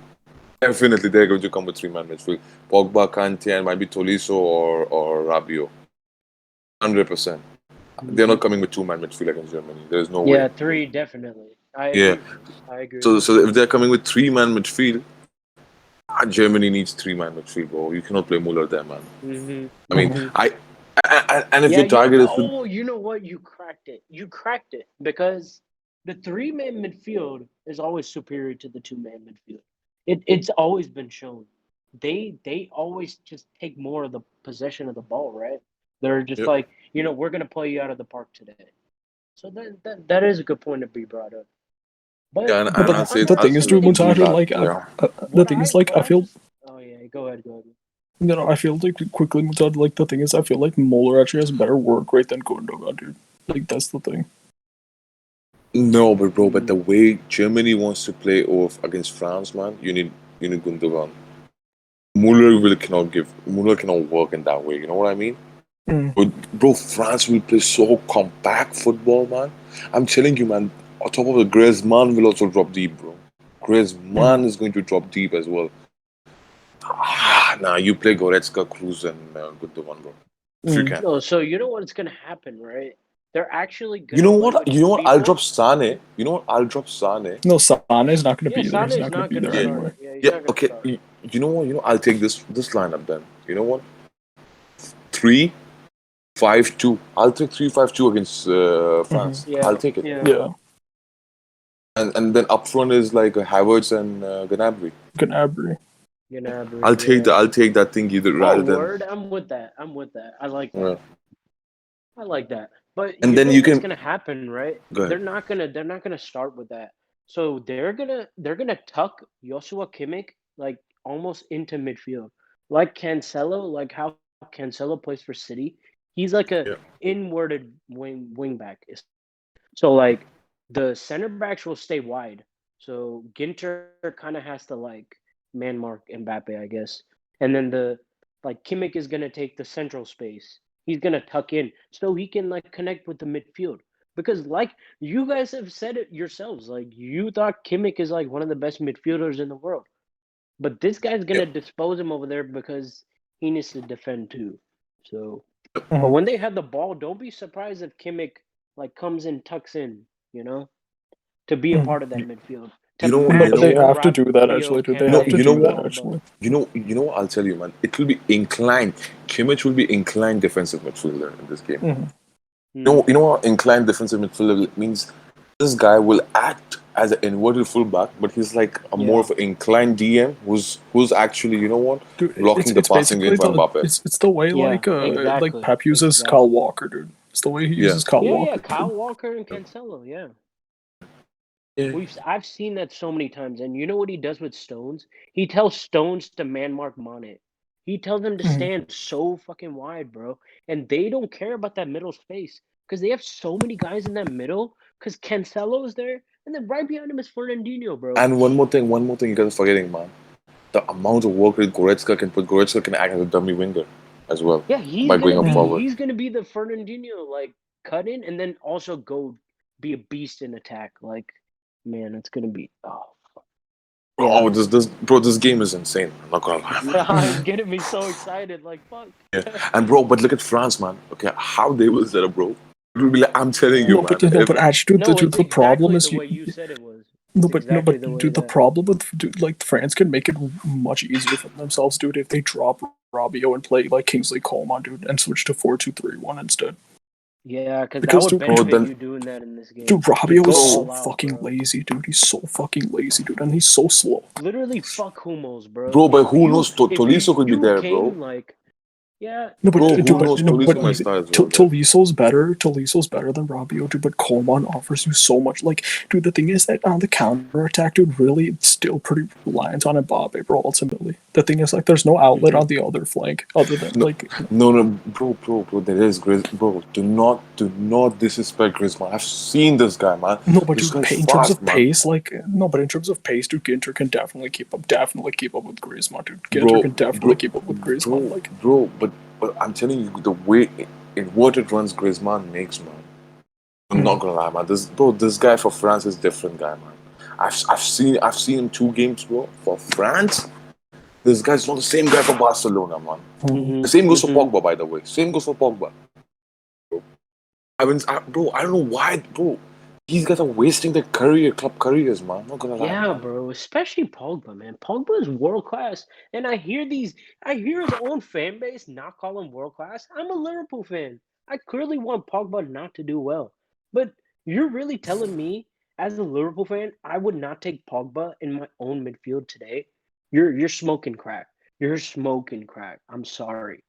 Definitely, they're going to come with three-man midfield. Pogba, Kante, and maybe Tolisso or Rabiot. 100%. They're not coming with two-man midfield against Germany. There's no way. Yeah, three definitely. I Yeah. agree. I agree. So if they're coming with three-man midfield, Germany needs three-man midfield, bro. You cannot play Muller there, man. Mm-hmm. I mean, Mm-hmm. and if Yeah, your target is to, you know what? You cracked it. You cracked it because the three-man midfield is always superior to the two-man midfield. It's always been shown. They always just take more of the possession of the ball, right? They're just yep. like, we're gonna play you out of the park today. So that is a good point to be brought up. But Yeah, No, and but I'll what say I'm the thing is, also too, absolutely Mutatu. thinking, that. Like, Yeah. the what thing I is, like, what I I'm feel. just oh yeah, go ahead, go ahead. I feel like quickly Mutatu. Like the thing is, I feel like Muller actually has better work rate than Gundogan, dude. Like that's the thing. No, but bro, but Mm. the way Germany wants to play off against France, man, you need Gundogan. Muller cannot work in that way. You know what I mean? Mm. But bro, France will play so compact football, man. I'm telling you, man. On top of it, Griezmann will also drop deep, bro. Griezmann is going to drop deep as well. Nah, you play Goretzka, Cruz, and Gundogan, bro. If you Mm. can. No, so you know what's gonna happen, right? They're actually You gonna know play what? with You know what? I'll people. drop Sane. You know what? I'll drop Sane. No, Sane is not going to Yeah, be there. Sane He's is not going to not be gonna there Yeah. anyway. start. Yeah, he's Yeah. not gonna Okay. start. You know what? I'll take this lineup then. You know what? 3-5-2. I'll take 3-5-2 against Mm-hmm. France. I'll Yeah, take it. yeah. Yeah, And then up front is like Havertz and Gnabry. Gnabry. Gnabry, yeah. I'll take that thing either Oh, rather than. word! I'm with that. I'm with that. I like that. Yeah. I like that. But And you then know you what's can gonna happen, right? go ahead. They're not gonna start with that. So they're gonna tuck Joshua Kimmich like almost into midfield, like Cancelo, like how Cancelo plays for City. He's like a Yeah. inverted wing back. So like the center backs will stay wide. So Ginter kind of has to like man mark Mbappe, I guess. And then the like Kimmich is gonna take the central space. He's gonna tuck in so he can like connect with the midfield. Because like you guys have said it yourselves, like you thought Kimmich is like one of the best midfielders in the world. But this guy's Yeah. gonna dispose him over there because he needs to defend too. So but Mhm. when they have the ball, don't be surprised if Kimmich like comes in, tucks in, you know, to be a Mhm. part of that midfield to No, You but match know they what? have to do that Rabiot, actually, dude. They No, have to Kante, you know do and that what? Alba. actually. You know what? I'll tell you, man. It will be inclined. Kimmich will be inclined defensive midfielder in this game. Mhm. You know what inclined defensive midfielder means? This guy will act as an inverted fullback, but he's like a more Yeah, of an inclined DM who's actually, you know what, Dude, blocking the it's passing game basically for Mbappe. it's the way yeah, like exactly, Pep uses Kyle exactly. Walker, dude. It's the way he Yeah. uses Kyle Yeah, yeah. Walker, Kyle dude. Walker and Cancelo. Yeah, Yeah. I've seen that so many times. And you know what he does with Stones? He tells Stones to man mark Mane. He tells them to Mhm. stand so fucking wide, bro. And they don't care about that middle space because they have so many guys in that middle. Because Cancelo is there, and then right behind him is Fernandinho, bro. And one more thing you guys are forgetting, man. The amount of work that Goretzka can act as a dummy winger as well Yeah, by going up forward. he's gonna be the Fernandinho like cut in, and then also go be a beast in attack. Like, man, it's gonna be yeah. Oh, this game is insane. I'm not gonna lie, man. Yeah, it's getting me so excited. Like, fuck. Yeah. And bro, but look at France, man. Okay, how they will set up, bro. I'm telling you, No, man. but actually, No, dude, it's the problem exactly is the way you said it was. no, It's exactly the way dude, the that. problem with dude, like France can make it much easier for themselves, dude, if they drop Rabio and play like Kingsley Coman, dude, and switch to 4-2-3-1 instead. Yeah, because that Because would dude, benefit then you doing that in this game. dude, Just Rabio is go so all out, fucking bro. lazy, dude. He's so fucking lazy, dude, and he's so slow. Literally, fuck Humos, bro. bro, but If who you knows? if Tolisso could be you there, bro. came like, yeah, No, but Bro, he dude, who might, knows? no, Tolisso but might even start as well there. Toliso's better than Rabio, dude. But Coman offers you so much. Like, dude, the thing is that on the counter attack, dude, really, it's still pretty reliant on Mbappe, bro. Ultimately, the thing is like, there's no outlet on the other flank other than No, like. no, bro. There is bro. Do not disrespect Griezmann. I've seen this guy, man. No, but This dude, guy's in terms fast, of man. pace, like no, but in terms of pace, dude, Ginter can definitely keep up. Definitely keep up with Griezmann, dude. Ginter Bro, can definitely bro, keep up with Griezmann. Like, but I'm telling you, the way inverted runs Griezmann makes, man. I'm not gonna lie, man. This guy for France is different guy, man. I've seen him 2 games, bro. For France, this guy's not the same guy for Barcelona, man. The same goes for Pogba, by the way. Same goes for Pogba. Bro, I don't know why, bro. These guys are wasting their club careers, man. I'm not gonna lie, yeah, man. bro. Especially Pogba, man. Pogba is world class, and I hear his own fan base not call him world class. I'm a Liverpool fan. I clearly want Pogba not to do well, but you're really telling me, as a Liverpool fan, I would not take Pogba in my own midfield today? You're smoking crack. You're smoking crack. I'm sorry.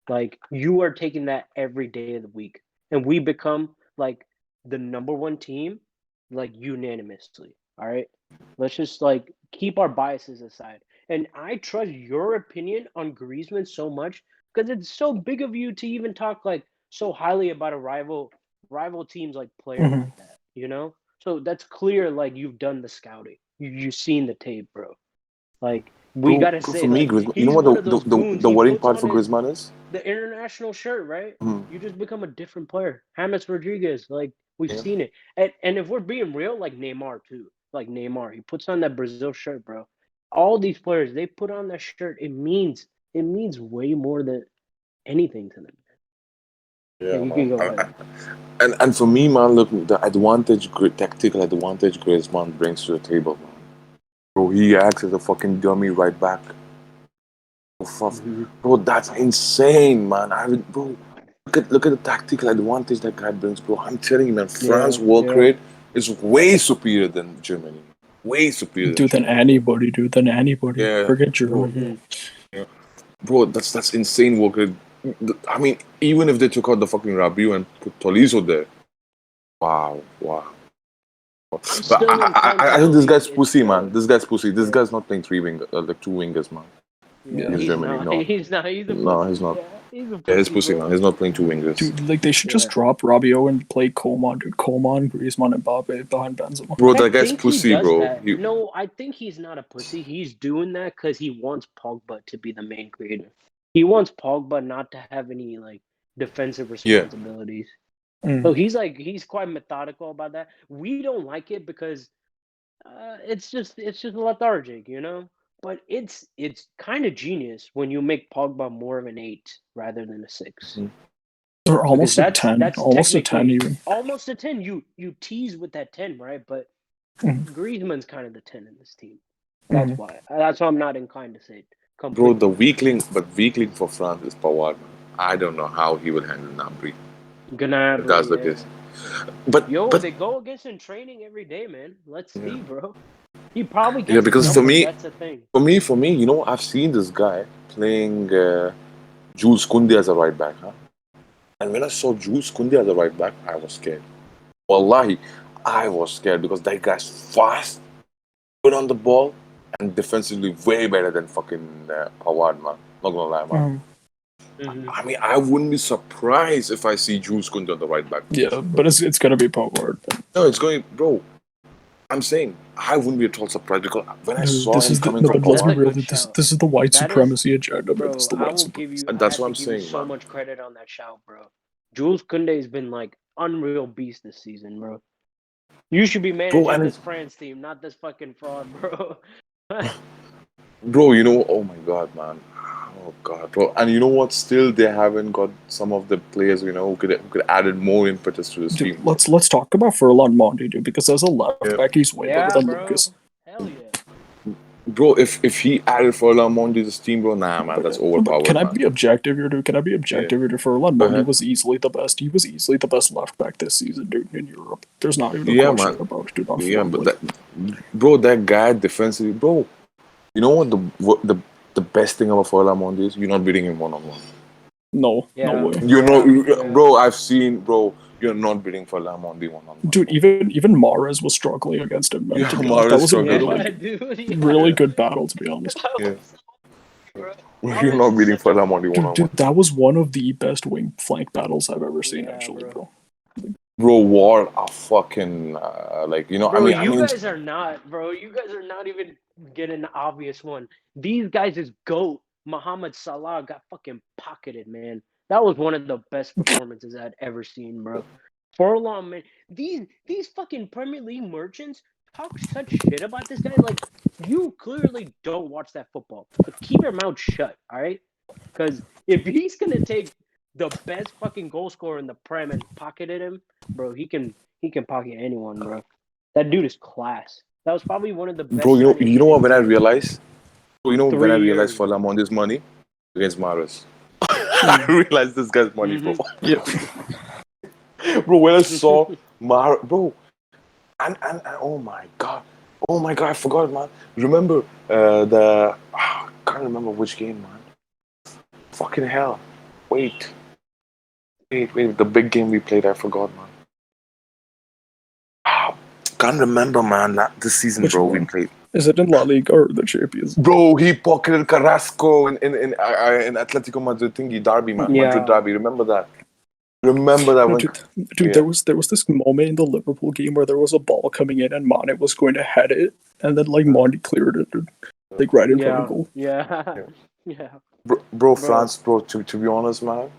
Like you are taking that every day of the week, and we become like the number one team, like unanimously. All right, let's just like keep our biases aside. And I trust your opinion on Griezmann so much because it's so big of you to even talk like so highly about a rival team's like player like that. You know, so that's clear. Like you've done the scouting. You've seen the tape, bro. Like we Bro, gotta say, for me, like Griezmann, you know he's what one of those goons. the He worrying puts part on for his Griezmann is? the international shirt, right? Hmm, You just become a different player. James Rodriguez, like we've yeah. seen it. And if we're being real, like Neymar too. Like Neymar, he puts on that Brazil shirt, bro. All these players, they put on that shirt. It means way more than anything to them. Yeah, Yeah, you man. can go ahead. And for me, man, look, the tactical advantage Griezmann brings to the table, man. Bro, he acts as a fucking dummy right back. Mm-hmm. Bro, that's insane, man. Bro, look at the tactical advantage that guy brings, bro. I'm telling you, man, France Yeah, work yeah. rate is way superior than Germany. Way superior than dude, than Germany, bro. anybody, dude, than anybody. Yeah, Forget bro. Germany. Mm-hmm. Yeah. Bro, that's insane work rate. I mean, even if they took out the fucking Rabiot and put Tolisso there, wow. I'm But still inclined to I think this believe guy's it's pussy, man. the This guy's pussy. This yeah. guy's not playing like 2 wingers, man. Yeah, Yeah, Against he's Germany, not. no, He's not. He's a no, pussy. he's not. Yeah, he's a Yeah, he's pussy, pussy, bro. man. He's not playing 2 wingers. dude, like they should just Yeah. drop Rabio and play Coman, dude. Coman, Griezmann, and Mbappe behind Benzema. Bro, I that guy's think he pussy, does bro. that. No, I think he's not a pussy. He's doing that because he wants Pogba to be the main creator. He wants Pogba not to have any like defensive Yeah, responsibilities. So Mm. he's quite methodical about that. We don't like it because it's just lethargic, you know. But it's kind of genius when you make Pogba more of an 8 rather than a 6 mhm. Or because almost a ten, that's almost a ten technically even. almost a 10. You tease with that 10, right? But Mm. Griezmann's kind of the 10 in this team. That's Mm. why. That's why I'm not inclined to say Bro, completely the different. weakling for France is Pavard, man. I don't know how he will handle Nabri if that's Gnabry, the yeah. case. But Yo, but they go against in training every day, man. Let's see, bro. He probably yeah, gets his because numbers. That's the thing. you know, I've seen this guy playing Jules Koundé as a right back, huh? And when I saw Jules Koundé as a right back, I was scared. Wallahi, I was scared because that guy's fast, good on the ball, and defensively way better than fucking Pavard, man. Not gonna lie, man. Mm. Hmm. I mean, I wouldn't be surprised if I see Jules Koundé on the right back Yeah, position, bro. but it's gonna be Pogba. No, it's going, bro. I'm saying I wouldn't be at all surprised because when I Dude, saw this him is the coming no, from but let's That's be a Pavard, real. good Dude, this shout. this is the white That is, supremacy agenda, bro. This is bro. the I white will give you. supremacy. I that's have what to I'm give you saying, so man. much credit on that shout, bro. Jules Koundé has been like unreal beast this season, bro. You should be Bro, managing and this France team, not this fucking fraud, bro. bro, you know, oh my god, man. Oh God, bro! And you know what? Still, they haven't got some of the players who could added more impetus to this Dude, team. let's talk about Furlong Mondi, dude, because as a left Yeah. back, he's way better Yeah, than bro. Lucas. Hell yeah. Bro, if he added Furlong to this team, bro, nah, man, that's But can overpowered, I man. be objective here, dude? Can I be Yeah. objective here? Furlong Go Mondi ahead. was easily the best. He was easily the best left back this season, dude, in Europe. There's not even a Yeah, question man. about it, dude. On Yeah, form, but like, bro, that guy defensively, bro. You know what the best thing about Furlong is? You're not beating him one on one. no Yeah. way, You're not, Yeah. bro. I've seen, bro. You're not beating Furlong one on one, dude. bro. Even Mahrez was struggling against him, man. Yeah, To be honest, that Mara was a struggled. Yeah, dude. Yeah. really good battle. To be honest, Yeah, Bro. you're Mahrez not is beating such a Furlong one fucking. on one. dude, that was one of the best wing flank battles I've ever seen. Yeah, Actually, bro. bro. Bro, what a fucking I Bro, mean, you guys are not, bro. You guys are not even getting an obvious one. These guys is GOAT. Mohamed Salah got fucking pocketed, man. That was one of the best performances I'd ever seen, bro. Furlong, man. These fucking Premier League merchants talk such shit about this guy. Like, you clearly don't watch that football. So keep your mouth shut, all right? Because if he's gonna take the best fucking goal scorer in the Prem and pocketed him, bro, he can pocket anyone, bro. That dude is class. That was probably one of the bro, best signings you know what? in When I realized, bro, when I 3 realized years, bro. Furlong his money against Maris, I realized this guy's money, bro. Mm-hmm. Yeah, Bro, when I saw bro, and oh my god, I forgot, man. Remember can't remember which game, man. Fucking hell. Wait, the big game we played, I forgot, man. Can't remember, man. This season, which bro, we one? played. Is it in La Liga or the Champions League? Bro, he pocketed Carrasco in Atletico Madrid thingy derby, man. Madrid Yeah. derby. Remember that? Remember that No, when? dude, Yeah. there was this moment in the Liverpool game where there was a ball coming in and Mane was going to head it, and then like Mondi cleared it, dude, like right in front of Yeah. goal. Yeah. Yeah. Yeah. Bro, Bro. France, bro. To be honest, man.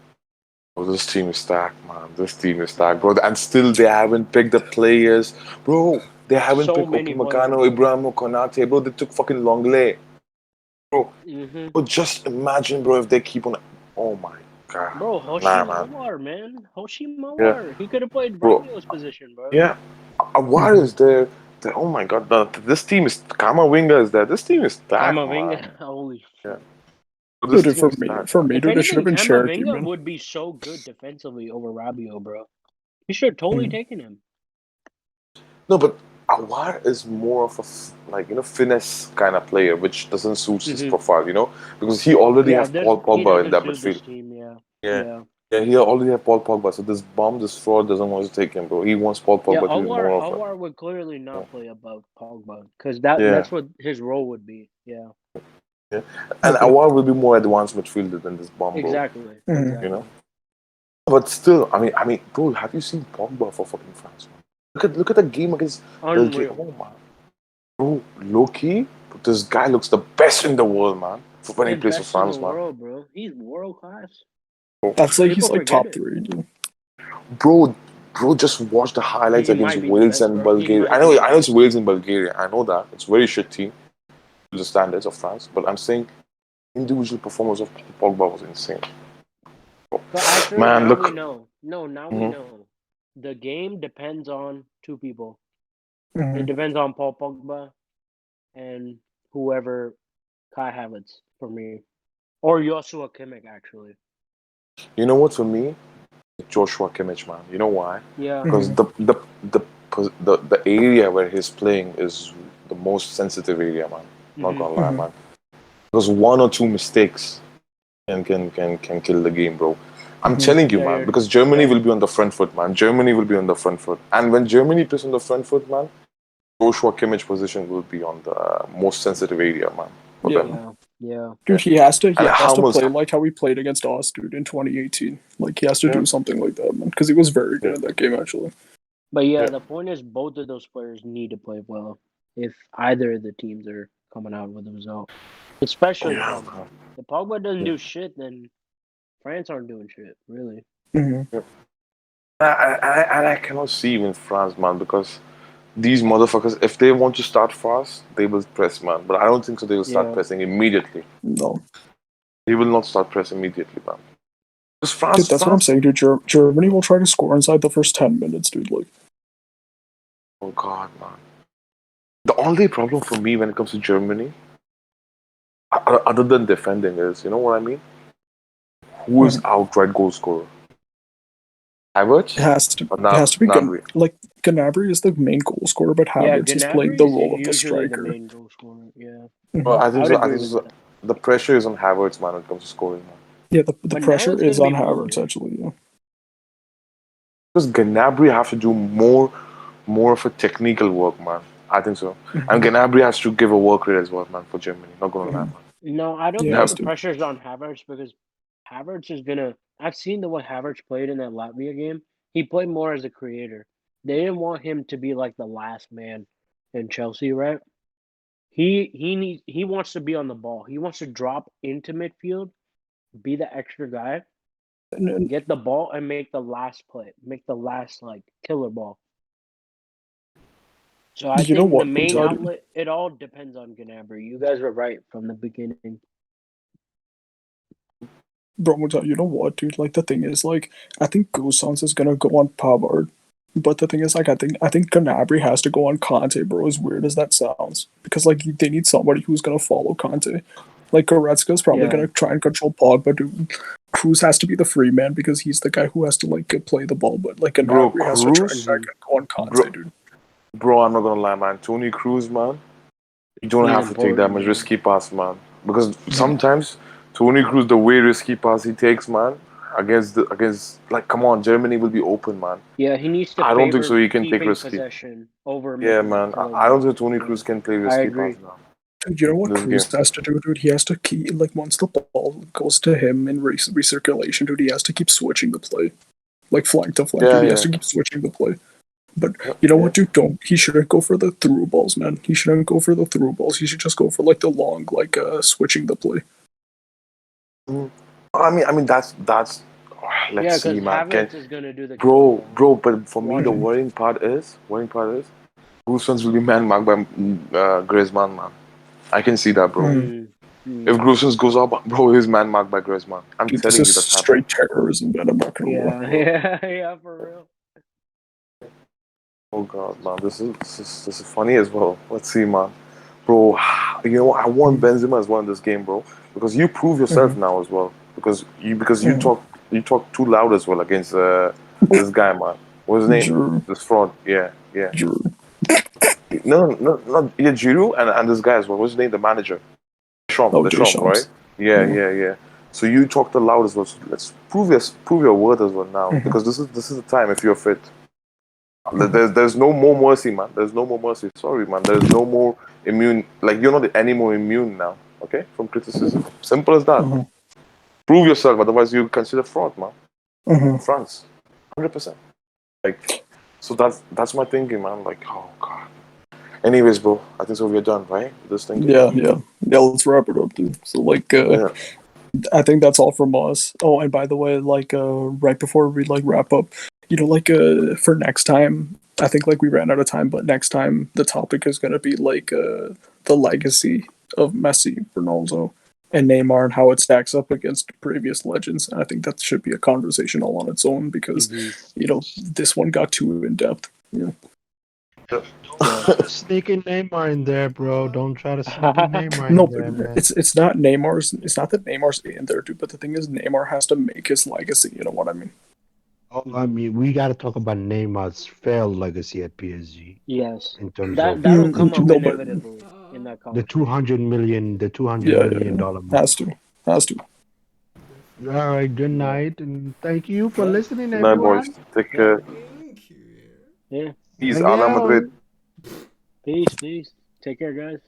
Oh, this team is stacked, man. This team is stacked, bro. And still, they haven't picked the players, bro. They haven't So picked many players, Upamecano, bro. Ibrahimo Konate, bro. They took fucking Longley, bro. Mm-hmm. But just imagine, bro, if they keep on. Oh my god, Bro, Hoshi nah, man. Mawar, man. Hoshi Yeah, Mawar. He could have played bro. Rabio's position, bro. Yeah, Awar is there. Oh my god, this team is Kamavinga is there. This team is stacked, man. Kamavinga. Holy Yeah, fuck. this Dude, team is stacked, man. for me, If dude, it should have anything, been Cherokee, Kamavinga man. would be so good defensively over Rabio, bro. You should have totally taken him. No, but Awar is more of a finesse kind of player, which doesn't suit his Mm-hmm. profile, because he already Yeah, has Paul he Pogba in doesn't that suit this midfield. team, yeah. Yeah, Yeah. yeah, he already has Paul Pogba. So this fraud doesn't want to take him, bro. He wants Paul Yeah, Pogba to be more of a Awar would clearly yeah, not play above Pogba because yeah, that's what his role would be. Yeah, yeah. And Okay. Awar will be more advanced midfielder than this bomb, bro. exactly, Mhm. You know. exactly. But still, I mean, bro, have you seen Pogba for fucking France, man? Look at the game against Belgium. Unreal. Oh man, bro, low key, this guy looks the best in the world, man. For when he And plays for best in the France, man. world, bro. He's world class. That's like he's People like forget top it. three, dude. Bro, just watch the highlights He against might be the Wales best, and bro. He Bulgaria. might be the I know it's best. Wales and Bulgaria. I know that it's a very shit team to the standards of France. But I'm saying individual performance of Pogba was insane. But actually, Man, now we look. know. No, now we Mhm. know. The game depends on two people. It Mhm. depends on Paul Pogba and whoever Kai Havertz for me, or Joshua Kimmich actually. You know what? For me, Joshua Kimmich, man. You know why? Yeah. Because Mhm. the area where he's playing is the most sensitive area, man. Not Mm-hmm. gonna lie, Mhm. man. Because one or two mistakes can kill the game, bro. I'm Mhm. telling you, Yeah, man, you're because Germany yeah. will be on the front foot, man. Germany will be on the front foot. And when Germany plays on the front foot, man, Joshua Kimmich position will be on the most sensitive area, man, for Yeah, them. Yeah, yeah. dude, And he has how to much play like how he played against us, dude, in 2018. Like he has to yeah, do something like that, man, because he was very good yeah, in that game actually. But yeah, yeah. the point is both of those players need to play well if either of the teams are coming out with a result. Especially Yeah, Pogba. man. If Pogba doesn't Yeah. do shit, then France aren't doing shit, really. Mhm. Yeah. And I cannot see even France, man, because these motherfuckers, if they want to start fast, they will press, man. But I don't think so. They will start Yeah. pressing immediately. No, He will not start press immediately, man. Because Dude, that's what I'm saying, dude. Germany will try to score inside the first 10 minutes, dude. Like, oh god, man. The only problem for me when it comes to Germany, other than defending, is, you know what I mean? Who is outright goal scorer? Havertz? it has to Or it has to be Gnabry? like Gnabry is the main goal scorer, but Yeah, Havertz is playing Gnabry the is role of the usually the striker. main goal scorer. Yeah, Well, I I think would so. I agree think with so. that. The pressure is on Havertz, man, when it comes to scoring, man. Yeah, the But now pressure it's is gonna on be Havertz Muller. actually. Yeah. Because Gnabry have to do more of a technical work, man. I think so. And Gnabry has to give a work rate as well, man, for Germany. Not gonna lie, man. No, I don't Yeah, think has the to. pressure's on Havertz because Havertz is gonna. I've seen the way Havertz played in that Latvia game. He played more as a creator. They didn't want him to be like the last man in Chelsea, right? He wants to be on the ball. He wants to drop into midfield, be the extra guy, And get the ball, and make the last play, make the last like killer ball. So I you know think the what, main Mutad? outlet. It all depends on Gnabry. You guys were right from the beginning. Bro, Mutad, you know what, dude? Like the thing is, like I think Gosens is gonna go on Pavard, but the thing is, like I think Gnabry has to go on Conte, bro. As weird as that sounds, because like they need somebody who's gonna follow Conte. Like Goretzka's probably Yeah. gonna try and control Pogba, dude. Cruz has to be the free man because he's the guy who has to like play the ball, but like Bro, Gnabry has to try and Cruz, Mm-hmm. go on Conte, bro, dude. bro, I'm not gonna lie, man. Tony Cruz, man, you don't He's have to take that important, much man. risky pass, man. Because sometimes Tony Cruz, the way risky pass he takes, man, against like, come on, Germany will be open, man. Yeah, he needs to I don't think so. favor He can take keeping risky. possession over Yeah, making that man. killer I don't ball. think Tony Yeah, Cruz can play I risky pass agree. now Dude, you know in what this game. Cruz has to do, dude? He has to keep like once the ball goes to him in recirculation, dude. He has to keep switching the play, like flank to flank, Yeah, dude. He has yeah, to keep switching the play. But yeah, you know yeah. what, dude? Don't he shouldn't go for the through balls, man. He shouldn't go for the through balls. He should just go for like the long, like switching the play. Mm. I mean that's. Let's Yeah, see, because man. Can Havertz is gonna do the killer bro, ball. bro. But for me, the Watch him. worrying part is, Gusans will be man marked by Griezmann, man. I can see that, bro. Mm. Mm, If mm. Grosens goes up, bro, he's man marked by Griezmann. I'm Dude, this telling is you, that's happening, straight terrorism, man. I'm not gonna lie. Yeah, bro. yeah, yeah, for real. Oh god, man, this is funny as well. Let's see, man, bro. You know what? I want Benzema as well in this game, bro, because you prove yourself Mm-hmm. now as well. Because you Mm-hmm. talk too loud as well against this guy, man. What's his name? Giroud, This fraud. Yeah, yeah. Giroud. No, no, not yeah, Giroud and this guy as well. What's his name? The manager. Oh, Deschamps, right? Deschamps. Yeah, Yeah. yeah, yeah. So you talk the loud as well. So let's prove your worth as well now, Mm-hmm. because this is the time if you're fit. Mm-hmm. There's no more mercy, man. There's no more mercy. Sorry, man. There's no more immune. Like, you're not any more immune now. Okay, from criticism. Simple as that. Mm-hmm. Prove yourself, otherwise you consider fraud, man. Mm-hmm. France, 100%. Like, so that's my thinking, man. Like, oh god. Anyways, bro, I think so. We're done, right? With this thinking. Yeah, yeah, yeah. Let's wrap it up, dude. So, like, Yeah. I think that's all from us. Oh, and by the way, like right before we like wrap up, like for next time, I think like we ran out of time, but next time the topic is gonna be like the legacy of Messi, Ronaldo, and Neymar and how it stacks up against previous legends. And I think that should be a conversation all on its own because Mm-hmm. this one got too in depth. Yeah. Yeah. Sneaking Neymar in there, bro. Don't try to sneak in Neymar No, in but there, man. it's not Neymar's. It's not that Neymar's in there, dude. But the thing is, Neymar has to make his legacy. You know what I mean? Oh, I mean, we got to talk about Neymar's failed legacy at PSG Yes. in terms That of that'll come up No, but inevitably in that the conversation. two hundred yeah, yeah, million yeah. dollar Has move. to, has to. All right, good Yeah. night, and thank you for Yeah. listening, Good night, boys. everyone. Take Yeah. care. Thank you. Yeah. Peace. Hang Allah out. Madrid. Peace. Peace. Take care, guys.